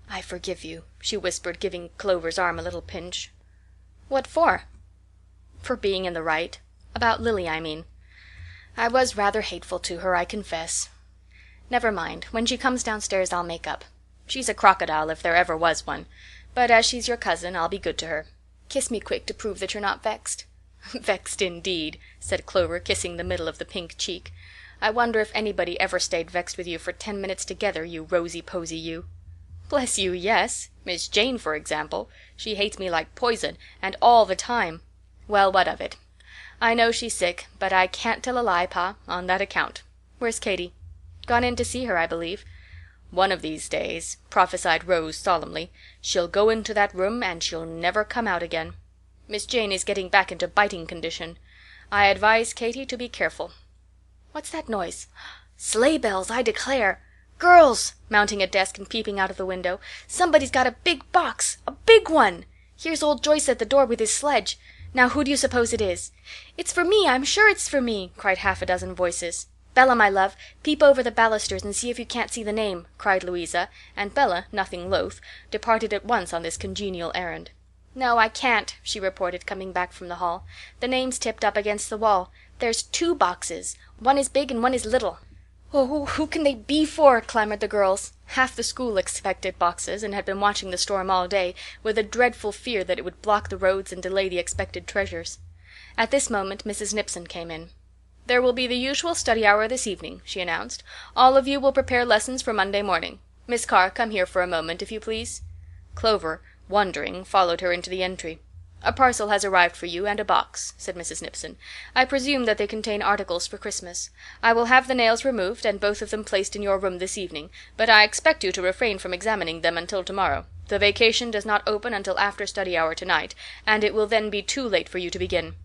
"I forgive you," she whispered, giving Clover's arm a little pinch. "What for?" "For being in the right. About Lily, I mean. I was rather hateful to her, I confess. Never mind, when she comes downstairs I'll make up. She's a crocodile if there ever was one, but as she's your cousin I'll be good to her. Kiss me quick to prove that you're not vexed." "Vexed indeed," said Clover, kissing the middle of the pink cheek. "I wonder if anybody ever stayed vexed with you for 10 minutes together, you rosy-posy you." "Bless you, yes. Miss Jane, for example. She hates me like poison, and all the time. Well, what of it? I know she's sick, but I can't tell a lie, Pa, on that account. Where's Katy?" "Gone in to see her, I believe." "One of these days," prophesied Rose solemnly, "she'll go into that room and she'll never come out again. Miss Jane is getting back into biting condition. I advise Katy to be careful." "What's that noise? Sleigh bells, I declare! Girls!" mounting a desk and peeping out of the window. "Somebody's got a big box! A big one! Here's old Joyce at the door with his sledge. Now who do you suppose it is?" "It's for me, I'm sure it's for me," cried half a dozen voices. "Bella, my love, peep over the balusters and see if you can't see the name," cried Louisa, and Bella, nothing loath, departed at once on this congenial errand. "No, I can't," she reported, coming back from the hall. "The name's tipped up against the wall. There's 2 boxes. One is big and one is little." "Oh, who can they be for?" clamored the girls. Half the school expected boxes, and had been watching the storm all day, with a dreadful fear that it would block the roads and delay the expected treasures. At this moment Mrs. Nipson came in. "There will be the usual study hour this evening," she announced. "All of you will prepare lessons for Monday morning. Miss Carr, come here for a moment, if you please." Clover, wondering, followed her into the entry. "A parcel has arrived for you, and a box," said Mrs. Nipson. "I presume that they contain articles for Christmas. I will have the nails removed, and both of them placed in your room this evening, but I expect you to refrain from examining them until tomorrow. The vacation does not open until after study hour tonight, and it will then be too late for you to begin."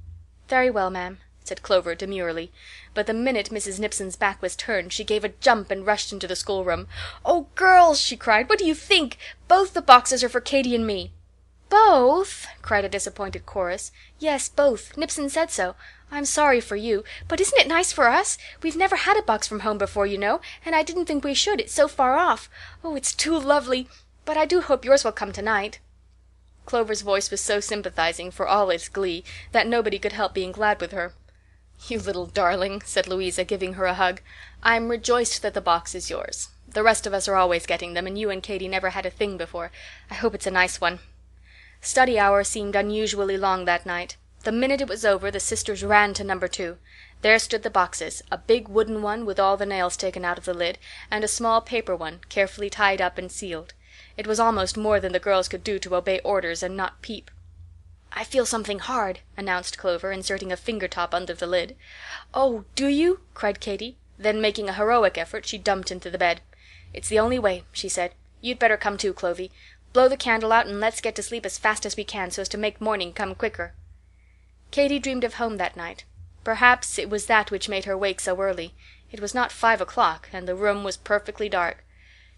"Very well, ma'am," said Clover demurely. But the minute Mrs. Nipson's back was turned she gave a jump and rushed into the schoolroom. "Oh, girls," she cried, "what do you think? Both the boxes are for Katy and me." "Both?" cried a disappointed chorus. "Yes, both. Nipson said so. I'm sorry for you. But isn't it nice for us? We've never had a box from home before, you know, and I didn't think we should, it's so far off. Oh, it's too lovely. But I do hope yours will come tonight." Clover's voice was so sympathizing, for all its glee, that nobody could help being glad with her. "You little darling," said Louisa, giving her a hug. "I'm rejoiced that the box is yours. The rest of us are always getting them, and you and Katy never had a thing before. I hope it's a nice one." Study hour seemed unusually long that night. The minute it was over the sisters ran to number 2. There stood the boxes, a big wooden one with all the nails taken out of the lid, and a small paper one, carefully tied up and sealed. It was almost more than the girls could do to obey orders and not peep. "I feel something hard," announced Clover, inserting a finger top under the lid. "Oh, do you?" cried Katy. Then, making a heroic effort, she dumped into the bed. "It's the only way," she said. "You'd better come too, Clovy. Blow the candle out and let's get to sleep as fast as we can, so as to make morning come quicker." Katy dreamed of home that night. Perhaps it was that which made her wake so early. It was not 5 o'clock, and the room was perfectly dark.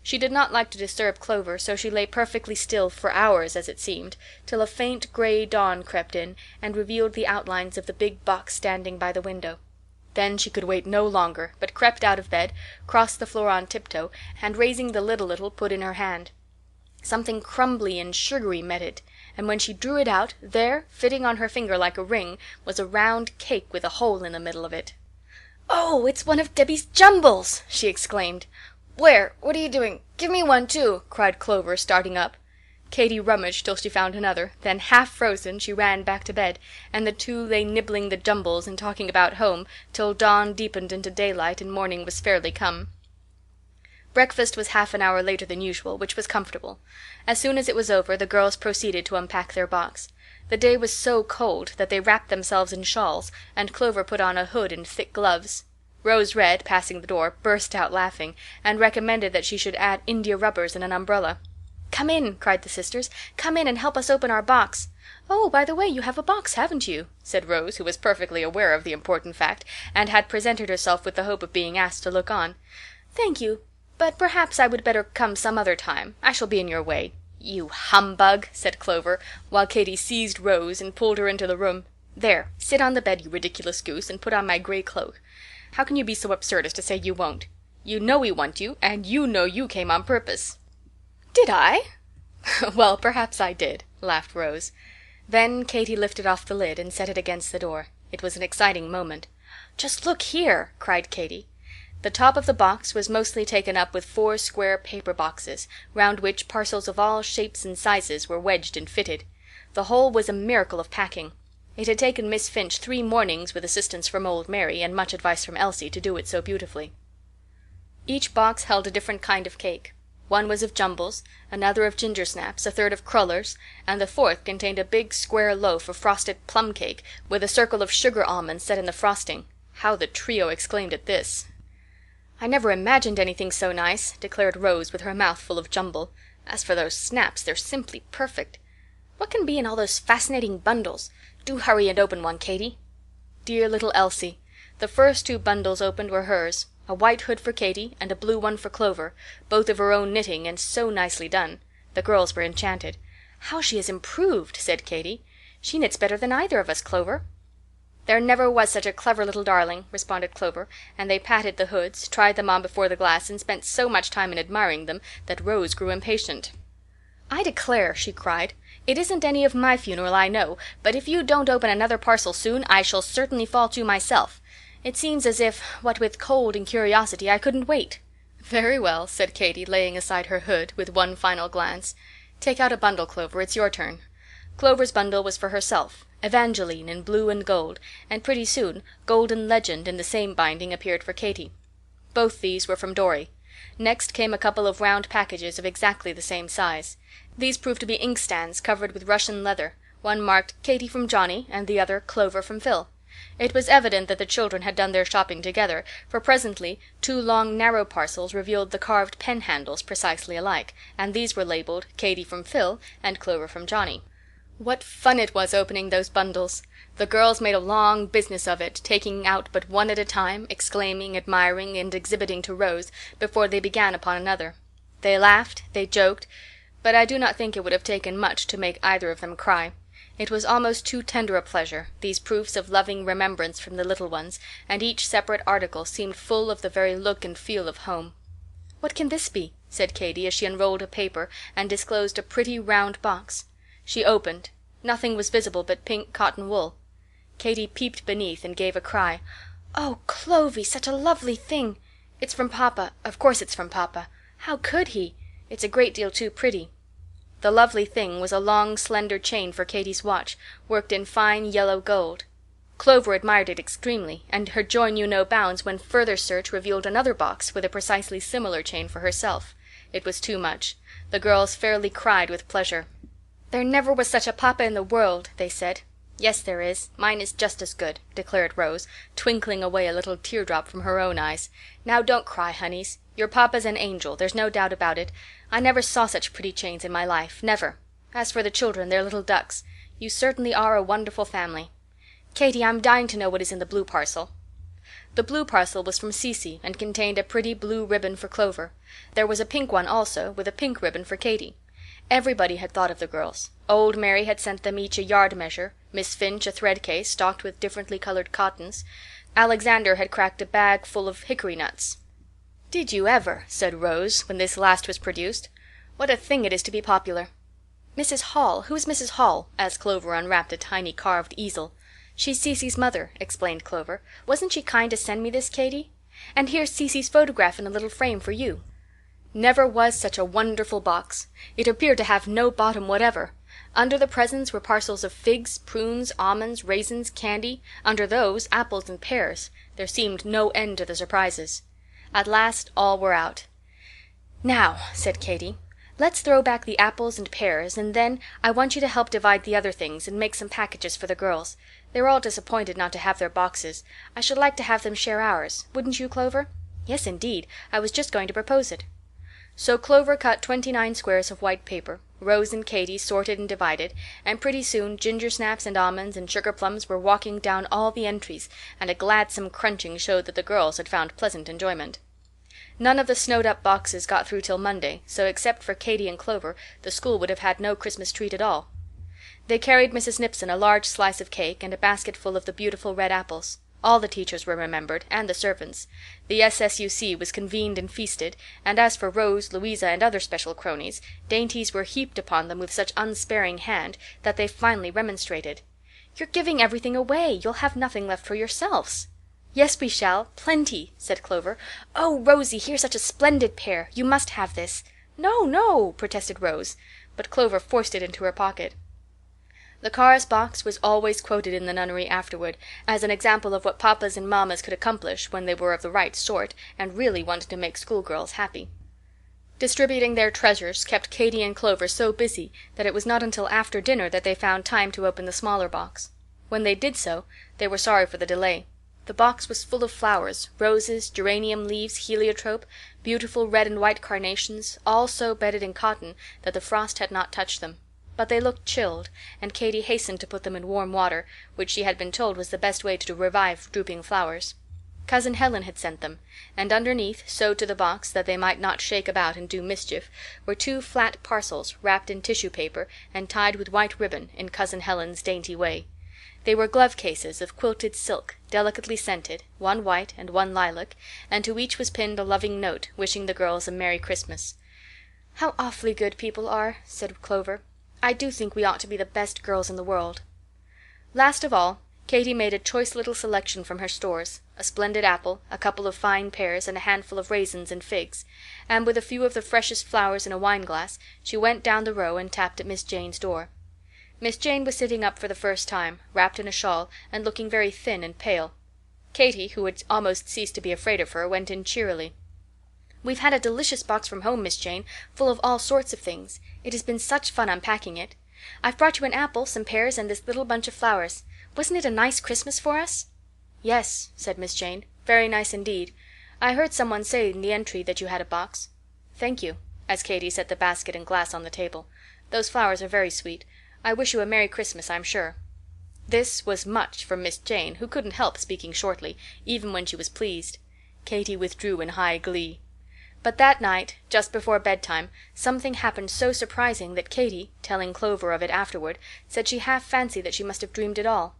She did not like to disturb Clover, so she lay perfectly still for hours, as it seemed, till a faint gray dawn crept in and revealed the outlines of the big box standing by the window. Then she could wait no longer, but crept out of bed, crossed the floor on tiptoe, and raising the lid a little, put in her hand. Something crumbly and sugary met it, and when she drew it out, there, fitting on her finger like a ring, was a round cake with a hole in the middle of it. "Oh, it's one of Debbie's jumbles!" she exclaimed. "Where? What are you doing? Give me one, too," cried Clover, starting up. Katy rummaged till she found another, then, half frozen, she ran back to bed, and the two lay nibbling the jumbles and talking about home till dawn deepened into daylight and morning was fairly come. Breakfast was half an hour later than usual, which was comfortable. As soon as it was over, the girls proceeded to unpack their box. The day was so cold that they wrapped themselves in shawls, and Clover put on a hood and thick gloves. Rose Red, passing the door, burst out laughing, and recommended that she should add india rubbers and an umbrella. "Come in," cried the sisters. "Come in and help us open our box." "Oh, by the way, you have a box, haven't you?" said Rose, who was perfectly aware of the important fact, and had presented herself with the hope of being asked to look on. "Thank you. But perhaps I would better come some other time. I shall be in your way." "You humbug," said Clover, while Katy seized Rose and pulled her into the room. "There, sit on the bed, you ridiculous goose, and put on my gray cloak. How can you be so absurd as to say you won't? You know we want you, and you know you came on purpose." "Did I?" "Well, perhaps I did," laughed Rose. Then Katy lifted off the lid and set it against the door. It was an exciting moment. "Just look here," cried Katy. The top of the box was mostly taken up with 4 square paper boxes, round which parcels of all shapes and sizes were wedged and fitted. The whole was a miracle of packing. It had taken Miss Finch 3 mornings, with assistance from old Mary, and much advice from Elsie, to do it so beautifully. Each box held a different kind of cake. One was of jumbles, another of ginger snaps, a third of crullers, and the fourth contained a big square loaf of frosted plum cake, with a circle of sugar almonds set in the frosting. How the trio exclaimed at this! "I never imagined anything so nice," declared Rose, with her mouth full of jumble. "As for those snaps, they're simply perfect. What can be in all those fascinating bundles? Do hurry and open one, Katy." Dear little Elsie! The first 2 bundles opened were hers, a white hood for Katy and a blue one for Clover, both of her own knitting and so nicely done. The girls were enchanted. "How she has improved," said Katy. "She knits better than either of us, Clover." "There never was such a clever little darling," responded Clover, and they patted the hoods, tried them on before the glass, and spent so much time in admiring them that Rose grew impatient. "I declare," she cried, "it isn't any of my funeral, I know, but if you don't open another parcel soon, I shall certainly fall to myself. It seems as if, what with cold and curiosity, I couldn't wait." "Very well," said Katy, laying aside her hood, with one final glance. "Take out a bundle, Clover. It's your turn." Clover's bundle was for herself, Evangeline in blue and gold, and pretty soon Golden Legend in the same binding appeared for Katy. Both these were from Dorry. Next came a couple of round packages of exactly the same size. These proved to be inkstands covered with Russian leather, one marked Katy from Johnny and the other Clover from Phil. It was evident that the children had done their shopping together, for presently two long narrow parcels revealed the carved pen handles precisely alike, and these were labeled Katy from Phil and Clover from Johnny. What fun it was opening those bundles! The girls made a long business of it, taking out but one at a time, exclaiming, admiring, and exhibiting to Rose, before they began upon another. They laughed, they joked, but I do not think it would have taken much to make either of them cry. It was almost too tender a pleasure, these proofs of loving remembrance from the little ones, and each separate article seemed full of the very look and feel of home. "What can this be?" said Katy, as she unrolled a paper and disclosed a pretty round box. She opened. Nothing was visible but pink cotton wool. Katy peeped beneath and gave a cry. "Oh, Clovy, such a lovely thing! It's from papa. Of course it's from papa. How could he? It's a great deal too pretty." The lovely thing was a long, slender chain for Katy's watch, worked in fine yellow gold. Clover admired it extremely, and her joy knew no bounds when further search revealed another box with a precisely similar chain for herself. It was too much. The girls fairly cried with pleasure. "There never was such a papa in the world," they said. "Yes, there is. Mine is just as good," declared Rose, twinkling away a little teardrop from her own eyes. "Now don't cry, honeys. Your papa's an angel, there's no doubt about it. I never saw such pretty chains in my life, never. As for the children, they're little ducks. You certainly are a wonderful family. Katy, I'm dying to know what is in the blue parcel." The blue parcel was from Cecy, and contained a pretty blue ribbon for Clover. There was a pink one also, with a pink ribbon for Katy. Everybody had thought of the girls. Old Mary had sent them each a yard measure, Miss Finch a thread case stocked with differently colored cottons. Alexander had cracked a bag full of hickory nuts. "Did you ever?" said Rose, when this last was produced. "What a thing it is to be popular." "Mrs. Hall? Who's Mrs. Hall?" asked Clover, unwrapped a tiny carved easel. "She's Cecy's mother," explained Clover. "Wasn't she kind to send me this, Katy? And here's Cecy's photograph in a little frame for you." Never was such a wonderful box. It appeared to have no bottom whatever. Under the presents were parcels of figs, prunes, almonds, raisins, candy; under those, apples and pears. There seemed no end to the surprises. At last all were out. "Now," said Katy, "let's throw back the apples and pears, and then I want you to help divide the other things and make some packages for the girls. They're all disappointed not to have their boxes. I should like to have them share ours. Wouldn't you, Clover?" "Yes, indeed. I was just going to propose it." So Clover cut 29 squares of white paper, Rose and Katy sorted and divided, and pretty soon ginger snaps and almonds and sugar plums were walking down all the entries, and a gladsome crunching showed that the girls had found pleasant enjoyment. None of the snowed-up boxes got through till Monday, so except for Katy and Clover, the school would have had no Christmas treat at all. They carried Mrs. Nipson a large slice of cake and a basket full of the beautiful red apples. All the teachers were remembered, and the servants. The S.S.U.C. was convened and feasted, and as for Rose, Louisa, and other special cronies, dainties were heaped upon them with such unsparing hand that they finally remonstrated. "You're giving everything away. You'll have nothing left for yourselves." "Yes, we shall. Plenty," said Clover. "Oh, Rosie, here's such a splendid pair. You must have this." "No, no," protested Rose, but Clover forced it into her pocket. The Carr's box was always quoted in the nunnery afterward, as an example of what papas and mammas could accomplish when they were of the right sort and really wanted to make schoolgirls happy. Distributing their treasures kept Katy and Clover so busy that it was not until after dinner that they found time to open the smaller box. When they did so, they were sorry for the delay. The box was full of flowers, roses, geranium leaves, heliotrope, beautiful red and white carnations, all so bedded in cotton that the frost had not touched them. But they looked chilled, and Katy hastened to put them in warm water, which she had been told was the best way to revive drooping flowers. Cousin Helen had sent them, and underneath, sewed to the box that they might not shake about and do mischief, were 2 flat parcels wrapped in tissue paper and tied with white ribbon in Cousin Helen's dainty way. They were glove cases of quilted silk, delicately scented, one white and one lilac, and to each was pinned a loving note, wishing the girls a Merry Christmas. "How awfully good people are," said Clover. "I do think we ought to be the best girls in the world." Last of all, Katy made a choice little selection from her stores, a splendid apple, a couple of fine pears, and a handful of raisins and figs, and with a few of the freshest flowers in a wine-glass, she went down the row and tapped at Miss Jane's door. Miss Jane was sitting up for the first time, wrapped in a shawl, and looking very thin and pale. Katy, who had almost ceased to be afraid of her, went in cheerily. "We've had a delicious box from home, Miss Jane, full of all sorts of things. It has been such fun unpacking it. I've brought you an apple, some pears, and this little bunch of flowers. Wasn't it a nice Christmas for us?" "Yes," said Miss Jane, "very nice indeed. I heard some one say in the entry that you had a box. Thank you," as Katy set the basket and glass on the table. "Those flowers are very sweet. I wish you a Merry Christmas, I'm sure." This was much for Miss Jane, who couldn't help speaking shortly, even when she was pleased. Katy withdrew in high glee. But that night, just before bedtime, something happened so surprising that Katy, telling Clover of it afterward, said she half fancied that she must have dreamed it all.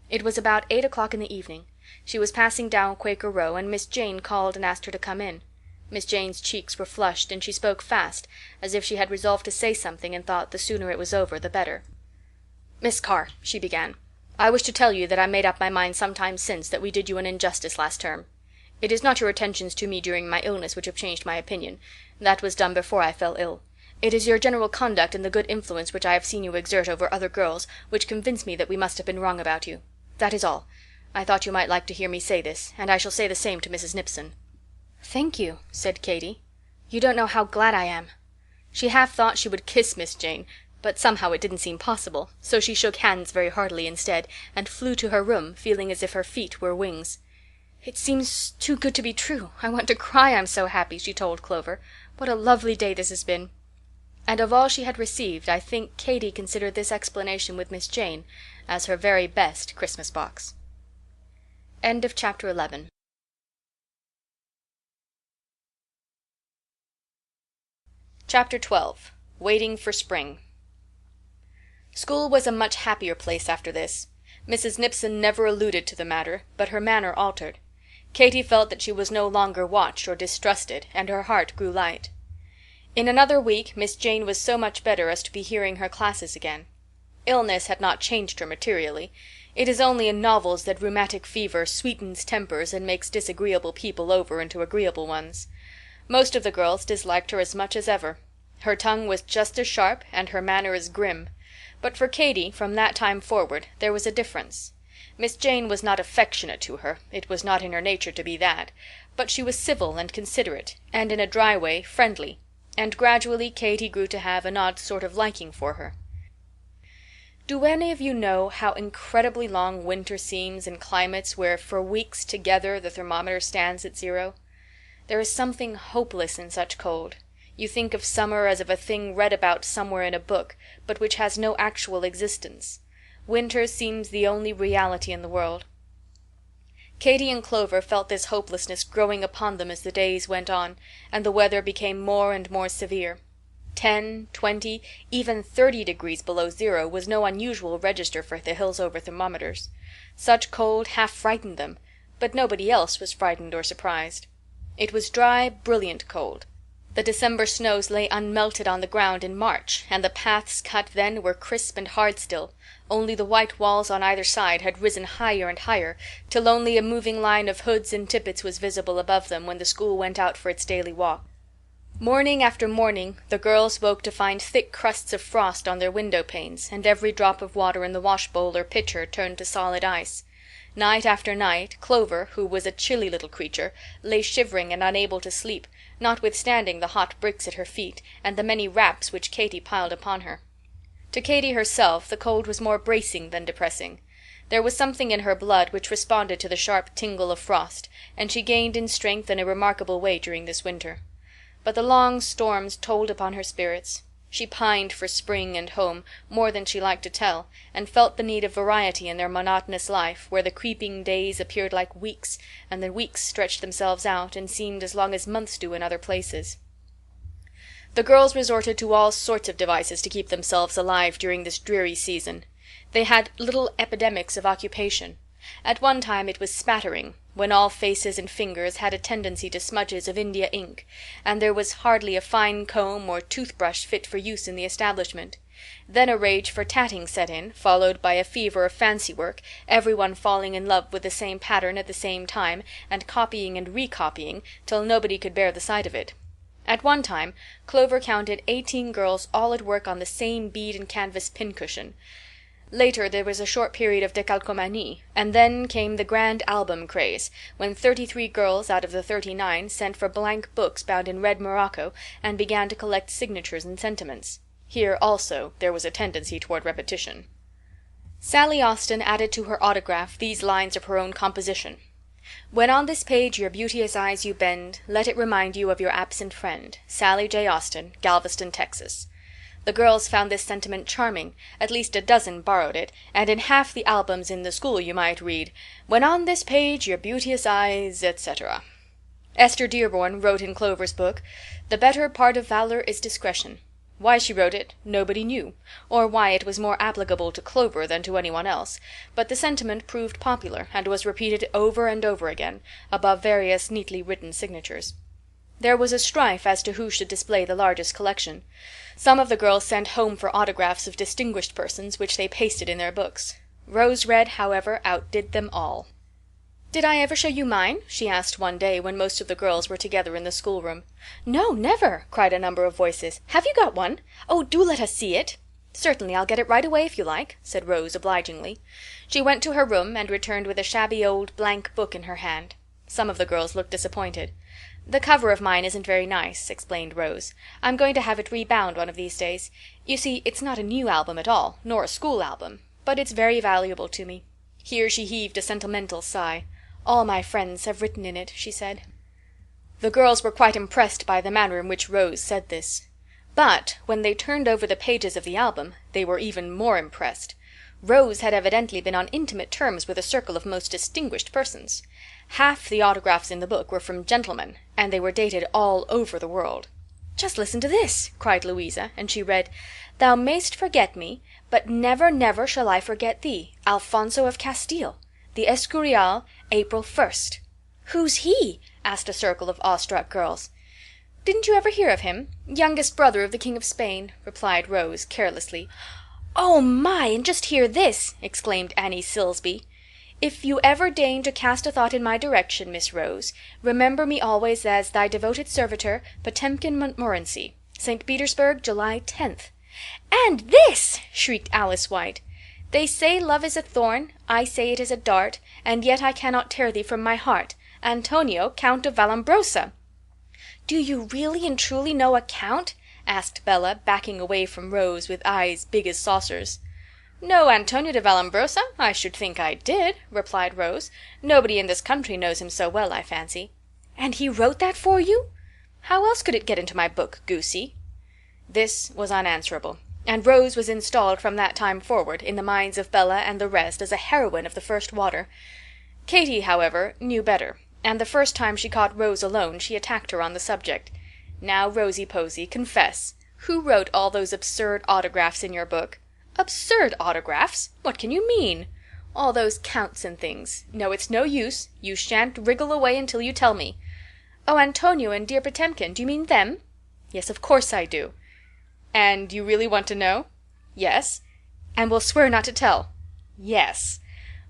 It was about 8 o'clock in the evening. She was passing down Quaker Row, and Miss Jane called and asked her to come in. Miss Jane's cheeks were flushed, and she spoke fast, as if she had resolved to say something and thought the sooner it was over the better. "Miss Carr," she began, "I wish to tell you that I made up my mind some time since that we did you an injustice last term. It is not your attentions to me during my illness which have changed my opinion. That was done before I fell ill. It is your general conduct and the good influence which I have seen you exert over other girls which convince me that we must have been wrong about you. That is all. I thought you might like to hear me say this, and I shall say the same to Mrs. Nipson." "Thank you," said Katy. "You don't know how glad I am." She half thought she would kiss Miss Jane, but somehow it didn't seem possible, so she shook hands very heartily instead, and flew to her room, feeling as if her feet were wings. "It seems too good to be true. I want to cry, I'm so happy," she told Clover. "What a lovely day this has been." And of all she had received, I think Katy considered this explanation with Miss Jane as her very best Christmas box. End of chapter 11. Chapter 12. Waiting for Spring. School was a much happier place after this. Mrs. Nipson never alluded to the matter, but her manner altered. Katy felt that she was no longer watched or distrusted, and her heart grew light. In another week Miss Jane was so much better as to be hearing her classes again. Illness had not changed her materially. It is only in novels that rheumatic fever sweetens tempers and makes disagreeable people over into agreeable ones. Most of the girls disliked her as much as ever. Her tongue was just as sharp and her manner as grim. But for Katy, from that time forward, there was a difference. Miss Jane was not affectionate to her, it was not in her nature to be that, but she was civil and considerate, and in a dry way friendly, and gradually Katy grew to have an odd sort of liking for her. Do any of you know how incredibly long winter seems in climates where for weeks together the thermometer stands at 0? There is something hopeless in such cold. You think of summer as of a thing read about somewhere in a book, but which has no actual existence. Winter seems the only reality in the world. Katy and Clover felt this hopelessness growing upon them as the days went on, and the weather became more and more severe. 10, 20, even 30 degrees below 0 was no unusual register for the Hillsover thermometers. Such cold half frightened them, but nobody else was frightened or surprised. It was dry, brilliant cold. The December snows lay unmelted on the ground in March, and the paths cut then were crisp and hard still, only the white walls on either side had risen higher and higher, till only a moving line of hoods and tippets was visible above them when the school went out for its daily walk. Morning after morning the girls woke to find thick crusts of frost on their window panes, and every drop of water in the wash-bowl or pitcher turned to solid ice. Night after night Clover, who was a chilly little creature, lay shivering and unable to sleep, notwithstanding the hot bricks at her feet and the many wraps which Katy piled upon her. To Katy herself the cold was more bracing than depressing. There was something in her blood which responded to the sharp tingle of frost, and she gained in strength in a remarkable way during this winter. But the long storms told upon her spirits. She pined for spring and home more than she liked to tell, and felt the need of variety in their monotonous life, where the creeping days appeared like weeks, and the weeks stretched themselves out and seemed as long as months do in other places. The girls resorted to all sorts of devices to keep themselves alive during this dreary season. They had little epidemics of occupation. At one time it was spattering, when all faces and fingers had a tendency to smudges of India ink, and there was hardly a fine comb or toothbrush fit for use in the establishment. Then a rage for tatting set in, followed by a fever of fancy work, everyone falling in love with the same pattern at the same time, and copying and recopying, till nobody could bear the sight of it. At one time Clover counted 18 girls all at work on the same bead and canvas pincushion. Later there was a short period of decalcomanie, and then came the grand album craze, when 33 girls out of the 39 sent for blank books bound in red morocco and began to collect signatures and sentiments. Here also there was a tendency toward repetition. Sally Austen added to her autograph these lines of her own composition: "When on this page your beauteous eyes you bend, let it remind you of your absent friend, Sally J. Austen, Galveston, Texas." The girls found this sentiment charming, at least a dozen borrowed it, and in half the albums in the school you might read, "When on this page your beauteous eyes," etc. Esther Dearborn wrote in Clover's book, "The better part of valor is discretion." Why she wrote it nobody knew, or why it was more applicable to Clover than to anyone else, but the sentiment proved popular, and was repeated over and over again, above various neatly written signatures. There was a strife as to who should display the largest collection. Some of the girls sent home for autographs of distinguished persons, which they pasted in their books. Rose Red, however, outdid them all. "Did I ever show you mine?" she asked one day when most of the girls were together in the schoolroom. "No, never," cried a number of voices. "Have you got one? Oh, do let us see it." "Certainly, I'll get it right away if you like," said Rose obligingly. She went to her room and returned with a shabby old blank book in her hand. Some of the girls looked disappointed. "The cover of mine isn't very nice," explained Rose. "I'm going to have it rebound one of these days. You see, it's not a new album at all, nor a school album, but it's very valuable to me." Here she heaved a sentimental sigh. "All my friends have written in it," she said. The girls were quite impressed by the manner in which Rose said this. But when they turned over the pages of the album they were even more impressed. Rose had evidently been on intimate terms with a circle of most distinguished persons. Half the autographs in the book were from gentlemen, and they were dated all over the world. "Just listen to this," cried Louisa, and she read, "Thou mayst forget me, but never, never shall I forget thee, Alfonso of Castile. The Escurial, April 1st." "Who's he?" asked a circle of awestruck girls. "Didn't you ever hear of him? Youngest brother of the King of Spain," replied Rose carelessly. "Oh, my, and just hear this!" exclaimed Annie Silsby. "If you ever deign to cast a thought in my direction, Miss Rose, remember me always as thy devoted servitor, Potemkin Montmorency. St. Petersburg, July 10th. "And this!" shrieked Alice White. "They say love is a thorn, I say it is a dart, and yet I cannot tear thee from my heart. Antonio, Count of Vallombrosa." "Do you really and truly know a count?" asked Bella, backing away from Rose with eyes big as saucers. "Know Antonio de Vallombrosa? I should think I did," replied Rose. "Nobody in this country knows him so well, I fancy." "And he wrote that for you?" "How else could it get into my book, goosey?" This was unanswerable, and Rose was installed from that time forward in the minds of Bella and the rest as a heroine of the first water. Katy, however, knew better, and the first time she caught Rose alone she attacked her on the subject. "Now, Rosy Posy, confess. Who wrote all those absurd autographs in your book?" "Absurd autographs? What can you mean?" "All those counts and things. No, it's no use. You shan't wriggle away until you tell me." "Oh, Antonio and dear Potemkin, do you mean them?" "Yes, of course I do." "And you really want to know?" "Yes." "And will swear not to tell?" "Yes."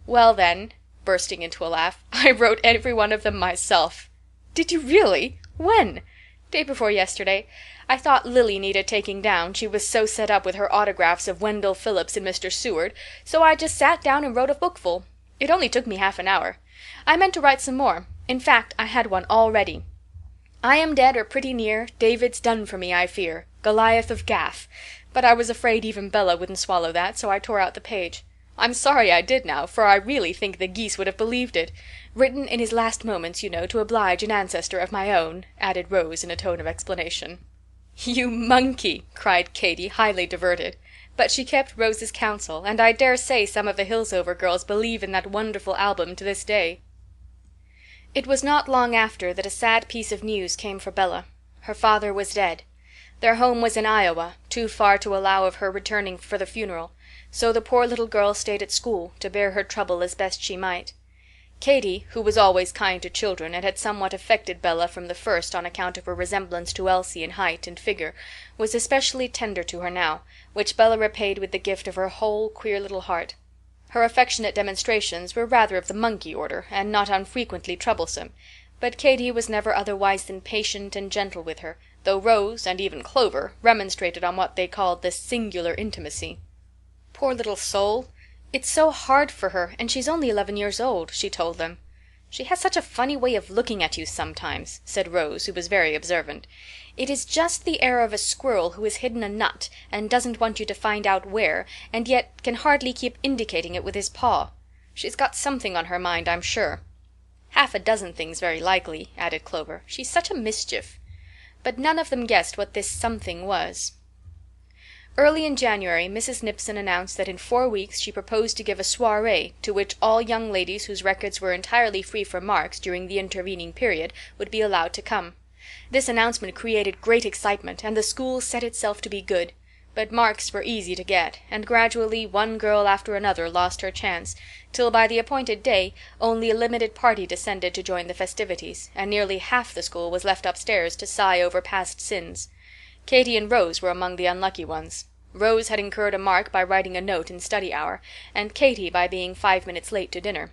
"Well, then," bursting into a laugh, "I wrote every one of them myself." "Did you really? When?" "Day before yesterday. I thought Lily needed taking down, she was so set up with her autographs of Wendell Phillips and Mr. Seward, so I just sat down and wrote a bookful. It only took me half an hour. I meant to write some more. In fact, I had one all ready. 'I am dead or pretty near, David's done for me, I fear, Goliath of Gath,' but I was afraid even Bella wouldn't swallow that, so I tore out the page. I'm sorry I did now, for I really think the geese would have believed it. Written in his last moments, you know, to oblige an ancestor of my own," added Rose in a tone of explanation. "You monkey!" cried Katy, highly diverted. But she kept Rose's counsel, and I dare say some of the Hillsover girls believe in that wonderful album to this day. It was not long after that a sad piece of news came for Bella. Her father was dead. Their home was in Iowa, too far to allow of her returning for the funeral, so the poor little girl stayed at school, to bear her trouble as best she might. Katy, who was always kind to children, and had somewhat affected Bella from the first on account of her resemblance to Elsie in height and figure, was especially tender to her now, which Bella repaid with the gift of her whole queer little heart. Her affectionate demonstrations were rather of the monkey order, and not unfrequently troublesome, but Katy was never otherwise than patient and gentle with her, though Rose, and even Clover, remonstrated on what they called this singular intimacy. "Poor little soul! It's so hard for her, and she's only 11 years old," she told them. "She has such a funny way of looking at you sometimes," said Rose, who was very observant. "It is just the air of a squirrel who has hidden a nut and doesn't want you to find out where, and yet can hardly keep indicating it with his paw. She's got something on her mind, I'm sure." "Half a dozen things, very likely," added Clover. "She's such a mischief." But none of them guessed what this something was. Early in January Mrs. Nipson announced that in 4 weeks she proposed to give a soirée to which all young ladies whose records were entirely free from marks during the intervening period would be allowed to come. This announcement created great excitement, and the school set itself to be good. But marks were easy to get, and gradually one girl after another lost her chance, till by the appointed day only a limited party descended to join the festivities, and nearly half the school was left upstairs to sigh over past sins. Katy and Rose were among the unlucky ones. Rose had incurred a mark by writing a note in study hour, and Katy by being 5 minutes late to dinner.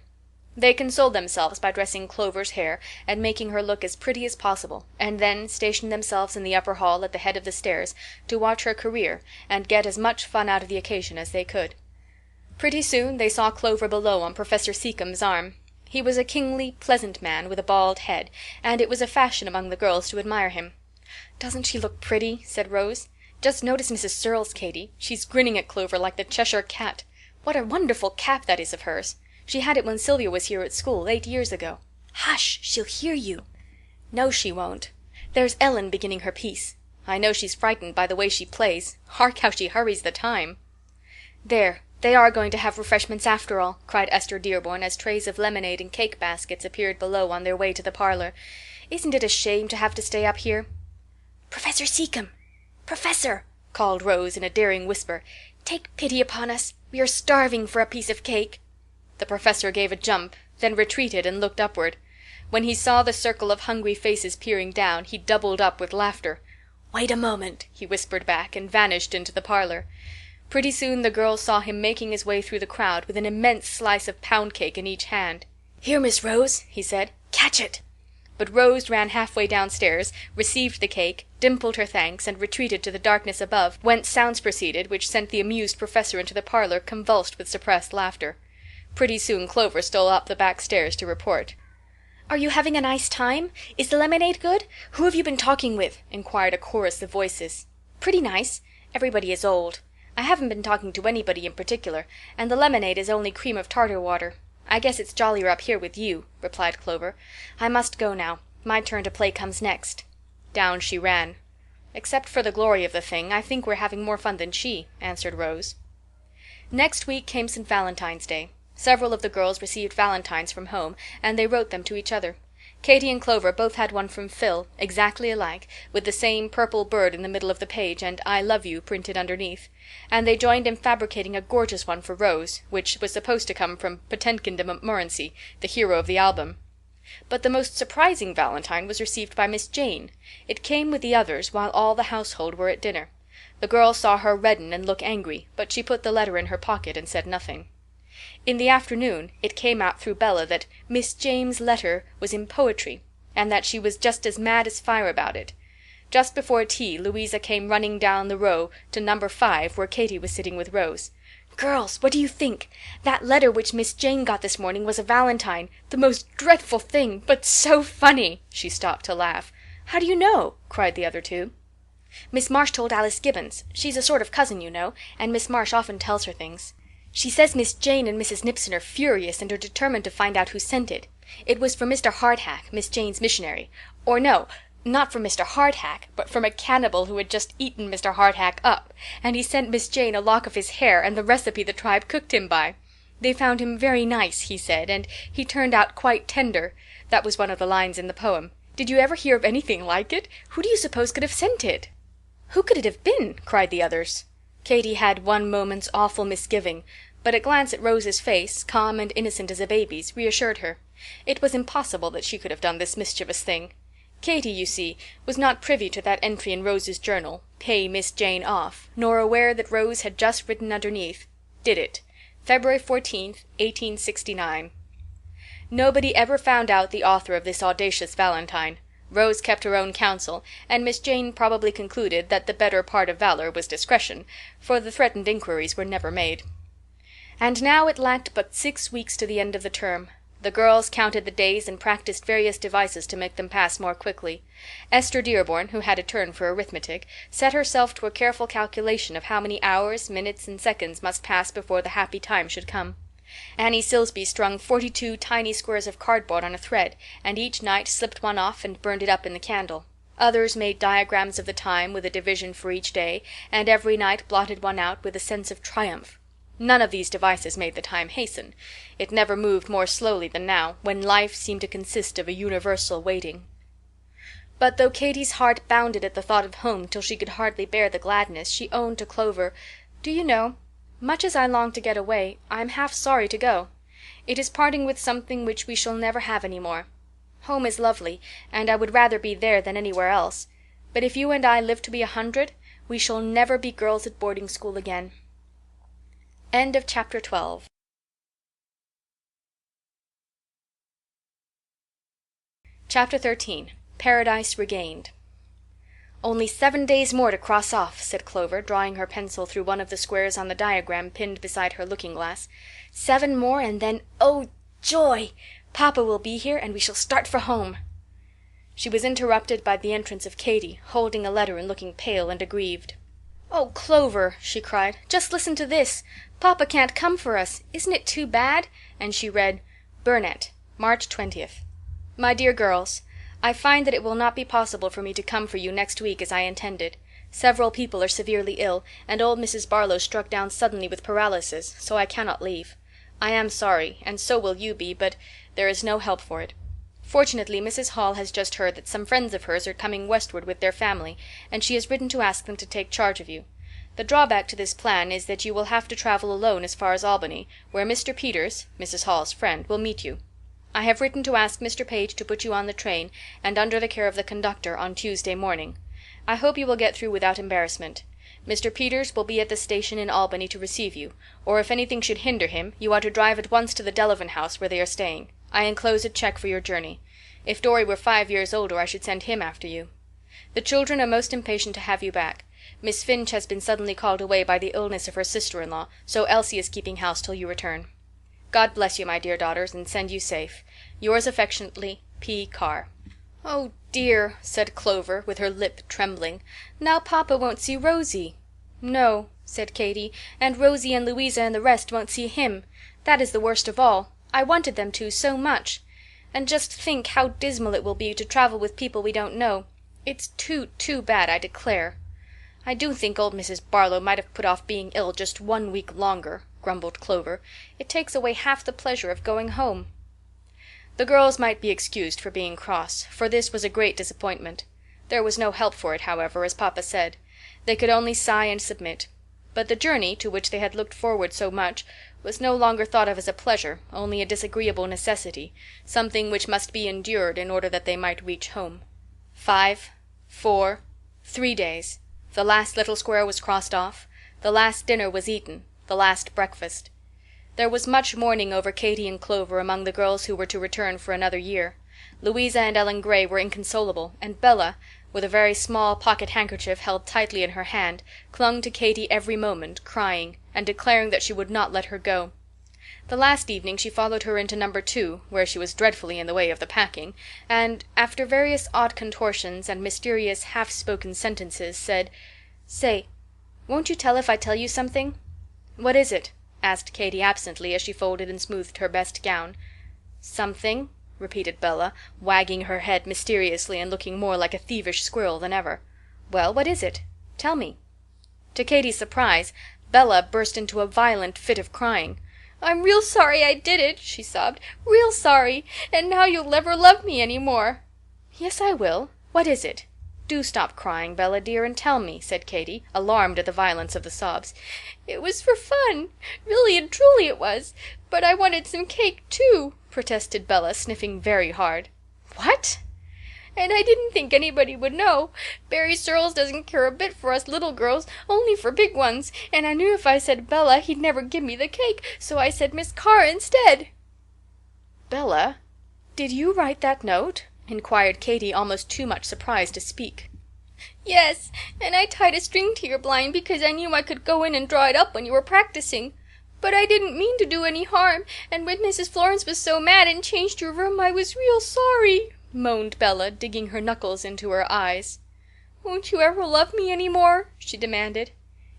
They consoled themselves by dressing Clover's hair and making her look as pretty as possible, and then stationed themselves in the upper hall at the head of the stairs to watch her career and get as much fun out of the occasion as they could. Pretty soon they saw Clover below on Professor Seacombe's arm. He was a kingly, pleasant man with a bald head, and it was a fashion among the girls to admire him. "Doesn't she look pretty?" said Rose. "Just notice Mrs. Searles, Katy. She's grinning at Clover like the Cheshire cat. What a wonderful cap that is of hers. She had it when Sylvia was here at school 8 years ago." "Hush! She'll hear you." "No, she won't. There's Ellen beginning her piece. I know she's frightened by the way she plays. Hark how she hurries the time." "There, they are going to have refreshments after all," cried Esther Dearborn, as trays of lemonade and cake baskets appeared below on their way to the parlor. "Isn't it a shame to have to stay up here?" "Professor Seacombe! Professor!" called Rose in a daring whisper. "Take pity upon us. We are starving for a piece of cake." The professor gave a jump, then retreated and looked upward. When he saw the circle of hungry faces peering down, he doubled up with laughter. "Wait a moment," he whispered back, and vanished into the parlor. Pretty soon the girls saw him making his way through the crowd with an immense slice of pound cake in each hand. "Here, Miss Rose," he said. "Catch it." But Rose ran halfway downstairs, received the cake, dimpled her thanks, and retreated to the darkness above, whence sounds proceeded which sent the amused professor into the parlor convulsed with suppressed laughter. Pretty soon Clover stole up the back stairs to report. "Are you having a nice time? Is the lemonade good? Who have you been talking with?" inquired a chorus of voices. "Pretty nice. Everybody is old. I haven't been talking to anybody in particular, and the lemonade is only cream of tartar water. I guess it's jollier up here with you," replied Clover. "I must go now. My turn to play comes next." Down she ran. "Except for the glory of the thing, I think we're having more fun than she," answered Rose. Next week came St. Valentine's Day. Several of the girls received valentines from home, and they wrote them to each other. Katy and Clover both had one from Phil, exactly alike, with the same purple bird in the middle of the page and "I love you" printed underneath, and they joined in fabricating a gorgeous one for Rose, which was supposed to come from Potemkin de Montmorency, the hero of the album. But the most surprising valentine was received by Miss Jane. It came with the others while all the household were at dinner. The girls saw her redden and look angry, but she put the letter in her pocket and said nothing. In the afternoon it came out through Bella that Miss Jane's letter was in poetry, and that she was just as mad as fire about it. Just before tea Louisa came running down the row to number 5, where Katy was sitting with Rose. "Girls, what do you think? That letter which Miss Jane got this morning was a valentine. The most dreadful thing, but so funny!" She stopped to laugh. "How do you know?" cried the other two. "Miss Marsh told Alice Gibbons. She's a sort of cousin, you know, and Miss Marsh often tells her things. She says Miss Jane and Mrs. Nipson are furious and are determined to find out who sent it. It was from Mr. Hardhack, Miss Jane's missionary. Or no, not from Mr. Hardhack, but from a cannibal who had just eaten Mr. Hardhack up, and he sent Miss Jane a lock of his hair and the recipe the tribe cooked him by. They found him very nice, he said, and he turned out quite tender. That was one of the lines in the poem. Did you ever hear of anything like it? Who do you suppose could have sent it?" "Who could it have been?" cried the others. Katy had one moment's awful misgiving, But a glance at Rose's face, calm and innocent as a baby's, reassured her. It was impossible that she could have done this mischievous thing. Katy, you see, was not privy to that entry in Rose's journal, "Pay Miss Jane off," nor aware that Rose had just written underneath, "Did it. February 14th, 1869." Nobody ever found out the author of this audacious valentine. Rose kept her own counsel, and Miss Jane probably concluded that the better part of valor was discretion, for the threatened inquiries were never made. And now it lacked but 6 weeks to the end of the term. The girls counted the days and practiced various devices to make them pass more quickly. Esther Dearborn, who had a turn for arithmetic, set herself to a careful calculation of how many hours, minutes, and seconds must pass before the happy time should come. Annie Silsby strung 42 tiny squares of cardboard on a thread, and each night slipped one off and burned it up in the candle. Others made diagrams of the time, with a division for each day, and every night blotted one out with a sense of triumph. None of these devices made the time hasten. It never moved more slowly than now, when life seemed to consist of a universal waiting. But though Katy's heart bounded at the thought of home till she could hardly bear the gladness, she owned to Clover, "Do you know, much as I long to get away, I'm half sorry to go. It is parting with something which we shall never have any more. Home is lovely, and I would rather be there than anywhere else. But if you and I live to be 100, we shall never be girls at boarding school again." End of chapter 12. Chapter 13. Paradise Regained. "Only 7 days more to cross off," said Clover, drawing her pencil through one of the squares on the diagram pinned beside her looking-glass. "7 more, and then, oh, joy! Papa will be here, and we shall start for home." She was interrupted by the entrance of Katy, holding a letter and looking pale and aggrieved. "Oh, Clover," she cried, "just listen to this. Papa can't come for us. Isn't it too bad?" And she read, "Burnet, March 20th. My dear girls, I find that it will not be possible for me to come for you next week as I intended. Several people are severely ill, and old Mrs. Barlow struck down suddenly with paralysis, so I cannot leave. I am sorry, and so will you be, but there is no help for it. Fortunately, Mrs. Hall has just heard that some friends of hers are coming westward with their family, and she has written to ask them to take charge of you. The drawback to this plan is that you will have to travel alone as far as Albany, where Mr. Peters, Mrs. Hall's friend, will meet you. I have written to ask Mr. Page to put you on the train, and under the care of the conductor, on Tuesday morning. I hope you will get through without embarrassment. Mr. Peters will be at the station in Albany to receive you, or if anything should hinder him, you are to drive at once to the Delavan House, where they are staying. I enclose a check for your journey. If Dorry were 5 years older, I should send him after you. The children are most impatient to have you back. Miss Finch has been suddenly called away by the illness of her sister-in-law, so Elsie is keeping house till you return. God bless you, my dear daughters, and send you safe. Yours affectionately, P. Carr." "Oh, dear," said Clover, with her lip trembling. "Now papa won't see Rosie." "No," said Katy, "and Rosie and Louisa and the rest won't see him. That is the worst of all. I wanted them to so much. And just think how dismal it will be to travel with people we don't know. It's too bad, I declare." "I do think old Mrs. Barlow might have put off being ill just 1 week longer," grumbled Clover. "It takes away half the pleasure of going home." The girls might be excused for being cross, for this was a great disappointment. There was no help for it, however, as papa said. They could only sigh and submit. But the journey, to which they had looked forward so much, was no longer thought of as a pleasure, only a disagreeable necessity, something which must be endured in order that they might reach home. 5, 4, 3 days. The last little square was crossed off. The last dinner was eaten. The last breakfast. There was much mourning over Katy and Clover among the girls who were to return for another year. Louisa and Ellen Gray were inconsolable, and Bella, with a very small pocket handkerchief held tightly in her hand, clung to Katy every moment, crying, and declaring that she would not let her go. The last evening she followed her into number 2, where she was dreadfully in the way of the packing, and, after various odd contortions and mysterious half-spoken sentences, said, "Say, won't you tell if I tell you something?" "What is it?" asked Katy absently, as she folded and smoothed her best gown. "Something?" repeated Bella, wagging her head mysteriously and looking more like a thievish squirrel than ever. "Well, what is it? Tell me." To Katy's surprise, Bella burst into a violent fit of crying. "I'm real sorry I did it," she sobbed. "Real sorry. And now you'll never love me any more." "Yes, I will. What is it? "Do stop crying, Bella dear, and tell me," said Katy, alarmed at the violence of the sobs. "It was for fun. Really and truly it was. But I wanted some cake, too," protested Bella, sniffing very hard. "What?" "And I didn't think anybody would know. Barry Searles doesn't care a bit for us little girls, only for big ones, and I knew if I said Bella he'd never give me the cake, so I said Miss Carr instead." "Bella, did you write that note?" inquired Katy, almost too much surprised to speak. "Yes, and I tied a string to your blind because I knew I could go in and draw it up when you were practicing. But I didn't mean to do any harm, and when Mrs. Florence was so mad and changed your room I was real sorry," moaned Bella, digging her knuckles into her eyes. "Won't you ever love me any more?" she demanded.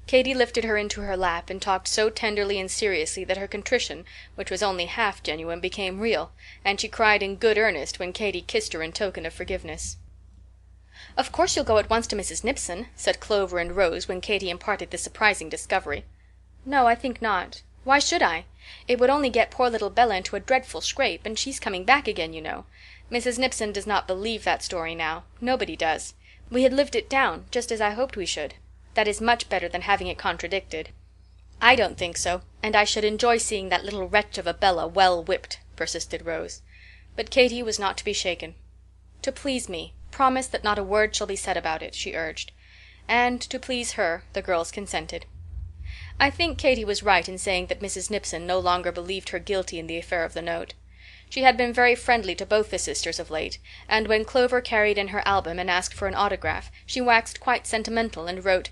Katy lifted her into her lap and talked so tenderly and seriously that her contrition, which was only half genuine, became real, and she cried in good earnest when Katy kissed her in token of forgiveness. "Of course you'll go at once to Mrs. Nipson," said Clover and Rose when Katy imparted this surprising discovery. "No, I think not. Why should I? It would only get poor little Bella into a dreadful scrape, and she's coming back again, you know. Mrs. Nipson does not believe that story now. Nobody does. We had lived it down, just as I hoped we should. That is much better than having it contradicted." "I don't think so, and I should enjoy seeing that little wretch of a Bella well whipped," persisted Rose. But Katy was not to be shaken. "To please me, promise that not a word shall be said about it," she urged. And, to please her, the girls consented. I think Katy was right in saying that Mrs. Nipson no longer believed her guilty in the affair of the note. She had been very friendly to both the sisters of late, and when Clover carried in her album and asked for an autograph, she waxed quite sentimental and wrote,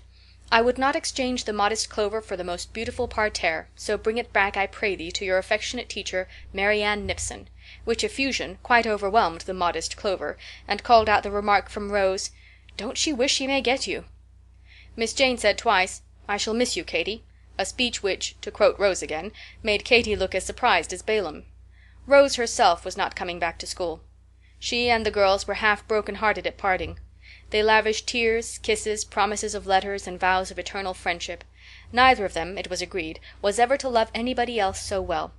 "I would not exchange the modest Clover for the most beautiful parterre, so bring it back, I pray thee, to your affectionate teacher, Mary Ann Nipson," which effusion quite overwhelmed the modest Clover, and called out the remark from Rose, "Don't she wish she may get you?" Miss Jane said twice, "I shall miss you, Katy," a speech which, to quote Rose again, made Katy look as surprised as Balaam. Rose herself was not coming back to school. She and the girls were half broken-hearted at parting. They lavished tears, kisses, promises of letters, and vows of eternal friendship. Neither of them, it was agreed, was ever to love anybody else so well.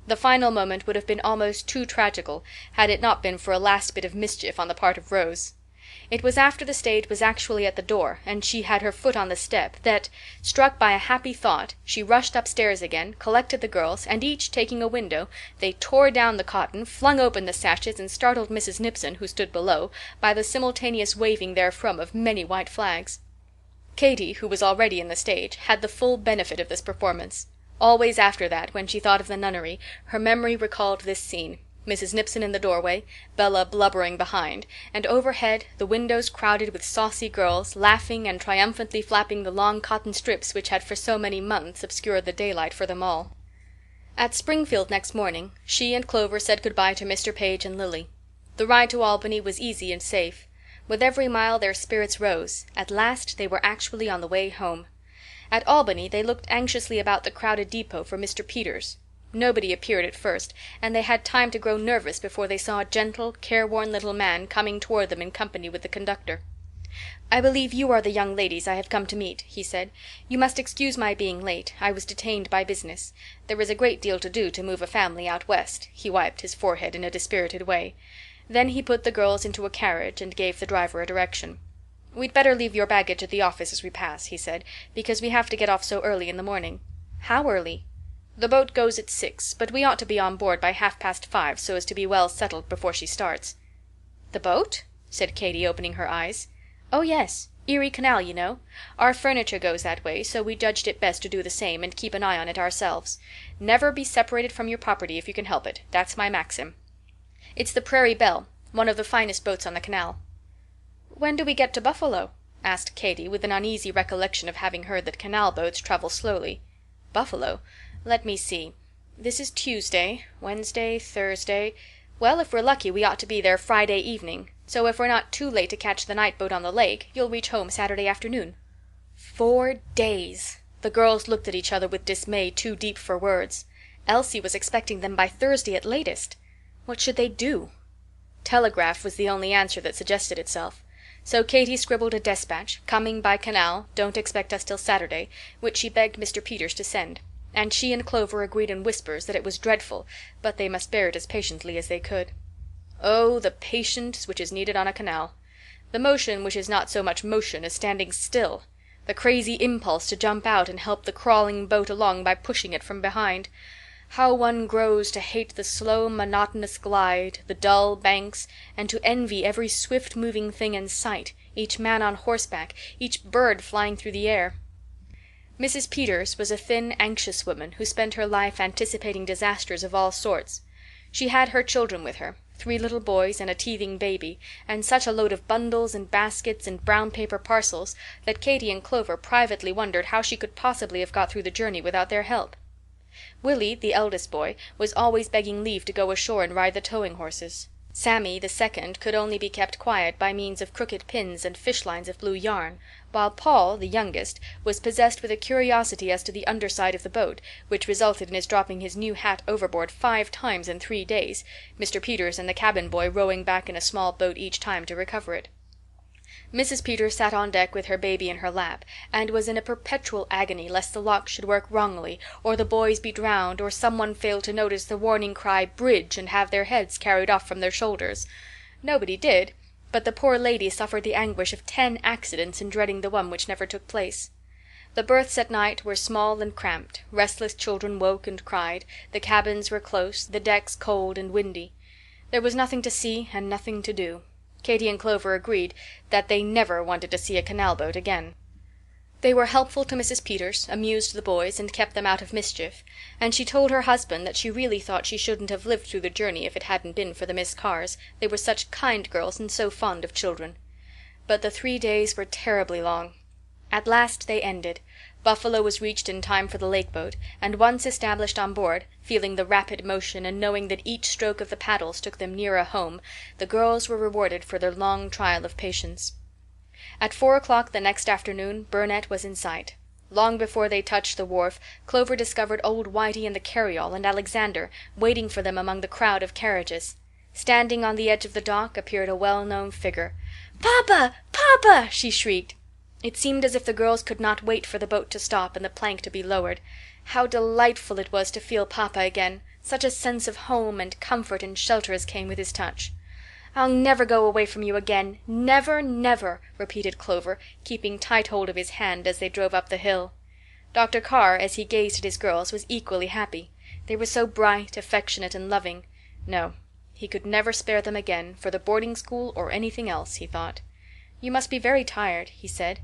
The final moment would have been almost too tragical had it not been for a last bit of mischief on the part of Rose. It was after the stage was actually at the door, and she had her foot on the step, that, struck by a happy thought, she rushed upstairs again, collected the girls, and each taking a window, they tore down the cotton, flung open the sashes, and startled Mrs. Nipson, who stood below, by the simultaneous waving therefrom of many white flags. Katy, who was already in the stage, had the full benefit of this performance. Always after that, when she thought of the Nunnery, her memory recalled this scene. Mrs. Nipson in the doorway, Bella blubbering behind, and overhead the windows crowded with saucy girls, laughing and triumphantly flapping the long cotton strips which had for so many months obscured the daylight for them all. At Springfield next morning she and Clover said good-bye to Mr. Page and Lily. The ride to Albany was easy and safe. With every mile their spirits rose. At last they were actually on the way home. At Albany they looked anxiously about the crowded depot for Mr. Peters. Nobody appeared at first, and they had time to grow nervous before they saw a gentle, careworn little man coming toward them in company with the conductor. "I believe you are the young ladies I have come to meet," he said. "You must excuse my being late. I was detained by business. There is a great deal to do to move a family out west." He wiped his forehead in a dispirited way. Then he put the girls into a carriage and gave the driver a direction. "We'd better leave your baggage at the office as we pass," he said, "because we have to get off so early in the morning." "How early?" "The boat goes at 6, but we ought to be on board by 5:30 so as to be well settled before she starts." "The boat?" said Katy, opening her eyes. "Oh, yes. Erie Canal, you know. Our furniture goes that way, so we judged it best to do the same and keep an eye on it ourselves. Never be separated from your property if you can help it. That's my maxim. It's the Prairie Belle, one of the finest boats on the canal." "When do we get to Buffalo?" asked Katy, with an uneasy recollection of having heard that canal boats travel slowly. "Buffalo? Let me see. This is Tuesday, Wednesday, Thursday. Well, if we're lucky we ought to be there Friday evening, so if we're not too late to catch the night boat on the lake, you'll reach home Saturday afternoon." 4 days! The girls looked at each other with dismay too deep for words. Elsie was expecting them by Thursday at latest. What should they do? Telegraph was the only answer that suggested itself. So Katy scribbled a despatch, "Coming by canal, don't expect us till Saturday," which she begged Mr. Peters to send. And she and Clover agreed in whispers that it was dreadful, but they must bear it as patiently as they could. Oh, the patience which is needed on a canal! The motion which is not so much motion as standing still. The crazy impulse to jump out and help the crawling boat along by pushing it from behind. How one grows to hate the slow, monotonous glide, the dull banks, and to envy every swift-moving thing in sight, each man on horseback, each bird flying through the air. Mrs. Peters was a thin, anxious woman who spent her life anticipating disasters of all sorts. She had her children with her, 3 little boys and a teething baby, and such a load of bundles and baskets and brown paper parcels that Katy and Clover privately wondered how she could possibly have got through the journey without their help. Willie, the eldest boy, was always begging leave to go ashore and ride the towing horses. Sammy, the second, could only be kept quiet by means of crooked pins and fish lines of blue yarn, while Paul, the youngest, was possessed with a curiosity as to the underside of the boat, which resulted in his dropping his new hat overboard 5 times in 3 days, Mr. Peters and the cabin boy rowing back in a small boat each time to recover it. Mrs. Peters sat on deck with her baby in her lap, and was in a perpetual agony lest the lock should work wrongly, or the boys be drowned, or someone fail to notice the warning cry "Bridge!" and have their heads carried off from their shoulders. Nobody did, but the poor lady suffered the anguish of 10 accidents in dreading the one which never took place. The berths at night were small and cramped, restless children woke and cried, the cabins were close, the decks cold and windy. There was nothing to see and nothing to do. Katy and Clover agreed that they never wanted to see a canal boat again. They were helpful to Mrs. Peters, amused the boys, and kept them out of mischief, and she told her husband that she really thought she shouldn't have lived through the journey if it hadn't been for the Miss Carrs. They were such kind girls and so fond of children. But the 3 days were terribly long. At last they ended. Buffalo was reached in time for the lake boat, and once established on board, feeling the rapid motion and knowing that each stroke of the paddles took them nearer home, the girls were rewarded for their long trial of patience. At 4 o'clock the next afternoon Burnett was in sight. Long before they touched the wharf, Clover discovered old Whitey and the carryall and Alexander waiting for them among the crowd of carriages. Standing on the edge of the dock appeared a well-known figure. "Papa! Papa!" she shrieked. It seemed as if the girls could not wait for the boat to stop and the plank to be lowered. How delightful it was to feel Papa again, such a sense of home and comfort and shelter as came with his touch. "I'll never go away from you again, never, never," repeated Clover, keeping tight hold of his hand as they drove up the hill. Dr. Carr, as he gazed at his girls, was equally happy. They were so bright, affectionate, and loving. No, he could never spare them again, for the boarding school or anything else, he thought. "You must be very tired," he said.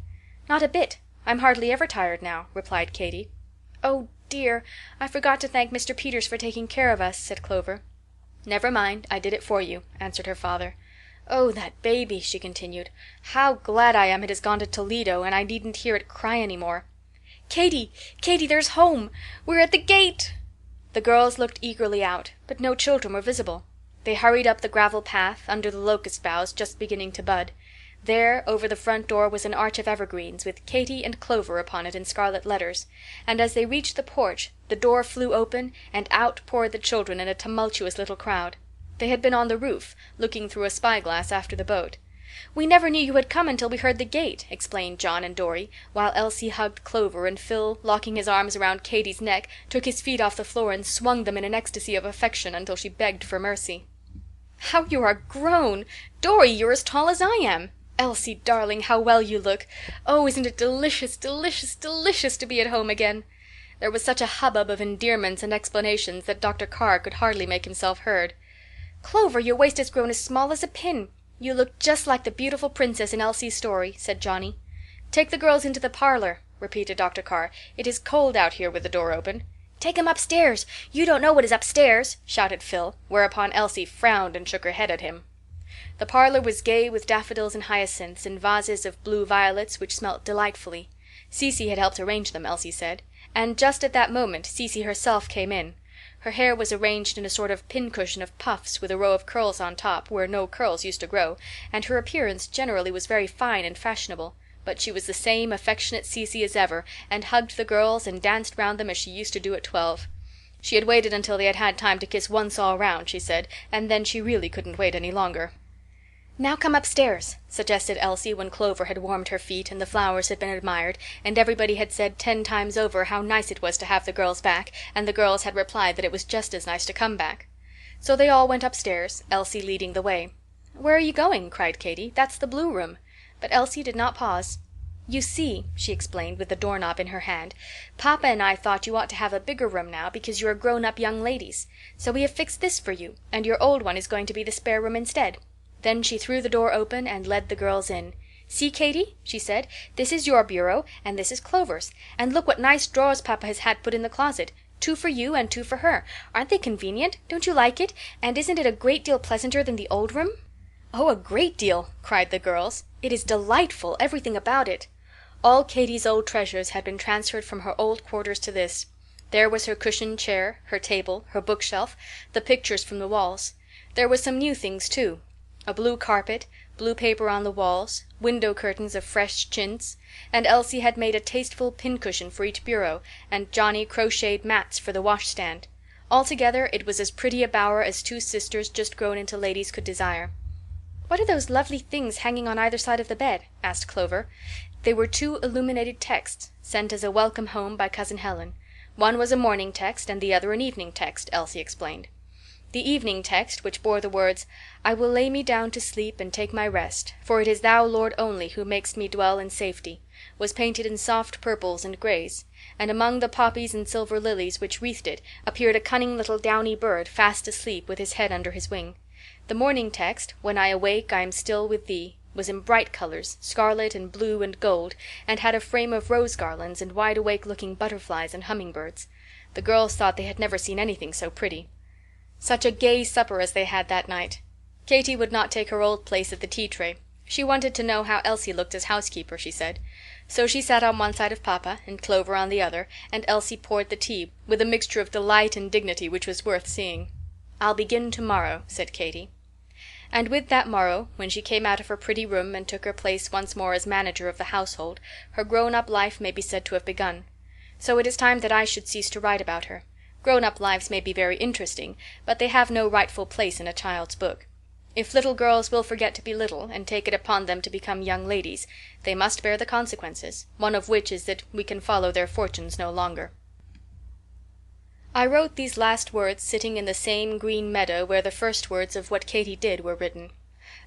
"Not a bit. I'm hardly ever tired now," replied Katy. "Oh, dear, I forgot to thank Mr. Peters for taking care of us," said Clover. "Never mind, I did it for you," answered her father. "Oh, that baby," she continued. "How glad I am it has gone to Toledo, and I needn't hear it cry any more. Katy, Katy, there's home! We're at the gate!" The girls looked eagerly out, but no children were visible. They hurried up the gravel path, under the locust boughs just beginning to bud. There, over the front door, was an arch of evergreens, with Katy and Clover upon it in scarlet letters, and as they reached the porch the door flew open, and out poured the children in a tumultuous little crowd. They had been on the roof, looking through a spyglass after the boat. "We never knew you had come until we heard the gate," explained John and Dorry, while Elsie hugged Clover, and Phil, locking his arms around Katy's neck, took his feet off the floor and swung them in an ecstasy of affection until she begged for mercy. "How you are grown! Dorry, you're as tall as I am! Elsie, darling, how well you look! Oh, isn't it delicious, delicious, delicious to be at home again?" There was such a hubbub of endearments and explanations that Dr. Carr could hardly make himself heard. "Clover, your waist has grown as small as a pin. You look just like the beautiful princess in Elsie's story," said Johnny. "Take the girls into the parlor," repeated Dr. Carr. "It is cold out here with the door open." "Take 'em upstairs. You don't know what is upstairs," shouted Phil, whereupon Elsie frowned and shook her head at him. The parlor was gay with daffodils and hyacinths in vases of blue violets which smelt delightfully. Cecy had helped arrange them, Elsie said, and just at that moment Cecy herself came in. Her hair was arranged in a sort of pincushion of puffs with a row of curls on top, where no curls used to grow, and her appearance generally was very fine and fashionable, but she was the same affectionate Cecy as ever, and hugged the girls and danced round them as she used to do at 12. She had waited until they had had time to kiss once all round, she said, and then she really couldn't wait any longer. "Now come upstairs," suggested Elsie when Clover had warmed her feet and the flowers had been admired, and everybody had said 10 times over how nice it was to have the girls back, and the girls had replied that it was just as nice to come back. So they all went upstairs, Elsie leading the way. "Where are you going?" cried Katy. "That's the blue room." But Elsie did not pause. "You see," she explained, with the doorknob in her hand, "Papa and I thought you ought to have a bigger room now, because you are grown-up young ladies. So we have fixed this for you, and your old one is going to be the spare room instead." Then she threw the door open and led the girls in. "See, Katy," she said, "this is your bureau, and this is Clover's. And look what nice drawers Papa has had put in the closet. 2 for you and 2 for her. Aren't they convenient? Don't you like it? And isn't it a great deal pleasanter than the old room?" "Oh, a great deal," cried the girls. "It is delightful, everything about it." All Katy's old treasures had been transferred from her old quarters to this. There was her cushioned chair, her table, her bookshelf, the pictures from the walls. There were some new things, too. A blue carpet, blue paper on the walls, window curtains of fresh chintz, and Elsie had made a tasteful pincushion for each bureau, and Johnny crocheted mats for the washstand. Altogether it was as pretty a bower as 2 sisters just grown into ladies could desire. "What are those lovely things hanging on either side of the bed?" asked Clover. They were 2 illuminated texts, sent as a welcome home by Cousin Helen. One was a morning text and the other an evening text, Elsie explained. The evening text, which bore the words, "I will lay me down to sleep and take my rest, for it is thou, Lord, only, who makest me dwell in safety," was painted in soft purples and grays, and among the poppies and silver lilies which wreathed it appeared a cunning little downy bird fast asleep with his head under his wing. The morning text, "When I awake I am still with thee," was in bright colors, scarlet and blue and gold, and had a frame of rose garlands and wide-awake-looking butterflies and hummingbirds. The girls thought they had never seen anything so pretty. Such a gay supper as they had that night! Katy would not take her old place at the tea-tray. She wanted to know how Elsie looked as housekeeper, she said. So she sat on one side of Papa, and Clover on the other, and Elsie poured the tea, with a mixture of delight and dignity which was worth seeing. "I'll begin to-morrow," said Katy. And with that morrow, when she came out of her pretty room and took her place once more as manager of the household, her grown-up life may be said to have begun. So it is time that I should cease to write about her. Grown-up lives may be very interesting, but they have no rightful place in a child's book. If little girls will forget to be little, and take it upon them to become young ladies, they must bear the consequences, one of which is that we can follow their fortunes no longer. I wrote these last words sitting in the same green meadow where the first words of What Katy Did were written.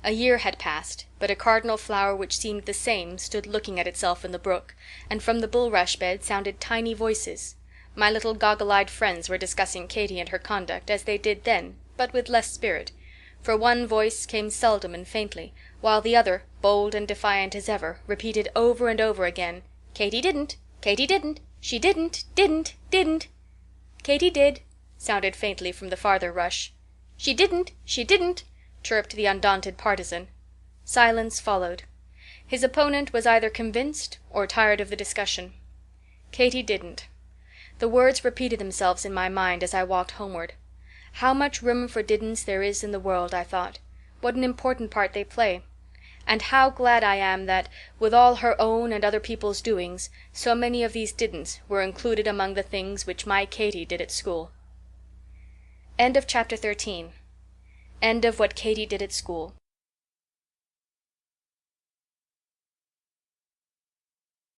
A year had passed, but a cardinal flower which seemed the same stood looking at itself in the brook, and from the bulrush bed sounded tiny voices. My little goggle-eyed friends were discussing Katy and her conduct, as they did then, but with less spirit. For one voice came seldom and faintly, while the other, bold and defiant as ever, repeated over and over again, "Katy didn't! Katy didn't! She didn't! "Katy did," sounded faintly from the farther rush. "She didn't! She didn't!" chirped the undaunted partisan. Silence followed. His opponent was either convinced or tired of the discussion. Katy didn't. The words repeated themselves in my mind as I walked homeward. How much room for didn'ts there is in the world, I thought. What an important part they play. And how glad I am that, with all her own and other people's doings, so many of these didn'ts were included among the things which my Katy did at school. End of chapter 13. End of What Katy Did at School.